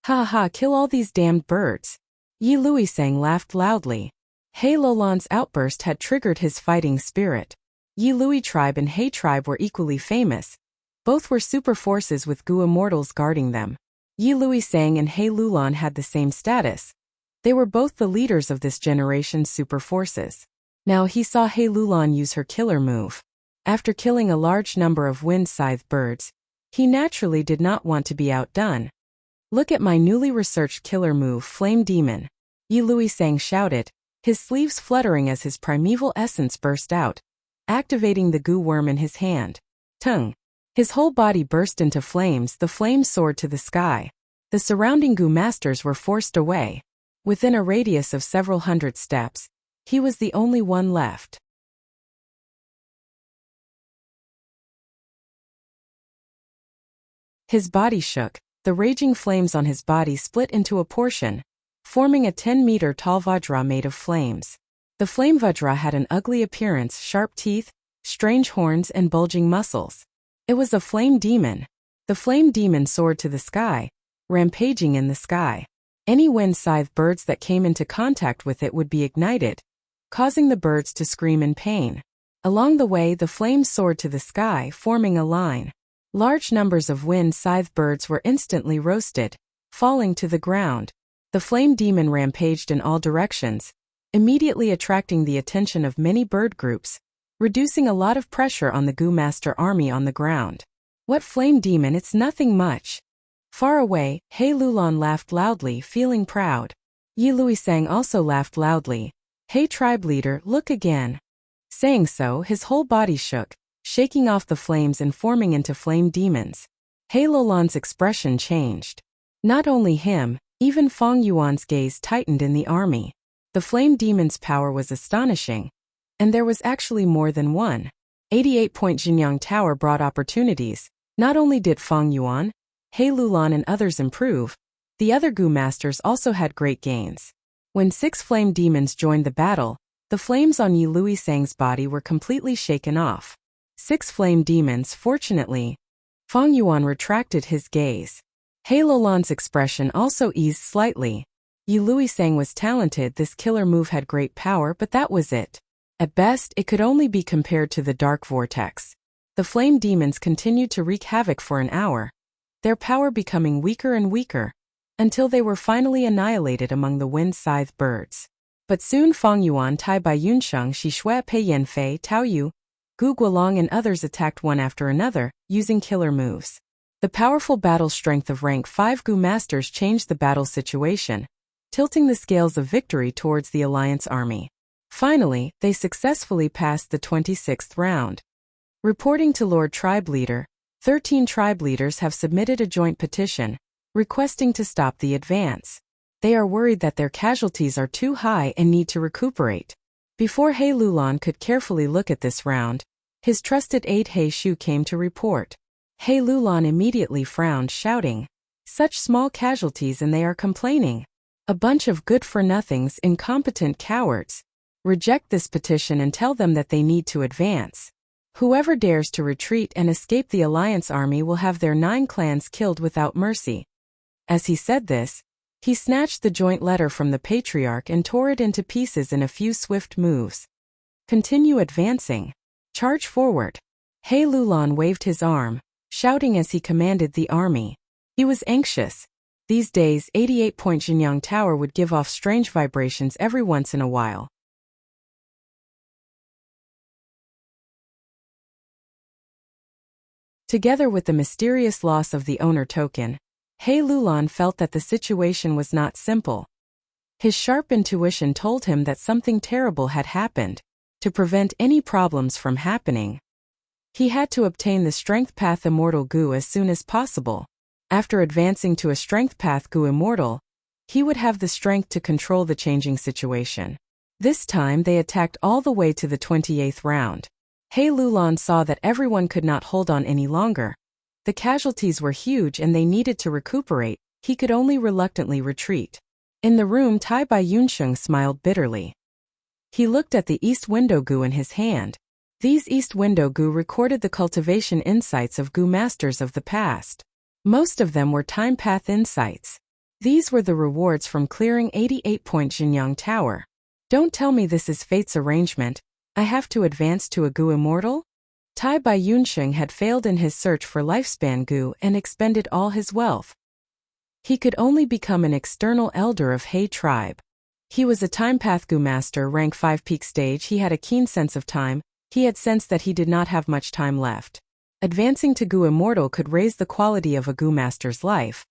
Ha ha, kill all these damned birds. Yi Luisang laughed loudly. He Lulan's outburst had triggered his fighting spirit. Yi Lui tribe and He tribe were equally famous. Both were super forces with Gu immortals guarding them. Yi Luisang and He Lulan had the same status. They were both the leaders of this generation's super forces. Now he saw He Lulan use her killer move. After killing a large number of wind scythe birds, he naturally did not want to be outdone. Look at my newly researched killer move, Flame Demon. Yi Luisang shouted, his sleeves fluttering as his primeval essence burst out, activating the Gu worm in his hand. Tung. His whole body burst into flames, the flames soared to the sky. The surrounding Gu masters were forced away. Within a radius of several hundred steps, he was the only one left. His body shook, the raging flames on his body split into a portion, forming a 10-meter-tall Vajra made of flames. The flame Vajra had an ugly appearance, sharp teeth, strange horns and bulging muscles. It was a flame demon. The flame demon soared to the sky, rampaging in the sky. Any wind scythe birds that came into contact with it would be ignited, causing the birds to scream in pain. Along the way, the flames soared to the sky, forming a line. Large numbers of wind scythe birds were instantly roasted, falling to the ground. The flame demon rampaged in all directions, immediately attracting the attention of many bird groups, reducing a lot of pressure on the Gu Master army on the ground. What flame demon? It's nothing much. Far away, He Lulan laughed loudly, feeling proud. Yi Luisang also laughed loudly. He tribe leader, look again. Saying so, his whole body shook, shaking off the flames and forming into flame demons. He Lulan's expression changed. Not only him, even Feng Yuan's gaze tightened in the army. The flame demon's power was astonishing. And there was actually more than one. 88-point Jinyang Tower brought opportunities. Not only did Feng Yuan, He Lulan and others improve, the other Gu masters also had great gains. When 6 flame demons joined the battle, the flames on Yi Luisang's body were completely shaken off. 6 flame demons, fortunately. Feng Yuan retracted his gaze. He Lulan's expression also eased slightly. Yi Luisang was talented, this killer move had great power, but that was it. At best, it could only be compared to the dark vortex. The flame demons continued to wreak havoc for an hour, their power becoming weaker and weaker, until they were finally annihilated among the wind scythe birds. But soon Feng Yuan, Tai Bai Yunsheng, Shi Shui, Pei Yanfei, Tao Yu, Gu Guolong and others attacked one after another, using killer moves. The powerful battle strength of rank 5 Gu masters changed the battle situation, tilting the scales of victory towards the alliance army. Finally, they successfully passed the 26th round. Reporting to Lord Tribe Leader, 13 tribe leaders have submitted a joint petition, requesting to stop the advance. They are worried that their casualties are too high and need to recuperate. Before He Lulan could carefully look at this round, his trusted aide He Shu came to report. He Lulan immediately frowned, shouting, "Such small casualties and they are complaining. A bunch of good-for-nothings, incompetent cowards. Reject this petition and tell them that they need to advance. Whoever dares to retreat and escape the alliance army will have their 9 clans killed without mercy." As he said this, he snatched the joint letter from the patriarch and tore it into pieces in a few swift moves. Continue advancing. Charge forward. He Lulan waved his arm, shouting as he commanded the army. He was anxious. These days, 88-point Jinyang Tower would give off strange vibrations every once in a while. Together with the mysterious loss of the owner token, He Lulan felt that the situation was not simple. His sharp intuition told him that something terrible had happened. To prevent any problems from happening, He had to obtain the Strength Path Immortal Gu as soon as possible. After advancing to a Strength Path Gu Immortal, he would have the strength to control the changing situation. This time they attacked all the way to the 28th round. He Lulan saw that everyone could not hold on any longer. The casualties were huge and they needed to recuperate. He could only reluctantly retreat. In the room, Tai Bai Yunsheng smiled bitterly. He looked at the East Window Gu in his hand. These East Window Gu recorded the cultivation insights of Gu masters of the past. Most of them were time path insights. These were the rewards from clearing 88-point Jinyang Tower. Don't tell me this is fate's arrangement. I have to advance to a Gu Immortal? Tai Bai Yunsheng had failed in his search for lifespan Gu and expended all his wealth. He could only become an external elder of He tribe. He was a time path Gu master, rank 5 peak stage. He had a keen sense of time. He had sensed that he did not have much time left. Advancing to Gu Immortal could raise the quality of a Gu master's life,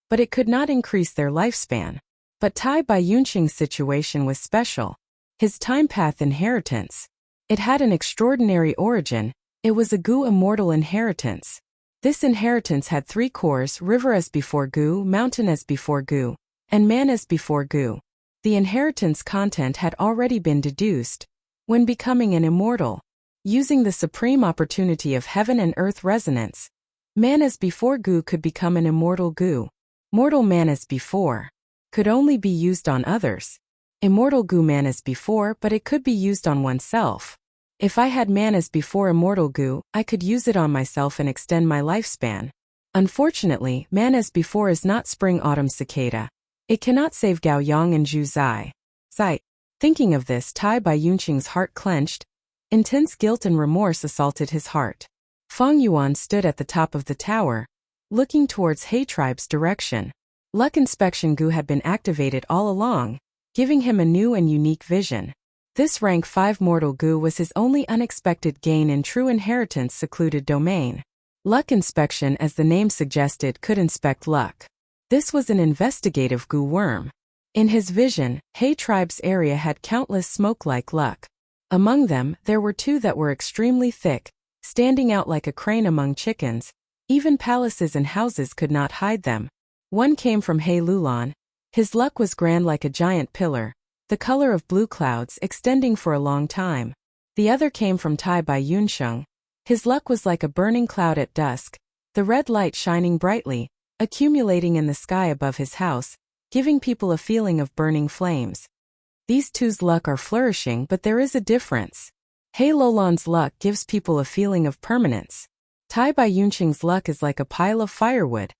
but it could not increase their lifespan. But Tai Bai Yunsheng's situation was special. His time path inheritance. It had an extraordinary origin. It was a Gu Immortal inheritance. This inheritance had 3 cores: river as before Gu, mountain as before Gu, and man as before Gu. The inheritance content had already been deduced. When becoming an immortal, using the supreme opportunity of heaven and earth resonance, man as before Gu could become an immortal Gu. Mortal man as before could only be used on others. Immortal Gu man as before, but it could be used on oneself. If I had man as before immortal Gu, I could use it on myself and extend my lifespan. Unfortunately, man as before is not spring autumn cicada. It cannot save Gao Yang and Zhu Zai. Thinking of this, Tai Bai Yunsheng's heart clenched. Intense guilt and remorse assaulted his heart. Feng Yuan stood at the top of the tower, looking towards He tribe's direction. Luck Inspection Gu had been activated all along, giving him a new and unique vision. This rank 5 mortal Gu was his only unexpected gain in true inheritance secluded domain. Luck Inspection, as the name suggested, could inspect luck. This was an investigative Gu worm. In his vision, He tribe's area had countless smoke-like luck. Among them, there were 2 that were extremely thick, standing out like a crane among chickens. Even palaces and houses could not hide them. One came from He Lulan. His luck was grand like a giant pillar, the color of blue clouds extending for a long time. The other came from Tai Bai Yunsheng. His luck was like a burning cloud at dusk, the red light shining brightly, accumulating in the sky above his house, giving people a feeling of burning flames. These two's luck are flourishing, but there is a difference. He Lulan's luck gives people a feeling of permanence. Tai Bai Yunsheng's luck is like a pile of firewood,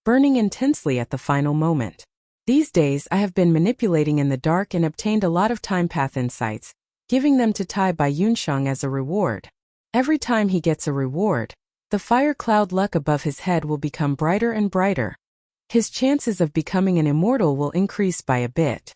burning intensely at the final moment. These days I have been manipulating in the dark and obtained a lot of time path insights, giving them to Tai Bai Yunsheng as a reward. Every time he gets a reward, the fire cloud luck above his head will become brighter and brighter. His chances of becoming an immortal will increase by a bit.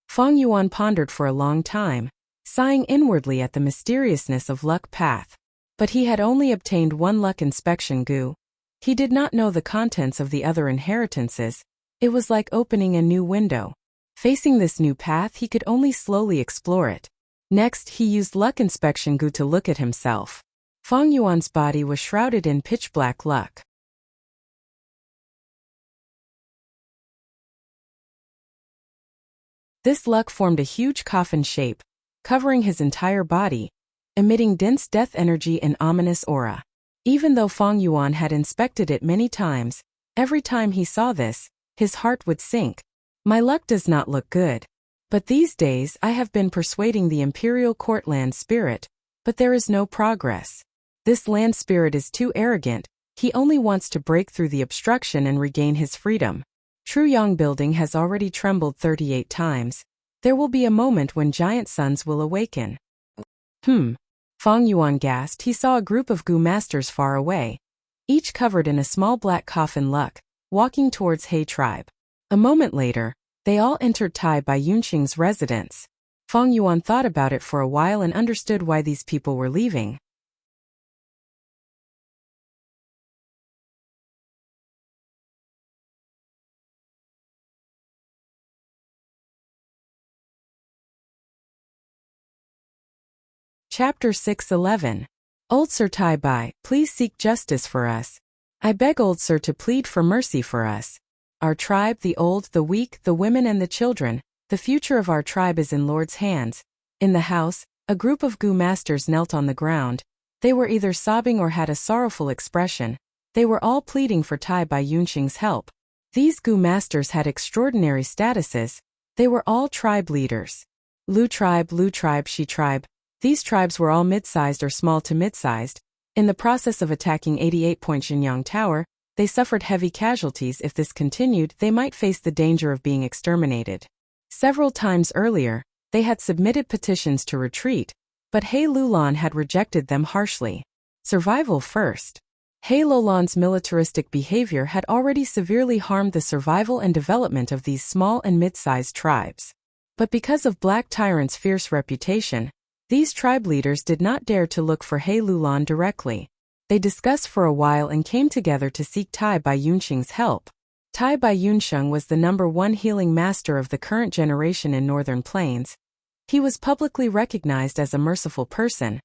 Feng Yuan pondered for a long time, sighing inwardly at the mysteriousness of luck path. But he had only obtained 1 luck inspection Gu. He did not know the contents of the other inheritances. It was like opening a new window. Facing this new path, he could only slowly explore it. Next, he used luck inspection Gu to look at himself. Feng Yuan's body was shrouded in pitch-black luck. This luck formed a huge coffin shape, covering his entire body, emitting dense death energy and ominous aura. Even though Feng Yuan had inspected it many times, every time he saw this, his heart would sink. My luck does not look good. But these days I have been persuading the Imperial Court land spirit, but there is no progress. This land spirit is too arrogant. He only wants to break through the obstruction and regain his freedom. Truyang building has already trembled 38 times. There will be a moment when giant suns will awaken. Feng Yuan gasped. He saw a group of Gu masters far away, each covered in a small black coffin luck, walking towards He tribe. A moment later, they all entered Tai Bai Yunsheng's residence. Feng Yuan thought about it for a while and understood why these people were leaving. Chapter 6:11. Old Sir Tai Bai, please seek justice for us. I beg old sir to plead for mercy for us. Our tribe, the old, the weak, the women and the children, the future of our tribe is in Lord's hands. In the house, a group of Gu masters knelt on the ground. They were either sobbing or had a sorrowful expression. They were all pleading for Tai Bai Yunxing's help. These Gu masters had extraordinary statuses. They were all tribe leaders. Lu tribe, Shi tribe. These tribes were all mid-sized or small to mid-sized. In the process of attacking 88-point Xinyang Tower, they suffered heavy casualties. If this continued, they might face the danger of being exterminated. Several times earlier, they had submitted petitions to retreat, but He Lulan had rejected them harshly. Survival first. He Lulan's militaristic behavior had already severely harmed the survival and development of these small and mid-sized tribes. But because of Black Tyrant's fierce reputation, these tribe leaders did not dare to look for He Lulan directly. They discussed for a while and came together to seek Tai Bai Yunxing's help. Tai Bai Yunxing was the #1 healing master of the current generation in Northern Plains. He was publicly recognized as a merciful person.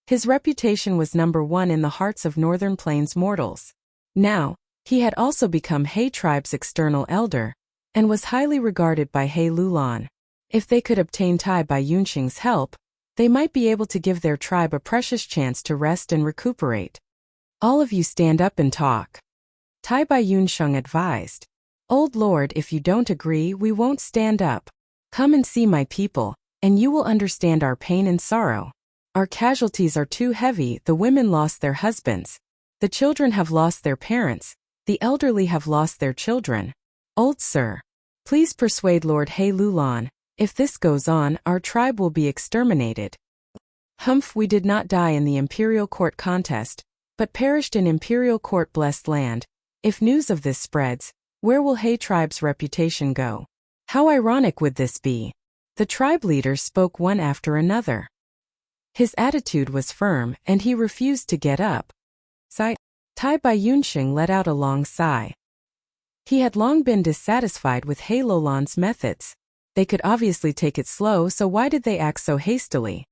His reputation was #1 in the hearts of Northern Plains mortals. Now, he had also become He tribe's external elder, and was highly regarded by He Lulan. If they could obtain Tai Bai Yunxing's help, they might be able to give their tribe a precious chance to rest and recuperate. All of you stand up and talk. Tai Bai Yunxing advised. Old Lord, if you don't agree, we won't stand up. Come and see my people, and you will understand our pain and sorrow. Our casualties are too heavy. The women lost their husbands. The children have lost their parents. The elderly have lost their children. Old sir, please persuade Lord He Lulan. If this goes on, our tribe will be exterminated. Humph, we did not die in the imperial court contest, but perished in imperial court blessed land. If news of this spreads, where will He tribe's reputation go? How ironic would this be? The tribe leaders spoke one after another. His attitude was firm, and he refused to get up. Sigh. Tai Bai Yunxing let out a long sigh. He had long been dissatisfied with He Lulan's methods. They could obviously take it slow, so why did they act so hastily?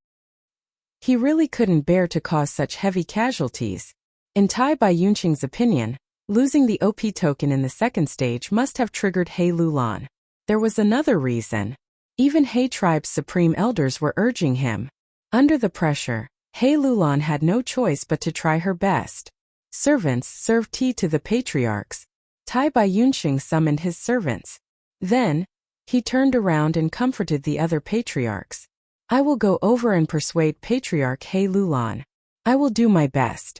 He really couldn't bear to cause such heavy casualties. In Tai Bai Yunxing's opinion, losing the OP token in the second stage must have triggered He Lulan. There was another reason. Even He tribe's supreme elders were urging him. Under the pressure, He Lulan had no choice but to try her best. Servants served tea to the patriarchs. Tai Bai Yunxing summoned his servants. Then, he turned around and comforted the other patriarchs. I will go over and persuade Patriarch He Lulan. I will do my best.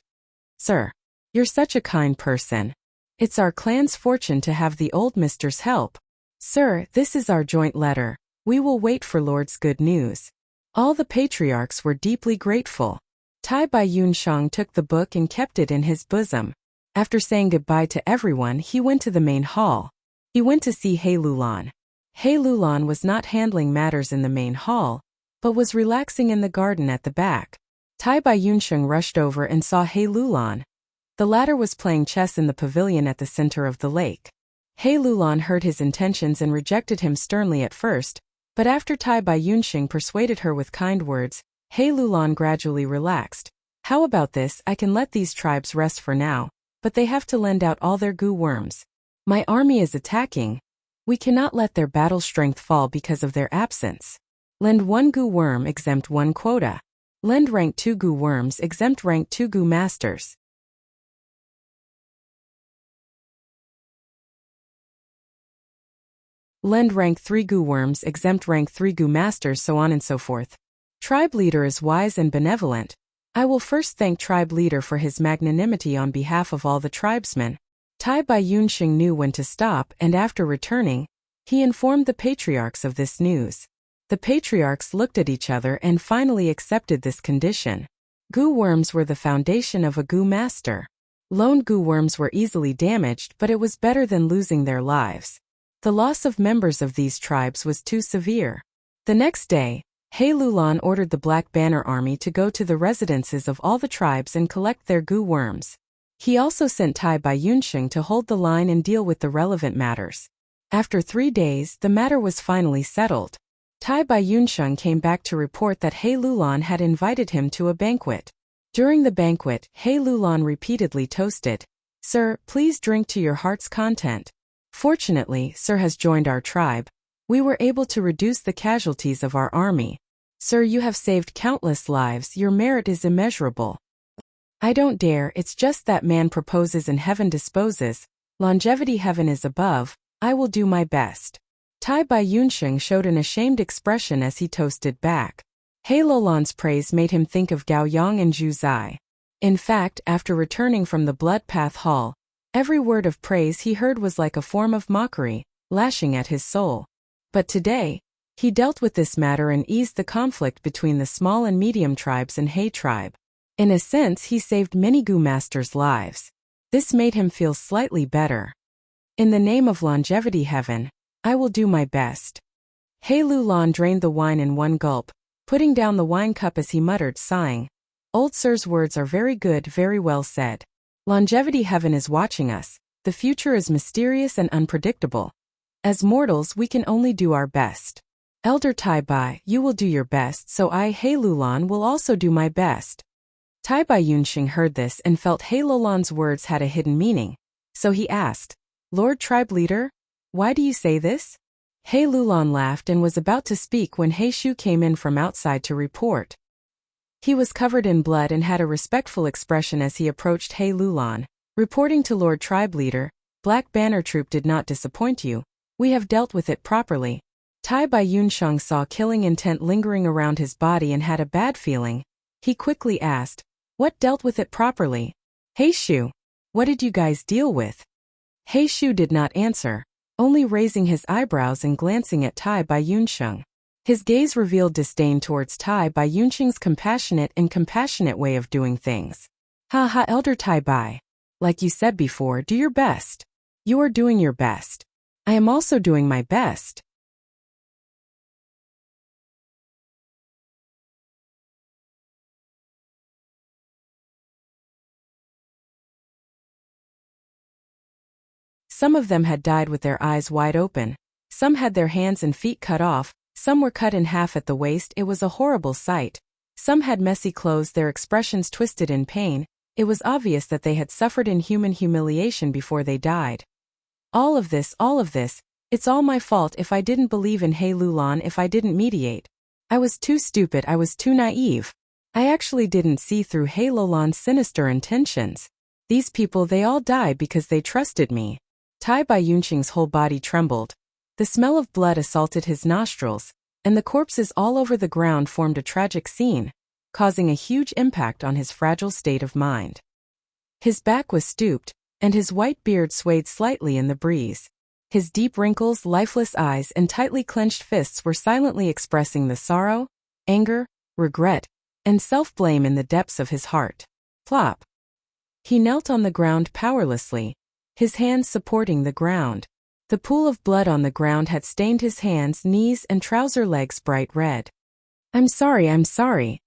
Sir, you're such a kind person. It's our clan's fortune to have the old mister's help. Sir, this is our joint letter. We will wait for Lord's good news. All the patriarchs were deeply grateful. Tai Bai Yunxing took the book and kept it in his bosom. After saying goodbye to everyone, he went to the main hall. He went to see He Lulan. He Lulan was not handling matters in the main hall, but was relaxing in the garden at the back. Tai Bai Yunxing rushed over and saw He Lulan. The latter was playing chess in the pavilion at the center of the lake. He Lulan heard his intentions and rejected him sternly at first, but after Tai Bai Yunxing persuaded her with kind words, He Lulan gradually relaxed. How about this? I can let these tribes rest for now, but they have to lend out all their Gu worms. My army is attacking. We cannot let their battle strength fall because of their absence. Lend 1 Gu worm, exempt 1 quota. Lend rank 2 Gu worms, exempt rank 2 Gu masters. Lend rank 3 Gu worms, exempt rank 3 Gu masters, so on and so forth. Tribe leader is wise and benevolent. I will first thank tribe leader for his magnanimity on behalf of all the tribesmen. Tai Bai Yunxing knew when to stop, and after returning, he informed the patriarchs of this news. The patriarchs looked at each other and finally accepted this condition. Gu worms were the foundation of a Gu master. Lone Gu worms were easily damaged, but it was better than losing their lives. The loss of members of these tribes was too severe. The next day, He Lulan ordered the Black Banner Army to go to the residences of all the tribes and collect their Gu worms. He also sent Tai Bai Yunxing to hold the line and deal with the relevant matters. After 3 days, the matter was finally settled. Tai Bai Yunxing came back to report that He Lulan had invited him to a banquet. During the banquet, He Lulan repeatedly toasted, "Sir, please drink to your heart's content. Fortunately, Sir has joined our tribe. We were able to reduce the casualties of our army. Sir, you have saved countless lives, your merit is immeasurable. I don't dare, it's just that man proposes and heaven disposes. Longevity heaven is above, I will do my best." Tai Bai Yunsheng showed an ashamed expression as he toasted back. He Lulan's praise made him think of Gao Yang and Zhu Zai. In fact, after returning from the Blood Path Hall, every word of praise he heard was like a form of mockery, lashing at his soul. But today, he dealt with this matter and eased the conflict between the small and medium tribes and He tribe. In a sense, he saved many Gu masters' lives. This made him feel slightly better. In the name of longevity heaven, I will do my best. He Lulan drained the wine in one gulp, putting down the wine cup as he muttered, sighing, "Old Sir's words are very good, very well said. Longevity heaven is watching us. The future is mysterious and unpredictable. As mortals, we can only do our best. Elder Tai Bai, you will do your best, so I, He Lulan, will also do my best." Tai Bai Yunsheng heard this and felt He Lulan's words had a hidden meaning. So he asked, "Lord Tribe Leader, why do you say this?" He Lulan laughed and was about to speak when He Shu came in from outside to report. He was covered in blood and had a respectful expression as he approached He Lulan, reporting to Lord Tribe Leader, "Black Banner Troop did not disappoint you. We have dealt with it properly." Tai Bai Yunsheng saw killing intent lingering around his body and had a bad feeling. He quickly asked, "What dealt with it properly? He Shu, what did you guys deal with?" He Shu did not answer, only raising his eyebrows and glancing at Tai Bai Yunsheng. His gaze revealed disdain towards Tai Bai Yunsheng's compassionate way of doing things. "Ha ha, Elder Tai Bai. Like you said before, do your best. You are doing your best. I am also doing my best." Some of them had died with their eyes wide open. Some had their hands and feet cut off. Some were cut in half at the waist. It was a horrible sight. Some had messy clothes, their expressions twisted in pain. It was obvious that they had suffered inhuman humiliation before they died. All of this, it's all my fault if I didn't believe in He Lulan, if I didn't mediate. I was too stupid, I was too naive. I actually didn't see through He Lulan's sinister intentions. These people, they all died because they trusted me. Tai Bai Yunsheng's whole body trembled. The smell of blood assaulted his nostrils, and the corpses all over the ground formed a tragic scene, causing a huge impact on his fragile state of mind. His back was stooped, and his white beard swayed slightly in the breeze. His deep wrinkles, lifeless eyes, and tightly clenched fists were silently expressing the sorrow, anger, regret, and self-blame in the depths of his heart. Plop. He knelt on the ground powerlessly, his hands supporting the ground. The pool of blood on the ground had stained his hands, knees, and trouser legs bright red. I'm sorry.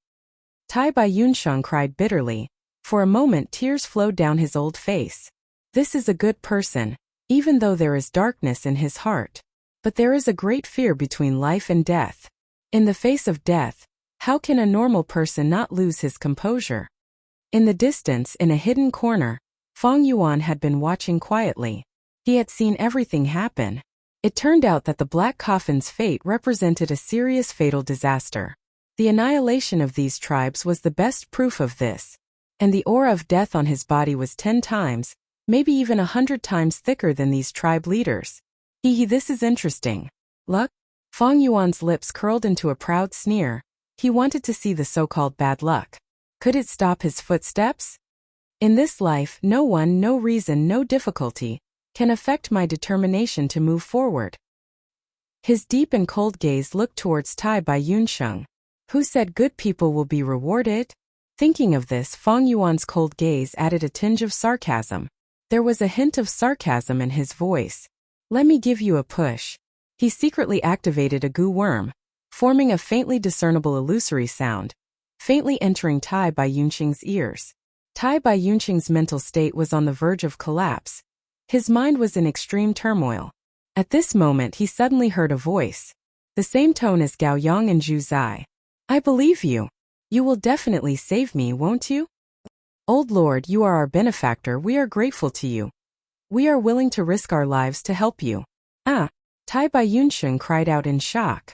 Tai Bai Yunsheng cried bitterly. For a moment tears flowed down his old face. This is a good person, even though there is darkness in his heart. But there is a great fear between life and death. In the face of death, how can a normal person not lose his composure? In the distance, in a hidden corner, Feng Yuan had been watching quietly. He had seen everything happen. It turned out that the Black Coffin's fate represented a serious fatal disaster. The annihilation of these tribes was the best proof of this. And the aura of death on his body was 10 times, maybe even 100 times thicker than these tribe leaders. This is interesting. Luck? Feng Yuan's lips curled into a proud sneer. He wanted to see the so-called bad luck. Could it stop his footsteps? In this life, no one, no reason, no difficulty can affect my determination to move forward. His deep and cold gaze looked towards Tai Bai Yunsheng. Who said good people will be rewarded? Thinking of this, Feng Yuan's cold gaze added a tinge of sarcasm. There was a hint of sarcasm in his voice. Let me give you a push. He secretly activated a goo worm, forming a faintly discernible illusory sound, faintly entering Tai Bai Yunsheng's ears. Tai Bai Yunsheng's mental state was on the verge of collapse. His mind was in extreme turmoil. At this moment he suddenly heard a voice. The same tone as Gao Yang and Zhu Zai. I believe you. You will definitely save me, won't you? Old Lord, you are our benefactor, we are grateful to you. We are willing to risk our lives to help you. Ah! Tai Bai Yunsheng cried out in shock.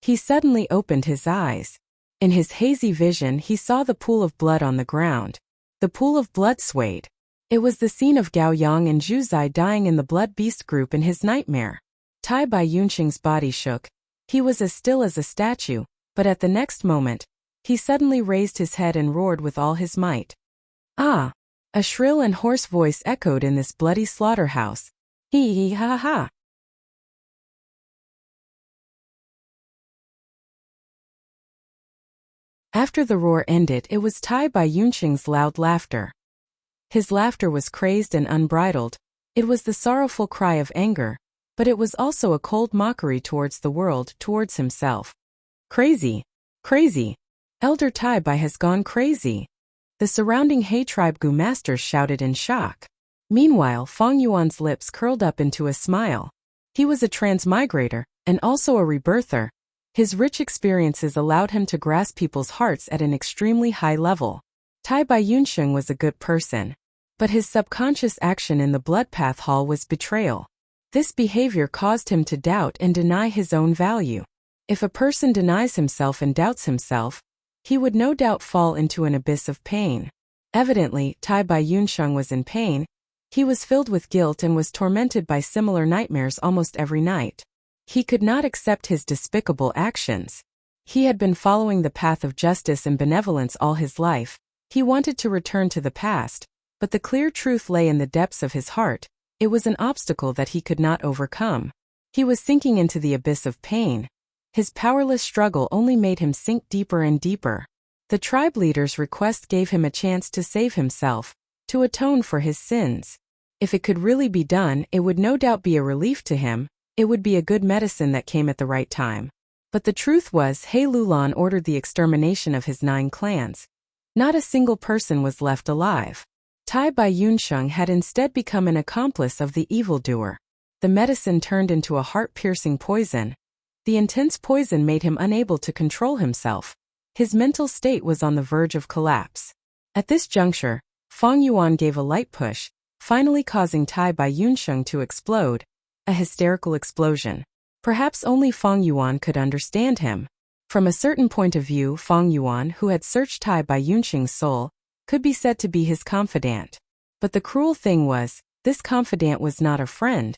He suddenly opened his eyes. In his hazy vision he saw the pool of blood on the ground. The pool of blood swayed. It was the scene of Gao Yang and Zhu Zai dying in the blood beast group in his nightmare. Tai Bai Yunsheng's body shook. He was as still as a statue, but at the next moment, he suddenly raised his head and roared with all his might. Ah! A shrill and hoarse voice echoed in this bloody slaughterhouse. Hee hee ha ha! After the roar ended, it was Tai Bai Yunsheng's loud laughter. His laughter was crazed and unbridled. It was the sorrowful cry of anger, but it was also a cold mockery towards the world, towards himself. Crazy! Crazy! Elder Tai Bai has gone crazy! The surrounding He tribe Gu masters shouted in shock. Meanwhile, Feng Yuan's lips curled up into a smile. He was a transmigrator, and also a rebirther. His rich experiences allowed him to grasp people's hearts at an extremely high level. Tai Bai Yunsheng was a good person. But his subconscious action in the Bloodpath Hall was betrayal. This behavior caused him to doubt and deny his own value. If a person denies himself and doubts himself, he would no doubt fall into an abyss of pain. Evidently, Tai Bai Yunsheng was in pain. He was filled with guilt and was tormented by similar nightmares almost every night. He could not accept his despicable actions. He had been following the path of justice and benevolence all his life. He wanted to return to the past, but the clear truth lay in the depths of his heart. It was an obstacle that he could not overcome. He was sinking into the abyss of pain. His powerless struggle only made him sink deeper and deeper. The tribe leader's request gave him a chance to save himself, to atone for his sins. If it could really be done, it would no doubt be a relief to him. It would be a good medicine that came at the right time. But the truth was, He Lulan ordered the extermination of his 9 clans. Not a single person was left alive. Tai Bai Yunsheng had instead become an accomplice of the evildoer. The medicine turned into a heart-piercing poison. The intense poison made him unable to control himself. His mental state was on the verge of collapse. At this juncture, Feng Yuan gave a light push, finally causing Tai Bai Yunsheng to explode. A hysterical explosion. Perhaps only Feng Yuan could understand him. From a certain point of view, Feng Yuan, who had searched Tai Bai Yunsheng's soul, could be said to be his confidant. But the cruel thing was, this confidant was not a friend,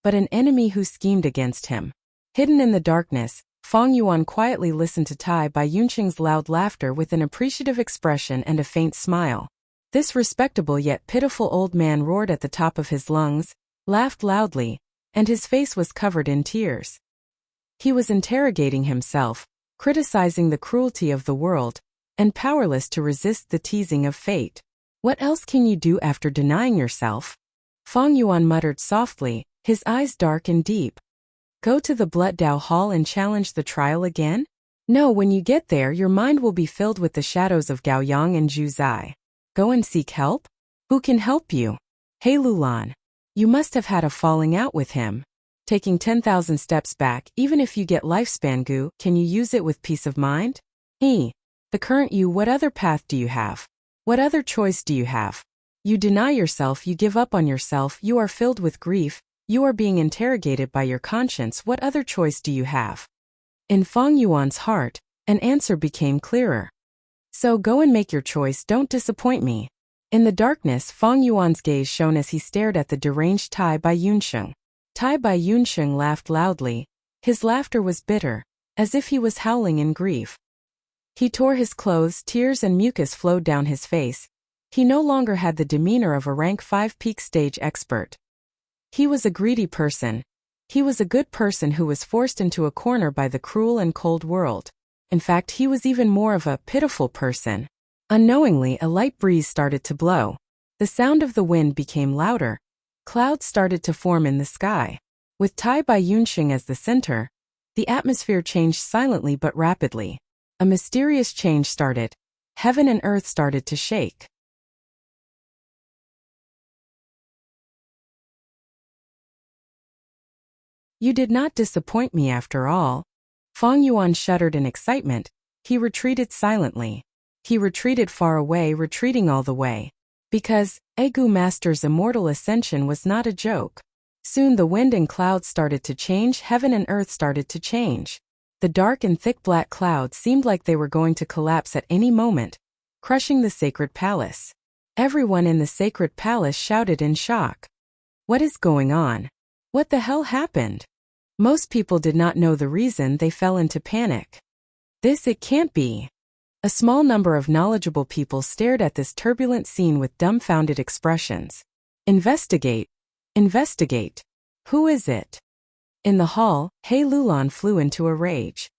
but an enemy who schemed against him. Hidden in the darkness, Feng Yuan quietly listened to Tai Bai Yunsheng's loud laughter with an appreciative expression and a faint smile. This respectable yet pitiful old man roared at the top of his lungs, laughed loudly, and his face was covered in tears. He was interrogating himself, criticizing the cruelty of the world, and powerless to resist the teasing of fate. What else can you do after denying yourself? Feng Yuan muttered softly, his eyes dark and deep. Go to the Blood Dao Hall and challenge the trial again? No, when you get there your mind will be filled with the shadows of Gao Yang and Zhu Zai. Go and seek help? Who can help you? He Lulan. You must have had a falling out with him. Taking 10,000 steps back, even if you get lifespan goo, can you use it with peace of mind? The current you, what other path do you have? What other choice do you have? You deny yourself, you give up on yourself, you are filled with grief, you are being interrogated by your conscience, what other choice do you have? In Feng Yuan's heart, an answer became clearer. So go and make your choice, don't disappoint me. In the darkness, Feng Yuan's gaze shone as he stared at the deranged Tai Bai Yunsheng. Tai Bai Yunsheng laughed loudly. His laughter was bitter, as if he was howling in grief. He tore his clothes, tears and mucus flowed down his face. He no longer had the demeanor of a rank 5 peak stage expert. He was a greedy person. He was a good person who was forced into a corner by the cruel and cold world. In fact, he was even more of a pitiful person. Unknowingly, a light breeze started to blow. The sound of the wind became louder. Clouds started to form in the sky. With Tai Bai Yunsheng as the center, the atmosphere changed silently but rapidly. A mysterious change started. Heaven and earth started to shake. You did not disappoint me after all. Feng Yuan shuddered in excitement. He retreated silently. He retreated far away, retreating all the way. Because Egu Master's immortal ascension was not a joke. Soon the wind and clouds started to change, heaven and earth started to change. The dark and thick black clouds seemed like they were going to collapse at any moment, crushing the sacred palace. Everyone in the sacred palace shouted in shock. What is going on? What the hell happened? Most people did not know the reason. They fell into panic. It can't be. A small number of knowledgeable people stared at this turbulent scene with dumbfounded expressions. Investigate. Investigate. Who is it? In the hall, He Lulan flew into a rage.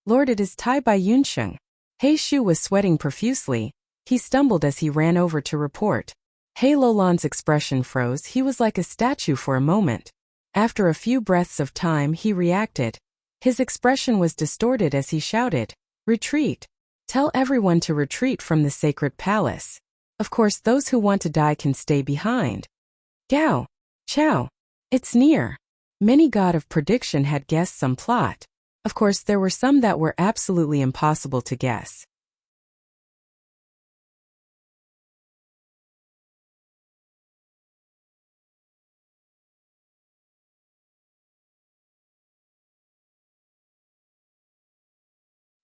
Lord, it is Tai Bai Yunsheng. He Shu was sweating profusely. He stumbled as he ran over to report. He Lulan's expression froze. He was like a statue for a moment. After a few breaths of time, he reacted. His expression was distorted as he shouted, "Retreat! Tell everyone to retreat from the sacred palace. Of course, those who want to die can stay behind." Gao! Chow! It's near. Many god of prediction had guessed some plot. Of course, there were some that were absolutely impossible to guess.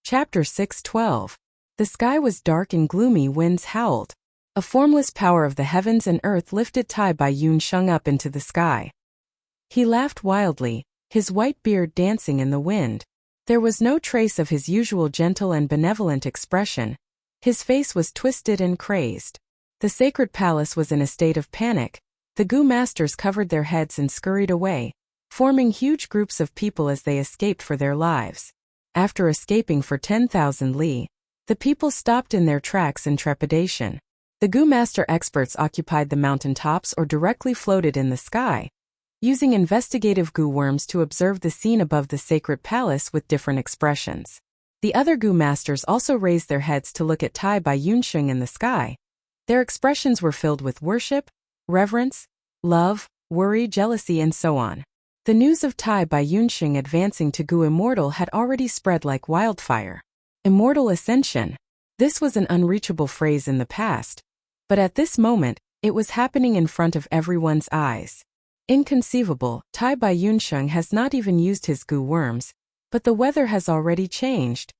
Chapter 6:12. The sky was dark and gloomy, winds howled. A formless power of the heavens and earth lifted Tai Bai Yunsheng up into the sky. He laughed wildly, his white beard dancing in the wind. There was no trace of his usual gentle and benevolent expression. His face was twisted and crazed. The sacred palace was in a state of panic. The Gu masters covered their heads and scurried away, forming huge groups of people as they escaped for their lives. After escaping for 10,000 li, the people stopped in their tracks in trepidation. The Gu master experts occupied the mountaintops or directly floated in the sky, using investigative Gu worms to observe the scene above the sacred palace with different expressions. The other Gu masters also raised their heads to look at Tai Bai Yunsheng in the sky. Their expressions were filled with worship, reverence, love, worry, jealousy, and so on. The news of Tai Bai Yunsheng advancing to Gu Immortal had already spread like wildfire. Immortal ascension. This was an unreachable phrase in the past, but at this moment, it was happening in front of everyone's eyes. Inconceivable, Tai Bai Yunsheng has not even used his Gu worms, but the weather has already changed.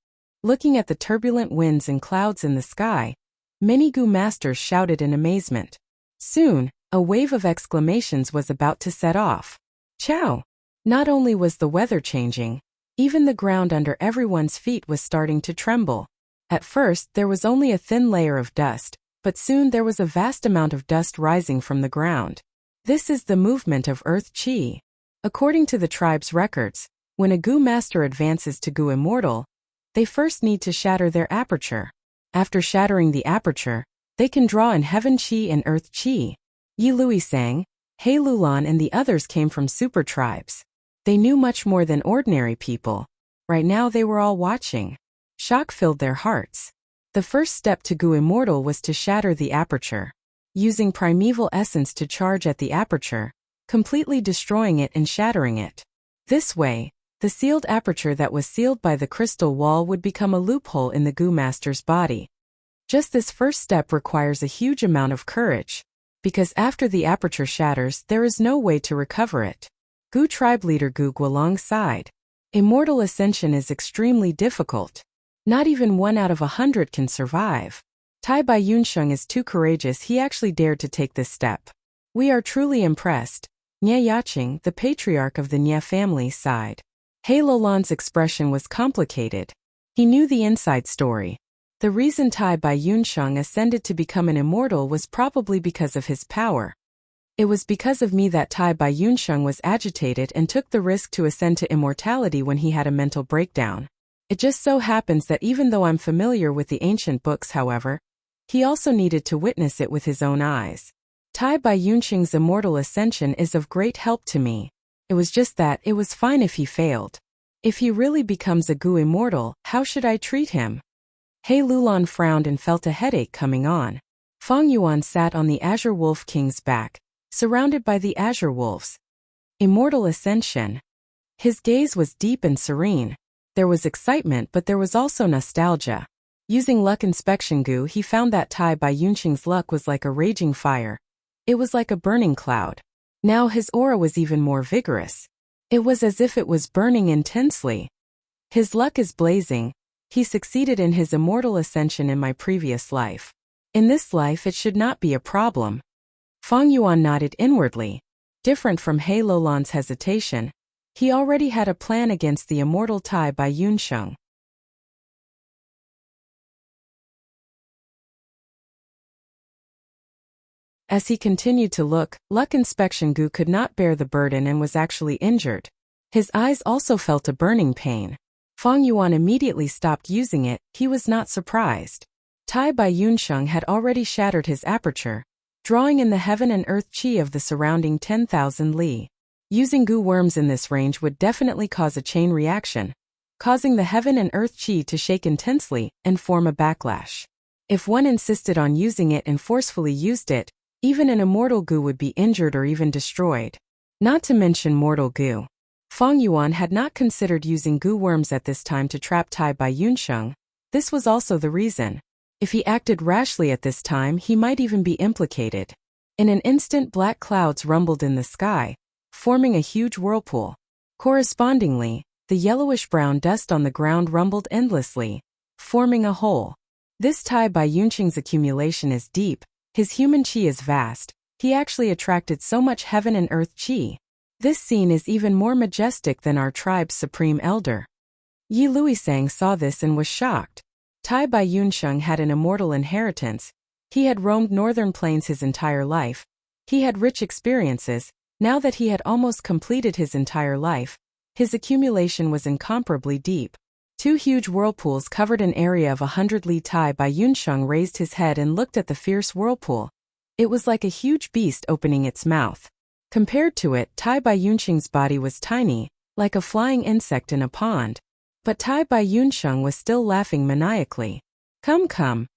Looking at the turbulent winds and clouds in the sky, many Gu masters shouted in amazement. Soon, a wave of exclamations was about to set off. Chow! Not only was the weather changing, even the ground under everyone's feet was starting to tremble. At first, there was only a thin layer of dust, but soon there was a vast amount of dust rising from the ground. This is the movement of Earth Qi. According to the tribe's records, when a Gu master advances to Gu Immortal, they first need to shatter their aperture. After shattering the aperture, they can draw in Heaven Qi and Earth Qi. Yi Lui sang, He Lulan and the others came from super tribes. They knew much more than ordinary people. Right now they were all watching. Shock filled their hearts. The first step to Gu Immortal was to shatter the aperture. Using primeval essence to charge at the aperture, completely destroying it and shattering it. This way, the sealed aperture that was sealed by the crystal wall would become a loophole in the Gu master's body. Just this first step requires a huge amount of courage, because after the aperture shatters, there is no way to recover it. Gu tribe leader Gu Guolong sighed. Immortal ascension is extremely difficult. Not even 1 out of 100 can survive. Tai Bai Yunsheng is too courageous. He actually dared to take this step. We are truly impressed. Nye Yacheng, the patriarch of the Nye family, sighed. He Lulan's expression was complicated. He knew the inside story. The reason Tai Bai Yunsheng ascended to become an immortal was probably because of his power. It was because of me that Tai Bai Yunsheng was agitated and took the risk to ascend to immortality when he had a mental breakdown. It just so happens that even though I'm familiar with the ancient books, however, he also needed to witness it with his own eyes. Tai Bai Yunsheng's immortal ascension is of great help to me. It was just that it was fine if he failed. If he really becomes a Gu immortal, how should I treat him? He Lulan frowned and felt a headache coming on. Feng Yuan sat on the Azure Wolf King's back, surrounded by the Azure Wolves. Immortal ascension. His gaze was deep and serene. There was excitement, but there was also nostalgia. Using luck inspection goo, he found that Tai Bai Yunqing's luck was like a raging fire. It was like a burning cloud. Now his aura was even more vigorous. It was as if it was burning intensely. His luck is blazing. He succeeded in his immortal ascension in my previous life. In this life it should not be a problem. Fang Yuan nodded inwardly. Different from He Lolan's hesitation, he already had a plan against the immortal Tai Bai Yunqing. As he continued to look, luck inspection goo could not bear the burden and was actually injured. His eyes also felt a burning pain. Fang Yuan immediately stopped using it. He was not surprised. Tai Bai Yunqing had already shattered his aperture, drawing in the heaven and earth qi of the surrounding 10,000 li. Using goo worms in this range would definitely cause a chain reaction, causing the heaven and earth qi to shake intensely and form a backlash. If one insisted on using it and forcefully used it, even an immortal goo would be injured or even destroyed. Not to mention mortal goo. Fang Yuan had not considered using goo worms at this time to trap Tai Bai Yunqing. This was also the reason. If he acted rashly at this time, he might even be implicated. In an instant, black clouds rumbled in the sky, forming a huge whirlpool. Correspondingly, the yellowish-brown dust on the ground rumbled endlessly, forming a hole. This Tai Bai Yunqing's accumulation is deep. His human qi is vast. He actually attracted so much heaven and earth qi. This scene is even more majestic than our tribe's supreme elder. Yi Luisang saw this and was shocked. Tai Bai Yunqing had an immortal inheritance. He had roamed northern plains his entire life. He had rich experiences. Now that he had almost completed his entire life, his accumulation was incomparably deep. Two huge whirlpools covered an area of 100 li. Tai Bai Yunqing raised his head and looked at the fierce whirlpool. It was like a huge beast opening its mouth. Compared to it, Tai Bai Yunqing's body was tiny, like a flying insect in a pond. But Tai Bai Yunqing was still laughing maniacally. "Come, come,"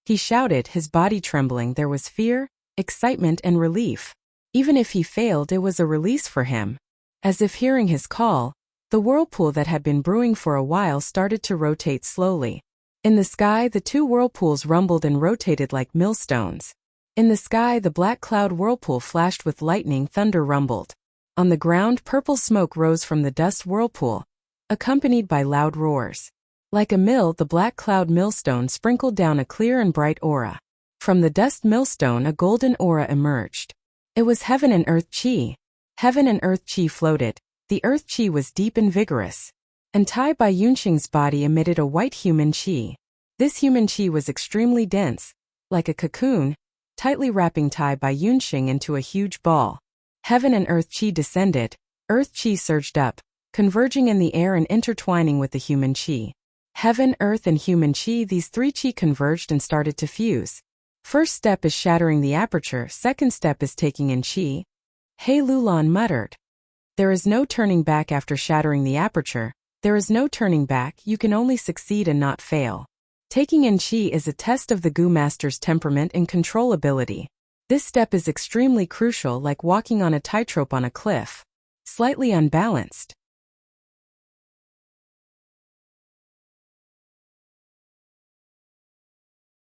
he shouted, his body trembling. There was fear, excitement, and relief. Even if he failed, it was a release for him. As if hearing his call, the whirlpool that had been brewing for a while started to rotate slowly. In the sky, the two whirlpools rumbled and rotated like millstones. In the sky, the black cloud whirlpool flashed with lightning. Thunder rumbled. On the ground, purple smoke rose from the dust whirlpool, accompanied by loud roars. Like a mill, the black cloud millstone sprinkled down a clear and bright aura. From the dust millstone, a golden aura emerged. It was heaven and earth qi. Heaven and earth qi floated. The earth qi was deep and vigorous. And Tai Bai Yunqing's body emitted a white human qi. This human qi was extremely dense, like a cocoon, tightly wrapping Tai Bai Yunqing into a huge ball. Heaven and earth qi descended. Earth qi surged up, converging in the air and intertwining with the human qi. Heaven, earth, and human qi, these three qi converged and started to fuse. First step is shattering the aperture, second step is taking in qi. He Lulan muttered. There is no turning back after shattering the aperture. There is no turning back, you can only succeed and not fail. Taking in qi is a test of the Gu Master's temperament and control ability. This step is extremely crucial, like walking on a tightrope on a cliff. Slightly unbalanced.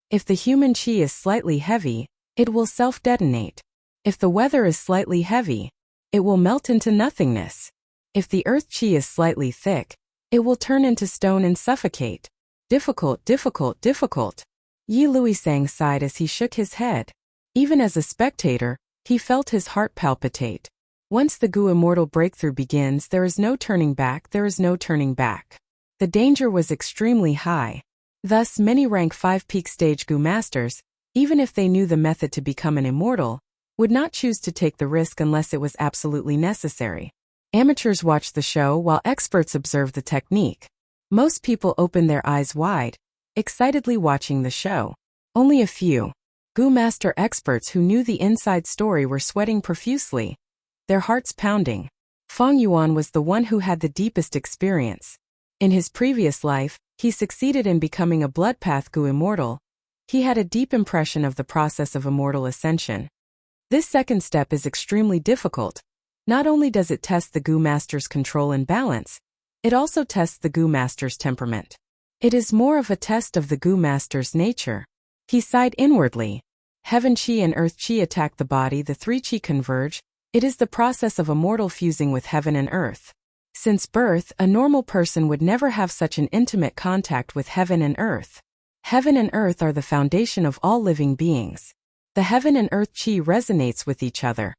If the human qi is slightly heavy, it will self-detonate. If the weather is slightly heavy, it will melt into nothingness. If the earth qi is slightly thick, it will turn into stone and suffocate. Difficult, difficult, difficult. Yi Luisang sighed as he shook his head. Even as a spectator, he felt his heart palpitate. Once the Gu Immortal breakthrough begins, there is no turning back, there is no turning back. The danger was extremely high. Thus, many rank 5 peak stage Gu Masters, even if they knew the method to become an immortal, would not choose to take the risk unless it was absolutely necessary. Amateurs watched the show while experts observed the technique. Most people opened their eyes wide, excitedly watching the show. Only a few Gu Master experts who knew the inside story were sweating profusely, their hearts pounding. Fang Yuan was the one who had the deepest experience. In his previous life, he succeeded in becoming a bloodpath Gu Immortal. He had a deep impression of the process of immortal ascension. This second step is extremely difficult. Not only does it test the Gu Master's control and balance, it also tests the Gu Master's temperament. It is more of a test of the Gu master's nature. He sighed inwardly. Heaven Qi and Earth Qi attack the body, the three Qi converge. It is the process of a mortal fusing with heaven and earth. Since birth, a normal person would never have such an intimate contact with heaven and earth. Heaven and earth are the foundation of all living beings. The heaven and earth Qi resonates with each other.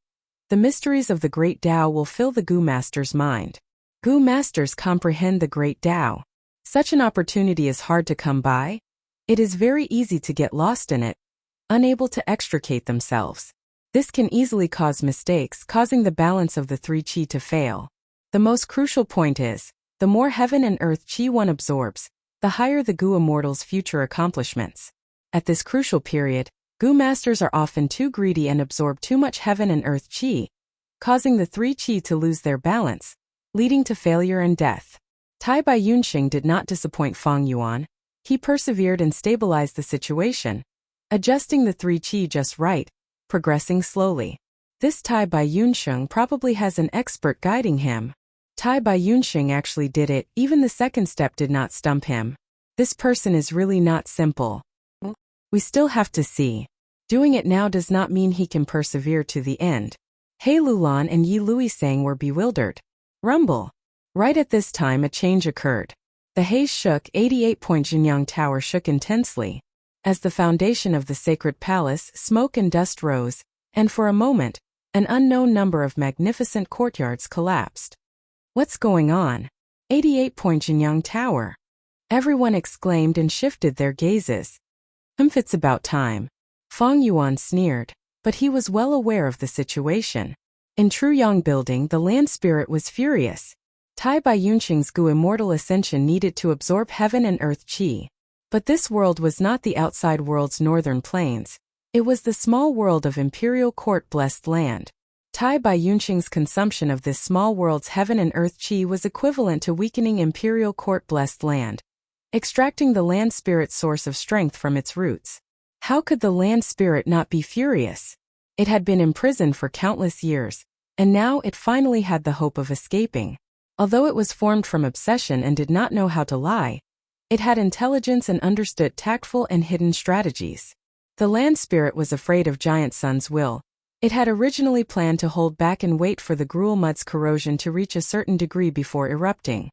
The mysteries of the great Tao will fill the Gu master's mind. Gu masters comprehend the great Tao. Such an opportunity is hard to come by. It is very easy to get lost in it, unable to extricate themselves. This can easily cause mistakes, causing the balance of the three Qi to fail. The most crucial point is, the more heaven and earth Qi one absorbs, the higher the Gu immortal's future accomplishments. At this crucial period, Gu masters are often too greedy and absorb too much heaven and earth Qi, causing the three Qi to lose their balance, leading to failure and death. Tai Bai Yunxing did not disappoint Fang Yuan. He persevered and stabilized the situation, adjusting the three Qi just right, progressing slowly. This Tai Bai Yunxing probably has an expert guiding him. Tai Bai Yunxing actually did it, even the second step did not stump him. This person is really not simple. We still have to see. Doing it now does not mean he can persevere to the end. He Lulan and Yi Luisang were bewildered. Rumble. Right at this time a change occurred. The haze shook, 88-point Jinyang Tower shook intensely. As the foundation of the sacred palace, smoke and dust rose, and for a moment, an unknown number of magnificent courtyards collapsed. What's going on? 88-point Jinyang Tower. Everyone exclaimed and shifted their gazes. It's about time. Fang Yuan sneered, but he was well aware of the situation. In Truyang Building, the land spirit was furious. Tai Bai Yunxing's Gu immortal ascension needed to absorb heaven and earth Qi. But this world was not the outside world's northern plains. It was the small world of Imperial Court blessed land. Tai Bai Yunxing's consumption of this small world's heaven and earth Qi was equivalent to weakening Imperial Court blessed land, extracting the land spirit's source of strength from its roots. How could the land spirit not be furious? It had been imprisoned for countless years, and now it finally had the hope of escaping. Although it was formed from obsession and did not know how to lie, it had intelligence and understood tactful and hidden strategies. The land spirit was afraid of Giant Sun's will. It had originally planned to hold back and wait for the gruel mud's corrosion to reach a certain degree before erupting.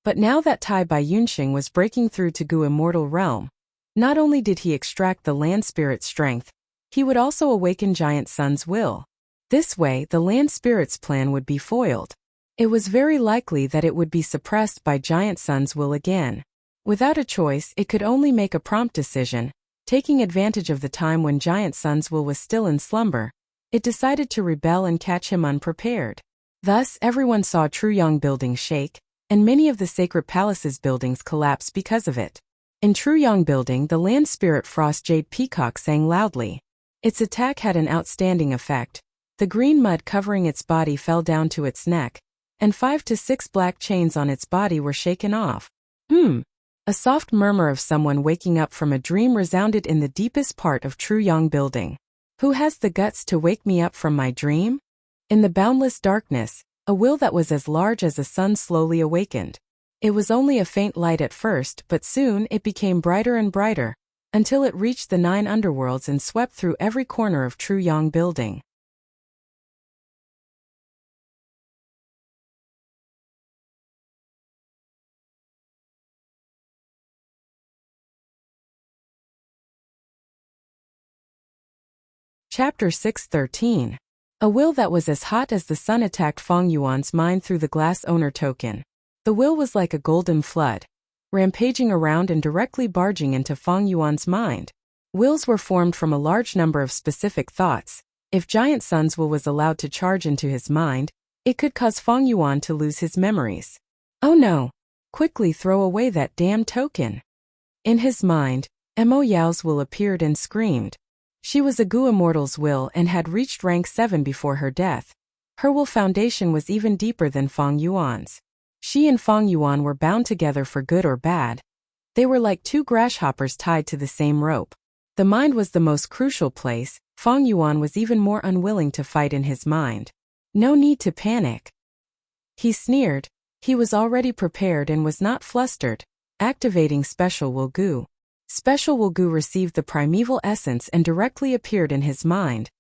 But now that Tai Bai Yunxing was breaking through to Gu immortal realm, not only did he extract the land spirit's strength, he would also awaken Giant Sun's will. This way, the land spirit's plan would be foiled. It was very likely that it would be suppressed by Giant Sun's will again. Without a choice, it could only make a prompt decision. Taking advantage of the time when Giant Sun's will was still in slumber, it decided to rebel and catch him unprepared. Thus, everyone saw Truyang Building shake, and many of the sacred palace's buildings collapse because of it. In Truyang Building, the land spirit Frost Jade Peacock sang loudly. Its attack had an outstanding effect. The green mud covering its body fell down to its neck, and 5 to 6 black chains on its body were shaken off. A soft murmur of someone waking up from a dream resounded in the deepest part of Truyang Building. Who has the guts to wake me up from my dream? In the boundless darkness, a will that was as large as a sun slowly awakened. It was only a faint light at first, but soon it became brighter and brighter, until it reached the 9 underworlds and swept through every corner of Truyang Building. Chapter 613. A will that was as hot as the sun attacked Fang Yuan's mind through the glass owner token. The will was like a golden flood, rampaging around and directly barging into Fang Yuan's mind. Wills were formed from a large number of specific thoughts. If Giant Sun's will was allowed to charge into his mind, it could cause Fang Yuan to lose his memories. Oh no! Quickly throw away that damn token! In his mind, Mo Yao's will appeared and screamed. She was a Gu immortal's will and had reached rank 7 before her death. Her will foundation was even deeper than Fang Yuan's. She and Fang Yuan were bound together for good or bad. They were like 2 grasshoppers tied to the same rope. The mind was the most crucial place. Fang Yuan was even more unwilling to fight in his mind. No need to panic. He sneered. He was already prepared and was not flustered. Activating Special Will Goo. Special Will Goo received the primeval essence and directly appeared in his mind,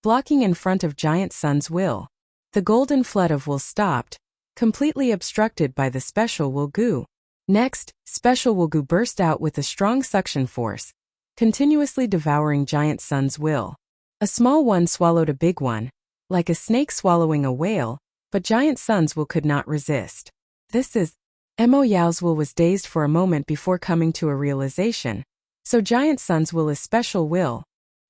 blocking in front of Giant Sun's will. The golden flood of will stopped, completely obstructed by the Special Will Goo. Next, Special Will Goo burst out with a strong suction force, continuously devouring Giant Sun's will. A small one swallowed a big one, like a snake swallowing a whale, but Giant Sun's will could not resist. This is... Mo Yao's will was dazed for a moment before coming to a realization. So Giant Sun's will is special will.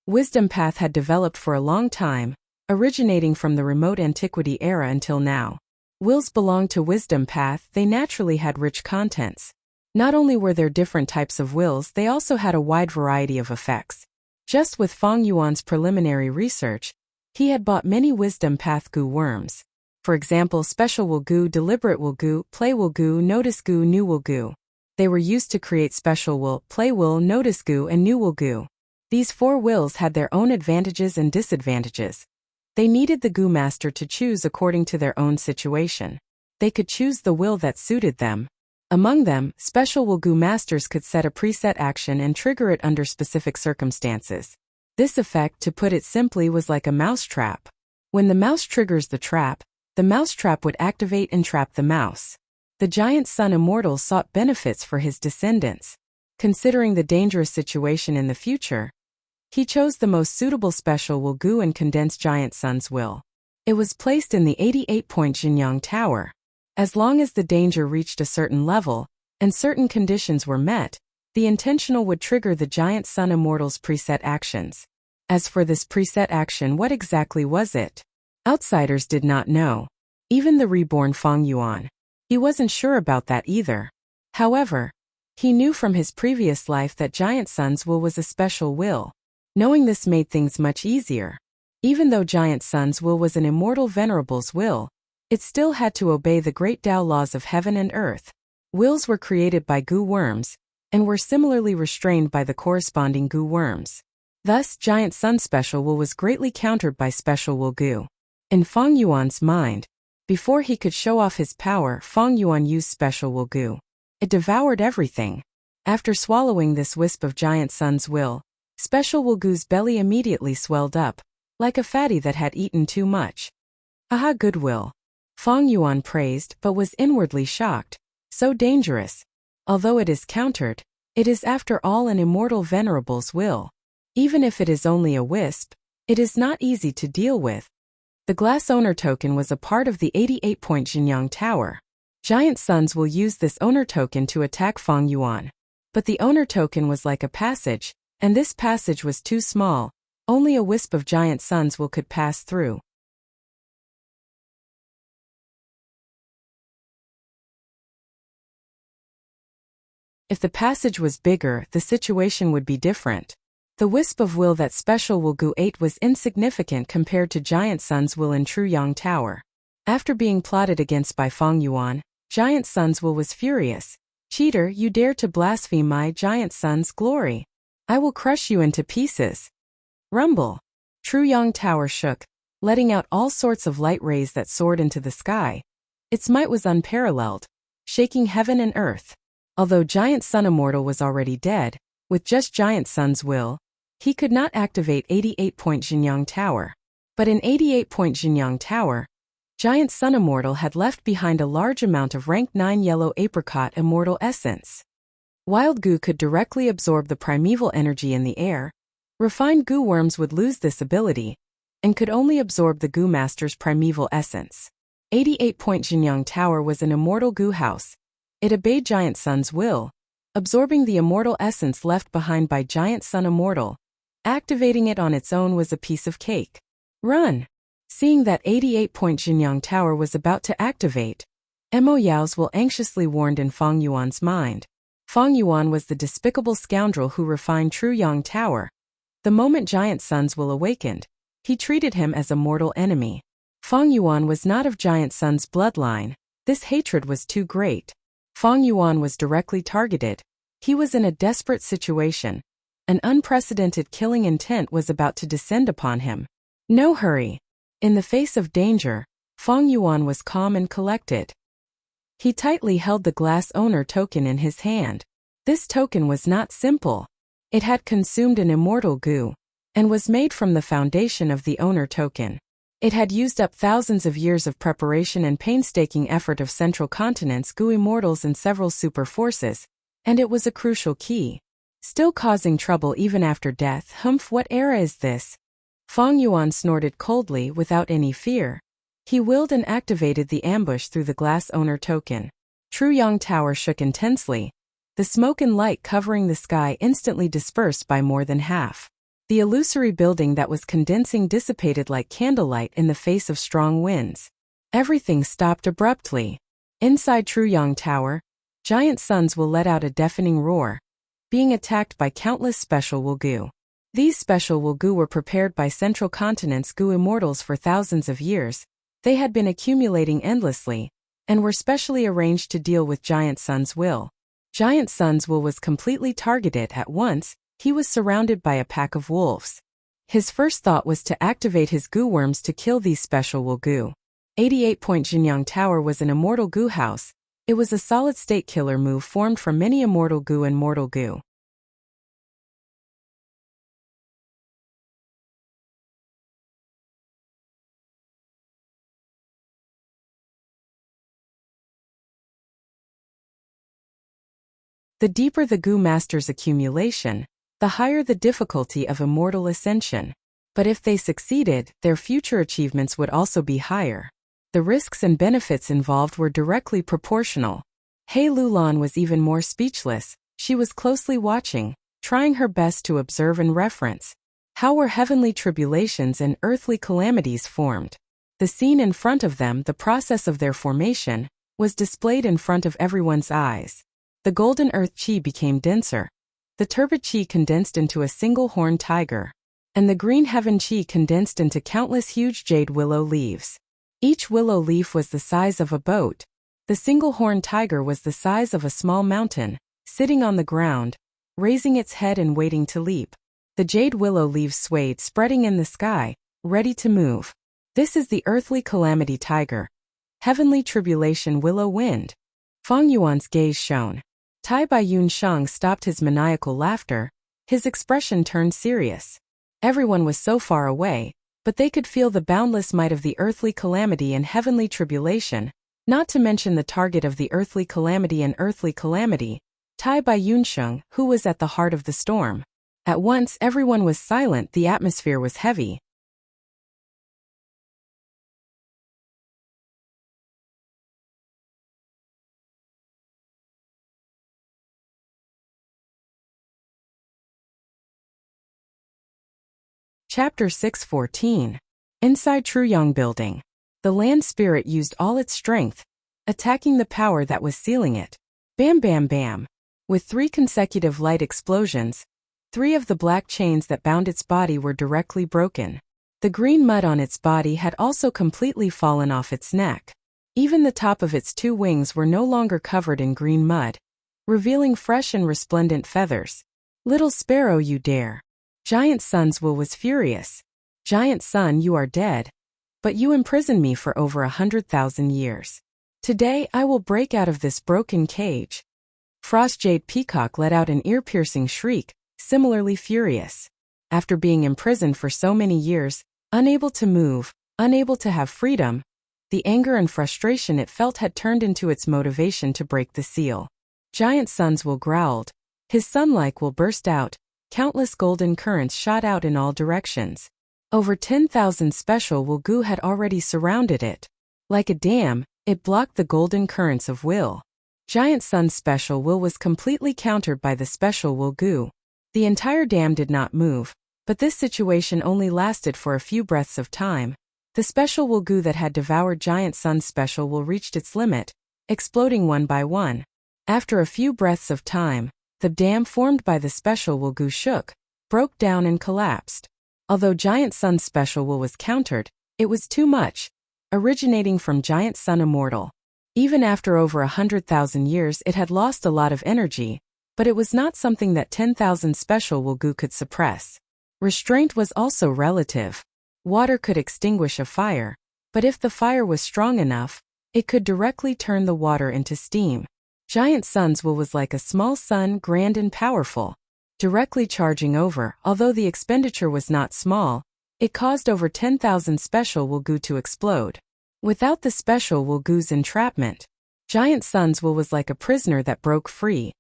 Wisdom path had developed for a long time, originating from the remote antiquity era until now. Wills belonged to wisdom path, they naturally had rich contents. Not only were there different types of wills, they also had a wide variety of effects. Just with Feng Yuan's preliminary research, he had bought many wisdom path goo worms. For example, Special Will Goo, Deliberate Will Goo, Play Will Goo, Notice Goo, New Will Goo. They were used to create Special Will, Play Will, Notice Goo, and New Will Goo. These 4 wills had their own advantages and disadvantages. They needed the Goo Master to choose according to their own situation. They could choose the will that suited them. Among them, Special Will Goo Masters could set a preset action and trigger it under specific circumstances. This effect, to put it simply, was like a mousetrap. When the mouse triggers the trap, the mousetrap would activate and trap the mouse. The Giant Sun Immortal sought benefits for his descendants. Considering the dangerous situation in the future, he chose the most suitable Special Will Goo and condensed Giant Sun's will. It was placed in the 88-point Jinyang Tower. As long as the danger reached a certain level, and certain conditions were met, the intentional would trigger the Giant Sun Immortal's preset actions. As for this preset action, what exactly was it? Outsiders did not know. Even the reborn Feng Yuan. He wasn't sure about that either. However, he knew from his previous life that Giant Sun's will was a special will. Knowing this made things much easier. Even though Giant Sun's will was an immortal venerable's will, it still had to obey the great Tao laws of heaven and earth. Wills were created by goo worms, and were similarly restrained by the corresponding goo worms. Thus, Giant Sun's special will was greatly countered by Special Will Goo. In Feng Yuan's mind, before he could show off his power, Feng Yuan used Special Will Goo. It devoured everything. After swallowing this wisp of Giant Sun's will, Special Will Goo's belly immediately swelled up, like a fatty that had eaten too much. Aha, goodwill. Feng Yuan praised, but was inwardly shocked. So dangerous. Although it is countered, it is after all an immortal venerable's will. Even if it is only a wisp, it is not easy to deal with. The glass owner token was a part of the 88-point Jinyang Tower. Giant Sun's will use this owner token to attack Feng Yuan. But the owner token was like a passage, and this passage was too small, only a wisp of Giant Sun's will could pass through. If the passage was bigger, the situation would be different. The wisp of will that Special Will Goo ate was insignificant compared to Giant Sun's will in True Yang Tower. After being plotted against by Feng Yuan, Giant Sun's will was furious. Cheater, you dare to blaspheme my Giant Sun's glory. I will crush you into pieces. Rumble. True Yang Tower shook, letting out all sorts of light rays that soared into the sky. Its might was unparalleled, shaking heaven and earth. Although Giant Sun Immortal was already dead, with just Giant Sun's will, he could not activate 88-point Jinyang Tower. But in 88-point Jinyang Tower, Giant Sun Immortal had left behind a large amount of rank 9 yellow apricot immortal essence. Wild goo could directly absorb the primeval energy in the air. Refined goo worms would lose this ability, and could only absorb the goo master's primeval essence. 88-point Jinyang Tower was an immortal goo house. It obeyed Giant Sun's will, absorbing the immortal essence left behind by Giant Sun Immortal. Activating it on its own was a piece of cake. Run! Seeing that 88-point Jinyang Tower was about to activate, Mo Yao's will anxiously warned in Feng Yuan's mind. Feng Yuan was the despicable scoundrel who refined True Yang Tower. The moment Giant Sun's will awakened, he treated him as a mortal enemy. Feng Yuan was not of Giant Sun's bloodline. This hatred was too great. Feng Yuan was directly targeted. He was in a desperate situation. An unprecedented killing intent was about to descend upon him. No hurry. In the face of danger, Fong Yuan was calm and collected. He tightly held the glass owner token in his hand. This token was not simple. It had consumed an immortal goo, and was made from the foundation of the owner token. It had used up thousands of years of preparation and painstaking effort of Central Continent's goo immortals and several super forces, and it was a crucial key. Still causing trouble even after death. Humph, what era is this? Fong Yuan snorted coldly without any fear. He willed and activated the ambush through the glass owner token. Truyang Tower shook intensely. The smoke and light covering the sky instantly dispersed by more than half. The illusory building that was condensing dissipated like candlelight in the face of strong winds. Everything stopped abruptly. Inside Truyang Tower, giant suns will let out a deafening roar, being attacked by countless special Wugu. These special Wugu were prepared by Central Continent's goo immortals for thousands of years. They had been accumulating endlessly, and were specially arranged to deal with Giant Sun's will. Giant Sun's will was completely targeted at once. He was surrounded by a pack of wolves. His first thought was to activate his goo worms to kill these special Wugu. 88-point Jinyang Tower was an immortal goo house. It was a solid-state killer move formed from many immortal goo and mortal goo. The deeper the goo master's accumulation, the higher the difficulty of immortal ascension. But if they succeeded, their future achievements would also be higher. The risks and benefits involved were directly proportional. He Lulan was even more speechless. She was closely watching, trying her best to observe and reference. How were heavenly tribulations and earthly calamities formed? The scene in front of them, the process of their formation, was displayed in front of everyone's eyes. The golden earth chi became denser. The turbid chi condensed into a single horned tiger. And the green heaven chi condensed into countless huge jade willow leaves. Each willow leaf was the size of a boat. The single horned tiger was the size of a small mountain, sitting on the ground, raising its head and waiting to leap. The jade willow leaves swayed, spreading in the sky, ready to move. This is the earthly calamity tiger. Heavenly tribulation willow wind. Fong Yuan's gaze shone. Tai Bai Yun Shang stopped his maniacal laughter. His expression turned serious. Everyone was so far away, but they could feel the boundless might of the earthly calamity and heavenly tribulation, not to mention the target of the earthly calamity and earthly calamity, Tai Bai Yunsheng, who was at the heart of the storm. At once everyone was silent, the atmosphere was heavy. Chapter 614. Inside Truyang Building. The land spirit used all its strength, attacking the power that was sealing it. Bam bam bam. With 3 consecutive light explosions, 3 of the black chains that bound its body were directly broken. The green mud on its body had also completely fallen off its neck. Even the top of its 2 wings were no longer covered in green mud, revealing fresh and resplendent feathers. Little sparrow, you dare. Giant Sun's will was furious. Giant Sun, you are dead. But you imprisoned me for over 100,000 years. Today I will break out of this broken cage. Frost Jade Peacock let out an ear-piercing shriek, similarly furious. After being imprisoned for so many years, unable to move, unable to have freedom, the anger and frustration it felt had turned into its motivation to break the seal. Giant Sun's will growled. His sun-like will burst out. Countless golden currents shot out in all directions. Over 10,000 special Wugu had already surrounded it. Like a dam, it blocked the golden currents of will. Giant Sun's special will was completely countered by the special Wugu. The entire dam did not move, but this situation only lasted for a few breaths of time. The special Wugu that had devoured Giant Sun's special will reached its limit, exploding one by one. After a few breaths of time, the dam formed by the special Wugu shook, broke down and collapsed. Although Giant Sun's special will was countered, it was too much, originating from Giant Sun Immortal. Even after over 100,000 years it had lost a lot of energy, but it was not something that 10,000 special Wugu could suppress. Restraint was also relative. Water could extinguish a fire, But if the fire was strong enough, it could directly turn the water into steam. Giant Sun's will was like a small sun, grand and powerful, directly charging over. Although the expenditure was not small, it caused over 10,000 special will goo to explode. Without the special will goo's entrapment, Giant Sun's will was like a prisoner that broke free,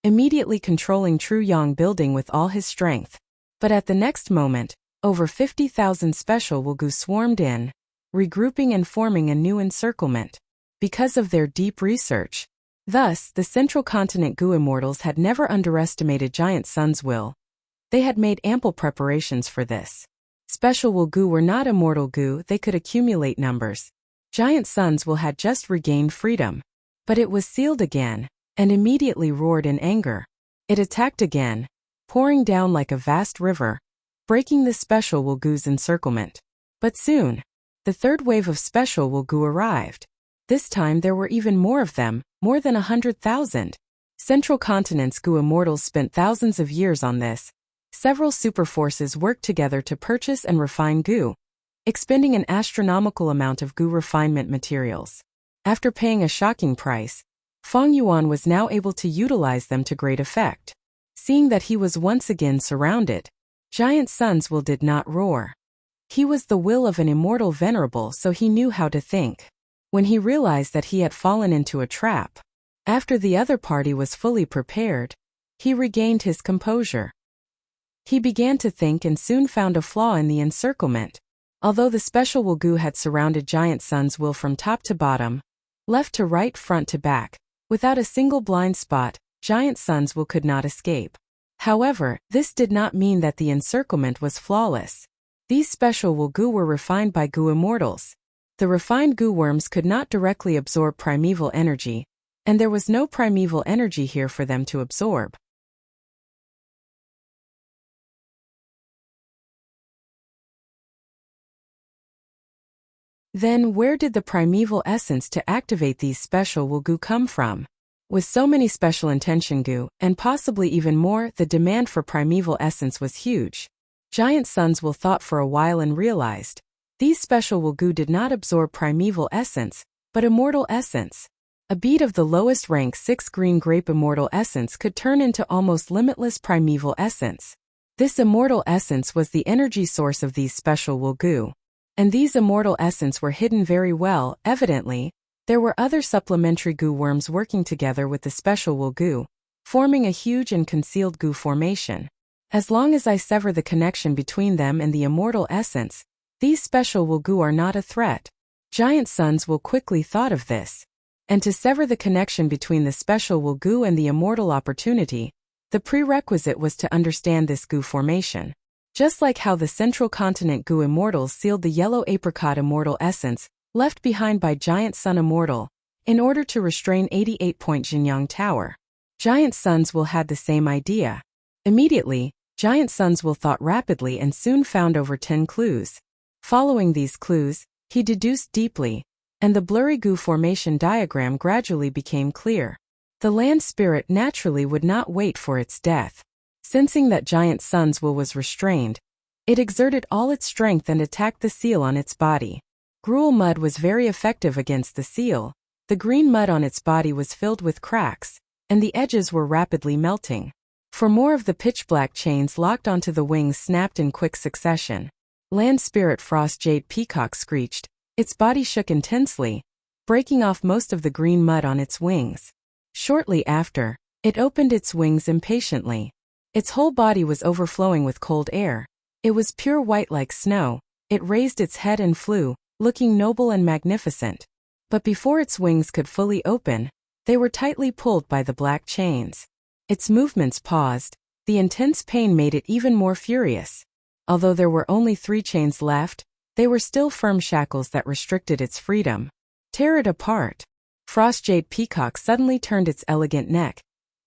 immediately controlling True Yang building with all his strength. But at the next moment, over 50,000 special will goo swarmed in, regrouping and forming a new encirclement. Because of their deep research, thus, the Central Continent Goo Immortals had never underestimated Giant Sun's will. They had made ample preparations for this. Special will goo were not immortal goo, they could accumulate numbers. Giant Sun's will had just regained freedom. But it was sealed again, and immediately roared in anger. It attacked again, pouring down like a vast river, breaking the special will goo's encirclement. But soon, the third wave of special will goo arrived. This time there were even more of them, more than 100,000. Central Continent's Goo Immortals spent thousands of years on this. Several superforces worked together to purchase and refine goo, expending an astronomical amount of goo refinement materials. After paying a shocking price, Feng Yuan was now able to utilize them to great effect. Seeing that he was once again surrounded, Giant Sun's will did not roar. He was the will of an immortal venerable, so he knew how to think. When he realized that he had fallen into a trap, after the other party was fully prepared, he regained his composure. He began to think and soon found a flaw in the encirclement. Although the special will goo had surrounded Giant Sun's will from top to bottom, left to right, front to back, without a single blind spot, Giant Sun's will could not escape. However, this did not mean that the encirclement was flawless. These special will goo were refined by Goo Immortals. The refined goo worms could not directly absorb primeval energy, and there was no primeval energy here for them to absorb. Then where did the primeval essence to activate these special will goo come from? With so many special intention goo, and possibly even more, the demand for primeval essence was huge. Giant Sun's will thought for a while and realized, these special will goo did not absorb primeval essence, but immortal essence. A bead of the lowest rank 6 green grape immortal essence could turn into almost limitless primeval essence. This immortal essence was the energy source of these special will goo. And these immortal essence were hidden very well. Evidently, there were other supplementary goo worms working together with the special will goo, forming a huge and concealed goo formation. As long as I sever the connection between them and the immortal essence, these special will goo are not a threat. Giant Sun's will quickly thought of this. And to sever the connection between the special will goo and the immortal opportunity, the prerequisite was to understand this goo formation. Just like how the Central Continent Goo Immortals sealed the yellow apricot immortal essence, left behind by Giant Sun Immortal, in order to restrain 88-point Jinyang Tower. Giant Sun's will had the same idea. Immediately, Giant Sun's will thought rapidly and soon found over 10 clues. Following these clues, he deduced deeply, and the blurry goo formation diagram gradually became clear. The land spirit naturally would not wait for its death. Sensing that Giant Sun's will was restrained, it exerted all its strength and attacked the seal on its body. Gruel mud was very effective against the seal. The green mud on its body was filled with cracks, and the edges were rapidly melting. For more of the pitch-black chains locked onto the wings snapped in quick succession. Land Spirit Frost Jade Peacock screeched. Its body shook intensely, breaking off most of the green mud on its wings. Shortly after, it opened its wings impatiently. Its whole body was overflowing with cold air. It was pure white like snow. It raised its head and flew, looking noble and magnificent. But before its wings could fully open, they were tightly pulled by the black chains. Its movements paused. The intense pain made it even more furious. Although there were only 3 chains left, they were still firm shackles that restricted its freedom. Tear it apart. Frost Jade Peacock suddenly turned its elegant neck.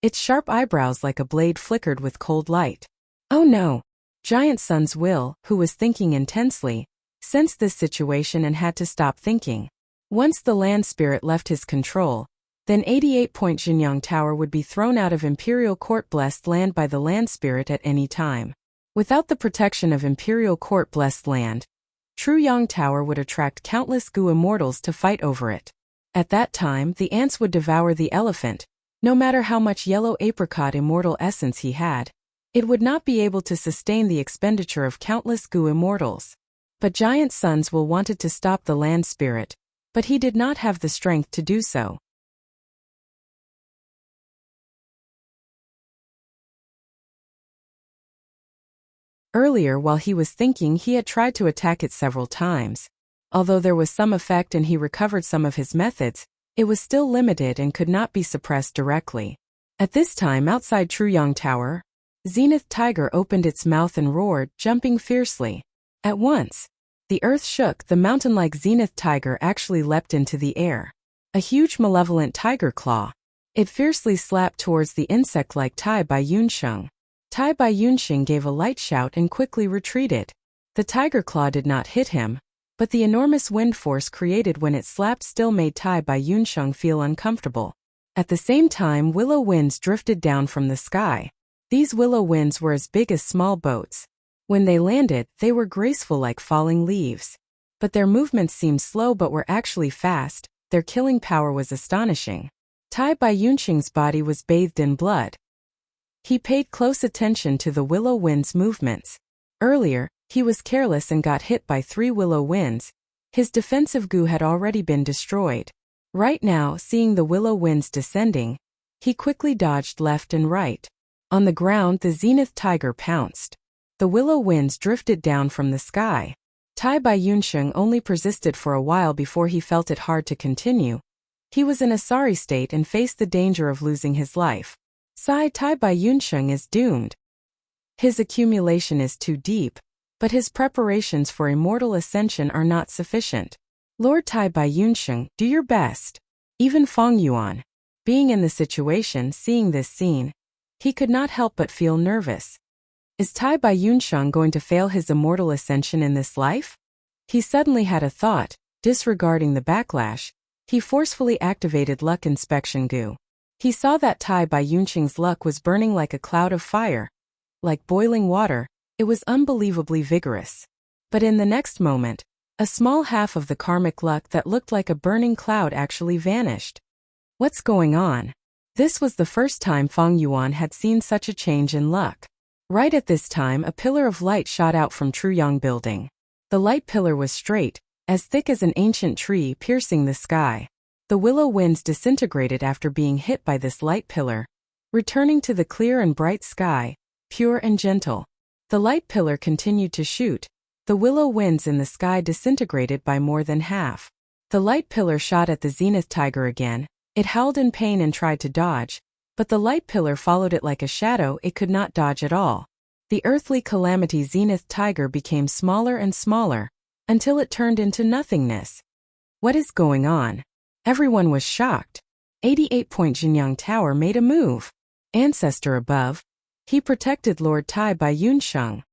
Its sharp eyebrows like a blade flickered with cold light. Oh no! Giant Sun's will, who was thinking intensely, sensed this situation and had to stop thinking. Once the land spirit left his control, then 88-point Jinyang Tower would be thrown out of Imperial Court Blessed Land by the land spirit at any time. Without the protection of Imperial Court Blessed Land, True Yang Tower would attract countless Gu immortals to fight over it. At that time, the ants would devour the elephant, no matter how much yellow apricot immortal essence he had. It would not be able to sustain the expenditure of countless Gu immortals. But Giant Sons Will wanted to stop the land spirit, but he did not have the strength to do so. Earlier, while he was thinking, he had tried to attack it several times. Although there was some effect and he recovered some of his methods, it was still limited and could not be suppressed directly. At this time, outside True Yang Tower, Zenith Tiger opened its mouth and roared, jumping fiercely. At once, the earth shook. The mountain-like Zenith Tiger actually leapt into the air. A huge malevolent tiger claw. It fiercely slapped towards the insect-like Tai Bai Yunsheng. Tai Bai Yunsheng gave a light shout and quickly retreated. The tiger claw did not hit him, but the enormous wind force created when it slapped still made Tai Bai Yunsheng feel uncomfortable. At the same time, willow winds drifted down from the sky. These willow winds were as big as small boats. When they landed, they were graceful like falling leaves. But their movements seemed slow but were actually fast. Their killing power was astonishing. Tai Bai Yunsheng's body was bathed in blood. He paid close attention to the willow wind's movements. Earlier, he was careless and got hit by 3 willow winds. His defensive Gu had already been destroyed. Right now, seeing the willow winds descending, he quickly dodged left and right. On the ground, the Zenith Tiger pounced. The willow winds drifted down from the sky. Tai Bai Yunsheng only persisted for a while before he felt it hard to continue. He was in a sorry state and faced the danger of losing his life. Tai Bai Yunsheng is doomed. His accumulation is too deep, but his preparations for immortal ascension are not sufficient. Lord Tai Bai Yunsheng, do your best. Even Feng Yuan, being in the situation, seeing this scene, he could not help but feel nervous. Is Tai Bai Yunsheng going to fail his immortal ascension in this life? He suddenly had a thought. Disregarding the backlash, he forcefully activated Luck Inspection Gu. He saw that Tai Bai Yunsheng's luck was burning like a cloud of fire. Like boiling water, it was unbelievably vigorous. But in the next moment, a small half of the karmic luck that looked like a burning cloud actually vanished. What's going on? This was the first time Feng Yuan had seen such a change in luck. Right at this time, a pillar of light shot out from True Yang Building. The light pillar was straight, as thick as an ancient tree, piercing the sky. The willow winds disintegrated after being hit by this light pillar, returning to the clear and bright sky, pure and gentle. The light pillar continued to shoot. The willow winds in the sky disintegrated by more than half. The light pillar shot at the Zenith Tiger again. It howled in pain and tried to dodge, but the light pillar followed it like a shadow. It could not dodge at all. The earthly calamity Zenith Tiger became smaller and smaller, until it turned into nothingness. What is going on? Everyone was shocked. 88-point Jinyang Tower made a move. Ancestor above. He protected Lord Tai Bai Yunsheng.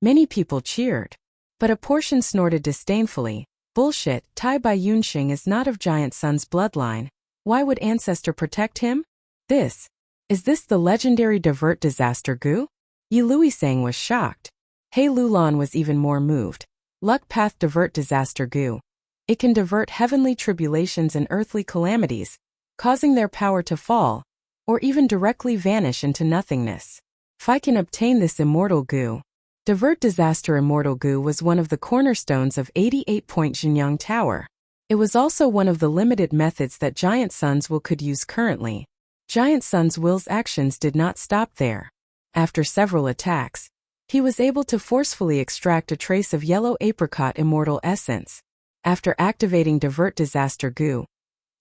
Many people cheered. But a portion snorted disdainfully. Bullshit, Tai Bai Yunsheng is not of Giant Sun's bloodline. Why would Ancestor protect him? Is this the legendary Divert Disaster Gu? Yi Luisang was shocked. He Lulan was even more moved. Luck Path Divert Disaster Gu. It can divert heavenly tribulations and earthly calamities, causing their power to fall, or even directly vanish into nothingness. If I can obtain this immortal Gu. Divert Disaster Immortal Gu was one of the cornerstones of 88-point Jinyang Tower. It was also one of the limited methods that Giant Sun's Will could use currently. Giant Sun's Will's actions did not stop there. After several attacks, he was able to forcefully extract a trace of yellow apricot immortal essence. After activating Divert Disaster Gu,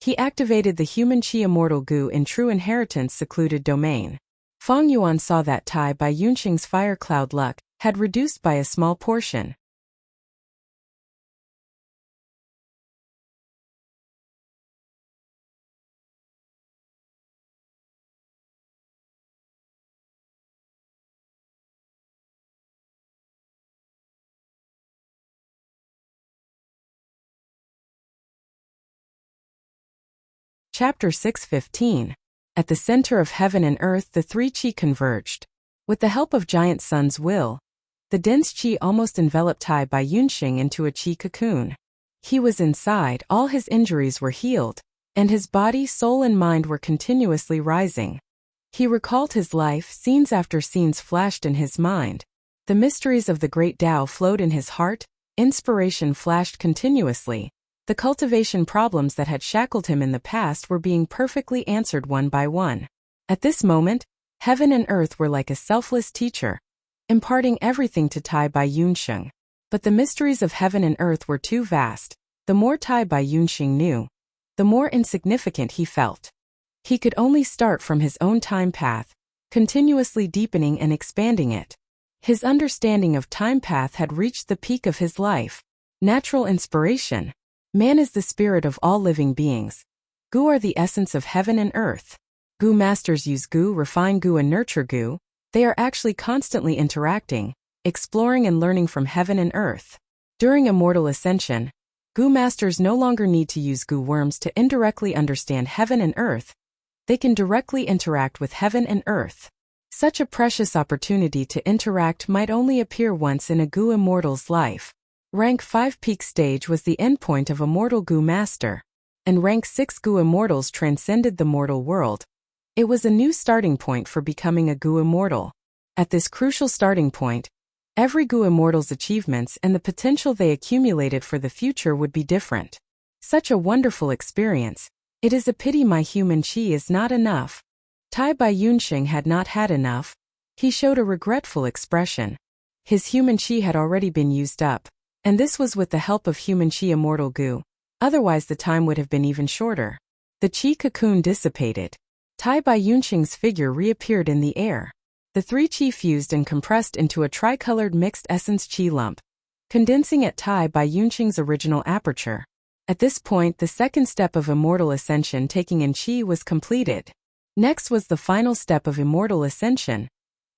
he activated the Human Chi Immortal Gu in True Inheritance Secluded Domain. Feng Yuan saw that Tai Bai Yunsheng's fire cloud luck had reduced by a small portion. Chapter 6:15. At the center of heaven and earth, the 3 Chi converged. With the help of Giant Sun's Will, The dense qi almost enveloped Tai Bai Yunxing into a qi cocoon. He was inside, all his injuries were healed, and his body, soul and mind were continuously rising. He recalled his life, scenes after scenes flashed in his mind. The mysteries of the great Tao flowed in his heart, inspiration flashed continuously. The cultivation problems that had shackled him in the past were being perfectly answered one by one. At this moment, heaven and earth were like a selfless teacher, imparting everything to Tai Bai Yunxing. But the mysteries of heaven and earth were too vast. The more Tai Bai Yunxing knew, the more insignificant he felt. He could only start from his own time path, continuously deepening and expanding it. His understanding of time path had reached the peak of his life. Natural inspiration. Man is the spirit of all living beings. Gu are the essence of heaven and earth. Gu masters use Gu, refine Gu and nurture Gu. They are actually constantly interacting, exploring and learning from heaven and earth. During immortal ascension, Gu masters no longer need to use Gu worms to indirectly understand heaven and earth. They can directly interact with heaven and earth. Such a precious opportunity to interact might only appear once in a Gu immortal's life. Rank 5 peak stage was the endpoint of a mortal Gu master, and rank 6 Gu immortals transcended the mortal world. It was a new starting point for becoming a Gu immortal. At this crucial starting point, every Gu immortal's achievements and the potential they accumulated for the future would be different. Such a wonderful experience. It is a pity my human qi is not enough. Tai Bai Yunxing had not had enough. He showed a regretful expression. His human qi had already been used up, and this was with the help of human qi immortal Gu. Otherwise the time would have been even shorter. The qi cocoon dissipated. Tai Bai Yunxing's figure reappeared in the air. The 3 qi fused and compressed into a tricolored mixed essence qi lump, condensing at Tai Bai Yunxing's original aperture. At this point the second step of immortal ascension, taking in qi, was completed. Next was the final step of immortal ascension,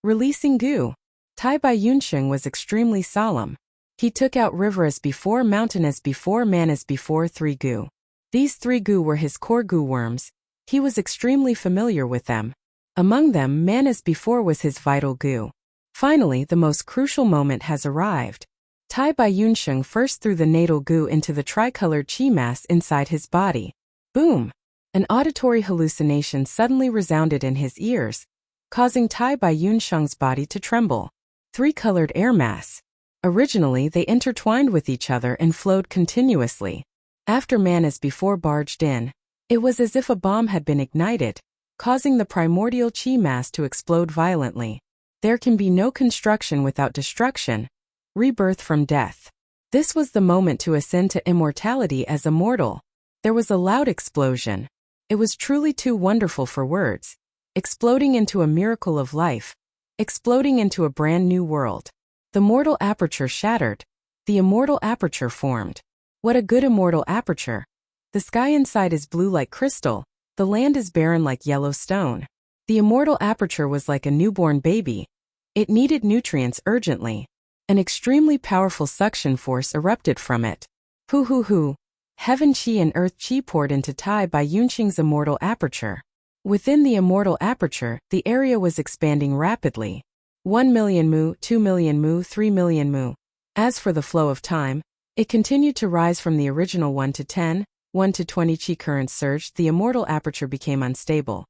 releasing Gu. Tai Bai Yunxing was extremely solemn. He took out river as before, mountain as before, man as before, 3 Gu. These 3 Gu were his core Gu worms. He was extremely familiar with them. Among them, man as before was his vital Gu. Finally, the most crucial moment has arrived. Tai Bai Yunxing first threw the natal Gu into the tricolored qi mass inside his body. Boom! An auditory hallucination suddenly resounded in his ears, causing Tai Bai Yunxing's body to tremble. 3 colored air mass. Originally, they intertwined with each other and flowed continuously. After man as before barged in, it was as if a bomb had been ignited, causing the primordial qi mass to explode violently. There can be no construction without destruction, rebirth from death. This was the moment to ascend to immortality as a mortal. There was a loud explosion. It was truly too wonderful for words. Exploding into a miracle of life. Exploding into a brand new world. The mortal aperture shattered. The immortal aperture formed. What a good immortal aperture. The sky inside is blue like crystal. The land is barren like yellow stone. The immortal aperture was like a newborn baby. It needed nutrients urgently. An extremely powerful suction force erupted from it. Hoo. Heaven qi and earth qi poured into Tai Bai Yunxing's immortal aperture. Within the immortal aperture, the area was expanding rapidly. 1 million mu, 2 million mu, 3 million mu. As for the flow of time, it continued to rise from the original 1 to 10, 1 to 20 qi currents surged. The immortal aperture became unstable.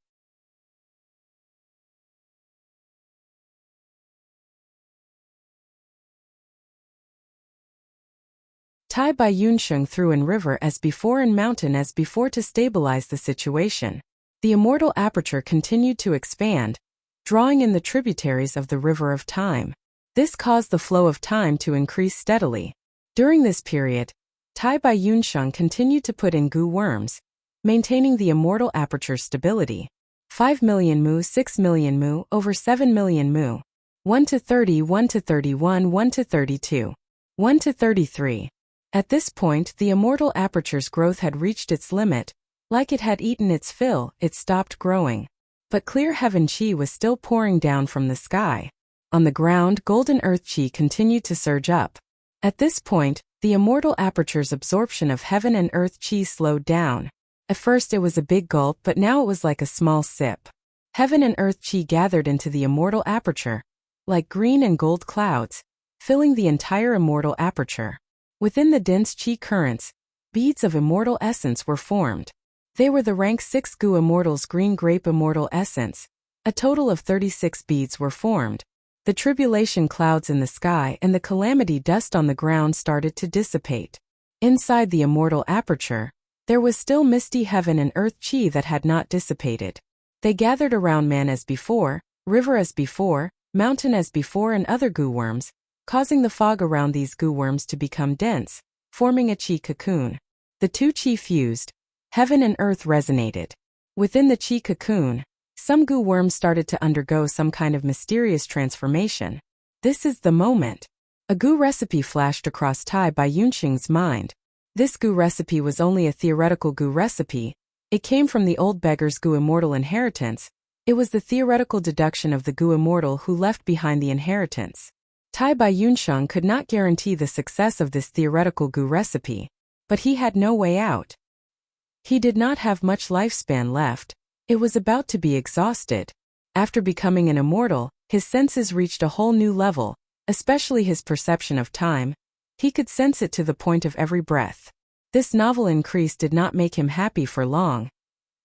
Tai Bai Yunxing threw in river as before and mountain as before to stabilize the situation. The immortal aperture continued to expand, drawing in the tributaries of the river of time. This caused the flow of time to increase steadily. During this period, Tai Bai Yunxing continued to put in Gu worms, maintaining the immortal aperture's stability. 5 million mu, 6 million mu, over 7 million mu. 1 to 30, 1 to 31, 1 to 32. 1 to 33. At this point, the immortal aperture's growth had reached its limit. Like it had eaten its fill, it stopped growing. But clear heaven qi was still pouring down from the sky. On the ground, golden earth qi continued to surge up. At this point, the immortal aperture's absorption of heaven and earth qi slowed down. At first it was a big gulp, but now it was like a small sip. Heaven and earth qi gathered into the immortal aperture, like green and gold clouds, filling the entire immortal aperture. Within the dense qi currents, beads of immortal essence were formed. They were the rank 6 Gu Immortal's green grape immortal essence. A total of 36 beads were formed. The tribulation clouds in the sky and the calamity dust on the ground started to dissipate. Inside the immortal aperture, there was still misty heaven and earth qi that had not dissipated. They gathered around man as before, river as before, mountain as before, and other Gu worms, causing the fog around these Gu worms to become dense, forming a qi cocoon. The two qi fused. Heaven and earth resonated. Within the qi cocoon, some Gu worms started to undergo some kind of mysterious transformation. This is the moment. A Gu recipe flashed across Tai Bai Yunxing's mind. This Gu recipe was only a theoretical Gu recipe. It came from the old beggar's Gu immortal inheritance. It was the theoretical deduction of the Gu immortal who left behind the inheritance. Tai Bai Yunxing could not guarantee the success of this theoretical Gu recipe, but he had no way out. He did not have much lifespan left. It was about to be exhausted. After becoming an immortal, his senses reached a whole new level, especially his perception of time. He could sense it to the point of every breath. This novel increase did not make him happy for long.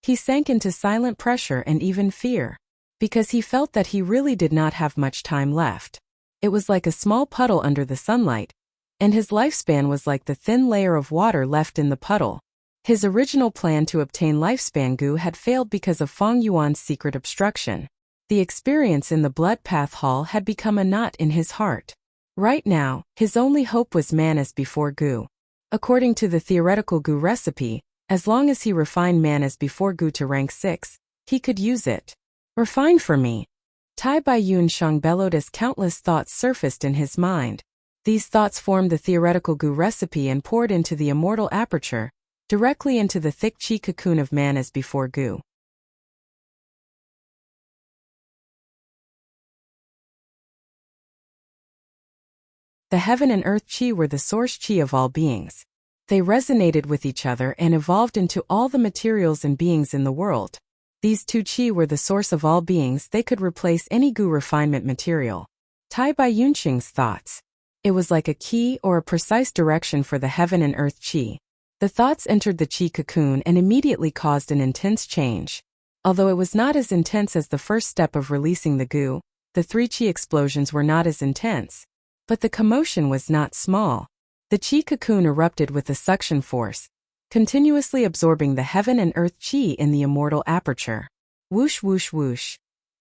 He sank into silent pressure and even fear, because he felt that he really did not have much time left. It was like a small puddle under the sunlight, and his lifespan was like the thin layer of water left in the puddle. His original plan to obtain lifespan Gu had failed because of Feng Yuan's secret obstruction. The experience in the blood path hall had become a knot in his heart. Right now, his only hope was man as before Gu. According to the theoretical Gu recipe, as long as he refined man as before Gu to rank 6, he could use it. Refine for me. Tai Bai Yunxing bellowed as countless thoughts surfaced in his mind. These thoughts formed the theoretical Gu recipe and poured into the immortal aperture, directly into the thick qi cocoon of man as before Gu. The heaven and earth qi were the source qi of all beings. They resonated with each other and evolved into all the materials and beings in the world. These two qi were the source of all beings. They could replace any Gu refinement material. Tai Bai Yunxing's thoughts. It was like a key or a precise direction for the heaven and earth qi. The thoughts entered the qi cocoon and immediately caused an intense change. Although it was not as intense as the first step of releasing the Gu, the 3 qi explosions were not as intense. But the commotion was not small. The qi cocoon erupted with a suction force, continuously absorbing the heaven and earth qi in the immortal aperture. Whoosh whoosh whoosh.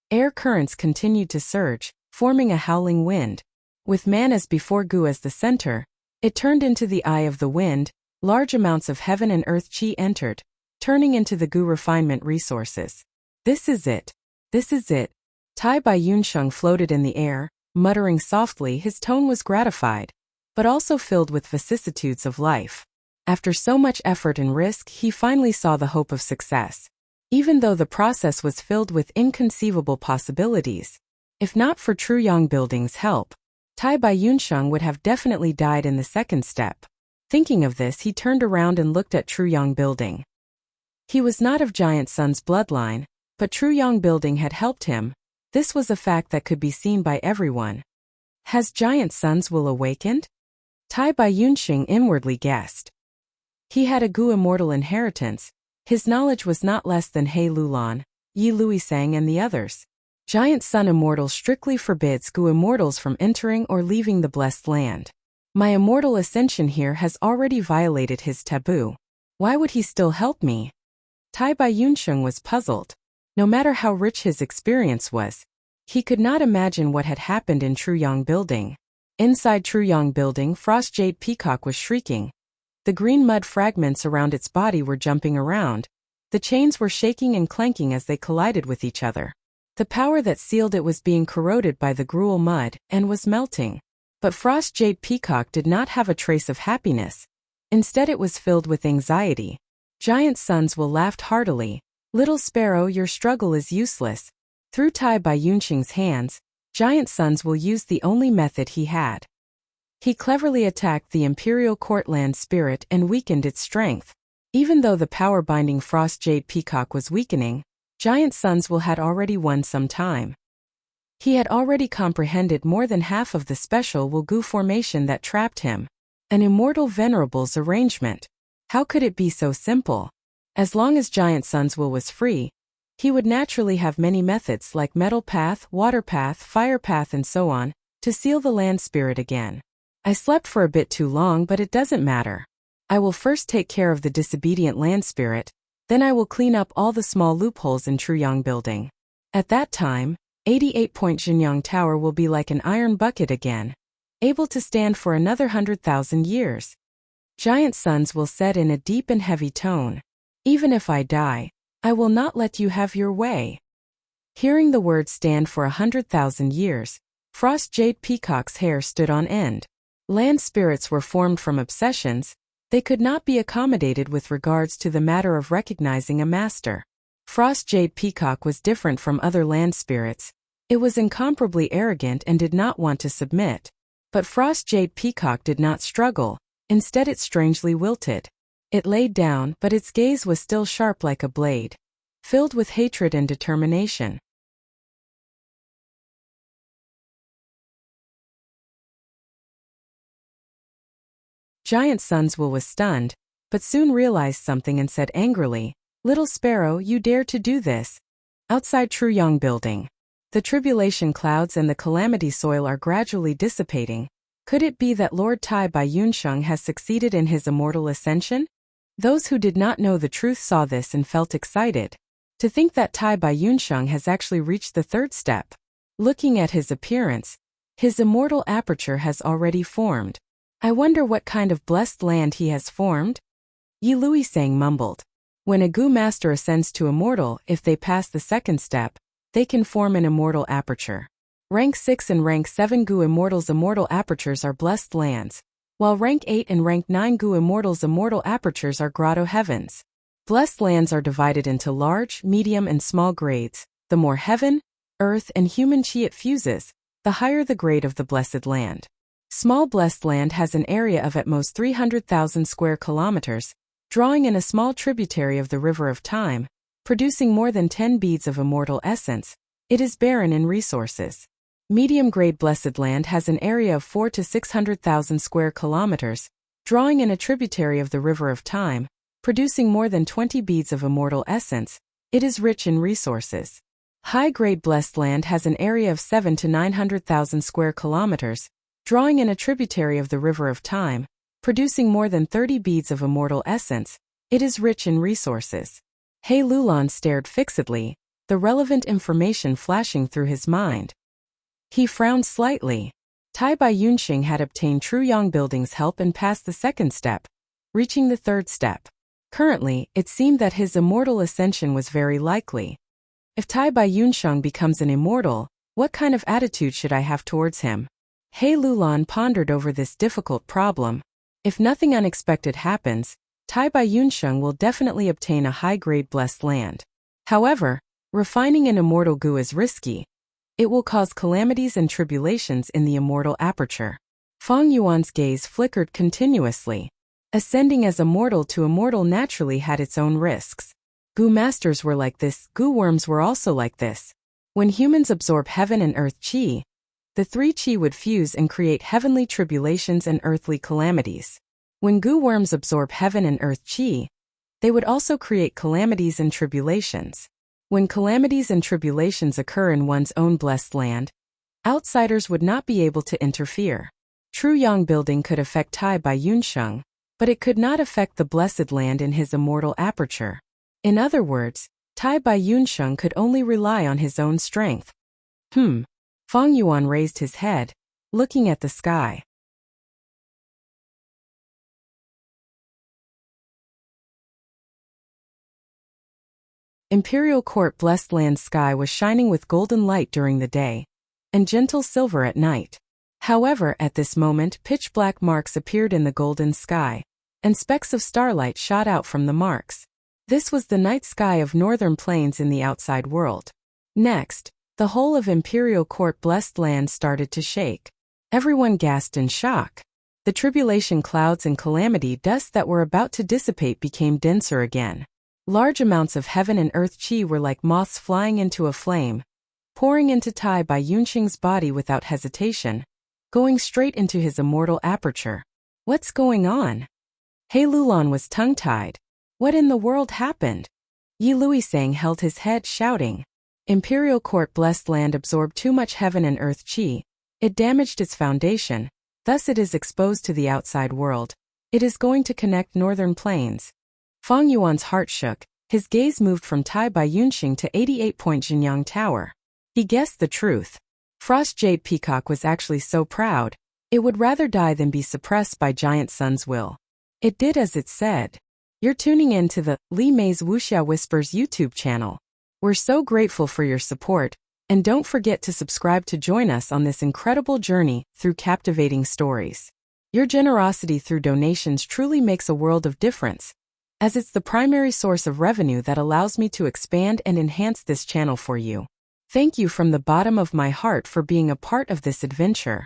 Air currents continued to surge, forming a howling wind. With man as before Gu as the center, it turned into the eye of the wind. Large amounts of heaven and earth qi entered, turning into the Gu refinement resources. This is it. This is it. Tai Bai Yunxing floated in the air, muttering softly. His tone was gratified, but also filled with vicissitudes of life. After so much effort and risk, he finally saw the hope of success. Even though the process was filled with inconceivable possibilities. If not for Truyang Building's help, Tai Bai Yunxing would have definitely died in the second step. Thinking of this, he turned around and looked at Truyang Building. He was not of Giant Sun's bloodline, but Truyang Building had helped him. This was a fact that could be seen by everyone. Has Giant Sun's will awakened? Tai Bai Yunxing inwardly guessed. He had a Gu immortal inheritance. His knowledge was not less than He Lulan, Yi Luisang and the others. Giant Sun Immortal strictly forbids Gu immortals from entering or leaving the blessed land. My immortal ascension here has already violated his taboo. Why would he still help me? Tai Bai Yunxing was puzzled. No matter how rich his experience was, he could not imagine what had happened in Truyang Building. Inside Truyang Building, Frost Jade Peacock was shrieking. The green mud fragments around its body were jumping around. The chains were shaking and clanking as they collided with each other. The power that sealed it was being corroded by the gruel mud and was melting. But Frost Jade Peacock did not have a trace of happiness. Instead, it was filled with anxiety. Giant Sun's will laughed heartily. Little Sparrow, your struggle is useless. Through Tai Bai Yunxing's hands, Giant Sun's will used the only method he had. He cleverly attacked the Imperial Courtland spirit and weakened its strength. Even though the power binding Frost Jade Peacock was weakening, Giant Sun's will had already won some time. He had already comprehended more than half of the special Wugu formation that trapped him. An immortal venerables arrangement. How could it be so simple? As long as Giant Sun's will was free, he would naturally have many methods like metal path, water path, fire path and so on, to seal the land spirit again. I slept for a bit too long, but it doesn't matter. I will first take care of the disobedient land spirit, then I will clean up all the small loopholes in Truyang building. At that time, 88-point Jinyang Tower will be like an iron bucket again, able to stand for another 100,000 years. Giant Sun's will said in a deep and heavy tone. Even if I die, I will not let you have your way. Hearing the words stand for 100,000 years, Frost Jade Peacock's hair stood on end. Land spirits were formed from obsessions, they could not be accommodated with regards to the matter of recognizing a master. Frost Jade Peacock was different from other land spirits. It was incomparably arrogant and did not want to submit. But Frost Jade Peacock did not struggle, instead it strangely wilted. It laid down, but its gaze was still sharp like a blade, filled with hatred and determination. Giant Sun's will was stunned, but soon realized something and said angrily, "Little sparrow, you dare to do this?" Outside Truyang building. The tribulation clouds and the calamity soil are gradually dissipating. Could it be that Lord Tai Bai Yunsheng has succeeded in his immortal ascension? Those who did not know the truth saw this and felt excited. To think that Tai Bai Yunsheng has actually reached the third step. Looking at his appearance, his immortal aperture has already formed. I wonder what kind of blessed land he has formed? Yi Luisang mumbled. When a Gu master ascends to immortal, if they pass the second step, they can form an immortal aperture. Rank 6 and Rank 7 Gu Immortals' immortal apertures are blessed lands, while Rank 8 and Rank 9 Gu Immortals' immortal apertures are grotto heavens. Blessed lands are divided into large, medium and small grades. The more heaven, earth and human chi it fuses, the higher the grade of the blessed land. Small blessed land has an area of at most 300,000 square kilometers, drawing in a small tributary of the river of time, producing more than 10 beads of immortal essence. It is barren in resources. Medium-grade blessed land has an area of 4 to 600,000 square kilometers, drawing in a tributary of the river of time, producing more than 20 beads of immortal essence. It is rich in resources. High-grade blessed land has an area of 7 to 900,000 square kilometers, drawing in a tributary of the river of time, producing more than 30 beads of immortal essence. It is rich in resources. He Lulan stared fixedly, the relevant information flashing through his mind. He frowned slightly. Tai Bai Yunsheng had obtained Truyang Building's help and passed the second step, reaching the third step. Currently, it seemed that his immortal ascension was very likely. If Tai Bai Yunsheng becomes an immortal, what kind of attitude should I have towards him? He Lulan pondered over this difficult problem. If nothing unexpected happens, Tai Bai Yunsheng will definitely obtain a high-grade blessed land. However, refining an immortal Gu is risky. It will cause calamities and tribulations in the immortal aperture. Fang Yuan's gaze flickered continuously. Ascending as immortal to immortal naturally had its own risks. Gu masters were like this, Gu worms were also like this. When humans absorb heaven and earth chi, the three chi would fuse and create heavenly tribulations and earthly calamities. When Gu worms absorb heaven and earth chi, they would also create calamities and tribulations. When calamities and tribulations occur in one's own blessed land, outsiders would not be able to interfere. Truyang Building could affect Tai Bai Yunsheng, but it could not affect the blessed land in his immortal aperture. In other words, Tai Bai Yunsheng could only rely on his own strength. Fang Yuan raised his head, looking at the sky. Imperial Court blessed land sky was shining with golden light during the day, and gentle silver at night. However, at this moment pitch-black marks appeared in the golden sky, and specks of starlight shot out from the marks. This was the night sky of northern plains in the outside world. Next, the whole of Imperial Court blessed land started to shake. Everyone gasped in shock. The tribulation clouds and calamity dust that were about to dissipate became denser again. Large amounts of heaven and earth chi were like moths flying into a flame, pouring into Tai Bai Yunqing's body without hesitation, going straight into his immortal aperture. What's going on? He Lulan was tongue-tied. What in the world happened? Yi Luisang held his head, shouting. Imperial Court blessed land absorbed too much heaven and earth qi. It damaged its foundation, thus it is exposed to the outside world. It is going to connect northern plains. Fang Yuan's heart shook. His gaze moved from Tai Bai Yunqing to 88-point Jinyang Tower. He guessed the truth. Frost Jade Peacock was actually so proud, it would rather die than be suppressed by Giant Sun's will. It did as it said. You're tuning in to the Li Mei's Wuxia Whispers YouTube channel. We're so grateful for your support, and don't forget to subscribe to join us on this incredible journey through captivating stories. Your generosity through donations truly makes a world of difference, as it's the primary source of revenue that allows me to expand and enhance this channel for you. Thank you from the bottom of my heart for being a part of this adventure.